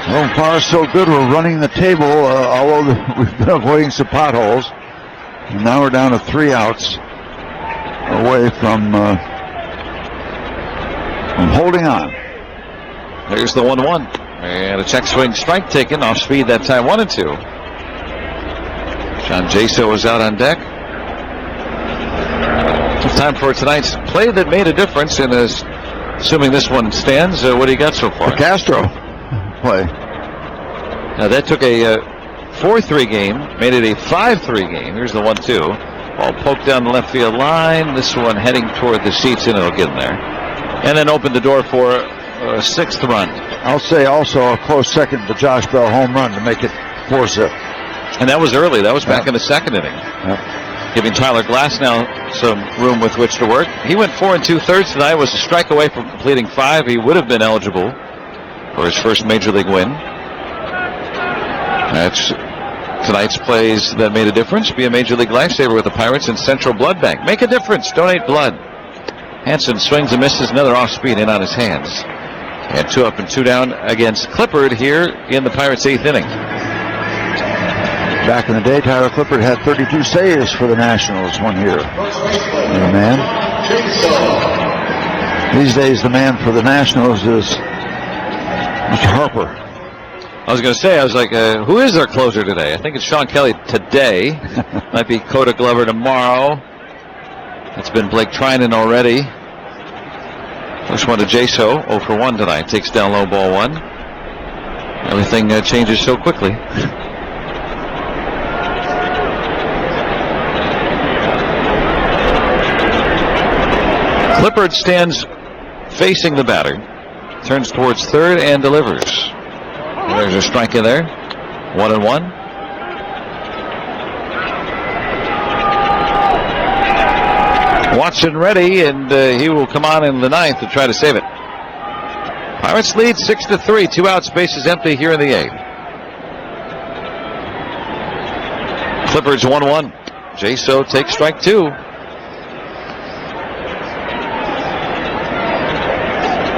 So far, so good. We're running the table, although we've been avoiding some potholes. And now we're down to 3 outs away from holding on. There's the 1-1. And a check swing strike taken off speed that time, 1-2. John Jaso was out on deck. It's time for tonight's play that made a difference, and is assuming this one stands. What do you got so far? The Castro play. Now that took a 4-3 game, made it a 5-3 game. Here's the 1-2. Ball poked down the left field line. This one heading toward the seats, and it'll get in there. And then opened the door for a 6th run. I'll say also a close second to Josh Bell home run to make it 4-zip. And that was early. That was back in the 2nd inning. Giving Tyler Glass now some room with which to work. He went 4 2/3 tonight. Was a strike away from completing 5. He would have been eligible for his first major league win. That's tonight's plays that made a difference. Be a major league lifesaver with the Pirates and Central Blood Bank. Make a difference. Donate blood. Hansen swings and misses, another off speed in on his hands. And 2 up and 2 down against Clippard here in the Pirates' 8th inning. Back in the day, Tyler Clippard had 32 saves for the Nationals one year. The man. These days, the man for the Nationals is Mr. Harper. I was going to say, who is our closer today? I think it's Sean Kelly today. Might be Coda Glover tomorrow. It's been Blake Trinan already. First one to Jaso, 0 for 1 tonight. Takes down low, ball 1. Everything changes so quickly. Clippard stands facing the batter. Turns towards third and delivers. There's a strike in there. 1-1. Watson ready, and he will come on in the 9th to try to save it. Pirates lead 6-3. 2 outs, bases empty here in the 8th. Clippard's 1-1. Jaso takes strike 2.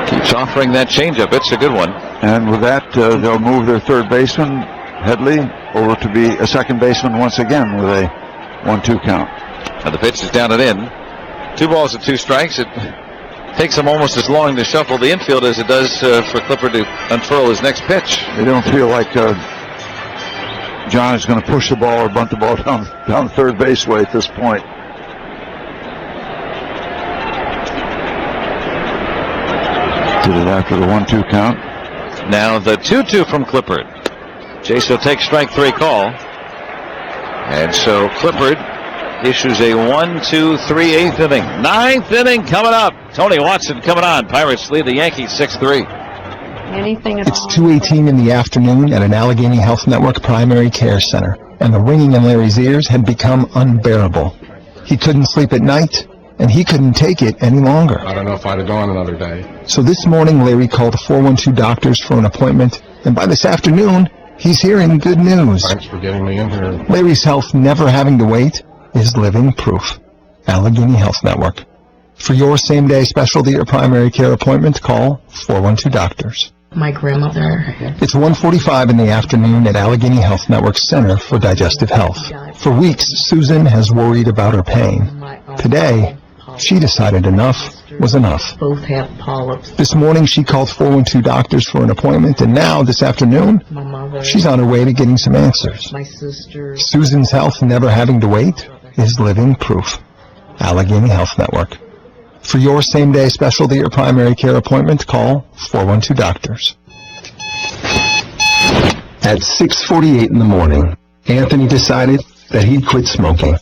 Keeps offering that changeup. It's a good one. And with that, they'll move their third baseman, Headley, over to be a second baseman once again with a 1-2 count. And the pitch is down and in. 2 balls and 2 strikes. It takes him almost as long to shuffle the infield as it does for Clippard to unfurl his next pitch. They don't feel like John is going to push the ball or bunt the ball down the third baseway at this point. Did it after the 1-2 count. Now the 2-2 from Clippard. Jaso takes strike 3 call. And so Clippard issues a 1-2-3 8th inning. 9th inning coming up. Tony Watson coming on. Pirates lead the Yankees 6-3. It's 2:18 in the afternoon at an Allegheny Health Network primary care center, and the ringing in Larry's ears had become unbearable. He couldn't sleep at night, and he couldn't take it any longer. I don't know if I'd have gone another day. So this morning, Larry called 412 Doctors for an appointment, and by this afternoon, he's hearing good news. Thanks for getting me in here. Larry's health never having to wait is living proof. Allegheny Health Network. For your same-day specialty or primary care appointment, call 412 Doctors. My grandmother. It's 1:45 in the afternoon at Allegheny Health Network Center for Digestive Health. For weeks, Susan has worried about her pain. Today, she decided enough was enough. Both have polyps. This morning, she called 412 Doctors for an appointment, and now, this afternoon, My mother. she's on her way to getting some answers. My sister. Susan's health never having to wait is living proof. Allegheny Health Network. For your same-day specialty or primary care appointment, call 412 Doctors. At 6:48 in the morning, Anthony decided that he'd quit smoking.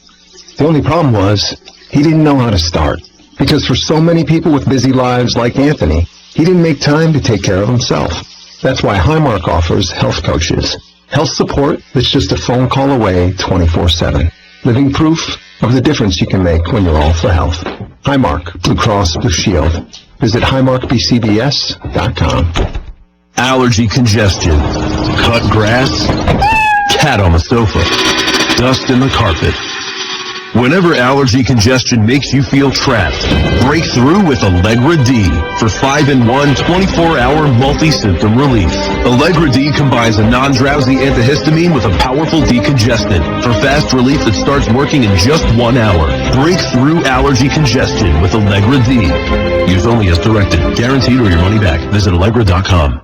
The only problem was, he didn't know how to start. Because for so many people with busy lives like Anthony, he didn't make time to take care of himself. That's why Highmark offers health coaches. Health support that's just a phone call away 24/7. Living proof of the difference you can make when you're all for health. Highmark, Blue Cross Blue Shield. Visit highmarkbcbs.com. Allergy congestion. Cut grass. Cat on the sofa. Dust in the carpet. Whenever allergy congestion makes you feel trapped, break through with Allegra D for 5-in-1 24-hour multi-symptom relief. Allegra D combines a non-drowsy antihistamine with a powerful decongestant for fast relief that starts working in just 1 hour. Break through allergy congestion with Allegra D. Use only as directed. Guaranteed or your money back. Visit Allegra.com.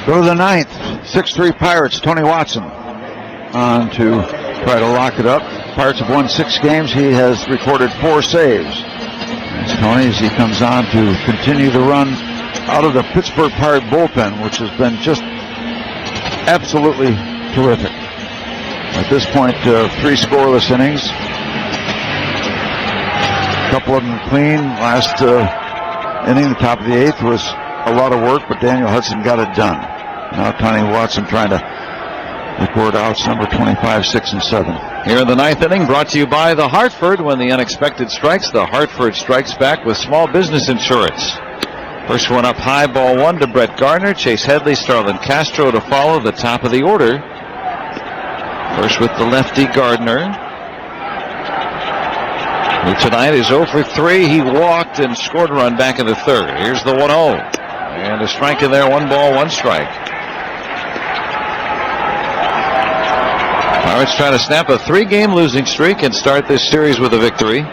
Go to the 9th. 6-3 Pirates. Tony Watson on to try to lock it up. Pirates have won 6 games. He has recorded 4 saves. That's Tony as he comes on to continue the run out of the Pittsburgh Pirate bullpen, which has been just absolutely terrific. At this point, 3 scoreless innings. A couple of them clean. Last inning, the top of the 8th, was a lot of work, but Daniel Hudson got it done. Now Tony Watson trying to record outs number 25, 6, and 7. Here in the 9th inning, brought to you by the Hartford. When the unexpected strikes, the Hartford strikes back with small business insurance. First one up high, ball 1 to Brett Gardner. Chase Headley, Starlin Castro to follow the top of the order. First with the lefty Gardner, who tonight is 0 for 3. He walked and scored a run back in the 3rd. Here's the 1-0. And a strike in there, 1 ball, 1 strike. Pirates trying to snap a 3-game losing streak and start this series with a victory.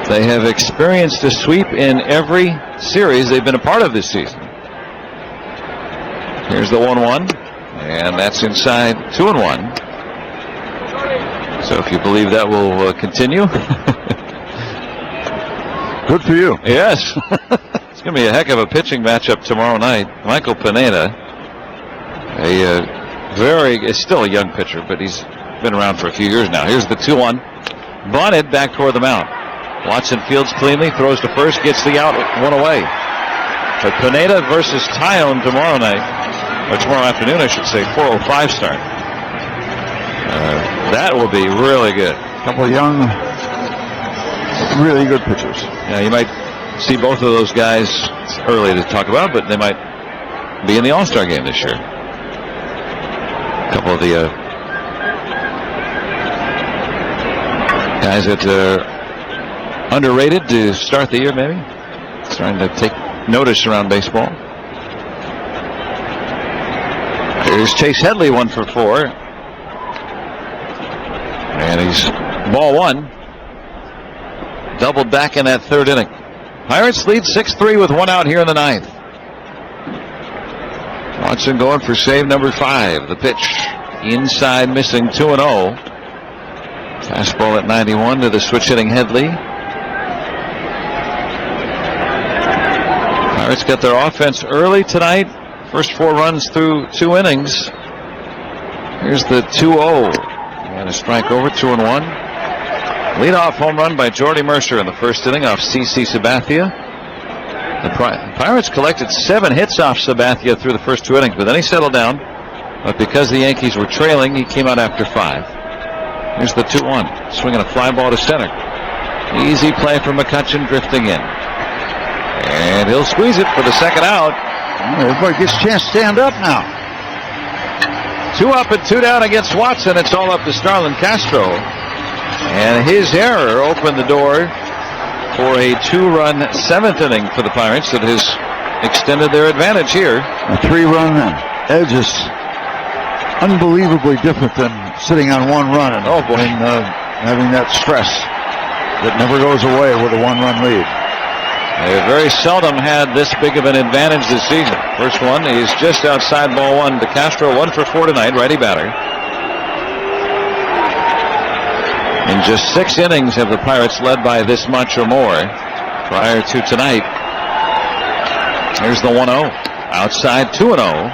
They have experienced a sweep in every series they've been a part of this season. Here's the 1-1, and that's inside 2-1. So if you believe that will continue. Good for you. Yes. It's going to be a heck of a pitching matchup tomorrow night. Michael Pineda, is still a young pitcher, but he's been around for a few years now. Here's the 2-1. Bunted back toward the mound. Watson fields cleanly, throws to first, gets the out, 1 away. But Pineda versus Tyone tomorrow night, or tomorrow afternoon, I should say, 4:05 start. That will be really good. A couple of young, really good pitchers. Yeah, you might see both of those guys. It's early to talk about, but they might be in the All-Star game this year. A couple of the guys that are underrated to start the year, maybe. Starting to take notice around baseball. Here's Chase Headley, 1 for 4. And he's ball 1. Doubled back in that 3rd inning. Pirates lead 6-3 with 1 out here in the 9th. Watson going for save number 5. The pitch inside, missing, 2-0. Fastball at 91 to the switch hitting Headley. Pirates got their offense early tonight. First 4 runs through 2 innings. Here's the 2-0. And a strike over, 2-1. Leadoff home run by Jordy Mercer in the 1st inning off C.C. Sabathia. The Pirates collected 7 hits off Sabathia through the first 2 innings, but then he settled down. But because the Yankees were trailing, he came out after 5. Here's the 2-1. Swinging a fly ball to center. Easy play from McCutchen, drifting in. And he'll squeeze it for the 2nd out. Everybody gets a chance to stand up now. 2 up and 2 down against Watson. It's all up to Starlin Castro. And his error opened the door for a 2-run 7th inning for the Pirates that has extended their advantage here. A 3-run edge is unbelievably different than sitting on 1 run and having that stress that never goes away with a 1-run lead. They have very seldom had this big of an advantage this season. First one is just outside ball 1 to Castro, 1 for 4 tonight, righty batter. In just 6 innings have the Pirates led by this much or more prior to tonight. Here's the 1-0. Outside 2-0.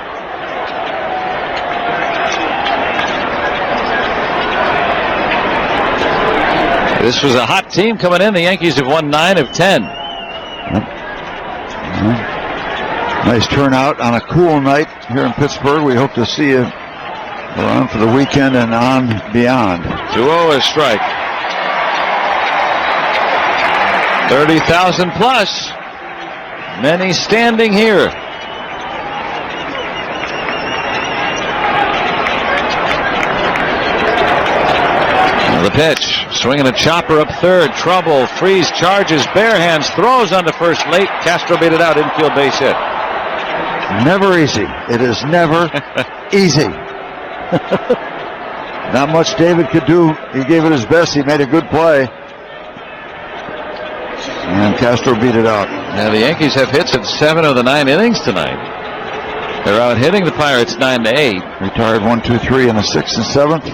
This was a hot team coming in. The Yankees have won 9 of 10. Nice turnout on a cool night here in Pittsburgh. We hope to see you around for the weekend and on beyond. 2-0 is strike. 30,000 plus. Many standing here. The pitch, swinging a chopper up 3rd, trouble, Freeze charges, bare hands, throws on the first late. Castro beat it out, infield base hit. Never easy. It is never easy. Not much David could do. He gave it his best. He made a good play. And Castro beat it out. Now the Yankees have hits in 7 of the 9 innings tonight. They're out hitting the Pirates 9-8. Retired 1, 2, 3 in the 6th and 7th.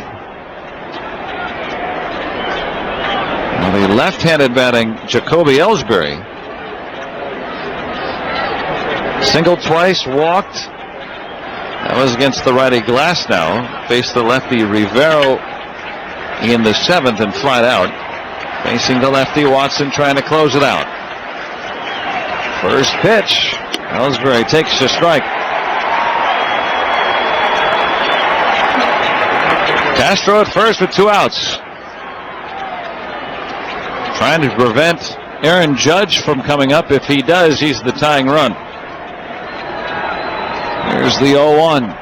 Now the left-handed batting Jacoby Ellsbury. Singled twice, walked. That was against the righty Glasnow. Faced the lefty Rivero in the 7th and flied out. Facing the lefty Watson trying to close it out. First pitch. Ellsbury takes a strike. Castro at first with 2 outs. Trying to prevent Aaron Judge from coming up. If he does, he's the tying run. Here's the 0-1.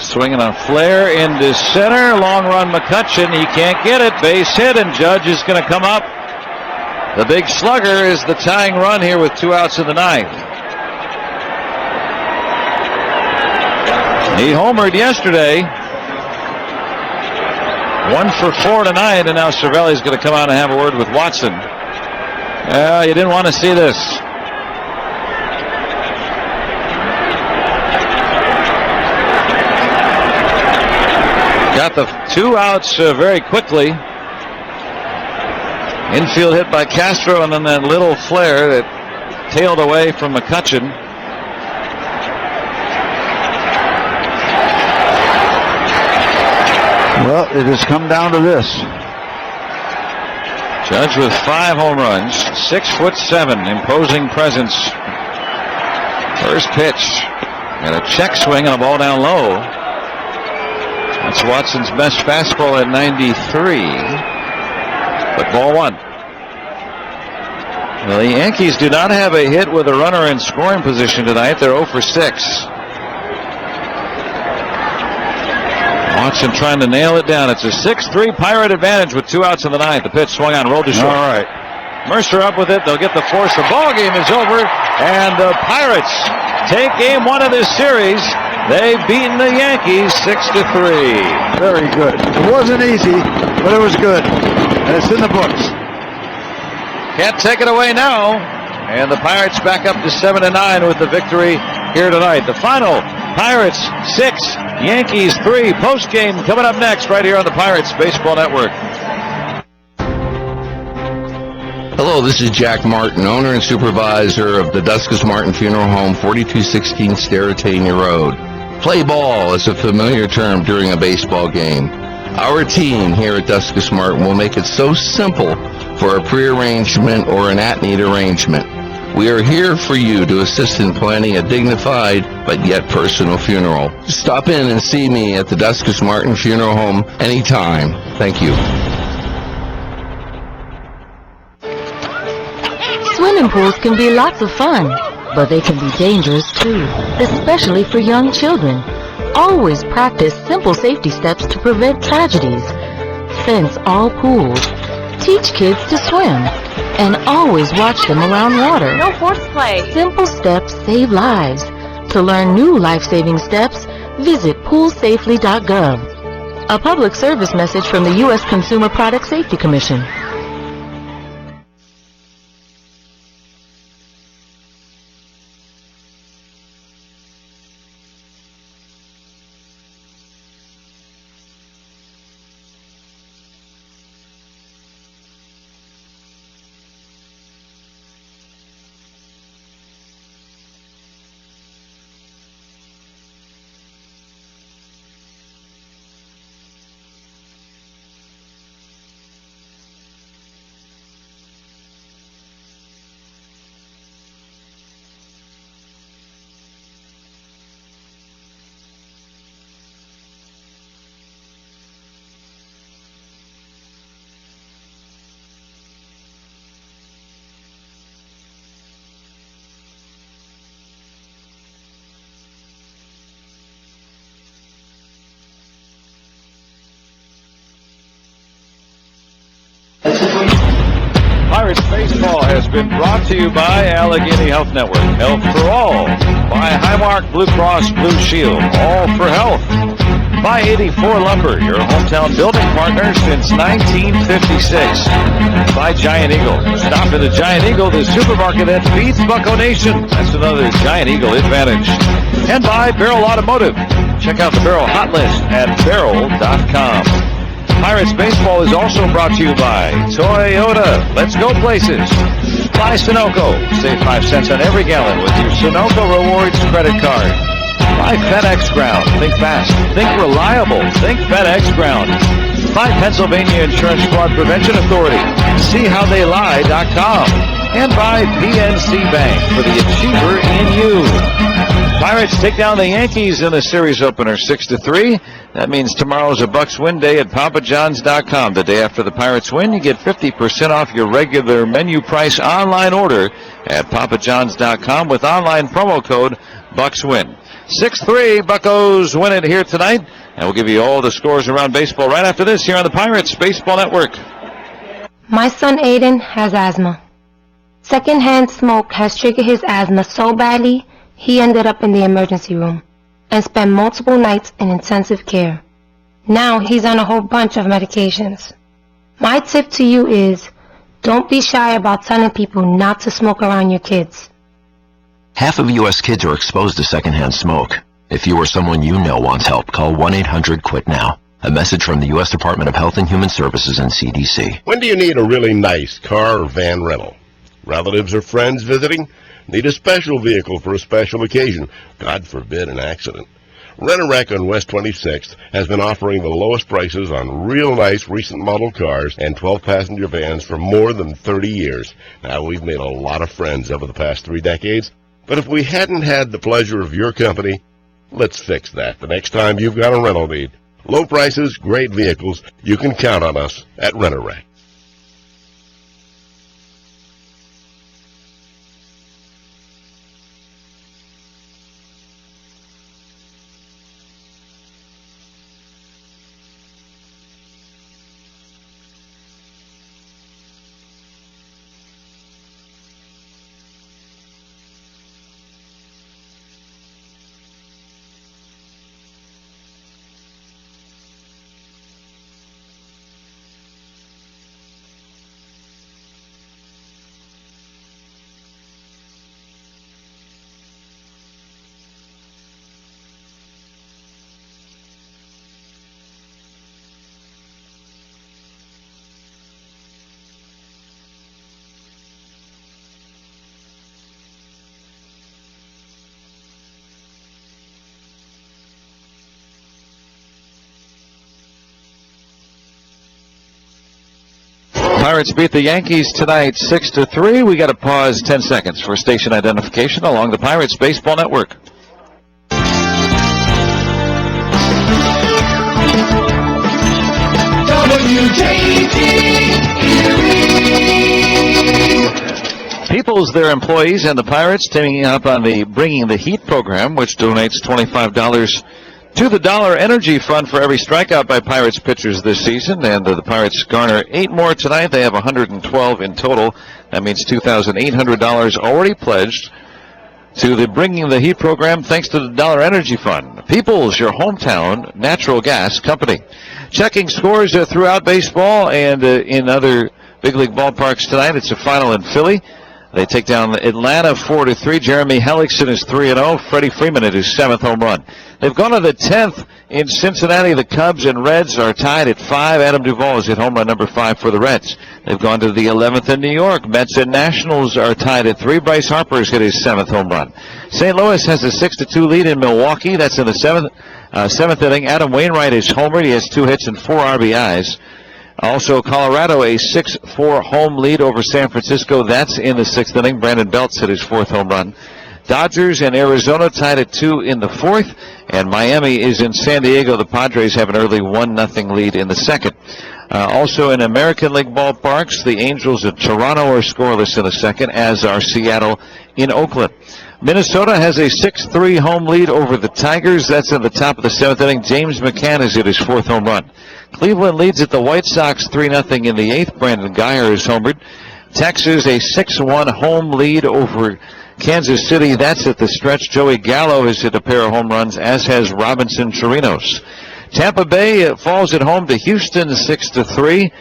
Swinging a flare into center. Long run McCutchen. He can't get it. Base hit, and Judge is going to come up. The big slugger is the tying run here with 2 outs in the 9th. He homered yesterday. 1 for 4 tonight, and now Cervelli's going to come out and have a word with Watson. You didn't want to see this. Got the 2 outs very quickly. Infield hit by Castro, and then that little flare that tailed away from McCutcheon. Well, it has come down to this. Judge with 5 home runs, 6'7", imposing presence. First pitch, and a check swing and a ball down low. That's Watson's best fastball at 93. But ball 1. Well, the Yankees do not have a hit with a runner in scoring position tonight. They're 0 for 6. Watson trying to nail it down. It's a 6-3 Pirate advantage with 2 outs in the 9th. The pitch swung on, rolled to short. All right. Mercer up with it. They'll get the force. The ball game is over, and the Pirates take game 1 of this series. They've beaten the Yankees 6-3. Very good. It wasn't easy, but it was good. And it's in the books. Can't take it away now. And the Pirates back up to 7-9 with the victory here tonight. The final, Pirates 6, Yankees 3. Post-game coming up next right here on the Pirates Baseball Network. Hello, this is Jack Martin, owner and supervisor of the Duskus Martin Funeral Home, 4216 Sterretania Road. Play ball is a familiar term during a baseball game. Our team here at Duskus Martin will make it so simple for a prearrangement or an at-need arrangement. We are here for you to assist in planning a dignified but yet personal funeral. Stop in and see me at the Duskus Martin Funeral Home anytime. Thank you. Swimming pools can be lots of fun, but they can be dangerous too, especially for young children. Always practice simple safety steps to prevent tragedies. Fence all pools. Teach kids to swim. And always watch them around water. No horseplay. Simple steps save lives. To learn new life-saving steps, visit poolsafely.gov. A public service message from the U.S. Consumer Product Safety Commission. Pirates Baseball has been brought to you by Allegheny Health Network. Health for all. By Highmark Blue Cross Blue Shield. All for health. By 84 Lumber, your hometown building partner since 1956. By Giant Eagle. Stop at the Giant Eagle, the supermarket that feeds Bucko Nation. That's another Giant Eagle advantage. And by Barrel Automotive. Check out the Barrel Hot List at barrel.com. Pirates Baseball is also brought to you by Toyota. Let's go places. By Sunoco. Save 5 cents on every gallon with your Sunoco Rewards credit card. By FedEx Ground. Think fast. Think reliable. Think FedEx Ground. By Pennsylvania Insurance Fraud Prevention Authority. SeeHowTheyLie.com. And by PNC Bank for the achiever in you. Pirates take down the Yankees in the series opener 6-3. That means tomorrow's a Bucks win day at PapaJohns.com. The day after the Pirates win, you get 50% off your regular menu price online order at PapaJohns.com with online promo code BucksWin. 6-3, Buccos win it here tonight. And we'll give you all the scores around baseball right after this here on the Pirates Baseball Network. My son Aiden has asthma. Secondhand smoke has triggered his asthma so badly, he ended up in the emergency room. and spent multiple nights in intensive care. Now he's on a whole bunch of medications. My tip to you is, don't be shy about telling people not to smoke around your kids. Half of U.S. kids are exposed to secondhand smoke. If you or someone you know wants help, call 1-800-QUIT-NOW. A message from the U.S. Department of Health and Human Services and CDC. When do you need a really nice car or van rental? Relatives or friends visiting? Need a special vehicle for a special occasion? God forbid an accident. Rent-A-Wreck on West 26th has been offering the lowest prices on real nice recent model cars and 12-passenger vans for more than 30 years. Now, we've made a lot of friends over the past 3 decades, but if we hadn't had the pleasure of your company, let's fix that the next time you've got a rental need. Low prices, great vehicles. You can count on us at Rent-A-Wreck. Pirates beat the Yankees tonight 6-3. We got to pause 10 seconds for station identification along the Pirates Baseball Network. Peoples, their employees, and the Pirates teaming up on the Bringing the Heat program, which donates $25 to the Dollar Energy Fund for every strikeout by Pirates pitchers this season. And the Pirates garner 8 more tonight. They have 112 in total. That means $2,800 already pledged to the Bringing the Heat program thanks to the Dollar Energy Fund. Peoples, your hometown natural gas company. Checking scores throughout baseball and in other big league ballparks tonight. It's a final in Philly. They take down Atlanta 4-3. Jeremy Hellickson is 3-0. Freddie Freeman at his 7th home run. They've gone to the 10th in Cincinnati. The Cubs and Reds are tied at 5. Adam Duvall is hit home run number 5 for the Reds. They've gone to the 11th in New York. Mets and Nationals are tied at 3. Bryce Harper's hit his 7th home run. St. Louis has a 6-2 lead in Milwaukee. That's in the 7th inning. Adam Wainwright is homered. He has 2 hits and 4 RBIs. Also, Colorado, a 6-4 home lead over San Francisco. That's in the 6th inning. Brandon Beltz hit his 4th home run. Dodgers and Arizona tied at 2 in the 4th. And Miami is in San Diego. The Padres have an early 1-0 lead in the 2nd. Also in American League ballparks, the Angels of Toronto are scoreless in the 2nd, as are Seattle in Oakland. Minnesota has a 6-3 home lead over the Tigers. That's in the top of the 7th inning. James McCann is at his 4th home run. Cleveland leads at the White Sox 3-0 in the 8th. Brandon Guyer is homered. Texas a 6-1 home lead over Kansas City. That's at the stretch. Joey Gallo has hit a pair of home runs, as has Robinson Chirinos. Tampa Bay falls at home to Houston 6-3.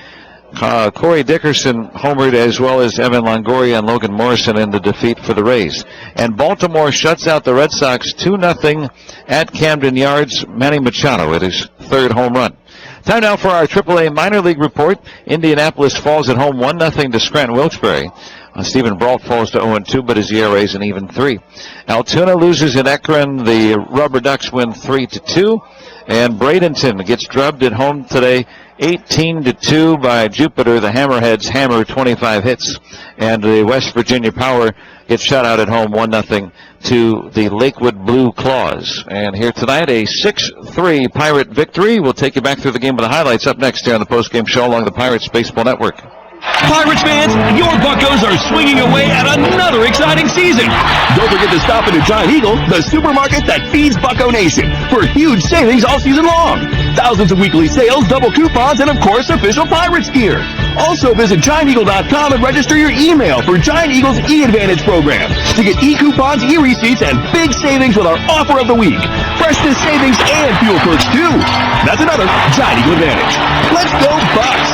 Corey Dickerson homered, as well as Evan Longoria and Logan Morrison in the defeat for the Rays. And Baltimore shuts out the Red Sox 2-0 at Camden Yards. Manny Machado at his 3rd home run. Time now for our AAA minor league report. Indianapolis falls at home 1-0 to Scranton Wilkes-Barre. Stephen Brault falls to 0-2, but his ERA is an even 3. Altoona loses in Akron. The Rubber Ducks win 3-2. And Bradenton gets drubbed at home today 18-2 by Jupiter. The Hammerheads hammer 25 hits. And the West Virginia Power gets shut out at home 1-0 to the Lakewood Blue Claws. And here tonight, a 6-3 Pirate victory. We'll take you back through the game with the highlights up next here on the postgame show along the Pirates Baseball Network. Pirates fans, your Buccos are swinging away at another exciting season. Don't forget to stop in at Giant Eagle, the supermarket that feeds Bucco Nation, for huge savings all season long. Thousands of weekly sales, double coupons, and of course, official Pirates gear. Also visit GiantEagle.com and register your email for Giant Eagle's E-Advantage program to get e-coupons, e-receipts, and big savings with our offer of the week. Freshness savings and fuel perks too. That's another Giant Eagle Advantage. Let's go Bucks!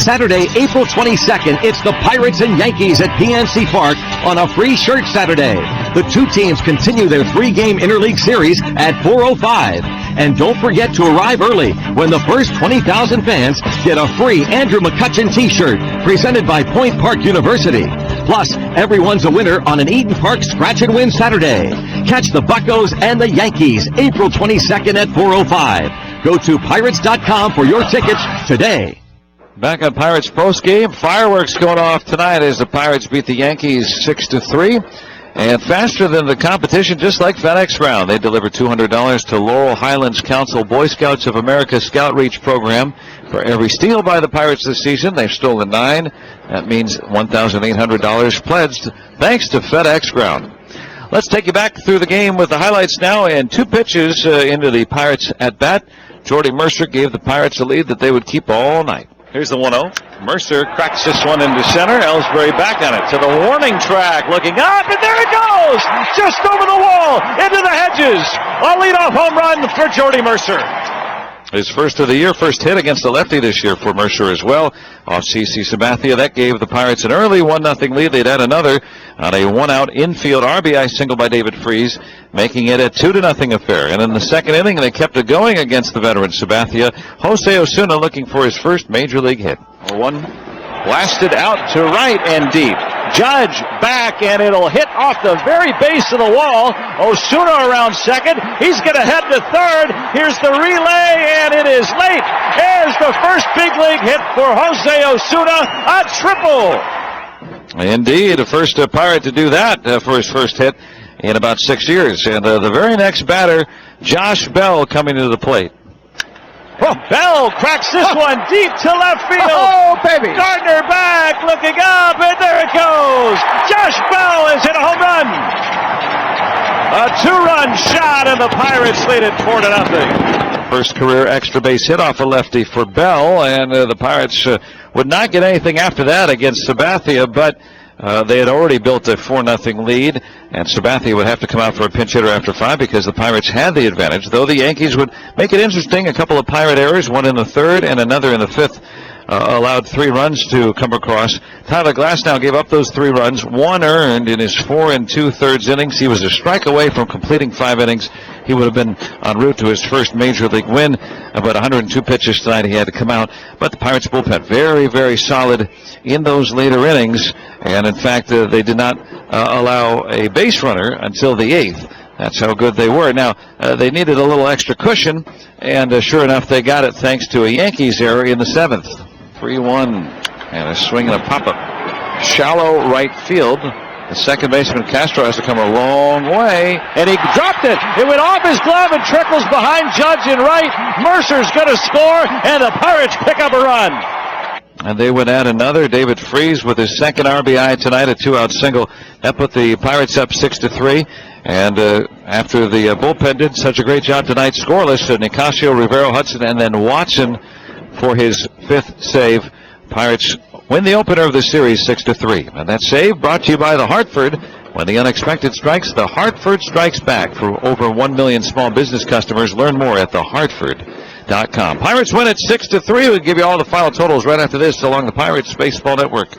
Saturday, April 22nd, it's the Pirates and Yankees at PNC Park on a free shirt Saturday. The two teams continue their three-game interleague series at 4:05. And don't forget to arrive early when the first 20,000 fans get a free Andrew McCutcheon t-shirt presented by Point Park University. Plus, everyone's a winner on an Eden Park Scratch and Win Saturday. Catch the Buccos and the Yankees April 22nd at 4:05. Go to Pirates.com for your tickets today. Back on Pirates postgame, fireworks going off tonight as the Pirates beat the Yankees 6-3. And faster than the competition, just like FedEx Ground. They delivered $200 to Laurel Highlands Council Boy Scouts of America Scout Reach program. For every steal by the Pirates this season, they've stolen 9. That means $1,800 pledged thanks to FedEx Ground. Let's take you back through the game with the highlights now and 2 pitches into the Pirates at bat. Jordy Mercer gave the Pirates a lead that they would keep all night. Here's the 1-0. Mercer cracks this one into center. Ellsbury back on it to the warning track, looking up, and there it goes! Just over the wall, into the hedges. A leadoff home run for Jordy Mercer. His first of the year, first hit against a lefty this year for Mercer as well. Off CC Sabathia, that gave the Pirates an early 1-0 lead. They'd add another on a one-out infield RBI single by David Freese, making it a 2-0 affair. And in the second inning, they kept it going against the veteran Sabathia. Jose Osuna looking for his first major league hit. One blasted out to right and deep. Judge back, and it'll hit off the very base of the wall. Osuna around second. He's going to head to third. Here's the relay, and it is late. There's the first big league hit for Jose Osuna, a triple. Indeed, the first Pirate to do that for his first hit in about 6 years. And the very next batter, Josh Bell, coming to the plate. Oh, Bell cracks this one deep to left field. Oh, baby. Gardner back, looking up, and there it goes. Josh Bell has hit a home run. A 2-run shot, and the Pirates lead it 4-0. First career extra base hit off a lefty for Bell, and the Pirates would not get anything after that against Sabathia, but they had already built a 4-0 lead, and Sabathia would have to come out for a pinch hitter after 5 because the Pirates had the advantage, though the Yankees would make it interesting. A couple of Pirate errors, one in the third and another in the fifth, allowed 3 runs to come across. Tyler Glasnow gave up those 3 runs, 1 earned in his 4 2/3 innings. He was a strike away from completing 5 innings. He would have been en route to his first major league win. About 102 pitches tonight he had to come out. But the Pirates bullpen very, very solid in those later innings. And in fact, they did not allow a base runner until the 8th. That's how good they were. Now, they needed a little extra cushion, and sure enough, they got it thanks to a Yankees error in the 7th. 3-1, and a swing and a pop-up. Shallow right field. The second baseman, Castro, has to come a long way, and he dropped it. It went off his glove and trickles behind Judge in right. Mercer's going to score, and the Pirates pick up a run. And they would add another. David Freese with his second RBI tonight, a 2-out single. That put the Pirates up 6-3. And after the bullpen did such a great job tonight, scoreless, Nicasio, Rivero, Hudson, and then Watson for his 5th save. Pirates win the opener of the series 6-3. And that save brought to you by the Hartford. When the unexpected strikes, the Hartford strikes back. For over 1 million small business customers, learn more at thehartford.com. Pirates win at 6-3. We'll give you all the final totals right after this along the Pirates Baseball Network.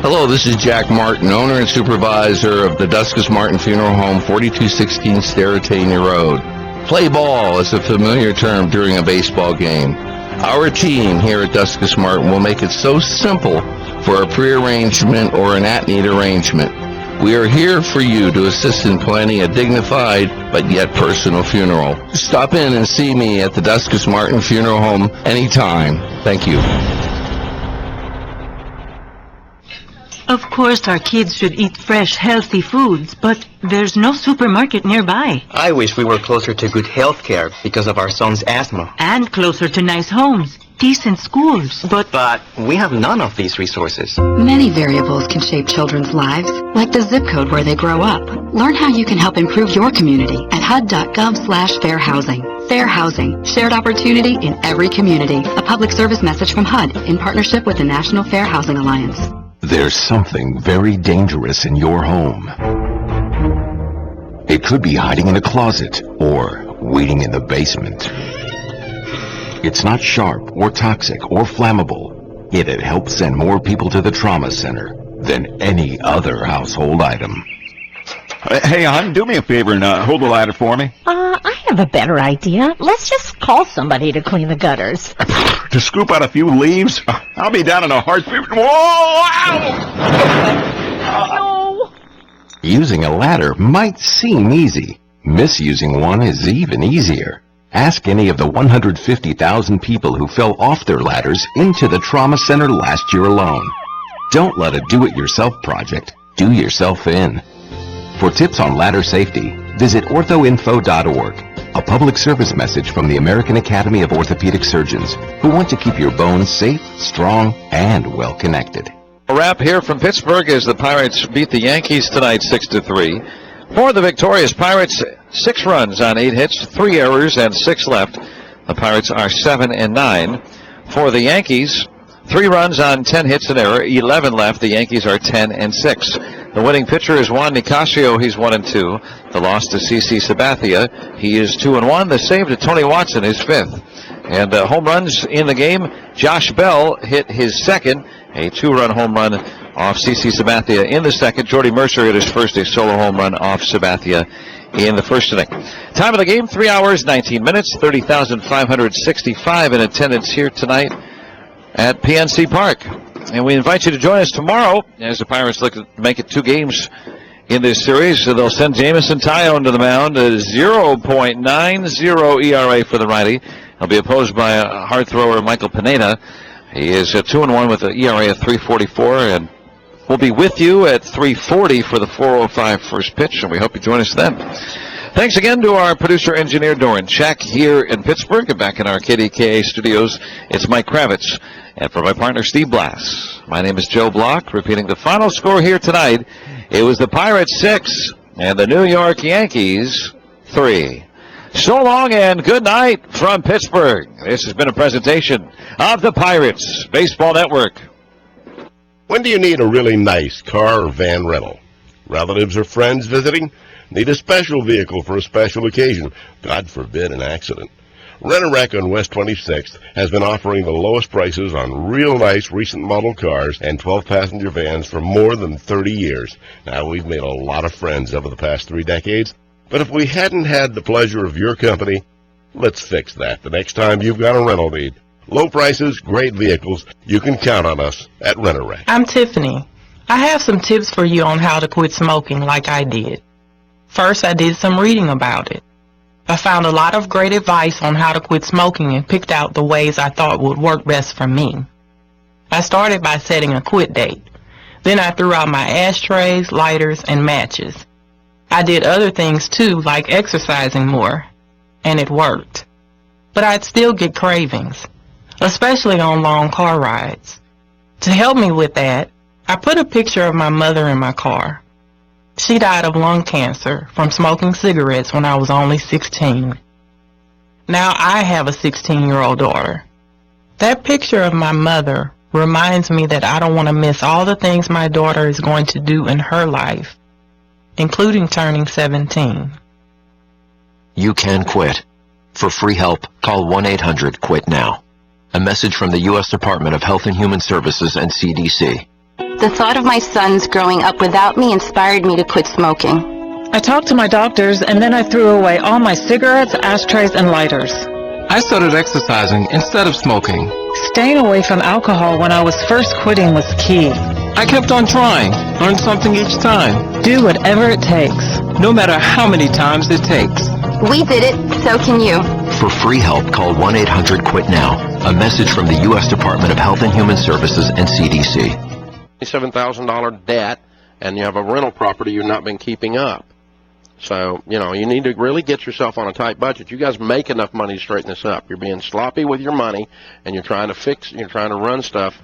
Hello, this is Jack Martin, owner and supervisor of the Duskus Martin Funeral Home, 4216 Sterretania Road. Play ball is a familiar term during a baseball game. Our team here at Duskus Martin will make it so simple for a pre-arrangement or an at-need arrangement. We are here for you to assist in planning a dignified but yet personal funeral. Stop in and see me at the Duskus Martin Funeral Home anytime. Thank you. Of course, our kids should eat fresh, healthy foods, but there's no supermarket nearby. I wish we were closer to good health care because of our son's asthma. And closer to nice homes. decent schools, but we have none of these resources. Many variables can shape children's lives, like the zip code where they grow up. Learn how you can help improve your community at HUD.gov/fair housing. Fair housing, shared opportunity in every community. A public service message from HUD in partnership with the National Fair Housing Alliance. There's something very dangerous in your home. It could be hiding in a closet or waiting in the basement. It's not sharp or toxic or flammable, yet it helps send more people to the trauma center than any other household item. Hey, hon, do me a favor and hold the ladder for me. I have a better idea. Let's just call somebody to clean the gutters. To scoop out a few leaves? I'll be down in a heartbeat. Whoa! Ow! Using a ladder might seem easy. Misusing one is even easier. Ask any of the 150,000 people who fell off their ladders into the trauma center last year alone. Don't let a do-it-yourself project do yourself in. For tips on ladder safety, visit orthoinfo.org, a public service message from the American Academy of Orthopedic Surgeons, who want to keep your bones safe, strong, and well-connected. A wrap here from Pittsburgh as the Pirates beat the Yankees tonight 6-3. For the victorious Pirates, 6 runs on 8 hits, 3 errors, and 6 left. The Pirates are 7-9. For the Yankees, 3 runs on 10 hits, an error, 11 left. The Yankees are 10-6. The winning pitcher is Juan Nicasio. He's 1-2. The loss to CC Sabathia. He is 2-1. The save to Tony Watson is 5th. And home runs in the game. Josh Bell hit his second, a 2-run home run off CC Sabathia in the second. Jordy Mercer hit his first, a solo home run off Sabathia in the first inning. Time of the game, 3 hours, 19 minutes, 30,565 in attendance here tonight at PNC Park. And we invite you to join us tomorrow as the Pirates look to make it 2 games in this series. So they'll send Jamison Tyone to the mound, a 0.90 ERA for the righty. He'll be opposed by a hard thrower, Michael Pineda. He is 2-1 with an ERA of 3.44, and we'll be with you at 3:40 for the 4:05 first pitch, and we hope you join us then. Thanks again to our producer-engineer, Doran Check, here in Pittsburgh, and back in our KDKA studios, it's Mike Kravitz. And for my partner, Steve Blass, my name is Joe Block, repeating the final score here tonight. It was the Pirates 6 and the New York Yankees 3. So long and good night from Pittsburgh. This has been a presentation of the Pirates Baseball Network. When do you need a really nice car or van rental? Relatives or friends visiting? Need a special vehicle for a special occasion? God forbid an accident. Rent-A-Wreck on West 26th has been offering the lowest prices on real nice recent model cars and 12-passenger vans for more than 30 years. Now, we've made a lot of friends over the past 3 decades, but if we hadn't had the pleasure of your company, let's fix that the next time you've got a rental need. Low prices, great vehicles. You can count on us at Rent-A-Wreck. I'm Tiffany. I have some tips for you on how to quit smoking like I did. First, I did some reading about it. I found a lot of great advice on how to quit smoking and picked out the ways I thought would work best for me. I started by setting a quit date. Then I threw out my ashtrays, lighters, and matches. I did other things too, like exercising more, and it worked. But I'd still get cravings, especially on long car rides. To help me with that, I put a picture of my mother in my car. She died of lung cancer from smoking cigarettes when I was only 16. Now I have a 16-year-old daughter. That picture of my mother reminds me that I don't want to miss all the things my daughter is going to do in her life, including turning 17. You can quit. For free help, call 1-800-QUIT-NOW. A message from the U.S. Department of Health and Human Services and CDC. The thought of my sons growing up without me inspired me to quit smoking. I talked to my doctors, and then I threw away all my cigarettes, ashtrays, and lighters. I started exercising instead of smoking. Staying away from alcohol when I was first quitting was key. I kept on trying, learned something each time. Do whatever it takes. No matter how many times it takes. We did it, so can you. For free help, call 1-800-QUIT-NOW. A message from the U.S. Department of Health and Human Services and CDC. $7,000 debt, and you have a rental property you've not been keeping up. So, you need to really get yourself on a tight budget. You guys make enough money to straighten this up. You're being sloppy with your money, and you're trying to run stuff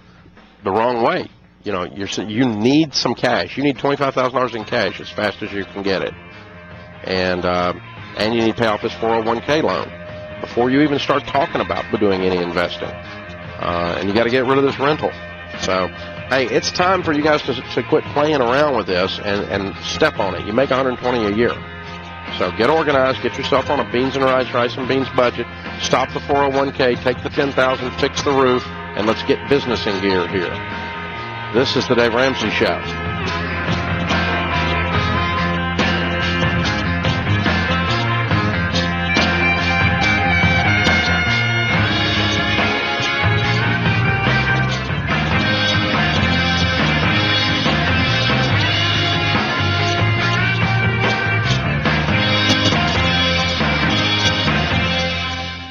the wrong way. You need some cash. You need $25,000 in cash as fast as you can get it. And you need to pay off this 401k loan before you even start talking about doing any investing. And you got to get rid of this rental. So, hey, it's time for you guys to quit playing around with this and step on it. You make $120 a year. So get organized, get yourself on a beans and rice and beans budget, stop the 401k, take the $10,000, fix the roof, and let's get business in gear here. This is the Dave Ramsey Show.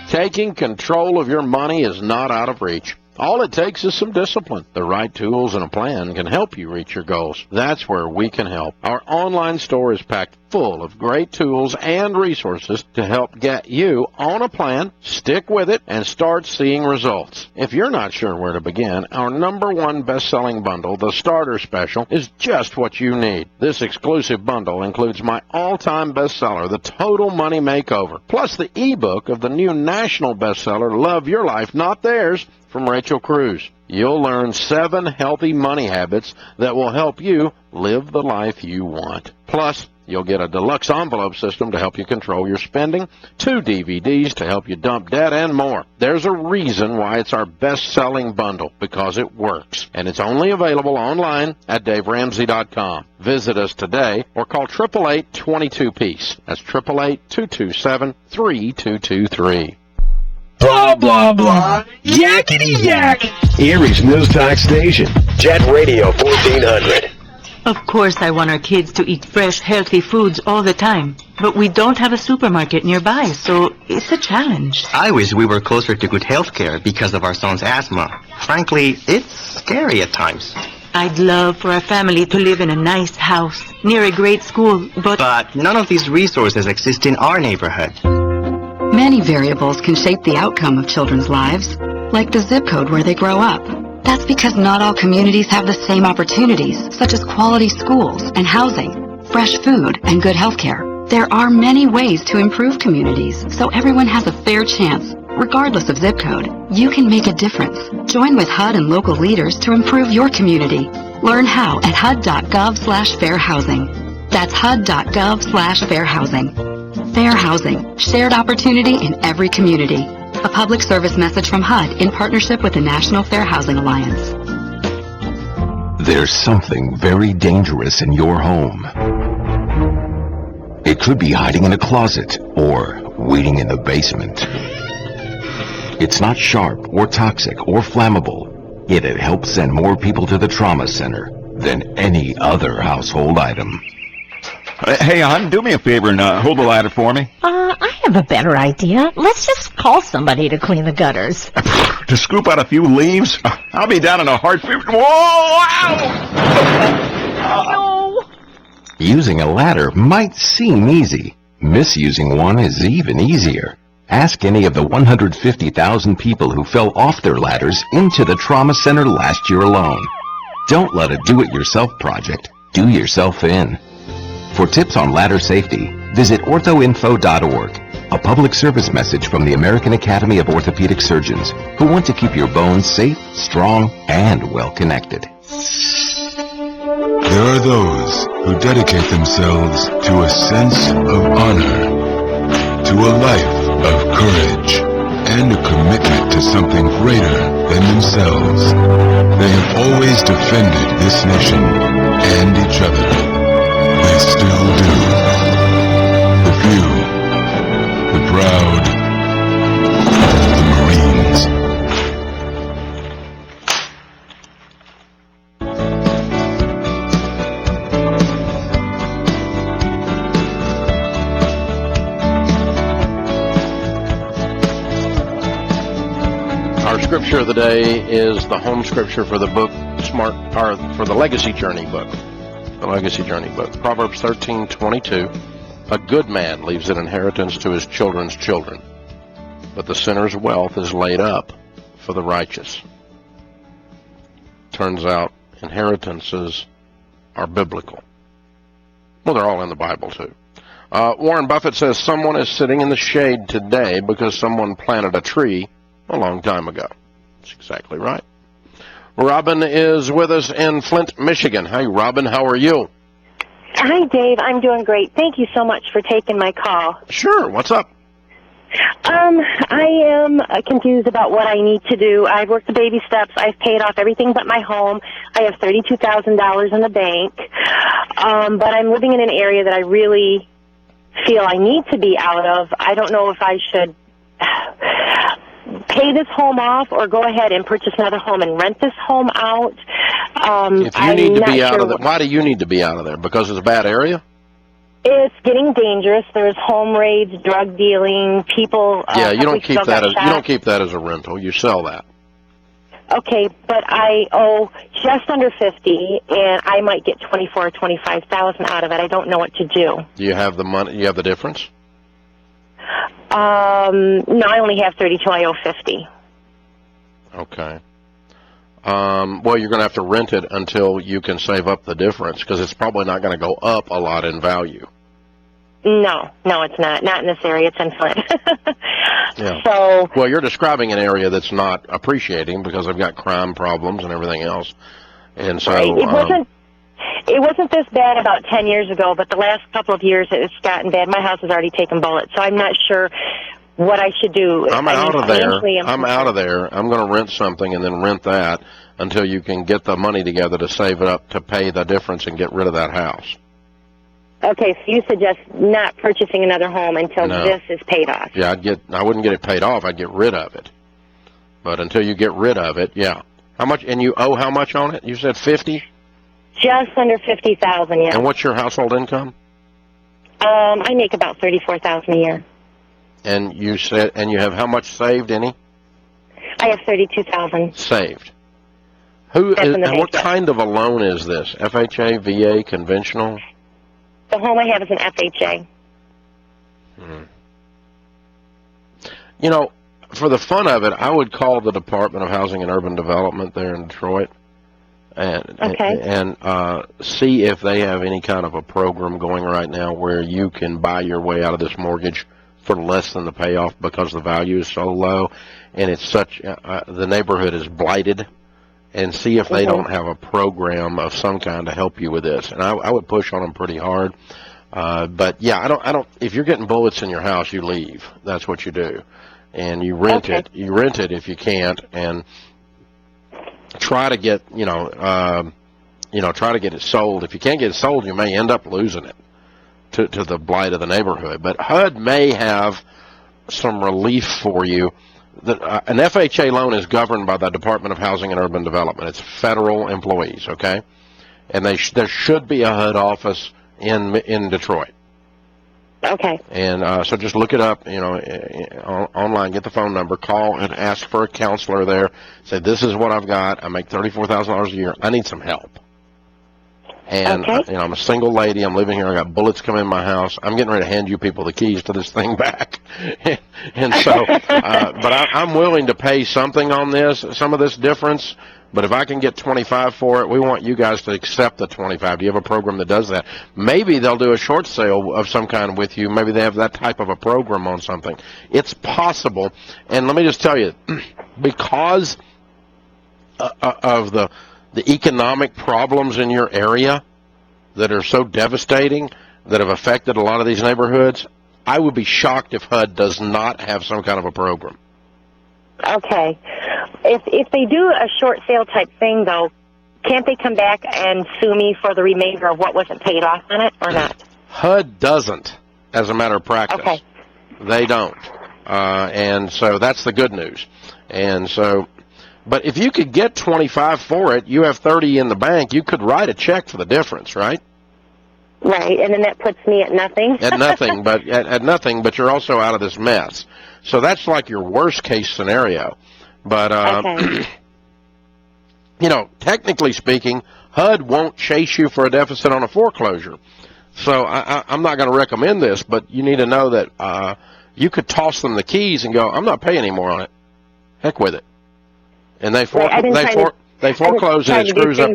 Taking control of your money is not out of reach. All it takes is some discipline. The right tools and a plan can help you reach your goals. That's where we can help. Our online store is packed full of great tools and resources to help get you on a plan, stick with it, and start seeing results. If you're not sure where to begin, our #1 best-selling bundle, the Starter Special, is just what you need. This exclusive bundle includes my all-time bestseller, The Total Money Makeover, plus the ebook of the new national bestseller, Love Your Life, Not Theirs, from Rachel Cruz. You'll learn 7 healthy money habits that will help you live the life you want. Plus, you'll get a deluxe envelope system to help you control your spending, 2 DVDs to help you dump debt, and more. There's a reason why it's our best-selling bundle, because it works. And it's only available online at DaveRamsey.com. Visit us today or call 888-22-PEACE. That's 888-227-3223. Blah, blah, blah. Yakety yak. Erie's News Talk Station. Jet Radio 1400. Of course I want our kids to eat fresh, healthy foods all the time. But we don't have a supermarket nearby, so it's a challenge. I wish we were closer to good health care because of our son's asthma. Frankly, it's scary at times. I'd love for our family to live in a nice house, near a great school, but none of these resources exist in our neighborhood. Many variables can shape the outcome of children's lives, like the zip code where they grow up. That's because not all communities have the same opportunities, such as quality schools and housing, fresh food, and good health care. There are many ways to improve communities, so everyone has a fair chance, regardless of zip code. You can make a difference. Join with HUD and local leaders to improve your community. Learn how at HUD.gov/fairhousing. That's HUD.gov/fairhousing. Fair housing, shared opportunity in every community. A public service message from HUD in partnership with the National Fair Housing Alliance. There's something very dangerous in your home. It could be hiding in a closet or waiting in the basement. It's not sharp or toxic or flammable, yet it helps send more people to the trauma center than any other household item. Hey, hon, do me a favor and hold the ladder for me. I have a better idea. Let's just call somebody to clean the gutters. To scoop out a few leaves? I'll be down in a heartbeat. Whoa! Ow! Using a ladder might seem easy. Misusing one is even easier. Ask any of the 150,000 people who fell off their ladders into the trauma center last year alone. Don't let a do-it-yourself project do yourself in. For tips on ladder safety, visit orthoinfo.org, a public service message from the American Academy of Orthopedic Surgeons, who want to keep your bones safe, strong, and well-connected. There are those who dedicate themselves to a sense of honor, to a life of courage, and a commitment to something greater than themselves. They have always defended this nation and each other. They still do. The few, the proud, the Marines. Our scripture of the day is the home scripture for the book for the Legacy Journey book. The Legacy Journey book. Proverbs 13:22. A good man leaves an inheritance to his children's children, but the sinner's wealth is laid up for the righteous. Turns out inheritances are biblical. Well, they're all in the Bible, too. Warren Buffett says someone is sitting in the shade today because someone planted a tree a long time ago. That's exactly right. Robin is with us in Flint, Michigan. Hi, Robin. How are you? Hi, Dave. I'm doing great. Thank you so much for taking my call. Sure. What's up? I am confused about what I need to do. I've worked the baby steps. I've paid off everything but my home. I have $32,000 in the bank. But I'm living in an area that I really feel I need to be out of. I don't know if I should pay this home off or go ahead and purchase another home and rent this home out. If you need to be out of there, why do you need to be out of there? Because it's a bad area? It's getting dangerous. There's home raids, drug dealing, people. Yeah, you don't keep that as a rental. You sell that. Okay, but I owe just under $50,000, and I might get $24,000 or $25,000 out of it. I don't know what to do. Do you have the money? You have the difference? No, I only have $32,000. I owe $50,000. Okay. Well, you're going to have to rent it until you can save up the difference, because it's probably not going to go up a lot in value. No, it's not. Not in this area. It's in Flint. Yeah. So. Well, you're describing an area that's not appreciating because they've got crime problems and everything else, and so. Right. It wasn't this bad about 10 years ago, but the last couple of years it's gotten bad. My house has already taken bullets, so I'm not sure what I should do. I'm out of there. I'm going to rent something and then rent that until you can get the money together to save it up to pay the difference and get rid of that house. Okay, so you suggest not purchasing another home until this is paid off. Yeah, I wouldn't get it paid off. I'd get rid of it. But until you get rid of it, yeah. How much? And you owe how much on it? You said $50,000? Just under $50,000, yeah. And what's your household income? I make about $34,000 a year. And you said, and you have how much saved? Any? I have $32,000 saved. What kind of a loan is this? FHA, VA, conventional? The home I have is an FHA. You know, for the fun of it, I would call the Department of Housing and Urban Development there in Detroit and see if they have any kind of a program going right now where you can buy your way out of this mortgage for less than the payoff because the value is so low and it's such the neighborhood is blighted, and see if they don't have a program of some kind to help you with this. And I would push on them pretty hard. But yeah, I don't. If you're getting bullets in your house, you leave. That's what you do, and you rent it. You rent it if you can't, and try to get try to get it sold. If you can't get it sold, you may end up losing it to the blight of the neighborhood. But HUD may have some relief for you. An FHA loan is governed by the Department of Housing and Urban Development. It's federal employees, okay? And there should be a HUD office in Detroit. Okay. And so just look it up, online, get the phone number, call and ask for a counselor there. Say, this is what I've got. I make $34,000 a year. I need some help. And, I'm a single lady. I'm living here. I got bullets coming in my house. I'm getting ready to hand you people the keys to this thing back. And so, but I'm willing to pay something on this, some of this difference. But if I can get $25 for it, we want you guys to accept the $25. Do you have a program that does that? Maybe they'll do a short sale of some kind with you. Maybe they have that type of a program on something. It's possible. And let me just tell you, because of the economic problems in your area that are so devastating, that have affected a lot of these neighborhoods, I would be shocked if HUD does not have some kind of a program. Okay. If they do a short sale type thing, though, can't they come back and sue me for the remainder of what wasn't paid off on it, or not? HUD doesn't, as a matter of practice. Okay. They don't. And so that's the good news. And so, but if you could get $25 for it, you have $30 in the bank, you could write a check for the difference, right? Right, and then that puts me at nothing. At nothing, but you're also out of this mess. So that's like your worst case scenario. But, technically speaking, HUD won't chase you for a deficit on a foreclosure. So I'm not going to recommend this, but you need to know that you could toss them the keys and go, I'm not paying any more on it. Heck with it. And they foreclose and it screws up.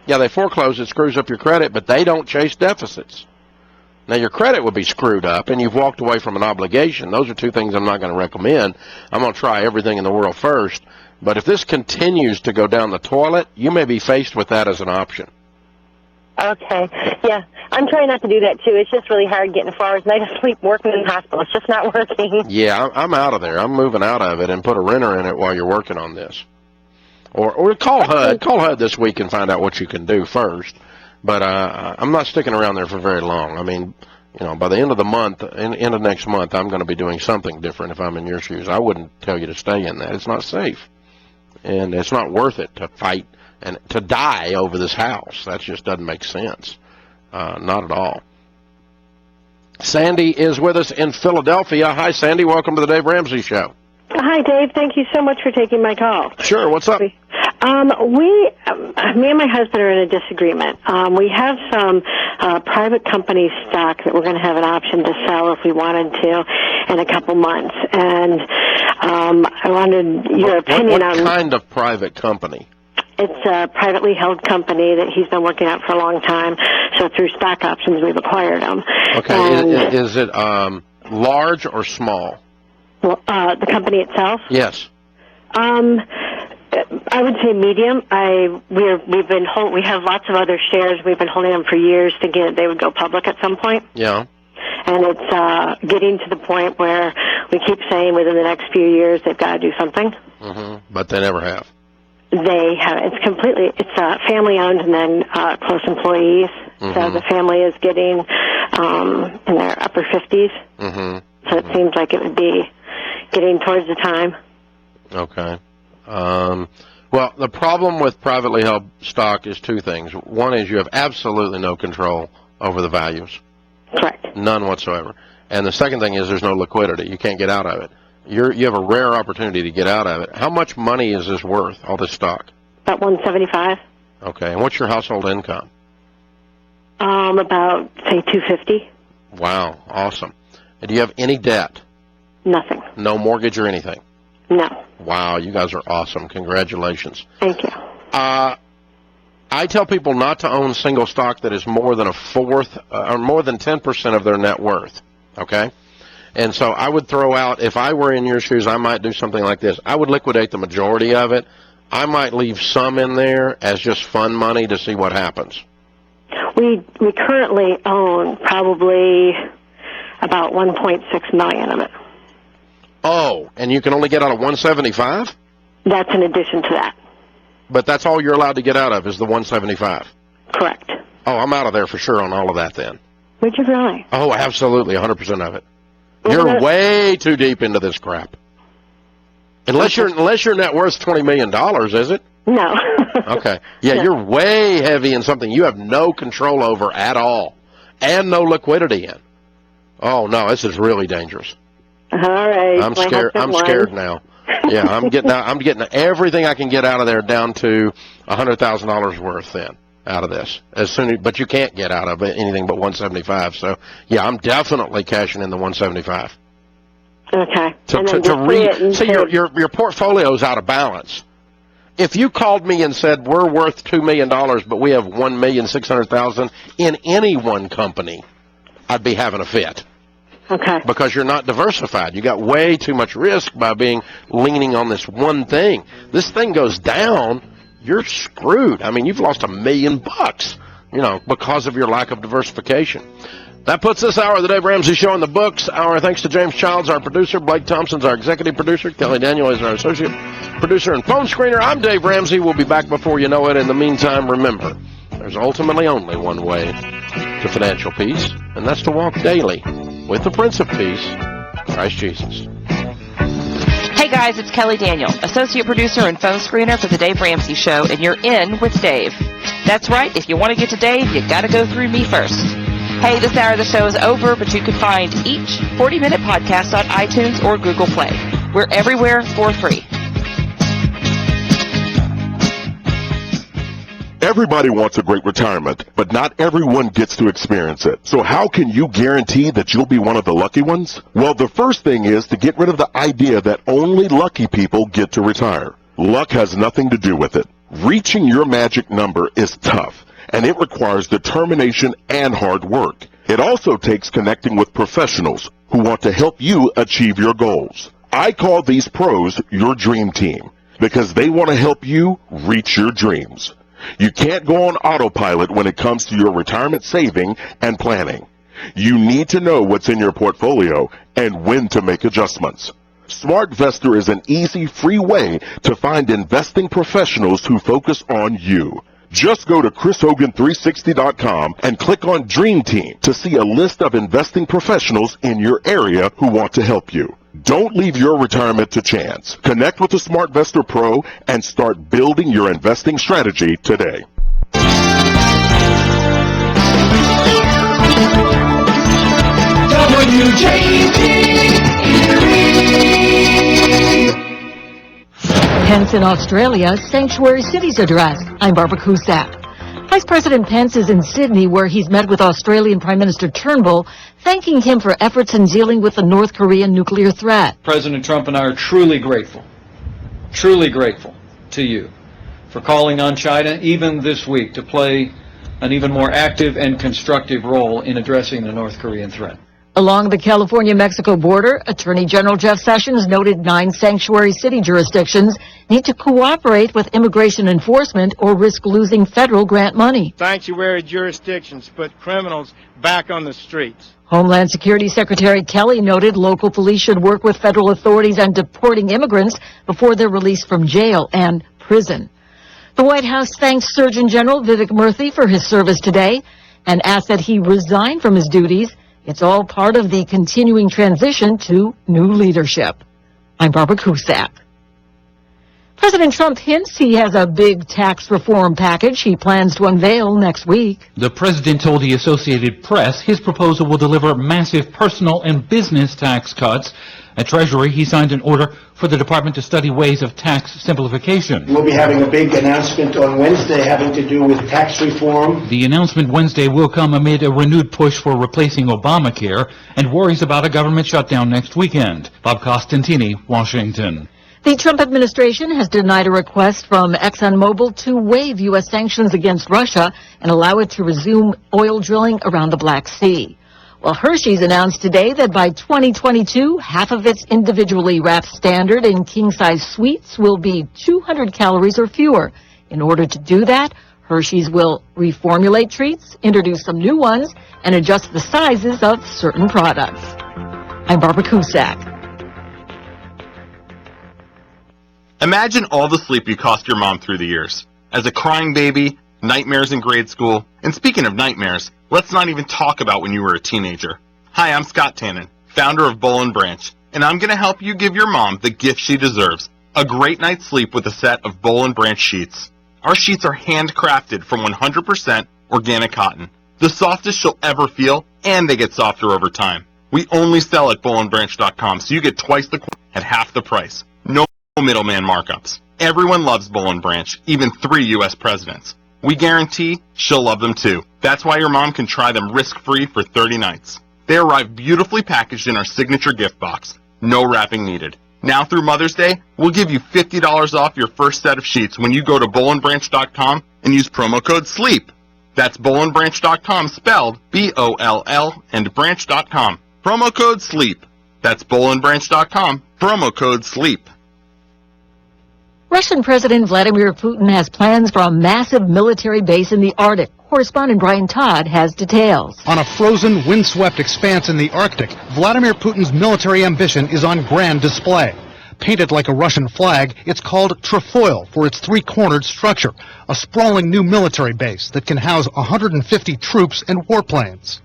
Yeah, they foreclose, it screws up your credit, but they don't chase deficits. Now, your credit would be screwed up, and you've walked away from an obligation. Those are two things I'm not going to recommend. I'm going to try everything in the world first. But if this continues to go down the toilet, you may be faced with that as an option. Okay. Yeah. I'm trying not to do that, too. It's just really hard getting 4 hours a night of sleep working in the hospital. It's just not working. Yeah, I'm out of there. I'm moving out of it and put a renter in it while you're working on this. Or call HUD. Call HUD this week and find out what you can do first. But I'm not sticking around there for very long. I mean, by the end of the month, end of next month, I'm going to be doing something different if I'm in your shoes. I wouldn't tell you to stay in that. It's not safe. And it's not worth it to fight and to die over this house. That just doesn't make sense. Not at all. Sandy is with us in Philadelphia. Hi, Sandy. Welcome to the Dave Ramsey Show. Hi, Dave. Thank you so much for taking my call. Sure. What's up? Me and my husband are in a disagreement. We have some private company stock that we're going to have an option to sell if we wanted to in a couple months. And I wanted your opinion on... What kind of private company? It's a privately held company that he's been working at for a long time. So through stock options, we've acquired them. Okay. Is it large or small? The company itself? Yes. I would say medium. We have lots of other shares. We've been holding them for years they would go public at some point. Yeah. And it's getting to the point where we keep saying within the next few years they've got to do something. Mm-hmm. But they never have. They have. It's family owned and then close employees. Mm-hmm. So the family is getting in their upper 50s. Mm-hmm. So it seems like it would be getting towards the time. Okay. Well, the problem with privately held stock is two things. One is you have absolutely no control over the values. Correct. None whatsoever. And the second thing is there's no liquidity. You can't get out of it. You have a rare opportunity to get out of it. How much money is this worth, all this stock? About $175. Okay. And what's your household income? About, say, $250. Wow. Awesome. And do you have any debt? Nothing. No mortgage or anything? No. Wow, you guys are awesome. Congratulations. Thank you. I tell people not to own single stock that is more than a fourth or more than 10% of their net worth. Okay? And so I would throw out, if I were in your shoes, I might do something like this. I would liquidate the majority of it. I might leave some in there as just fun money to see what happens. We currently own probably about $1.6 million of it. Oh, and you can only get out of 175? That's in addition to that. But that's all you're allowed to get out of is the 175? Correct. Oh, I'm out of there for sure on all of that then. Would you really? Oh, absolutely, 100% of it. You're way too deep into this crap. Unless your net worth's $20 million, is it? No. Okay. Yeah, no. You're way heavy in something you have no control over at all, and no liquidity in. Oh no, this is really dangerous. All right. I'm scared. I'm scared now. Yeah, I'm getting everything I can get out of there down to $100,000 worth then out of this. But you can't get out of it anything but 175. So yeah, I'm definitely cashing in the 175. Okay. So your portfolio's out of balance. If you called me and said we're worth $2 million, but we have $1,600,000 in any one company, I'd be having a fit. Okay. Because you're not diversified. You got way too much risk by leaning on this one thing. This thing goes down, you're screwed. I mean, you've lost $1 million, because of your lack of diversification. That puts this hour of the Dave Ramsey Show in the books. Our thanks to James Childs, our producer. Blake Thompson's our executive producer. Kelly Daniel is our associate producer and phone screener. I'm Dave Ramsey. We'll be back before you know it. In the meantime, remember, there's ultimately only one way to financial peace, and that's to walk daily with the Prince of Peace, Christ Jesus. Hey guys, it's Kelly Daniel, associate producer and phone screener for the Dave Ramsey Show, and you're in with Dave. That's right, if you want to get to Dave, you got to go through me first. Hey, this hour of the show is over, but you can find each 40-minute podcast on iTunes or Google Play. We're everywhere for free. Everybody wants a great retirement, but not everyone gets to experience it. So how can you guarantee that you'll be one of the lucky ones? Well, the first thing is to get rid of the idea that only lucky people get to retire. Luck has nothing to do with it. Reaching your magic number is tough, and it requires determination and hard work. It also takes connecting with professionals who want to help you achieve your goals. I call these pros your dream team because they want to help you reach your dreams. You can't go on autopilot when it comes to your retirement saving and planning. You need to know what's in your portfolio and when to make adjustments. SmartVestor is an easy, free way to find investing professionals who focus on you. Just go to ChrisHogan360.com and click on Dream Team to see a list of investing professionals in your area who want to help you. Don't leave your retirement to chance. Connect with a SmartVestor Pro and start building your investing strategy today. Pence in Australia's Sanctuary Cities address. I'm Barbara Cusack. Vice President Pence is in Sydney, where he's met with Australian Prime Minister Turnbull, thanking him for efforts in dealing with the North Korean nuclear threat. President Trump and I are truly grateful to you for calling on China, even this week, to play an even more active and constructive role in addressing the North Korean threat. Along the California-Mexico border, Attorney General Jeff Sessions noted 9 sanctuary city jurisdictions need to cooperate with immigration enforcement or risk losing federal grant money. Sanctuary jurisdictions put criminals back on the streets. Homeland Security Secretary Kelly noted local police should work with federal authorities on deporting immigrants before they're released from jail and prison. The White House thanks Surgeon General Vivek Murthy for his service today and asked that he resign from his duties. It's all part of the continuing transition to new leadership. I'm Barbara Cusack. President Trump hints he has a big tax reform package he plans to unveil next week. The president told the Associated Press his proposal will deliver massive personal and business tax cuts. At Treasury, he signed an order for the department to study ways of tax simplification. We'll be having a big announcement on Wednesday having to do with tax reform. The announcement Wednesday will come amid a renewed push for replacing Obamacare and worries about a government shutdown next weekend. Bob Costantini, Washington. The Trump administration has denied a request from ExxonMobil to waive U.S. sanctions against Russia and allow it to resume oil drilling around the Black Sea. Well, Hershey's announced today that by 2022, half of its individually wrapped standard and king-size sweets will be 200 calories or fewer. In order to do that, Hershey's will reformulate treats, introduce some new ones, and adjust the sizes of certain products. I'm Barbara Cusack. Imagine all the sleep you cost your mom through the years. As a crying baby, nightmares in grade school, and speaking of nightmares, let's not even talk about when you were a teenager. Hi, I'm Scott Tannen, founder of Boll & Branch, and I'm going to help you give your mom the gift she deserves, a great night's sleep with a set of Boll & Branch sheets. Our sheets are handcrafted from 100% organic cotton, the softest she'll ever feel, and they get softer over time. We only sell at bollandbranch.com, so you get twice the quality at half the price. No middleman markups. Everyone loves Boll & Branch, even 3 U.S. presidents. We guarantee she'll love them too. That's why your mom can try them risk-free for 30 nights. They arrive beautifully packaged in our signature gift box. No wrapping needed. Now through Mother's Day, we'll give you $50 off your first set of sheets when you go to bollandbranch.com and use promo code SLEEP. That's bollandbranch.com spelled B-O-L-L and branch.com. Promo code SLEEP. That's bollandbranch.com. Promo code SLEEP. Russian President Vladimir Putin has plans for a massive military base in the Arctic. Correspondent Brian Todd has details. On a frozen, windswept expanse in the Arctic, Vladimir Putin's military ambition is on grand display. Painted like a Russian flag, it's called Trefoil for its 3-cornered structure, a sprawling new military base that can house 150 troops and warplanes.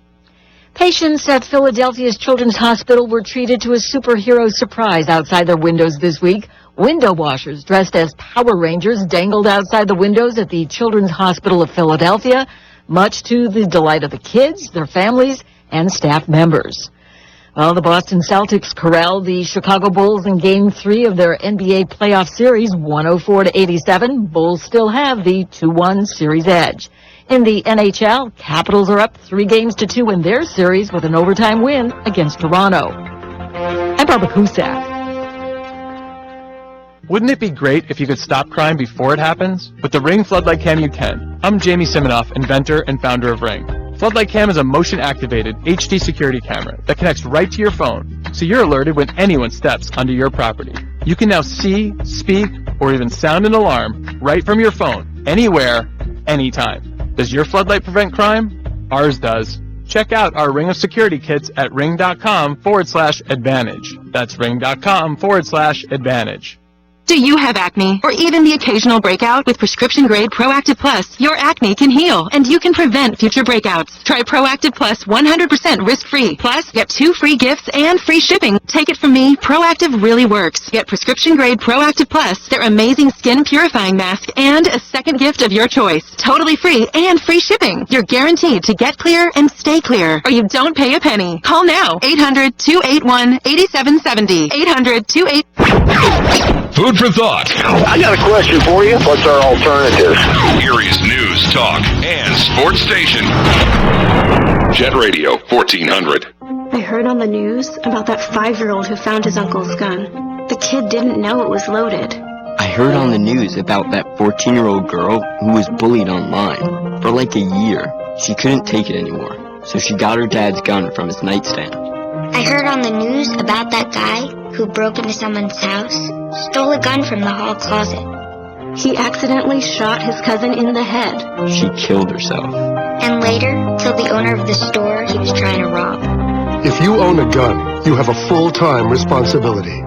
Patients at Philadelphia's Children's Hospital were treated to a superhero surprise outside their windows this week. Window washers dressed as Power Rangers dangled outside the windows at the Children's Hospital of Philadelphia, much to the delight of the kids, their families, and staff members. Well, the Boston Celtics corralled the Chicago Bulls in Game 3 of their NBA playoff series, 104-87. Bulls still have the 2-1 series edge. In the NHL, Capitals are up 3-2 in their series with an overtime win against Toronto. I'm Barbara Cusack. Wouldn't it be great if you could stop crime before it happens? With the Ring Floodlight Cam, you can. I'm Jamie Siminoff, inventor and founder of Ring. Floodlight Cam is a motion-activated HD security camera that connects right to your phone, so you're alerted when anyone steps onto your property. You can now see, speak, or even sound an alarm right from your phone, anywhere, anytime. Does your floodlight prevent crime? Ours does. Check out our Ring of Security kits at ring.com/advantage. That's ring.com/advantage. Do you have acne or even the occasional breakout? With prescription grade Proactive Plus, your acne can heal and you can prevent future breakouts. Try Proactive Plus 100% risk-free. Plus, get 2 free gifts and free shipping. Take it from me, Proactive really works. Get prescription grade Proactive Plus, their amazing skin purifying mask, and a second gift of your choice. Totally free and free shipping. You're guaranteed to get clear and stay clear, or you don't pay a penny. Call now. 800-281-8770. 800-28... Food for thought. I got a question for you. What's our alternative? Erie's news, talk, and sports station. Jet Radio 1400. I heard on the news about that 5-year-old who found his uncle's gun. The kid didn't know it was loaded. I heard on the news about that 14-year-old girl who was bullied online for like a year. She couldn't take it anymore, so she got her dad's gun from his nightstand. I heard on the news about that guy who broke into someone's house, stole a gun from the hall closet. He accidentally shot his cousin in the head. She killed herself. And later, killed the owner of the store he was trying to rob. If you own a gun, you have a full-time responsibility.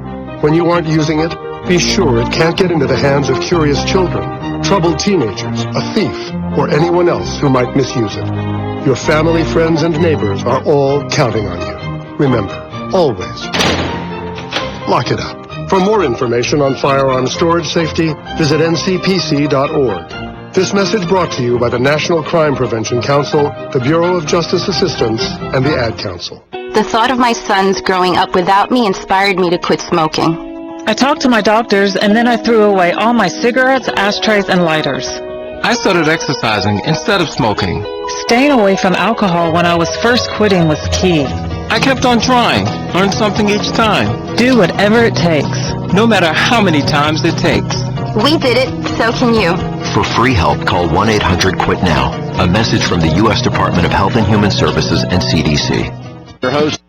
When you aren't using it, be sure it can't get into the hands of curious children, troubled teenagers, a thief, or anyone else who might misuse it. Your family, friends, and neighbors are all counting on you. Remember, always, lock it up. For more information on firearm storage safety, visit ncpc.org. This message brought to you by the National Crime Prevention Council, the Bureau of Justice Assistance, and the Ad Council. The thought of my sons growing up without me inspired me to quit smoking. I talked to my doctors, and then I threw away all my cigarettes, ashtrays, and lighters. I started exercising instead of smoking. Staying away from alcohol when I was first quitting was key. I kept on trying, learned something each time. Do whatever it takes. No matter how many times it takes. We did it, so can you. For free help, call 1-800-QUIT-NOW. A message from the U.S. Department of Health and Human Services and CDC. Your host.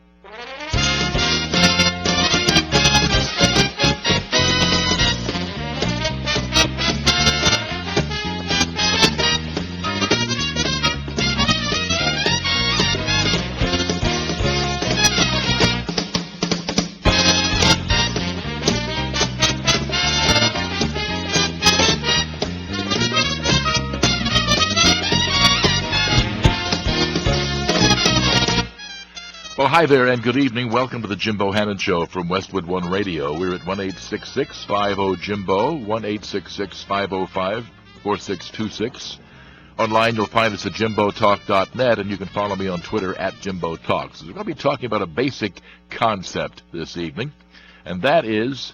Well, hi there and good evening. Welcome to the Jim Bohannon Show from Westwood One Radio. We're at 1-866-50-JIMBO, 1-866-505-4626. Online, you'll find us at jimbotalk.net, and you can follow me on Twitter at JimboTalks. We're going to be talking about a basic concept this evening, and that is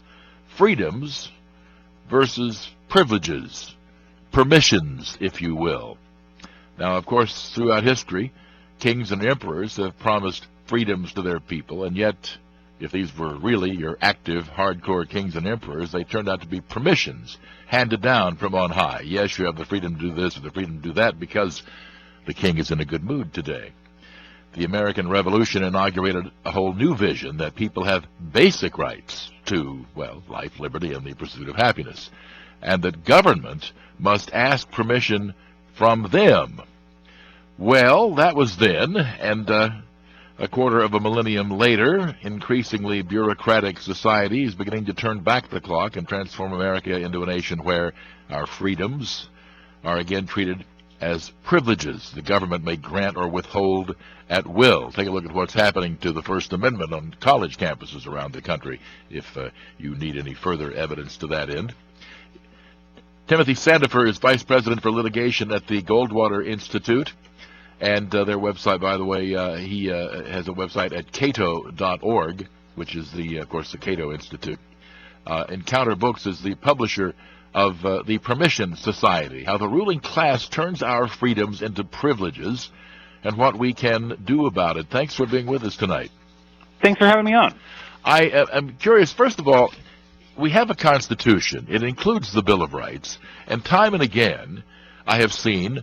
freedoms versus privileges, permissions, if you will. Now, of course, throughout history, kings and emperors have promised freedoms to their people, and yet, if these were really your active, hardcore kings and emperors, they turned out to be permissions handed down from on high. Yes, you have the freedom to do this or the freedom to do that because the king is in a good mood today. The American Revolution inaugurated a whole new vision that people have basic rights to, well, life, liberty, and the pursuit of happiness, and that government must ask permission from them. Well, that was then, and a quarter of a millennium later, increasingly bureaucratic society is beginning to turn back the clock and transform America into a nation where our freedoms are again treated as privileges the government may grant or withhold at will. Take a look at what's happening to the First Amendment on college campuses around the country, if you need any further evidence to that end. Timothy Sandifer is Vice President for Litigation at the Goldwater Institute. And their website, by the way, he has a website at cato.org, which is, of course, the Cato Institute. Encounter Books is the publisher of The Permission Society, How the Ruling Class Turns Our Freedoms into Privileges and What We Can Do About It. Thanks for being with us tonight. Thanks for having me on. I am curious, first of all, we have a Constitution. It includes the Bill of Rights, and time and again I have seen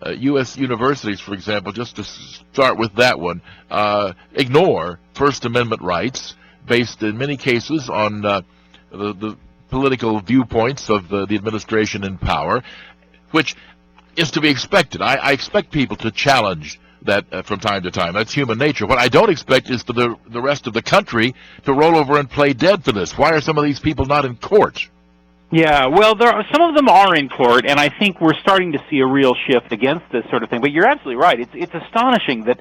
U.S. universities, for example, just to start with that one, ignore First Amendment rights based in many cases on the political viewpoints of the administration in power, which is to be expected. I expect people to challenge that from time to time. That's human nature. What I don't expect is for the rest of the country to roll over and play dead for this. Why are some of these people not in court? Yeah, well, some of them are in court, and I think we're starting to see a real shift against this sort of thing. But you're absolutely right. It's astonishing that,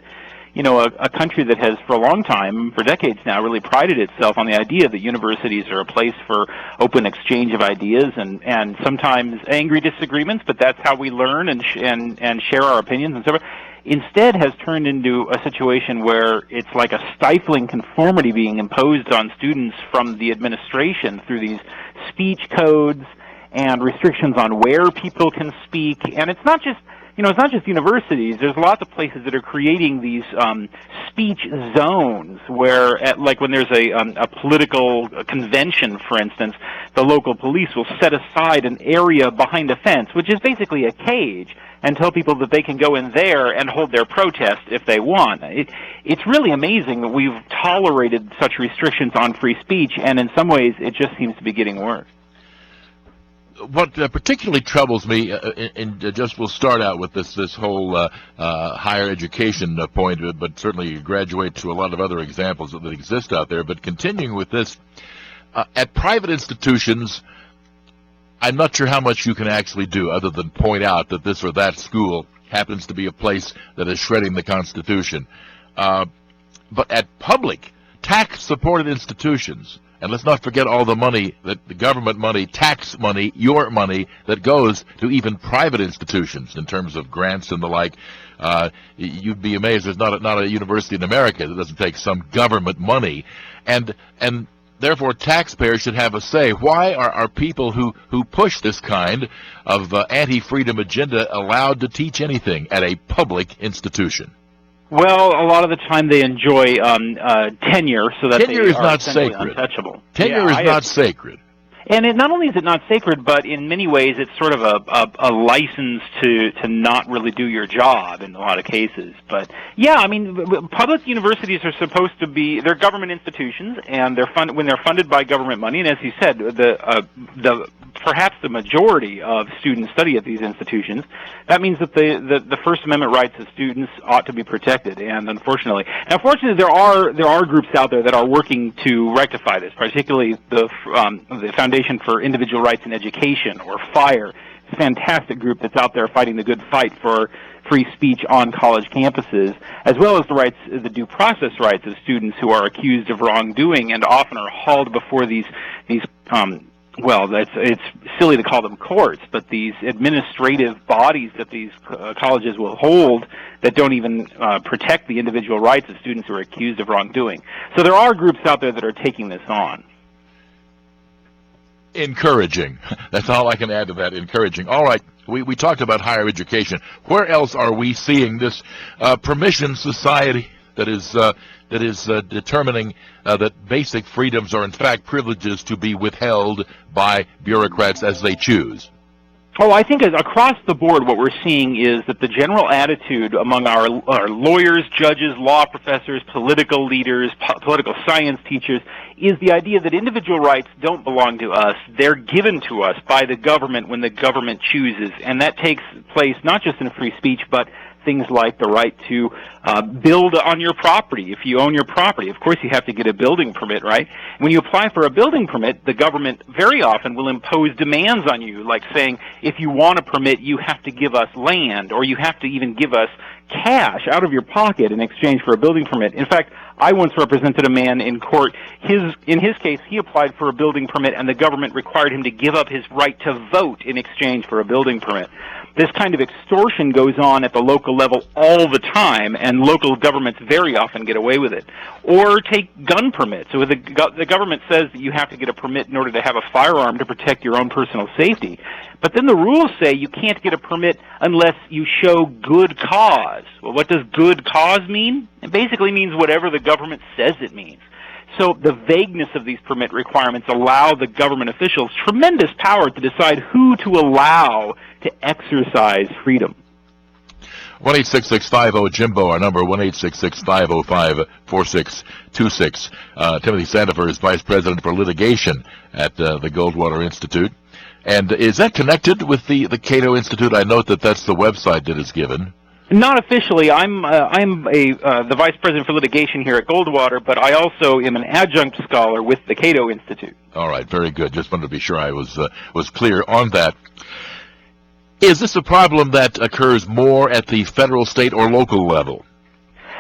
you know, a country that has for a long time, for decades now, really prided itself on the idea that universities are a place for open exchange of ideas and sometimes angry disagreements, but that's how we learn and share our opinions and so forth, instead has turned into a situation where it's like a stifling conformity being imposed on students from the administration through these speech codes and restrictions on where people can speak. And it's not just, you know, it's not just universities. There's lots of places that are creating these speech zones where, like when there's a political convention, for instance, the local police will set aside an area behind a fence, which is basically a cage, and tell people that they can go in there and hold their protest if they want. It's really amazing that we've tolerated such restrictions on free speech, and in some ways it just seems to be getting worse. What particularly troubles me, and just we'll start out with this whole higher education point, but certainly graduate to a lot of other examples that exist out there. But continuing with this, at private institutions, I'm not sure how much you can actually do other than point out that this or that school happens to be a place that is shredding the Constitution. But at public, tax-supported institutions, and let's not forget all the money, that the government money, tax money, your money, that goes to even private institutions in terms of grants and the like. You'd be amazed there's not a university in America that doesn't take some government money. And therefore, taxpayers should have a say. Why are people who push this kind of anti-freedom agenda allowed to teach anything at a public institution? Well, a lot of the time they enjoy tenure, so that tenure they is are not essentially sacred. Untouchable. Tenure is not sacred. And not only is it not sacred, but in many ways it's sort of a license to not really do your job in a lot of cases. But yeah, I mean, public universities are supposed to be, they're government institutions, and when they're funded by government money, and as you said, perhaps the majority of students study at these institutions, that means that the First Amendment rights of students ought to be protected. And unfortunately, there are groups out there that are working to rectify this, particularly the Foundation for Individual Rights in Education, or FIRE. It's a fantastic group that's out there fighting the good fight for free speech on college campuses, as well as the due process rights of students who are accused of wrongdoing and often are hauled before these well, it's silly to call them courts, but these administrative bodies that these colleges will hold that don't even protect the individual rights of students who are accused of wrongdoing. So there are groups out there that are taking this on. Encouraging. That's all I can add to that. Encouraging. All right. We talked about higher education. Where else are we seeing this permission society that is determining that basic freedoms are in fact privileges to be withheld by bureaucrats as they choose? Oh, I think across the board what we're seeing is that the general attitude among our lawyers, judges, law professors, political leaders, political science teachers is the idea that individual rights don't belong to us. They're given to us by the government when the government chooses. And that takes place not just in free speech, but things like the right to build on your property. If you own your property, of course you have to get a building permit, right? When you apply for a building permit, the government very often will impose demands on you, like saying, if you want a permit, you have to give us land, or you have to even give us cash out of your pocket in exchange for a building permit. In fact, I once represented a man in court. In his case, he applied for a building permit, and the government required him to give up his right to vote in exchange for a building permit. This kind of extortion goes on at the local level all the time, and local governments very often get away with it. Or take gun permits. So the government says that you have to get a permit in order to have a firearm to protect your own personal safety. But then the rules say you can't get a permit unless you show good cause. Well, what does good cause mean? It basically means whatever the government says it means. So the vagueness of these permit requirements allow the government officials tremendous power to decide who to allow to exercise freedom. 1-866-50-JIMBO, our number, 1-866-505-4626. Timothy Sandifer is Vice President for Litigation at the Goldwater Institute. And is that connected with the Cato Institute? I note that that's the website that is given. Not officially. I'm the Vice President for Litigation here at Goldwater, but I also am an adjunct scholar with the Cato Institute. All right, very good. Just wanted to be sure I was clear on that. Is this a problem that occurs more at the federal, state, or local level?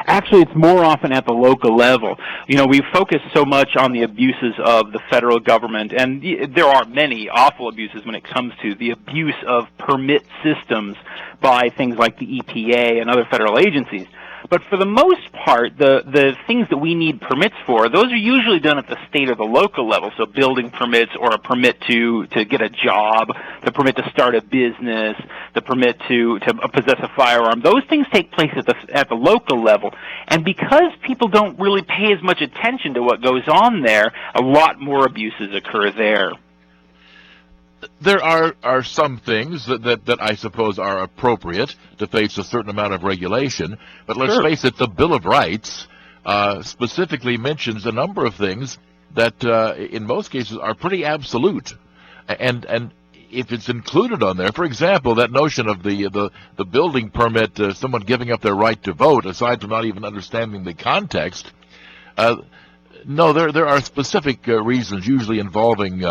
Actually, it's more often at the local level. You know, we focus so much on the abuses of the federal government, and there are many awful abuses when it comes to the abuse of permit systems by things like the EPA and other federal agencies. But for the most part, the things that we need permits for, those are usually done at the state or the local level. So building permits, or a permit to get a job, the permit to start a business, the permit to possess a firearm. Those things take place at the local level. And because people don't really pay as much attention to what goes on there, a lot more abuses occur there. There are some things that I suppose are appropriate to face a certain amount of regulation, but let's face it, the Bill of Rights specifically mentions a number of things that in most cases are pretty absolute. And if it's included on there, for example, that notion of the building permit, someone giving up their right to vote, aside from not even understanding the context, no, there are specific reasons, usually involving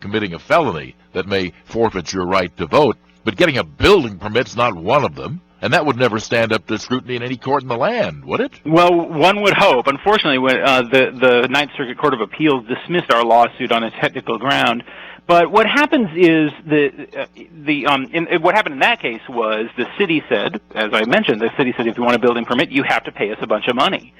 committing a felony, that may forfeit your right to vote. But getting a building permit's not one of them, and that would never stand up to scrutiny in any court in the land, would it? Well, one would hope. Unfortunately, when the Ninth Circuit Court of Appeals dismissed our lawsuit on a technical ground. But what happens is what happened in that case was the city said, as I mentioned, the city said, if you want a building permit, you have to pay us a bunch of money.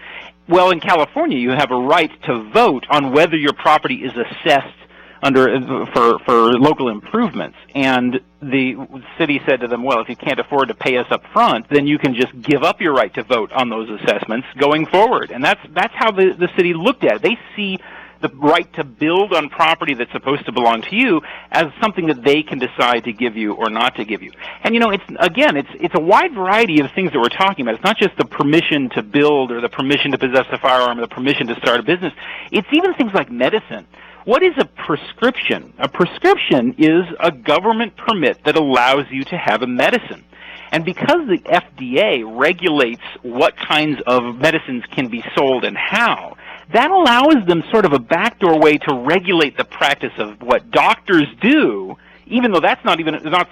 Well, in California, you have a right to vote on whether your property is assessed for local improvements. And the city said to them, well, if you can't afford to pay us up front, then you can just give up your right to vote on those assessments going forward. And that's how the city looked at it. They see the right to build on property that's supposed to belong to you as something that they can decide to give you or not to give you. And, you know, it's a wide variety of things that we're talking about. It's not just the permission to build or the permission to possess a firearm or the permission to start a business. It's even things like medicine. What is a prescription? A prescription is a government permit that allows you to have a medicine. And because the FDA regulates what kinds of medicines can be sold and how, that allows them sort of a backdoor way to regulate the practice of what doctors do, even though that's not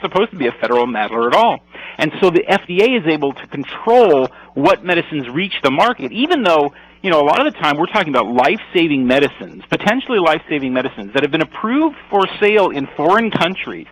supposed to be a federal matter at all. And so the FDA is able to control what medicines reach the market, even though, you know, a lot of the time we're talking about life-saving medicines, potentially life-saving medicines that have been approved for sale in foreign countries.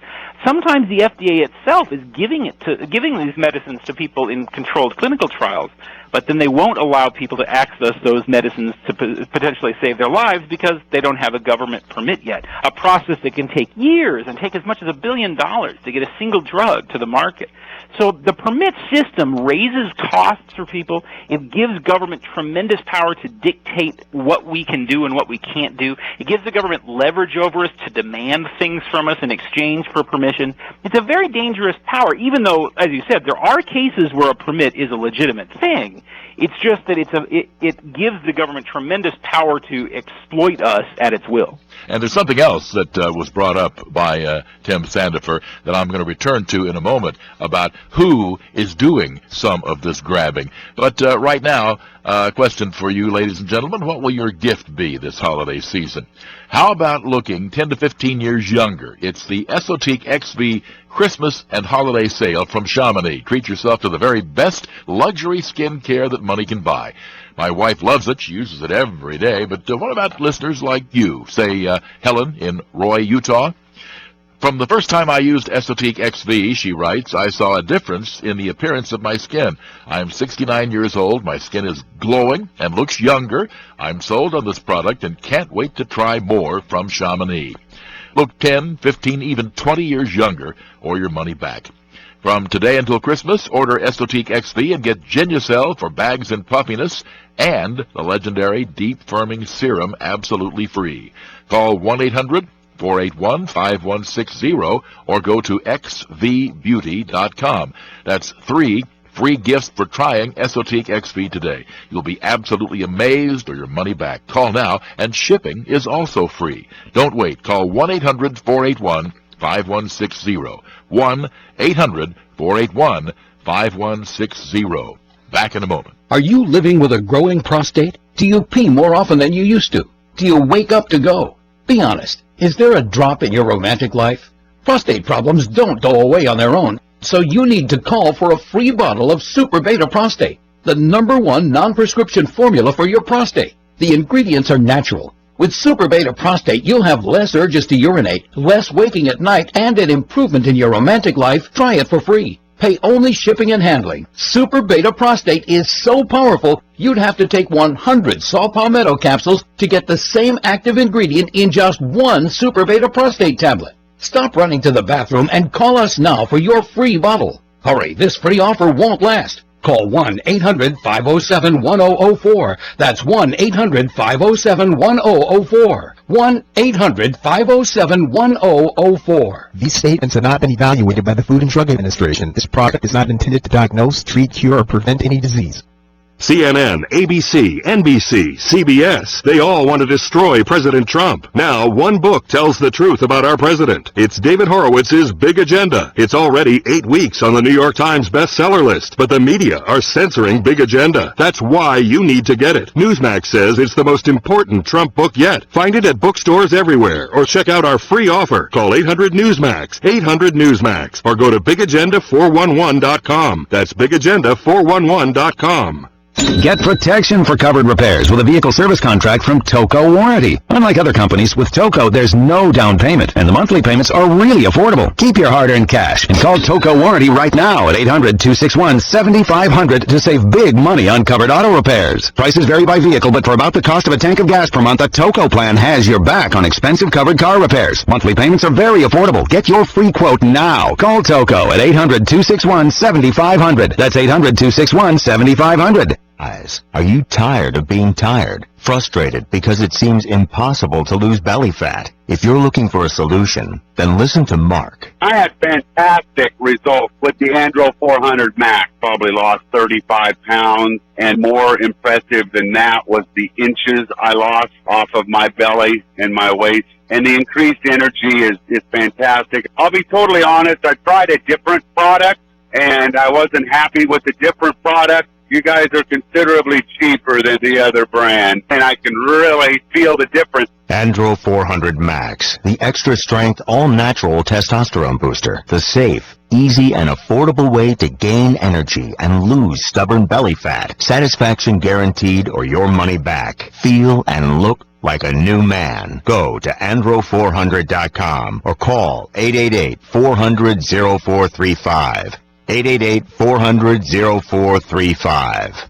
Sometimes the FDA itself is giving these medicines to people in controlled clinical trials, but then they won't allow people to access those medicines to potentially save their lives because they don't have a government permit yet. A process that can take years and take as much as $1 billion to get a single drug to the market. So the permit system raises costs for people. It gives government tremendous power to dictate what we can do and what we can't do. It gives the government leverage over us to demand things from us in exchange for permission. It's a very dangerous power, even though, as you said, there are cases where a permit is a legitimate thing. It's just that it gives the government tremendous power to exploit us at its will. And there's something else that was brought up by Tim Sandifer that I'm going to return to in a moment about who is doing some of this grabbing. But right now, a question for you, ladies and gentlemen. What will your gift be this holiday season? How about looking 10 to 15 years younger? It's the Esotique XV Christmas and Holiday Sale from Chamonix. Treat yourself to the very best luxury skin care that money can buy. My wife loves it. She uses it every day. But what about listeners like you? Say Helen in Roy, Utah. From the first time I used Esotique XV, she writes, I saw a difference in the appearance of my skin. I'm 69 years old. My skin is glowing and looks younger. I'm sold on this product and can't wait to try more from Chamonix. Look 10, 15, even 20 years younger, or your money back. From today until Christmas, order Esotique XV and get Genucel for bags and puffiness and the legendary Deep Firming Serum absolutely free. Call 1-800-481-5160 or go to xvbeauty.com. That's 3 free gifts for trying Esotique XV today. You'll be absolutely amazed or your money back. Call now, and shipping is also free. Don't wait. Call 1-800-481-5160. 1-800-481-5160. Back in a moment. Are you living with a growing prostate? Do you pee more often than you used to? Do you wake up to go? Be honest. Is there a drop in your romantic life? Prostate problems don't go away on their own, so you need to call for a free bottle of Super Beta Prostate, the #1 non-prescription formula for your prostate. The ingredients are natural. With Super Beta Prostate, you'll have less urges to urinate, less waking at night, and an improvement in your romantic life. Try it for free. Pay only shipping and handling. Super Beta Prostate is so powerful, you'd have to take 100 saw palmetto capsules to get the same active ingredient in just one Super Beta Prostate tablet. Stop running to the bathroom and call us now for your free bottle. Hurry, this free offer won't last. Call 1-800-507-1004. That's 1-800-507-1004. 1-800-507-1004. These statements have not been evaluated by the Food and Drug Administration. This product is not intended to diagnose, treat, cure, or prevent any disease. CNN, ABC, NBC, CBS, they all want to destroy President Trump. Now, one book tells the truth about our president. It's David Horowitz's Big Agenda. It's already 8 weeks on the New York Times bestseller list, but the media are censoring Big Agenda. That's why you need to get it. Newsmax says it's the most important Trump book yet. Find it at bookstores everywhere, or check out our free offer. Call 800-NEWSMAX, 800-NEWSMAX, or go to BigAgenda411.com. That's BigAgenda411.com. Get protection for covered repairs with a vehicle service contract from Toco Warranty. Unlike other companies, with Toco, there's no down payment, and the monthly payments are really affordable. Keep your hard-earned cash and call Toco Warranty right now at 800-261-7500 to save big money on covered auto repairs. Prices vary by vehicle, but for about the cost of a tank of gas per month, a Toco plan has your back on expensive covered car repairs. Monthly payments are very affordable. Get your free quote now. Call Toco at 800-261-7500. That's 800-261-7500. Are you tired of being tired? Frustrated because it seems impossible to lose belly fat? If you're looking for a solution, then listen to Mark. I had fantastic results with the Andro 400 Max. Probably lost 35 pounds, and more impressive than that was the inches I lost off of my belly and my waist. And the increased energy is fantastic. I'll be totally honest, I tried a different product, and I wasn't happy with the different product. You guys are considerably cheaper than the other brand, and I can really feel the difference. Andro 400 Max, the extra strength, all-natural testosterone booster. The safe, easy, and affordable way to gain energy and lose stubborn belly fat. Satisfaction guaranteed or your money back. Feel and look like a new man. Go to andro400.com or call 888-400-0435. 888-400-0435.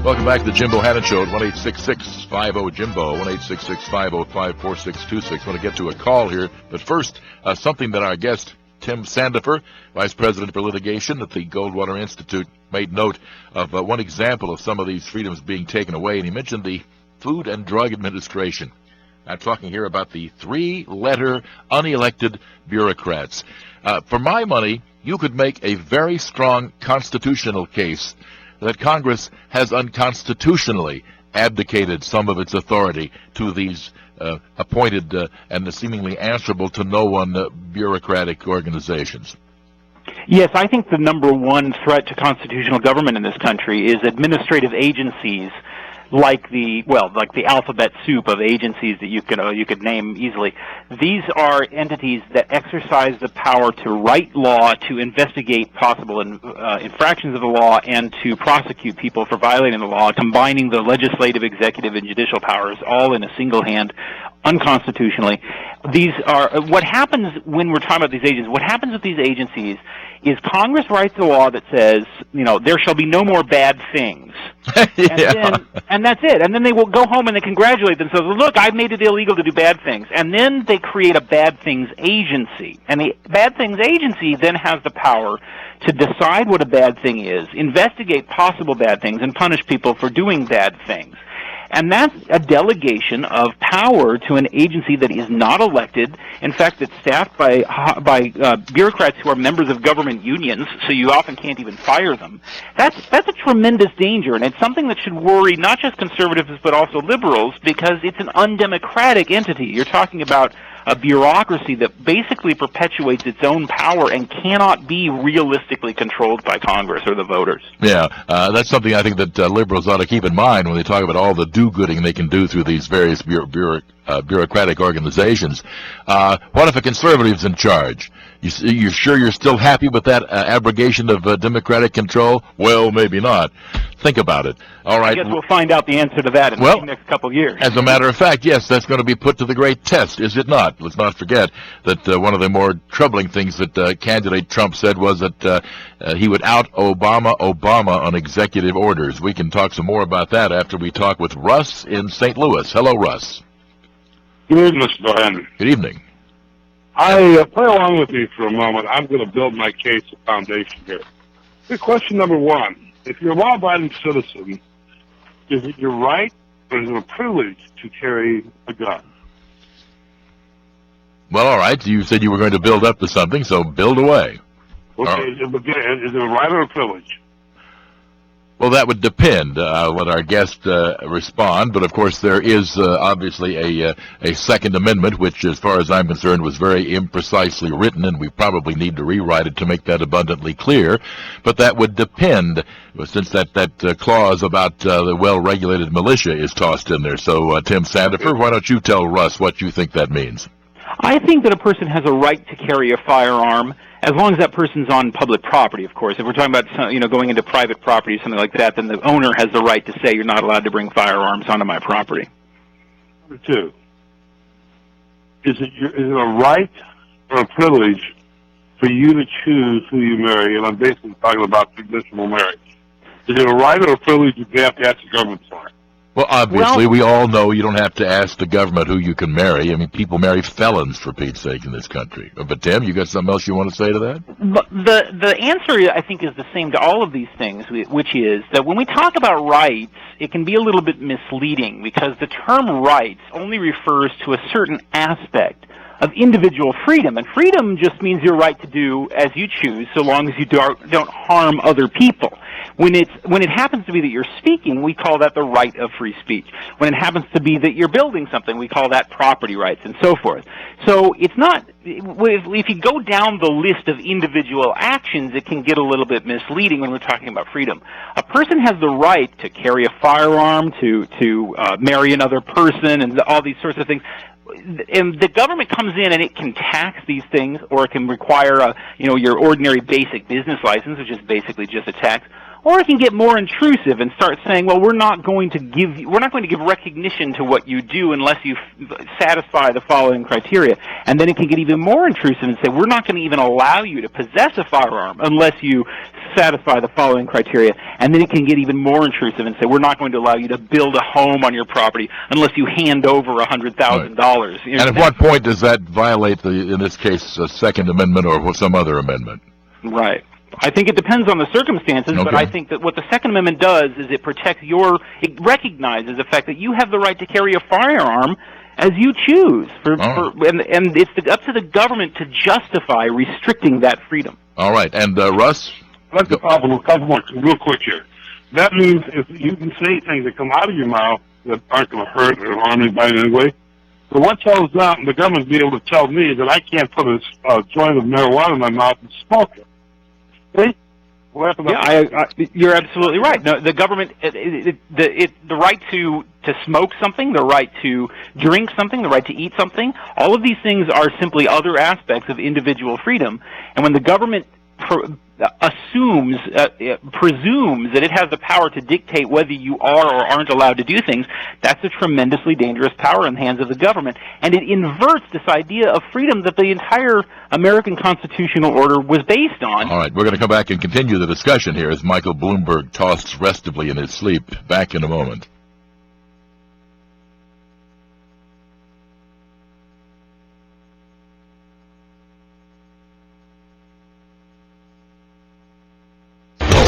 Welcome back to the Jimbo Hannon Show at 1-866-50-JIMBO, 1-866-505-4626. Want to get to a call here, but first, something that our guest, Tim Sandifer, Vice President for Litigation at the Goldwater Institute, made note of one example of some of these freedoms being taken away, and he mentioned the Food and Drug Administration. I'm talking here about the 3-letter unelected bureaucrats. For my money, you could make a very strong constitutional case that Congress has unconstitutionally abdicated some of its authority to these appointed and seemingly answerable to no one bureaucratic organizations. Yes, I think the number one threat to constitutional government in this country is administrative agencies like the alphabet soup of agencies that you could name easily. These are entities that exercise the power to write law, to investigate possible infractions of the law, and to prosecute people for violating the law, combining the legislative, executive, and judicial powers all in a single hand, unconstitutionally. These are what happens when we're talking about these agencies. What happens with these agencies is Congress writes a law that says, there shall be no more bad things. And that's it. And then they will go home and they congratulate themselves. Look, I've made it illegal to do bad things. And then they create a bad things agency. And the bad things agency then has the power to decide what a bad thing is, investigate possible bad things, and punish people for doing bad things. And that's a delegation of power to an agency that is not elected. In fact, it's staffed by bureaucrats who are members of government unions, so you often can't even fire them. That's a tremendous danger, and it's something that should worry not just conservatives but also liberals, because it's an undemocratic entity. You're talking about a bureaucracy that basically perpetuates its own power and cannot be realistically controlled by Congress or the voters. Yeah, that's something I think that liberals ought to keep in mind when they talk about all the do-gooding they can do through these various bureaucratic organizations. What if a conservative's in charge? You're sure you're still happy with that abrogation of democratic control? Well, maybe not. Think about it. All right. I guess we'll find out the answer to that in the next couple of years. As a matter of fact, yes, that's going to be put to the great test, is it not? Let's not forget that one of the more troubling things that candidate Trump said was that he would out Obama on executive orders. We can talk some more about that after we talk with Russ in St. Louis. Hello, Russ. Good, Mr. Bohannon. Good evening. Play along with me for a moment. I'm going to build my case of foundation here. Question number one. If you're a law-abiding citizen, is it your right or is it a privilege to carry a gun? Well, all right. You said you were going to build up to something, so build away. Okay, is it a right or a privilege? Well, that would depend what our guest respond, but of course there is obviously a Second Amendment, which, as far as I'm concerned, was very imprecisely written, and we probably need to rewrite it to make that abundantly clear. But that would depend, since that clause about the well-regulated militia is tossed in there. So, Tim Sandifer, why don't you tell Russ what you think that means? I think that a person has a right to carry a firearm as long as that person's on public property, of course. If we're talking about going into private property or something like that, then the owner has the right to say you're not allowed to bring firearms onto my property. Number two, is it a right or a privilege for you to choose who you marry? And I'm basically talking about traditional marriage. Is it a right or a privilege you have to ask the government for? Well, obviously, we all know you don't have to ask the government who you can marry. I mean, people marry felons, for Pete's sake, in this country. But, Tim, you got something else you want to say to that? But the answer, I think, is the same to all of these things, which is that when we talk about rights, it can be a little bit misleading because the term rights only refers to a certain aspect of individual freedom. And freedom just means your right to do as you choose so long as you don't harm other people. When it happens to be that you're speaking, we call that the right of free speech. When it happens to be that you're building something, we call that property rights and so forth. So it's not, if you go down the list of individual actions, it can get a little bit misleading when we're talking about freedom. A person has the right to carry a firearm, to marry another person, and all these sorts of things. And the government comes in and it can tax these things, or it can require your ordinary basic business license, which is basically just a tax. Or it can get more intrusive and start saying, well, we're not going to give recognition to what you do unless you satisfy the following criteria. And then it can get even more intrusive and say, we're not going to even allow you to possess a firearm unless you satisfy the following criteria. And then it can get even more intrusive and say, we're not going to allow you to build a home on your property unless you hand over $100,000. And at what point does that violate in this case, the Second Amendment or some other amendment? Right. I think it depends on the circumstances, but I think that what the Second Amendment does is it protects it recognizes the fact that you have the right to carry a firearm as you choose, and it's up to the government to justify restricting that freedom. All right, and Russ? That's the problem. A couple more real quick here. That means if you can say things that come out of your mouth that aren't going to hurt or harm anybody in any way, so what tells them, the government be able to tell me that I can't put a joint of marijuana in my mouth and smoke it? See? You're absolutely right. No, the government, the right to smoke something, the right to drink something, the right to eat something, all of these things are simply other aspects of individual freedom. And when the government presumes that it has the power to dictate whether you are or aren't allowed to do things, that's a tremendously dangerous power in the hands of the government. And it inverts this idea of freedom that the entire American constitutional order was based on. All right, we're going to come back and continue the discussion here as Michael Bloomberg tossed restively in his sleep. Back in a moment.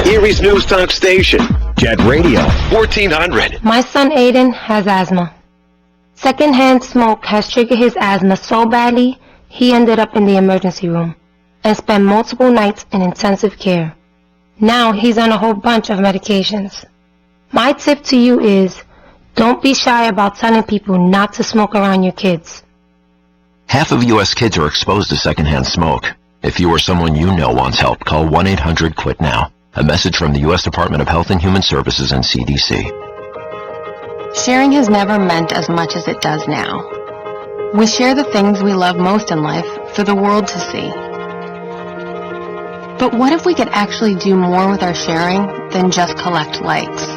Erie's News Talk Station. Jet Radio. 1400. My son Aiden has asthma. Secondhand smoke has triggered his asthma so badly, he ended up in the emergency room and spent multiple nights in intensive care. Now he's on a whole bunch of medications. My tip to you is, don't be shy about telling people not to smoke around your kids. Half of U.S. kids are exposed to secondhand smoke. If you or someone you know wants help, call 1-800-QUIT-NOW. A message from the U.S. Department of Health and Human Services and CDC. Sharing has never meant as much as it does now. We share the things we love most in life for the world to see. But what if we could actually do more with our sharing than just collect likes?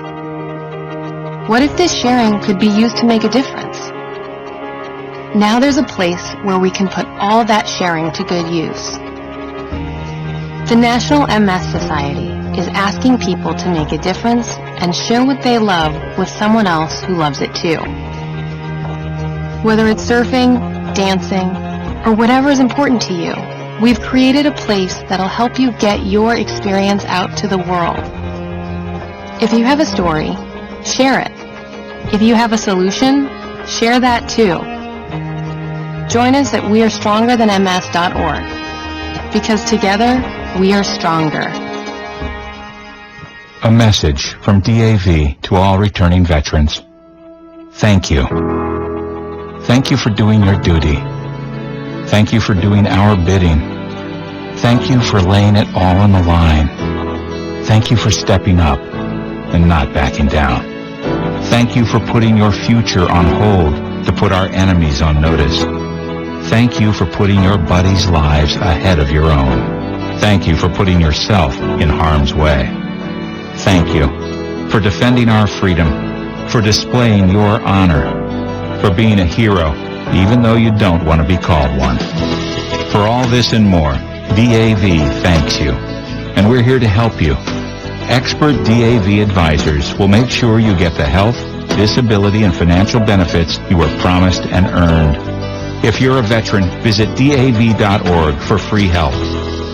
What if this sharing could be used to make a difference? Now there's a place where we can put all that sharing to good use. The National MS Society is asking people to make a difference and share what they love with someone else who loves it too. Whether it's surfing, dancing, or whatever is important to you, we've created a place that'll help you get your experience out to the world. If you have a story, share it. If you have a solution, share that too. Join us at wearestrongerthanms.org, because together, we are stronger. A message from DAV to all returning veterans. Thank you. Thank you for doing your duty. Thank you for doing our bidding. Thank you for laying it all on the line. Thank you for stepping up and not backing down. Thank you for putting your future on hold to put our enemies on notice. Thank you for putting your buddies' lives ahead of your own. Thank you for putting yourself in harm's way. Thank you for defending our freedom, for displaying your honor, for being a hero, even though you don't want to be called one. For all this and more, DAV thanks you, and we're here to help you. Expert DAV advisors will make sure you get the health, disability, and financial benefits you were promised and earned. If you're a veteran, visit DAV.org for free help.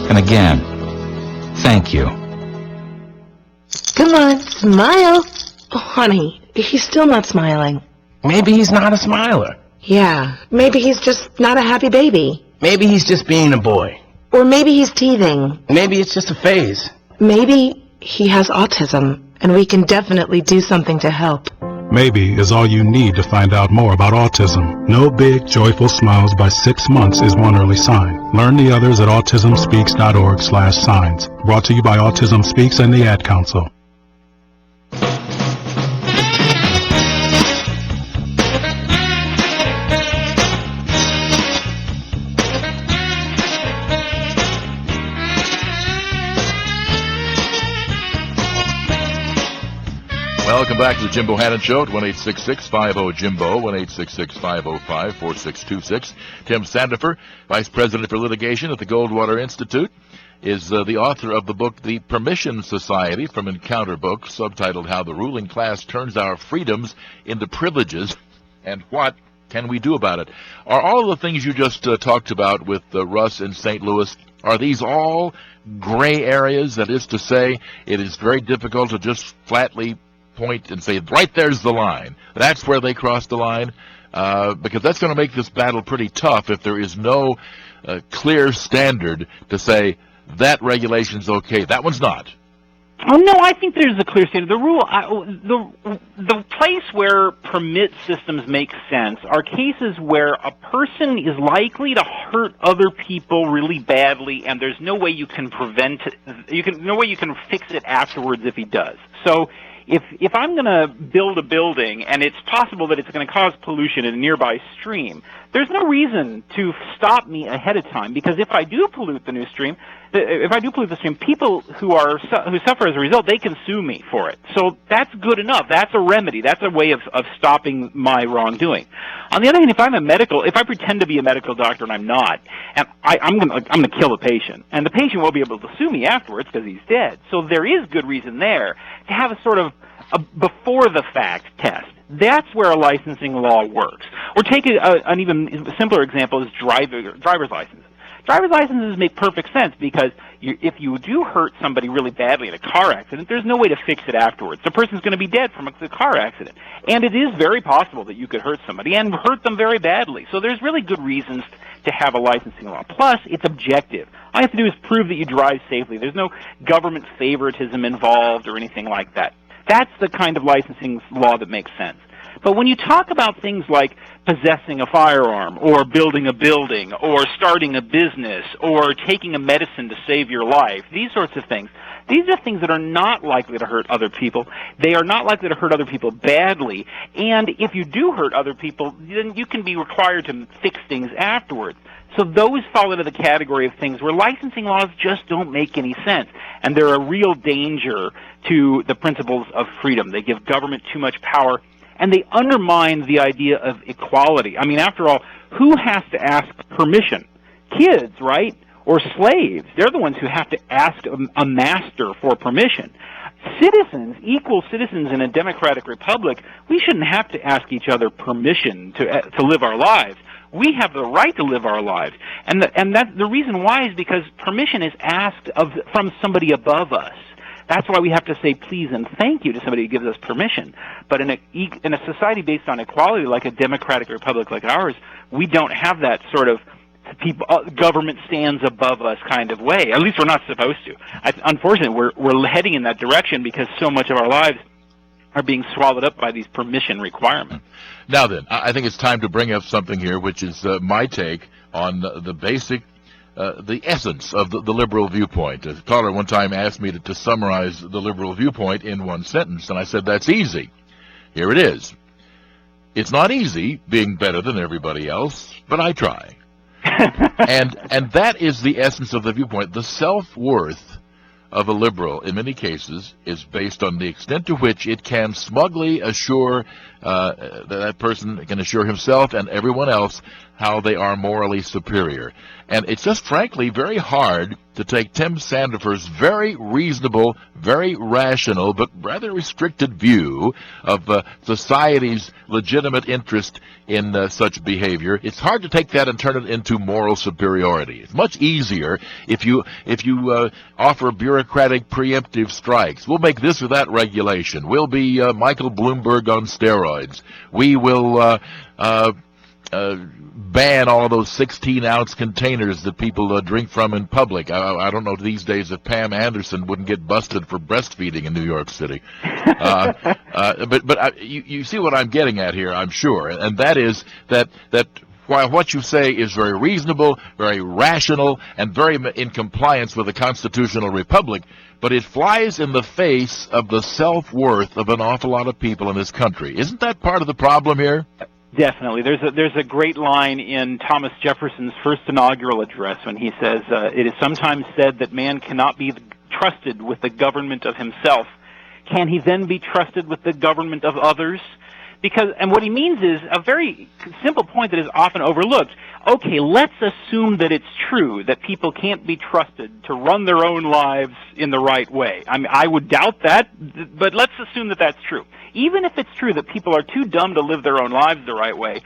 And again, thank you. Come on, smile. Oh, honey, he's still not smiling. Maybe he's not a smiler. Yeah, maybe he's just not a happy baby. Maybe he's just being a boy. Or maybe he's teething. Maybe it's just a phase. Maybe he has autism, and we can definitely do something to help. Maybe is all you need to find out more about autism. No big, joyful smiles by 6 months is one early sign. Learn the others at autismspeaks.org/signs. Brought to you by Autism Speaks and the Ad Council. Welcome back to the Jimbo Hannon Show at 1-866-50-JIMBO, 1-866-505-4626. Tim Sandifer, Vice President for Litigation at the Goldwater Institute, is the author of the book The Permission Society from Encounter Books, subtitled How the Ruling Class Turns Our Freedoms into Privileges and What Can We Do About It. Are all of the things you just talked about with Russ in St. Louis, are these all gray areas? That is to say, it is very difficult to just flatly point and say, right there's the line. That's where they crossed the line, because that's going to make this battle pretty tough if there is no clear standard to say that regulation's okay, that one's not. Oh no, I think there's a clear standard. The rule, the place where permit systems make sense are cases where a person is likely to hurt other people really badly, and there's no way you can prevent it. No way you can fix it afterwards if he does. So, if I'm going to build a building and it's possible that it's going to cause pollution in a nearby stream, there's no reason to stop me ahead of time, because if I do pollute the stream, people who suffer as a result, they can sue me for it. So that's good enough. That's a remedy. That's a way of stopping my wrongdoing. On the other hand, if I pretend to be a medical doctor and I'm not, and I'm going to kill the patient, and the patient won't be able to sue me afterwards because he's dead. So there is good reason there to have a sort of a before the fact test. That's where a licensing law works. Or take an even simpler example is driver's licenses. Driver's licenses make perfect sense because if you do hurt somebody really badly in a car accident, there's no way to fix it afterwards. The person's going to be dead from a car accident. And it is very possible that you could hurt somebody and hurt them very badly. So there's really good reasons to have a licensing law. Plus, it's objective. All you have to do is prove that you drive safely. There's no government favoritism involved or anything like that. That's the kind of licensing law that makes sense. But when you talk about things like possessing a firearm or building a building or starting a business or taking a medicine to save your life, these sorts of things, these are things that are not likely to hurt other people. They are not likely to hurt other people badly. And if you do hurt other people, then you can be required to fix things afterwards. So those fall into the category of things where licensing laws just don't make any sense. And they're a real danger to the principles of freedom. They give government too much power, and they undermine the idea of equality. I mean, after all, who has to ask permission? Kids, right? Or slaves. They're the ones who have to ask a master for permission. Citizens, equal citizens in a democratic republic, we shouldn't have to ask each other permission to live our lives. We have the right to live our lives. And the reason why is because permission is asked from somebody above us. That's why we have to say please and thank you to somebody who gives us permission. But in a society based on equality, like a democratic republic like ours, we don't have that sort of government stands above us kind of way. At least we're not supposed to. Unfortunately, we're heading in that direction because so much of our lives are being swallowed up by these permission requirements. Now then, I think it's time to bring up something here, which is my take on the basic, the essence of the liberal viewpoint. A caller one time asked me to summarize the liberal viewpoint in one sentence, and I said, that's easy. Here it is. It's not easy being better than everybody else, but I try. and that is the essence of the viewpoint. The self-worth of a liberal, in many cases, is based on the extent to which it can smugly assure that person can assure himself and everyone else how they are morally superior. And it's just frankly very hard to take Tim Sandifer's very reasonable, very rational, but rather restricted view of society's legitimate interest in such behavior. It's hard to take that and turn it into moral superiority. It's much easier if you offer bureaucratic preemptive strikes. We'll make this or that regulation. We'll be Michael Bloomberg on steroids. We will ban all of those 16-ounce containers that people drink from in public. I don't know these days if Pam Anderson wouldn't get busted for breastfeeding in New York City. But you see what I'm getting at here, I'm sure, and that is that while what you say is very reasonable, very rational, and very in compliance with a constitutional republic, but it flies in the face of the self-worth of an awful lot of people in this country. Isn't that part of the problem here? Definitely. There's a great line in Thomas Jefferson's first inaugural address when he says, it is sometimes said that man cannot be trusted with the government of himself. Can he then be trusted with the government of others? And what he means is a very simple point that is often overlooked. Okay, let's assume that it's true that people can't be trusted to run their own lives in the right way. I mean, I would doubt that, but let's assume that that's true. Even if it's true that people are too dumb to live their own lives the right way,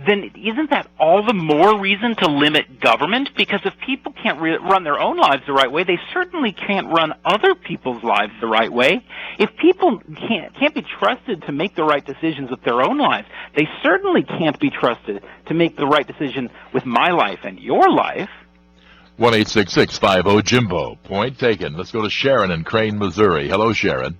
then isn't that all the more reason to limit government? Because if people can't run their own lives the right way, they certainly can't run other people's lives the right way. If people can't be trusted to make the right decisions with their own lives, they certainly can't be trusted to make the right decision with my life and your life. 1-866-50-JIMBO. Point taken. Let's go to Sharon in Crane, Missouri. Hello, Sharon.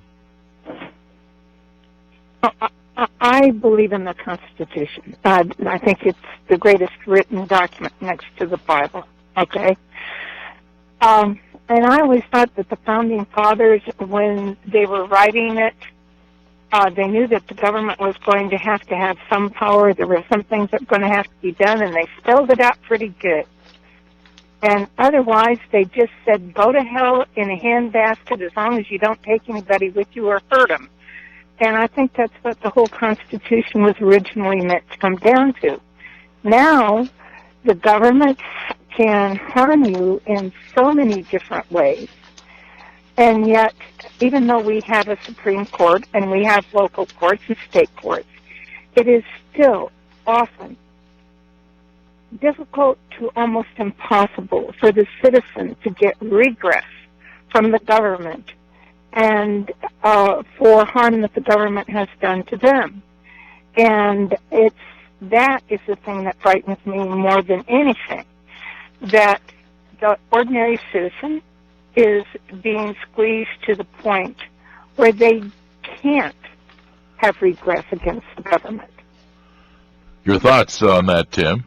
I believe in the Constitution. I think it's the greatest written document next to the Bible. Okay? And I always thought that the Founding Fathers, when they were writing it, they knew that the government was going to have some power. There were some things that were going to have to be done, and they spelled it out pretty good. And otherwise, they just said, go to hell in a handbasket as long as you don't take anybody with you or hurt them. And I think that's what the whole Constitution was originally meant to come down to. Now, the government can harm you in so many different ways. And yet, even though we have a Supreme Court and we have local courts and state courts, it is still often difficult to almost impossible for the citizen to get redress from the government and for harm that the government has done to them. And that is the thing that frightens me more than anything, that the ordinary citizen is being squeezed to the point where they can't have redress against the government. Your thoughts on that, Tim?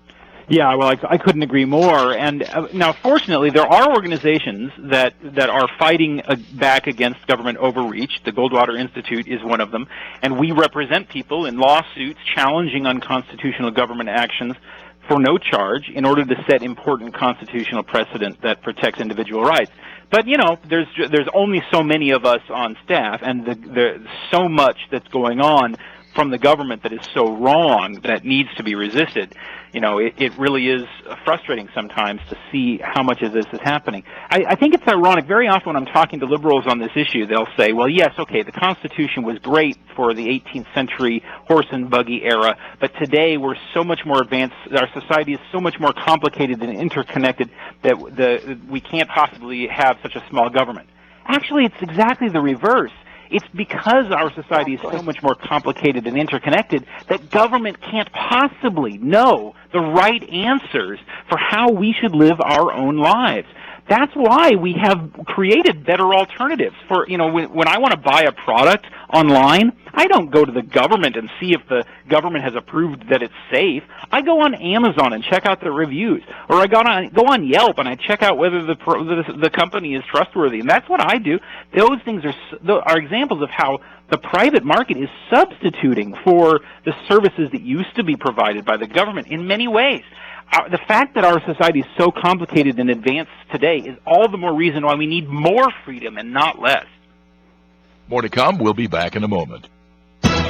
Yeah, well, I couldn't agree more. And now, fortunately, there are organizations that are fighting back against government overreach. The Goldwater Institute is one of them, and we represent people in lawsuits challenging unconstitutional government actions for no charge in order to set important constitutional precedent that protects individual rights. But, you know, there's only so many of us on staff, and there's so much that's going on from the government that is so wrong that needs to be resisted. You know, it really is frustrating sometimes to see how much of this is happening. I think it's ironic. Very often when I'm talking to liberals on this issue, they'll say, well, yes, okay, the Constitution was great for the 18th century horse and buggy era, but today we're so much more advanced, our society is so much more complicated and interconnected that we can't possibly have such a small government. Actually, it's exactly the reverse. It's because our society is so much more complicated and interconnected that government can't possibly know the right answers for how we should live our own lives. That's why we have created better alternatives. For, you know, when I want to buy a product online, I don't go to the government and see if the government has approved that it's safe. I go on Amazon and check out the reviews, or I go on Yelp and I check out whether the company is trustworthy. And that's what I do. Those things are examples of how the private market is substituting for the services that used to be provided by the government in many ways. The fact that our society is so complicated and advanced today is all the more reason why we need more freedom and not less. More to come. We'll be back in a moment.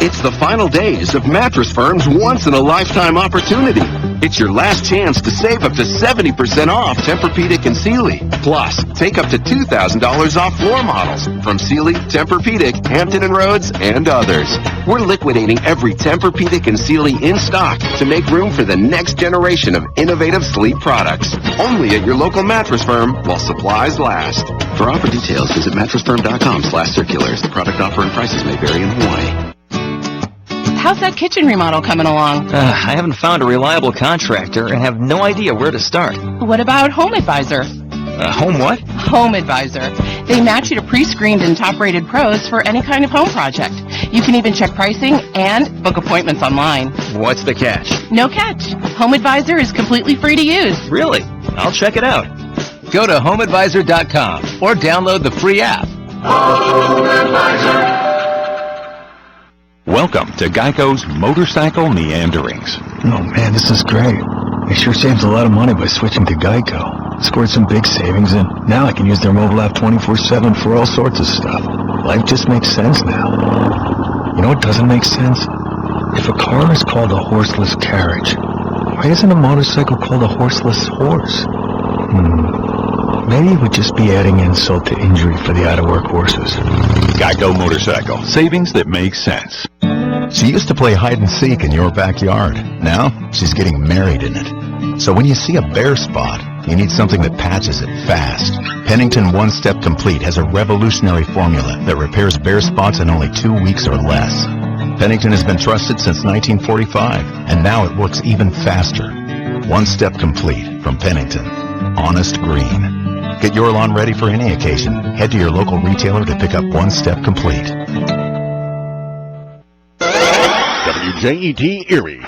It's the final days of Mattress Firm's once-in-a-lifetime opportunity. It's your last chance to save up to 70% off Tempur-Pedic and Sealy. Plus, take up to $2,000 off floor models from Sealy, Tempur-Pedic, Hampton & Rhodes, and others. We're liquidating every Tempur-Pedic and Sealy in stock to make room for the next generation of innovative sleep products. Only at your local Mattress Firm while supplies last. For offer details, visit mattressfirm.com/circulars. The product offer and prices may vary in Hawaii. How's that kitchen remodel coming along? I haven't found a reliable contractor and have no idea where to start. What about Home Advisor? Home what? Home Advisor. They match you to pre-screened and top-rated pros for any kind of home project. You can even check pricing and book appointments online. What's the catch? No catch. Home Advisor is completely free to use. Really? I'll check it out. Go to HomeAdvisor.com or download the free app. Home Advisor. Welcome to Geico's Motorcycle Meanderings. Oh man, this is great. I sure saved a lot of money by switching to Geico. Scored some big savings, and now I can use their mobile app 24/7 for all sorts of stuff. Life just makes sense now. You know what doesn't make sense? If a car is called a horseless carriage, why isn't a motorcycle called a horseless horse? Maybe it would just be adding insult to injury for the out-of-work horses. Geico Motorcycle. Savings that make sense. She used to play hide and seek in your backyard. Now, she's getting married in it. So when you see a bare spot, you need something that patches it fast. Pennington One Step Complete has a revolutionary formula that repairs bare spots in only 2 weeks or less. Pennington has been trusted since 1945, and now it works even faster. One Step Complete from Pennington. honest green. Get your lawn ready for any occasion. Head to your local retailer to pick up One Step Complete. WJET Erie.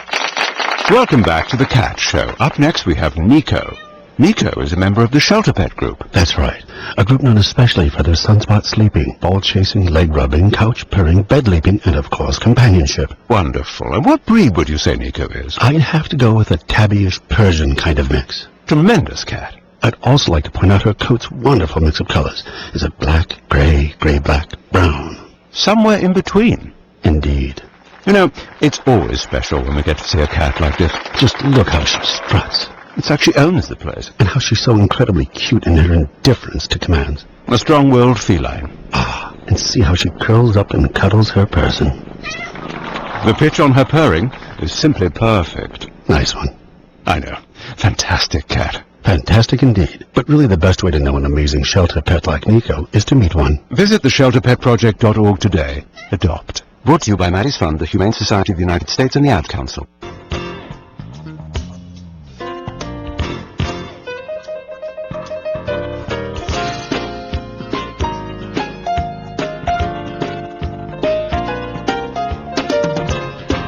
Welcome back to the Cat Show. Up next we have Nico. Nico is a member of the Shelter Pet Group. That's right. A group known especially for their sunspot sleeping, ball chasing, leg rubbing, couch purring, bed leaping, and of course companionship. Wonderful. And what breed would you say Nico is? I'd have to go with a tabbyish Persian kind of mix. Tremendous cat. I'd also like to point out her coat's wonderful mix of colors. Is it black, gray, gray-black, brown? Somewhere in between. Indeed. You know, it's always special when we get to see a cat like this. Just look how she struts. It's like she owns the place. And how she's so incredibly cute in her indifference to commands. A strong-willed feline. Ah, and see how she curls up and cuddles her person. The pitch on her purring is simply perfect. Nice one. I know. Fantastic cat. Fantastic indeed. But really the best way to know an amazing shelter pet like Nico is to meet one. Visit theshelterpetproject.org today. Adopt. Brought to you by Maddie's Fund, the Humane Society of the United States, and the Ad Council.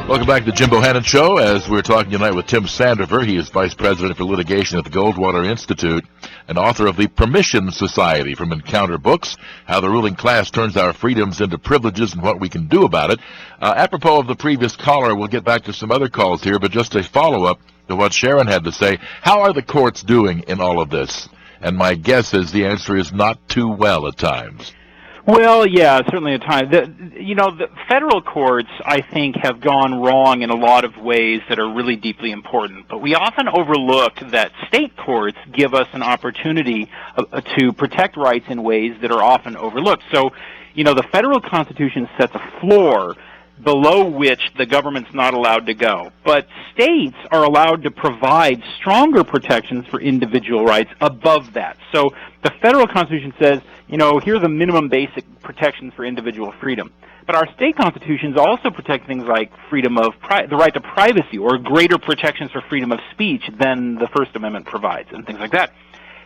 Welcome back to the Jim Bohannon Show. As we're talking tonight with Tim Sandover, he is Vice President for Litigation at the Goldwater Institute and author of The Permission Society from Encounter Books, How the Ruling Class Turns Our Freedoms into Privileges and What We Can Do About It. Apropos of the previous caller, we'll get back to some other calls here, but just a follow-up to what Sharon had to say. How are the courts doing in all of this? And my guess is the answer is not too well at times. Well, yeah, certainly at times. The federal courts, I think, have gone wrong in a lot of ways that are really deeply important. But we often overlook that state courts give us an opportunity to protect rights in ways that are often overlooked. So, the federal Constitution sets a floor below which the government's not allowed to go. But states are allowed to provide stronger protections for individual rights above that. So the federal Constitution says, here are the minimum basic protections for individual freedom. But our state constitutions also protect things like freedom of the right to privacy or greater protections for freedom of speech than the First Amendment provides and things like that.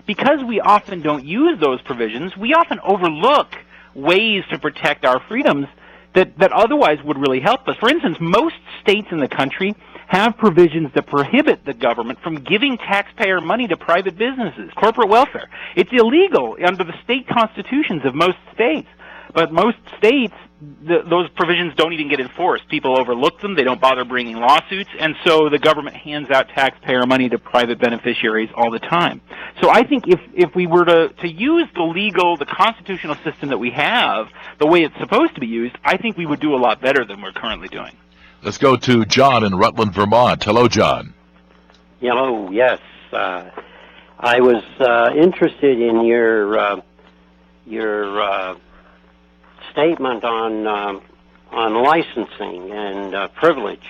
Because we often don't use those provisions, we often overlook ways to protect our freedoms that otherwise would really help us. For instance, most states in the country have provisions that prohibit the government from giving taxpayer money to private businesses, corporate welfare. It's illegal under the state constitutions of most states. But most states, those provisions don't even get enforced. People overlook them. They don't bother bringing lawsuits. And so the government hands out taxpayer money to private beneficiaries all the time. So I think if we were to use the constitutional system that we have the way it's supposed to be used, I think we would do a lot better than we're currently doing. Let's go to John in Rutland, Vermont. Hello, John. Hello, yes. I was interested in your statement on licensing and privilege,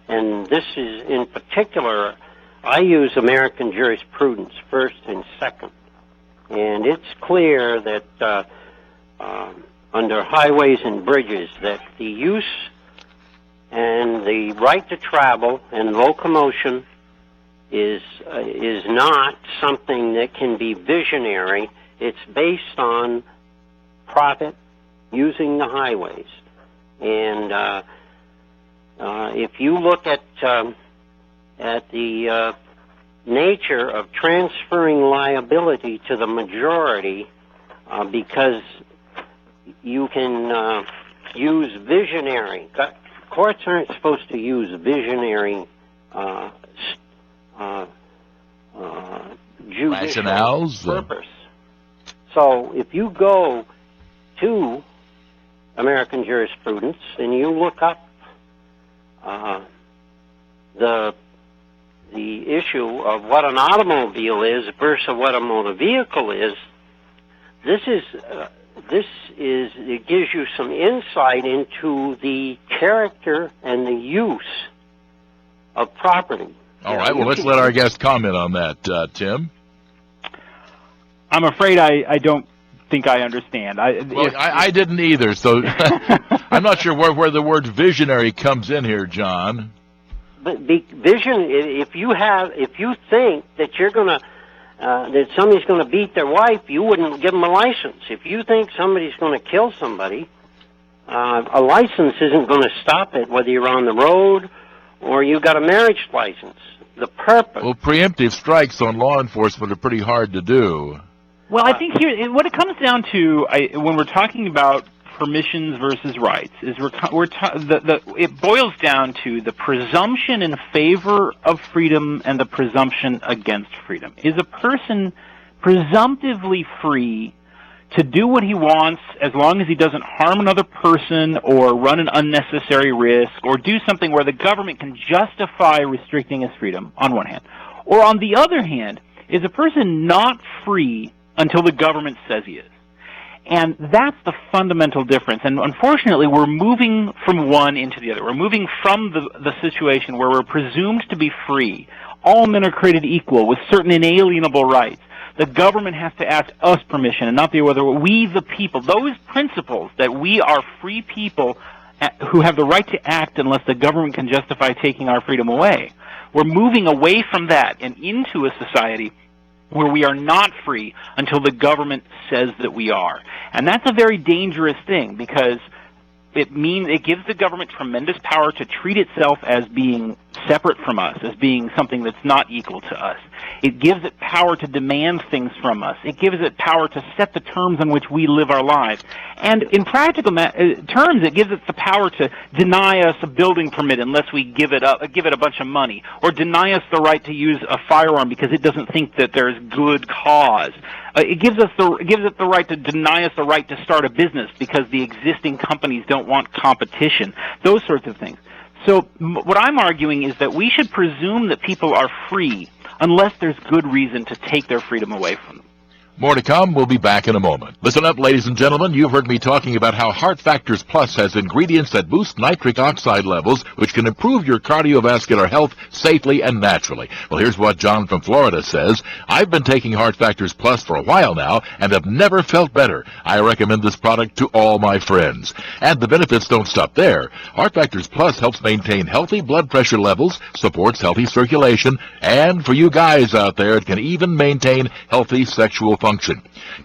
and this is in particular. I use American jurisprudence first and second, and it's clear that under highways and bridges that the use and the right to travel and locomotion is not something that can be visionary. It's based on profit, using the highways. And if you look at the nature of transferring liability to the majority, because you can use visionary. Courts aren't supposed to use visionary judicial purpose. So if you go to American jurisprudence and you look up the issue of what an automobile is versus what a motor vehicle is, it gives you some insight into the character and the use of property. All right, well, let's let our guest comment on that, Tim. I'm afraid I don't think I understand. I didn't either, so I'm not sure where the word visionary comes in here, John. But vision, if you think that you're going to that somebody's going to beat their wife, you wouldn't give them a license. If you think somebody's going to kill somebody, a license isn't going to stop it, whether you're on the road or you've got a marriage license. The purpose. Well, preemptive strikes on law enforcement are pretty hard to do. Well, I think here, what it comes down to, when we're talking about permissions versus rights, is it boils down to the presumption in favor of freedom and the presumption against freedom. Is a person presumptively free to do what he wants as long as he doesn't harm another person or run an unnecessary risk or do something where the government can justify restricting his freedom, on one hand? Or on the other hand, is a person not free until the government says he is? And that's the fundamental difference. And unfortunately, we're moving from one into the other. We're moving from the situation where we're presumed to be free. All men are created equal with certain inalienable rights. The government has to ask us permission and not the other. We, the people, those principles that we are free people who have the right to act unless the government can justify taking our freedom away. We're moving away from that and into a society where we are not free until the government says that we are. And that's a very dangerous thing, because it gives the government tremendous power to treat itself as being separate from us, as being something that's not equal to us. It gives it power to demand things from us. It gives it power to set the terms on which we live our lives. And in practical terms, it gives it the power to deny us a building permit unless we give it a bunch of money, or deny us the right to use a firearm because it doesn't think that there's good cause. It gives it the right to deny us the right to start a business because the existing companies don't want competition. Those sorts of things. So what I'm arguing is that we should presume that people are free unless there's good reason to take their freedom away from them. More to come. We'll be back in a moment. Listen up, ladies and gentlemen. You've heard me talking about how Heart Factors Plus has ingredients that boost nitric oxide levels, which can improve your cardiovascular health safely and naturally. Well, here's what John from Florida says. I've been taking Heart Factors Plus for a while now and have never felt better. I recommend this product to all my friends. And the benefits don't stop there. Heart Factors Plus helps maintain healthy blood pressure levels, supports healthy circulation, and for you guys out there, it can even maintain healthy sexual function.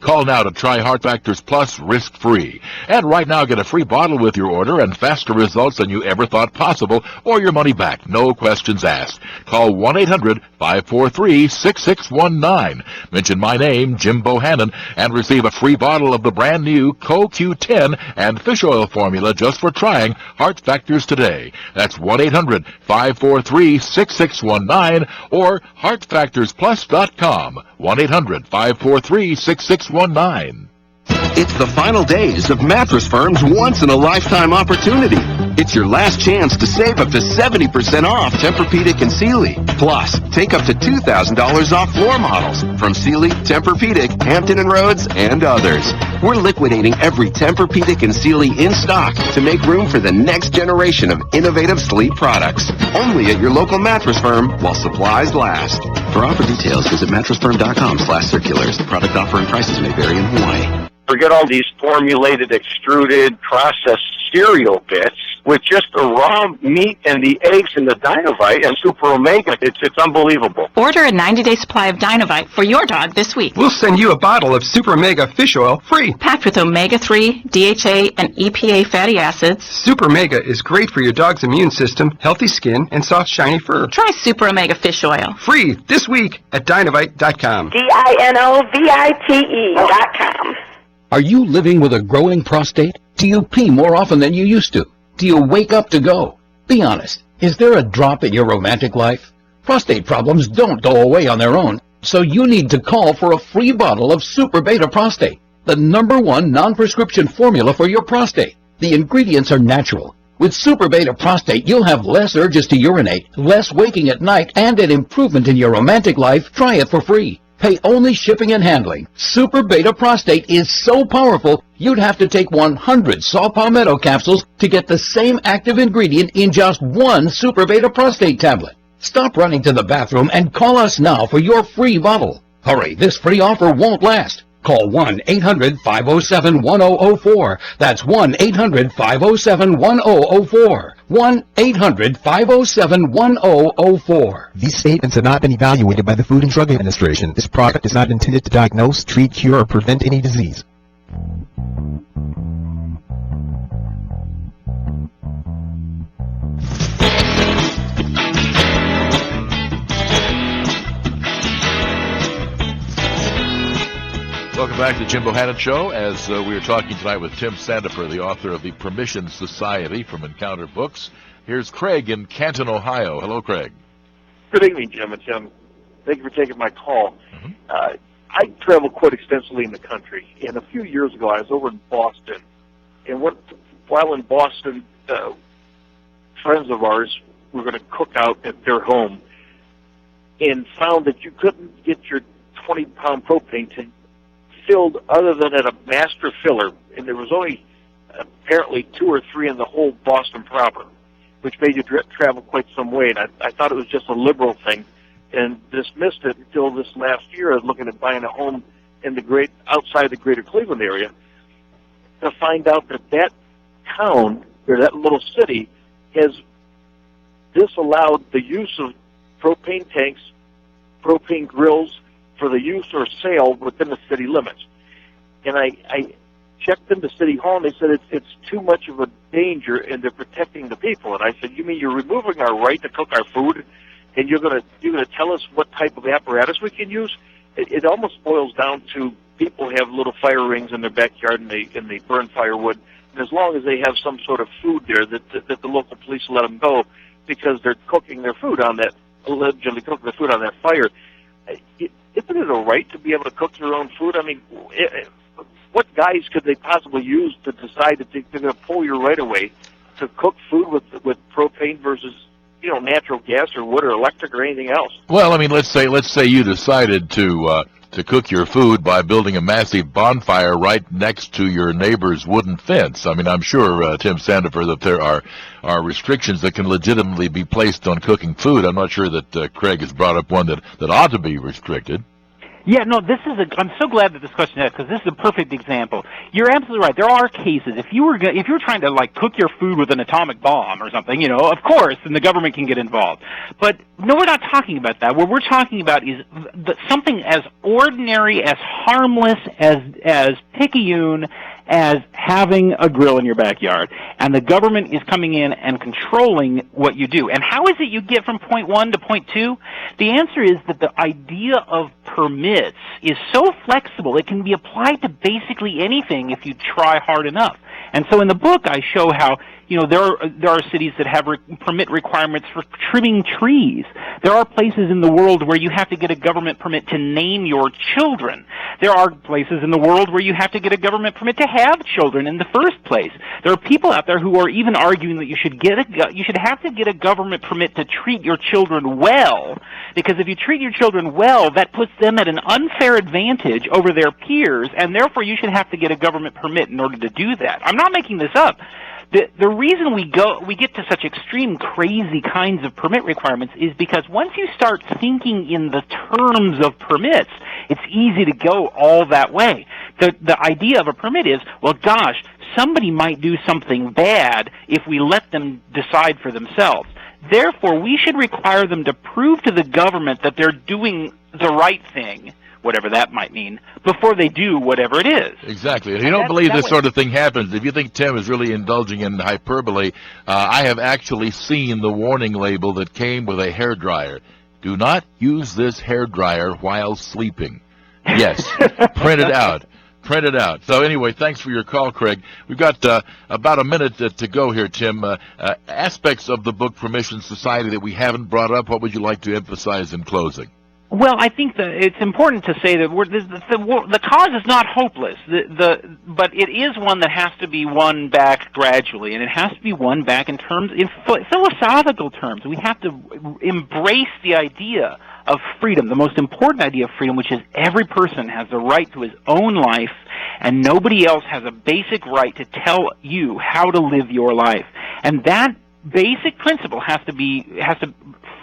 Call now to try Heart Factors Plus risk-free. And right now, get a free bottle with your order and faster results than you ever thought possible, or your money back, no questions asked. Call 1-800-543-6619. Mention my name, Jim Bohannon, and receive a free bottle of the brand new CoQ10 and fish oil formula just for trying Heart Factors today. That's 1-800-543-6619 or heartfactorsplus.com. 1-800-543-6619. It's the final days of Mattress Firm's once-in-a-lifetime opportunity. It's your last chance to save up to 70% off Tempur-Pedic and Sealy. Plus, take up to $2,000 off floor models from Sealy, Tempur-Pedic, Hampton & Rhodes, and others. We're liquidating every Tempur-Pedic and Sealy in stock to make room for the next generation of innovative sleep products. Only at your local Mattress Firm while supplies last. For offer details, visit mattressfirm.com/circulars. The product offer and prices may vary in Hawaii. Forget all these formulated, extruded, processed cereal bits. With just the raw meat and the eggs and the Dynavite and Super Omega, it's unbelievable. Order a 90-day supply of Dynavite for your dog this week. We'll send you a bottle of Super Omega fish oil free. Packed with omega-3, DHA, and EPA fatty acids. Super Omega is great for your dog's immune system, healthy skin, and soft, shiny fur. Try Super Omega fish oil. Free this week at Dynavite.com. DINOVITE.com. Are you living with a growing prostate? Do you pee more often than you used to? Do you wake up to go? Be honest. Is there a drop in your romantic life? Prostate problems don't go away on their own, so you need to call for a free bottle of Super Beta Prostate, the #1 non-prescription formula for your prostate. The ingredients are natural. With Super Beta Prostate, you'll have less urges to urinate, less waking at night, and an improvement in your romantic life. Try it for free. Pay only shipping and handling. Super Beta Prostate is so powerful, you'd have to take 100 saw palmetto capsules to get the same active ingredient in just one Super Beta Prostate tablet. Stop running to the bathroom and call us now for your free bottle. Hurry, this free offer won't last. Call 1-800-507-1004. That's 1-800-507-1004. 1-800-507-1004. These statements have not been evaluated by the Food and Drug Administration. This product is not intended to diagnose, treat, cure, or prevent any disease. Welcome back to the Jim Bohannon Show, as we are talking tonight with Tim Sandifer, the author of The Permission Society from Encounter Books. Here's Craig in Canton, Ohio. Hello, Craig. Good evening, Jim. It's thank you for taking my call. I travel quite extensively in the country, and a few years ago I was over in Boston, and while in Boston, friends of ours were going to cook out at their home and found that you couldn't get your 20-pound propane tank filled other than at a master filler, and there was only apparently 2 or 3 in the whole Boston proper, which made you travel quite some way. And I thought it was just a liberal thing, and dismissed it until this last year. I was looking at buying a home in outside the greater Cleveland area, to find out that town or that little city has disallowed the use of propane tanks, propane grills, for the use or sale within the city limits. And I checked into City Hall, and they said it's too much of a danger, and they're protecting the people. And I said, you mean you're removing our right to cook our food, and you're gonna tell us what type of apparatus we can use? It almost boils down to people have little fire rings in their backyard, and they burn firewood. And as long as they have some sort of food there, that the local police let them go, because they're cooking their food on that, allegedly cooking their food on that fire. Isn't it a right to be able to cook your own food? I mean, what guise could they possibly use to decide that they're going to pull your right away to cook food with propane versus, natural gas or wood or electric or anything else? Well, I mean, let's say you decided to cook your food by building a massive bonfire right next to your neighbor's wooden fence. I mean, I'm sure, Tim Sandifer, that there are restrictions that can legitimately be placed on cooking food. I'm not sure that Craig has brought up one that ought to be restricted. Yeah, no, I'm so glad that this question is, because this is a perfect example. You're absolutely right. There are cases. If you were trying to cook your food with an atomic bomb or something, of course, then the government can get involved. But no, we're not talking about that. What we're talking about is something as ordinary, as harmless, as picayune as having a grill in your backyard, and the government is coming in and controlling what you do. And how is it you get from point 1 to point 2? The answer is that the idea of permits is so flexible, it can be applied to basically anything if you try hard enough. And so in the book, I show how there are cities that have permit requirements for trimming trees. There are places in the world where you have to get a government permit to name your children. There are places in the world where you have to get a government permit to have children in the first place. There are people out there who are even arguing that you should have to get a government permit to treat your children well, because if you treat your children well, that puts them at an unfair advantage over their peers, and therefore you should have to get a government permit in order to do that. I'm not making this up. The reason we get to such extreme, crazy kinds of permit requirements is because once you start thinking in the terms of permits, it's easy to go all that way. The idea of a permit is, well, gosh, somebody might do something bad if we let them decide for themselves. Therefore, we should require them to prove to the government that they're doing the right thing, whatever that might mean, before they do whatever it is. Exactly. If you don't believe this sort of thing happens, if you think Tim is really indulging in hyperbole, I have actually seen the warning label that came with a hairdryer. Do not use this hairdryer while sleeping. Yes, print it out. Print it out. So anyway, thanks for your call, Craig. We've got about a minute to go here, Tim. Aspects of the book Permission Society that we haven't brought up, what would you like to emphasize in closing? Well, I think that it's important to say that the cause is not hopeless, but it is one that has to be won back gradually, and it has to be won back in philosophical terms. We have to embrace the idea of freedom, the most important idea of freedom, which is every person has the right to his own life, and nobody else has a basic right to tell you how to live your life. And that basic principle has to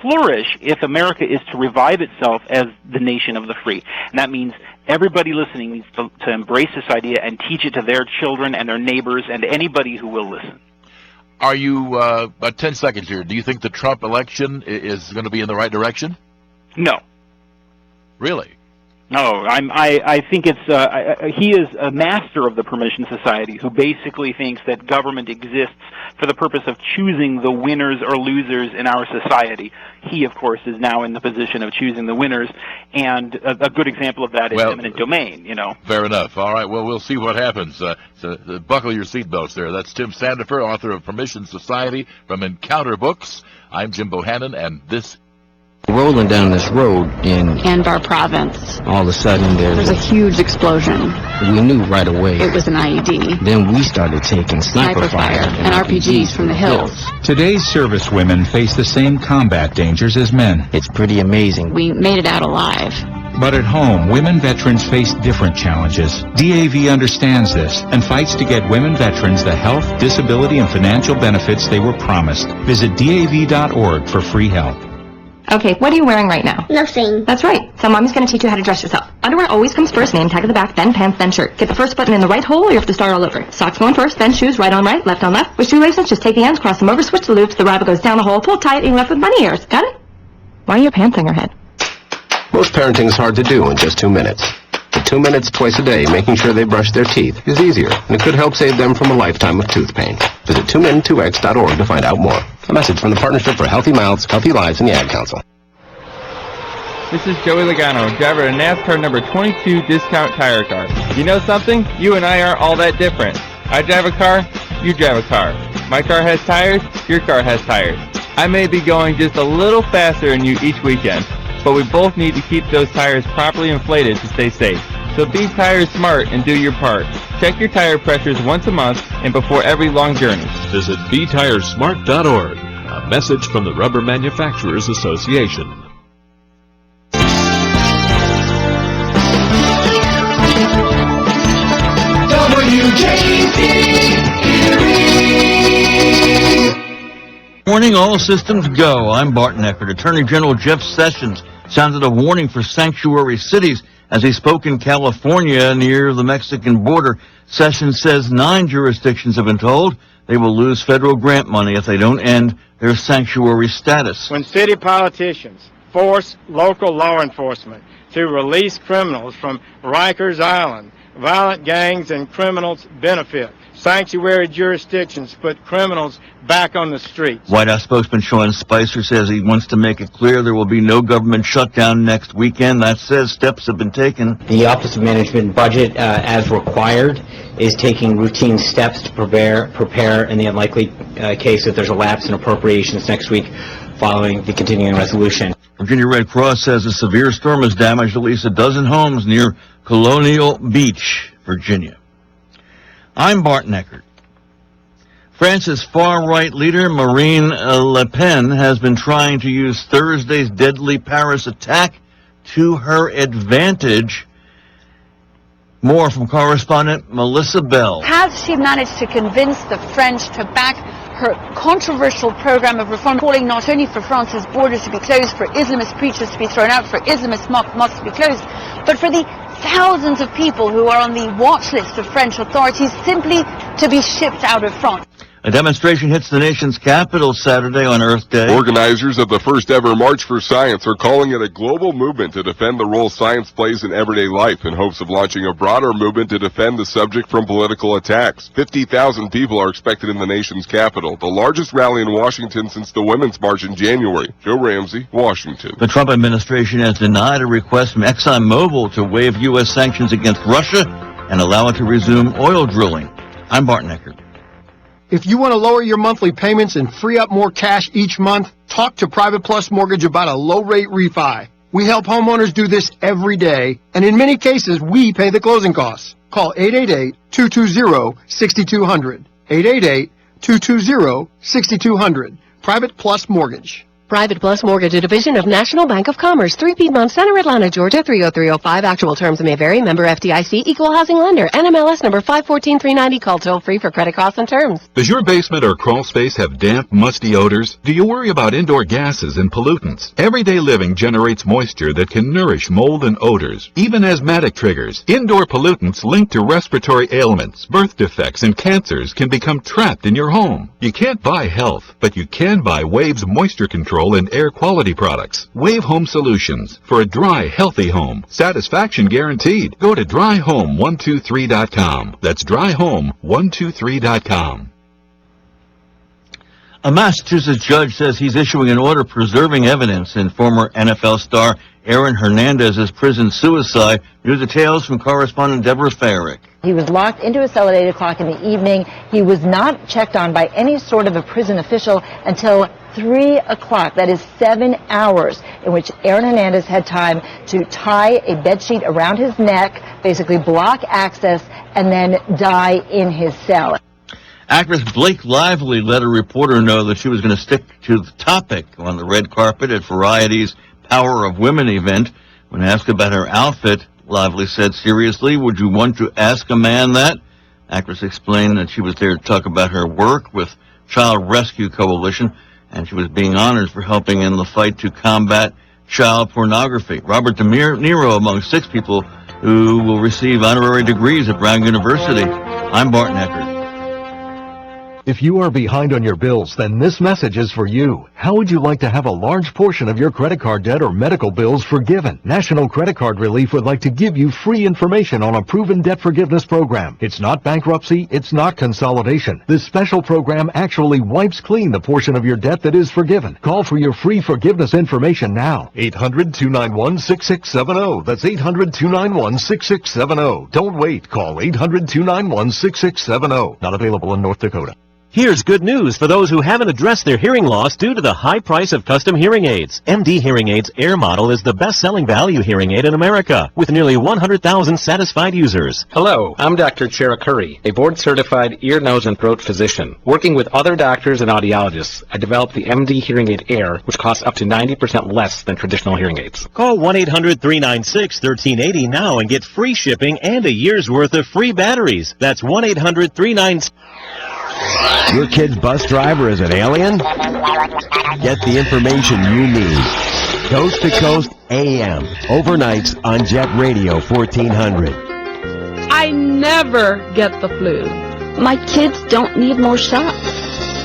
flourish if America is to revive itself as the nation of the free. And that means everybody listening needs to embrace this idea and teach it to their children and their neighbors and anybody who will listen. Are you, 10 seconds here, do you think the Trump election is going to be in the right direction? No. Really? No, I think it's he is a master of the permission society who basically thinks that government exists for the purpose of choosing the winners or losers in our society. He, of course, is now in the position of choosing the winners, and a good example of that is eminent domain, you know. Fair enough. All right, well, we'll see what happens. So buckle your seatbelts there. That's Tim Sandifer, author of Permission Society from Encounter Books. I'm Jim Bohannon, and this rolling down this road in Anbar province. all of a sudden There's a huge explosion. we knew right away. It was an IED. Then we started taking sniper fire and RPGs from the hills. Today's servicewomen face the same combat dangers as men. It's pretty amazing. We made it out alive. But at home, women veterans face different challenges. DAV understands this and fights to get women veterans the health, disability, and financial benefits they were promised. Visit DAV.org for free help. Okay, what are you wearing right now? Nothing. That's right. So mommy's going to teach you how to dress yourself. Underwear always comes first, name tag at the back, then pants, then shirt. Get the first button in the right hole or you have to start all over. Socks going first, then shoes, right on right, left on left. With shoelaces, just take the ends, cross them over, switch the loops, the rabbit goes down the hole, pull tight, and you're left with bunny ears. Got it? Why are your pants on your head? Most parenting is hard to do in just 2 minutes. But 2 minutes twice a day making sure they brush their teeth is easier, and it could help save them from a lifetime of tooth pain. Visit 2min2x.org to find out more. A message from the Partnership for Healthy Mouths, Healthy Lives, and the Ad Council. This is Joey Logano, driver of NASCAR number 22 Discount Tire Car. You know something? You and I aren't all that different. I drive a car, you drive a car. My car has tires, your car has tires. I may be going just a little faster than you each weekend, but we both need to keep those tires properly inflated to stay safe. So be tire smart and do your part. Check your tire pressures once a month and before every long journey. Visit BeTiresmart.org. A message from the Rubber Manufacturers Association. Warning, all systems go. I'm Bart Eckert. Attorney General Jeff Sessions sounded a warning for sanctuary cities as he spoke in California near the Mexican border. Sessions says 9 jurisdictions have been told they will lose federal grant money if they don't end their sanctuary status. When city politicians force local law enforcement to release criminals from Rikers Island, violent gangs and criminals benefit. Sanctuary jurisdictions put criminals back on the streets. White House spokesman Sean Spicer says he wants to make it clear there will be no government shutdown next weekend. That says steps have been taken. The Office of Management and Budget, as required, is taking routine steps to prepare in the unlikely case that there's a lapse in appropriations next week following the continuing resolution. Virginia Red Cross says a severe storm has damaged at least a dozen homes near Colonial Beach, Virginia. I'm Bart Eckert. France's far-right leader, Marine Le Pen, has been trying to use Thursday's deadly Paris attack to her advantage. More from correspondent Melissa Bell. Has she managed to convince the French to back her controversial program of reform, calling not only for France's borders to be closed, for Islamist preachers to be thrown out, for Islamist mosques to be closed, but for the thousands of people who are on the watch list of French authorities simply to be shipped out of France? A demonstration hits the nation's capital Saturday on Earth Day. Organizers of the first ever March for Science are calling it a global movement to defend the role science plays in everyday life in hopes of launching a broader movement to defend the subject from political attacks. 50,000 people are expected in the nation's capital, the largest rally in Washington since the Women's March in January. Joe Ramsey, Washington. The Trump administration has denied a request from ExxonMobil to waive U.S. sanctions against Russia and allow it to resume oil drilling. I'm Bart Eckert. If you want to lower your monthly payments and free up more cash each month, talk to Private Plus Mortgage about a low-rate refi. We help homeowners do this every day, and in many cases, we pay the closing costs. Call 888-220-6200. 888-220-6200. Private Plus Mortgage. Private Plus Mortgage, a division of National Bank of Commerce, 3 Piedmont Center, Atlanta, Georgia, 30305. Actual terms may vary. Member FDIC, equal housing lender. NMLS number 514390. Call toll-free for credit costs and terms. Does your basement or crawl space have damp, musty odors? Do you worry about indoor gases and pollutants? Everyday living generates moisture that can nourish mold and odors, even asthmatic triggers. Indoor pollutants linked to respiratory ailments, birth defects, and cancers can become trapped in your home. You can't buy health, but you can buy Wave's moisture control and air quality products. Wave Home Solutions for a dry, healthy home. Satisfaction guaranteed. Go to dryhome123.com. That's dryhome123.com. A Massachusetts judge says he's issuing an order preserving evidence in former NFL star Aaron Hernandez's prison suicide. Here's the details from correspondent Deborah Farrick. He was locked into a cell at 8 o'clock in the evening. He was not checked on by any sort of a prison official until 3 o'clock. That is 7 hours in which Aaron Hernandez had time to tie a bedsheet around his neck, basically block access, and then die in his cell. Actress Blake Lively let a reporter know that she was going to stick to the topic on the red carpet at Variety's Power of Women event. When asked about her outfit, Lively said, "Seriously, would you want to ask a man that?" Actress explained that she was there to talk about her work with Child Rescue Coalition, and she was being honored for helping in the fight to combat child pornography. Robert De Niro among 6 people who will receive honorary degrees at Brown University. I'm Barton Eckert. If you are behind on your bills, then this message is for you. How would you like to have a large portion of your credit card debt or medical bills forgiven? National Credit Card Relief would like to give you free information on a proven debt forgiveness program. It's not bankruptcy, it's not consolidation. This special program actually wipes clean the portion of your debt that is forgiven. Call for your free forgiveness information now. 800-291-6670. That's 800-291-6670. Don't wait. Call 800-291-6670. Not available in North Dakota. Here's good news for those who haven't addressed their hearing loss due to the high price of custom hearing aids. MD Hearing Aids Air Model is the best-selling value hearing aid in America, with nearly 100,000 satisfied users. Hello, I'm Dr. Chera Curry, a board-certified ear, nose, and throat physician. Working with other doctors and audiologists, I developed the MD Hearing Aid Air, which costs up to 90% less than traditional hearing aids. Call 1-800-396-1380 now and get free shipping and a year's worth of free batteries. That's 1-800-396... Your kid's bus driver is an alien? Get the information you need. Coast to Coast AM, overnights on Jet Radio 1400. I never get the flu. My kids don't need more shots.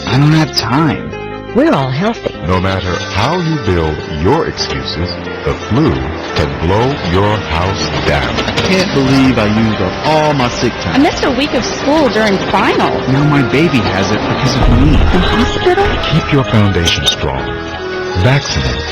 I don't have time. We're all healthy. No matter how you build your excuses, the flu can blow your house down. I can't believe I used up all my sick I time. missed a week of school during finals. Now my baby has it because of me. The hospital? Keep your foundation strong. Vaccinate.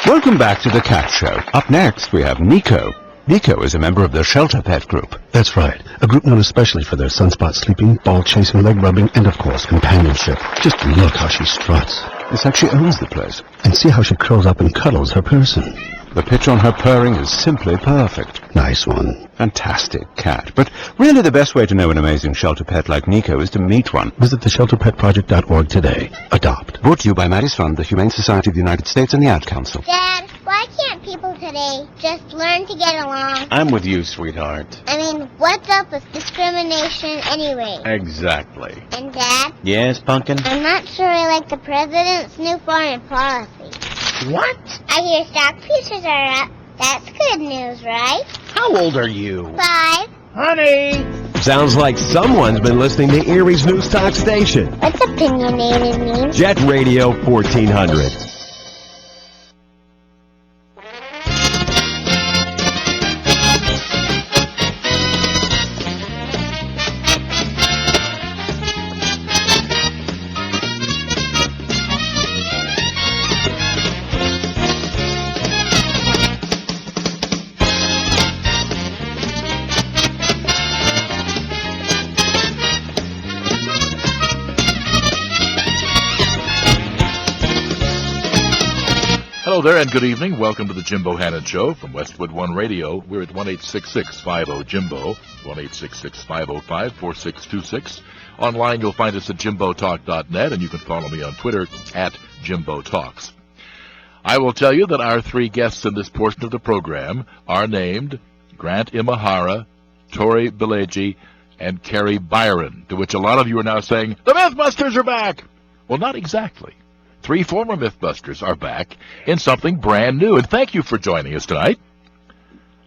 Welcome back to the Cat Show. Up next, we have Nico. Nico is a member of the Shelter Pet Group. That's right. A group known especially for their sunspot sleeping, ball chasing, leg rubbing, and of course, companionship. Just look how she struts. It's like she owns the place. And see how she curls up and cuddles her person. The pitch on her purring is simply perfect. Nice one. Fantastic cat. But really the best way to know an amazing shelter pet like Nico is to meet one. Visit theshelterpetproject.org today. Adopt. Brought to you by Maddie's Fund, the Humane Society of the United States, and the Ad Council. Dad, why can't people today just learn to get along? I'm with you, sweetheart. I mean, what's up with discrimination anyway? Exactly. And Dad? Yes, Pumpkin? I'm not sure I like the president's new foreign policy. What? I hear stock futures are up. That's good news, right? How old are you? 5. Honey! Sounds like someone's been listening to Erie's News Talk station. What's opinionated mean? Jet Radio 1400. Hello there and good evening. Welcome to the Jim Bohannon Show from Westwood One Radio. We're at 1-866-50-JIMBO, 1-866-505-4626. Online, you'll find us at jimbotalk.net, and you can follow me on Twitter at JimboTalks. I will tell you that our three guests in this portion of the program are named Grant Imahara, Tori Beleji, and Carrie Byron, to which a lot of you are now saying, the Mythbusters are back! Well, not exactly. Three former Mythbusters are back in something brand new, and thank you for joining us tonight.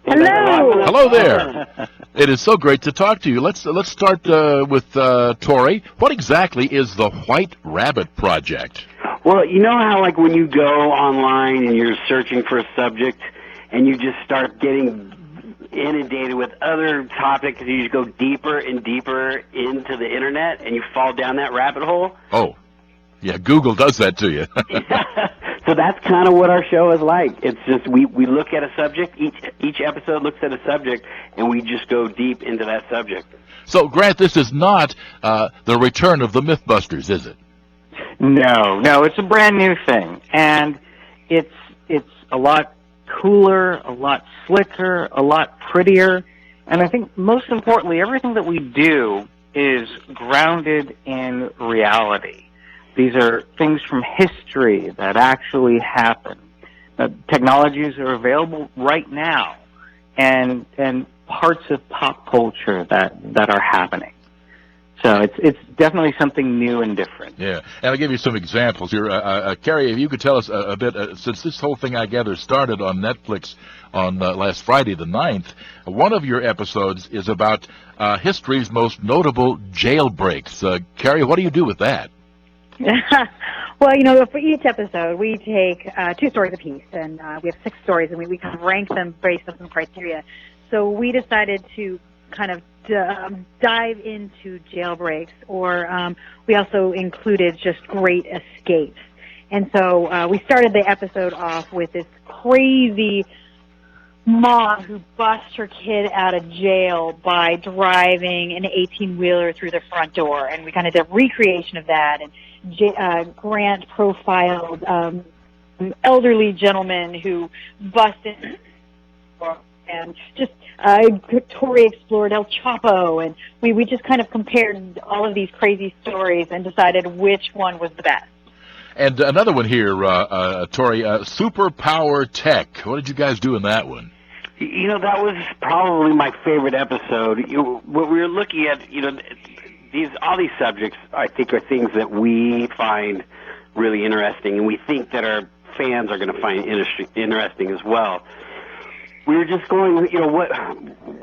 Hello. Hello there. It is so great to talk to you. Let's start with Tori. What exactly is the White Rabbit Project? Well, you know how like when you go online and you're searching for a subject and you just start getting inundated with other topics and you just go deeper and deeper into the internet and you fall down that rabbit hole? Oh, yeah, Google does that to you. So that's kind of what our show is like. It's just we look at a subject, each episode looks at a subject, and we just go deep into that subject. So, Grant, this is not the return of the Mythbusters, is it? No, it's a brand new thing, and it's a lot cooler, a lot slicker, a lot prettier, and I think most importantly, everything that we do is grounded in reality. These are things from history that actually happen. Technologies are available right now, and parts of pop culture that are happening. So it's definitely something new and different. Yeah, and I'll give you some examples here. Carrie, if you could tell us a bit, since this whole thing, I gather, started on Netflix on last Friday the 9th, one of your episodes is about history's most notable jailbreaks. Carrie, what do you do with that? Well, for each episode, we take 2 stories apiece, and we have 6 stories, and we kind of rank them based on some criteria. So we decided to kind of dive into jailbreaks, or we also included just great escapes. And so we started the episode off with this crazy mom who busts her kid out of jail by driving an 18-wheeler through the front door, and we kind of did a recreation of that. And Grant profiled an elderly gentleman who busted, and just Tori explored El Chapo, and we just kind of compared all of these crazy stories and decided which one was the best. And another one here, Tori, Superpower Tech. What did you guys do in that one? That was probably my favorite episode. What we were looking at, all these subjects, I think, are things that we find really interesting, and we think that our fans are going to find interesting as well. We were just going,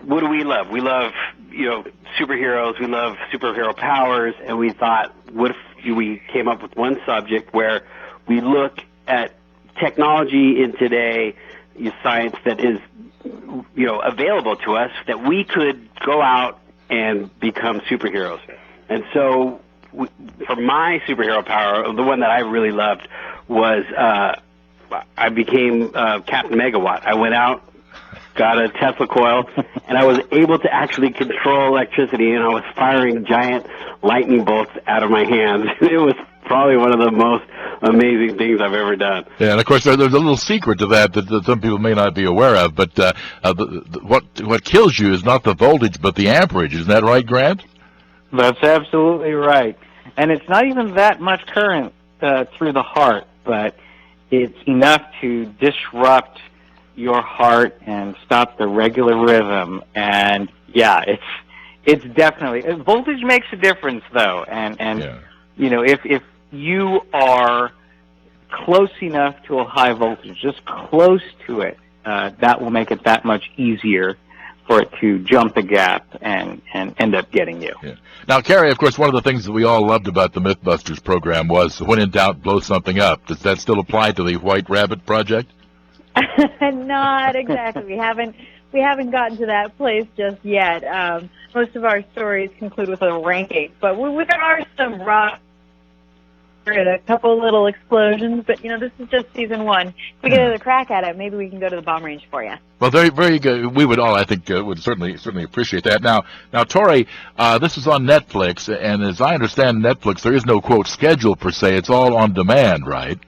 what do we love? We love, superheroes. We love superhero powers, and we thought, what if we came up with one subject where we look at technology in today, science that is, available to us, that we could go out and become superheroes. And so, for my superhero power, the one that I really loved was I became Captain Megawatt. I went out, got a Tesla coil, and I was able to actually control electricity, and I was firing giant lightning bolts out of my hands. It was probably one of the most amazing things I've ever done. Yeah, and of course there's a little secret to that some people may not be aware of, but what kills you is not the voltage but the amperage. Isn't that right, Grant? That's absolutely right. And it's not even that much current through the heart, but it's enough to disrupt your heart and stop the regular rhythm. And yeah, it's definitely, voltage makes a difference though. And if you are close enough to a high voltage, just close to it, that will make it that much easier for it to jump the gap and end up getting you. Yeah. Now, Carrie, of course, one of the things that we all loved about the Mythbusters program was, when in doubt, blow something up. Does that still apply to the White Rabbit Project? Not exactly. We haven't gotten to that place just yet. Most of our stories conclude with a ranking, but there are some rock and a couple little explosions, but this is just season 1. If we get another crack at it, maybe we can go to the bomb range for you. Well, very, very good. We would all, I think, would certainly appreciate that. Now, Tori, this is on Netflix, and as I understand Netflix, there is no, quote, schedule per se. It's all on demand, right?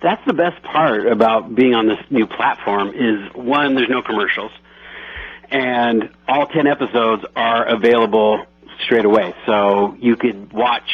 that's the best part about being on this new platform is, one, there's no commercials, and all 10 episodes are available straight away. So you could watch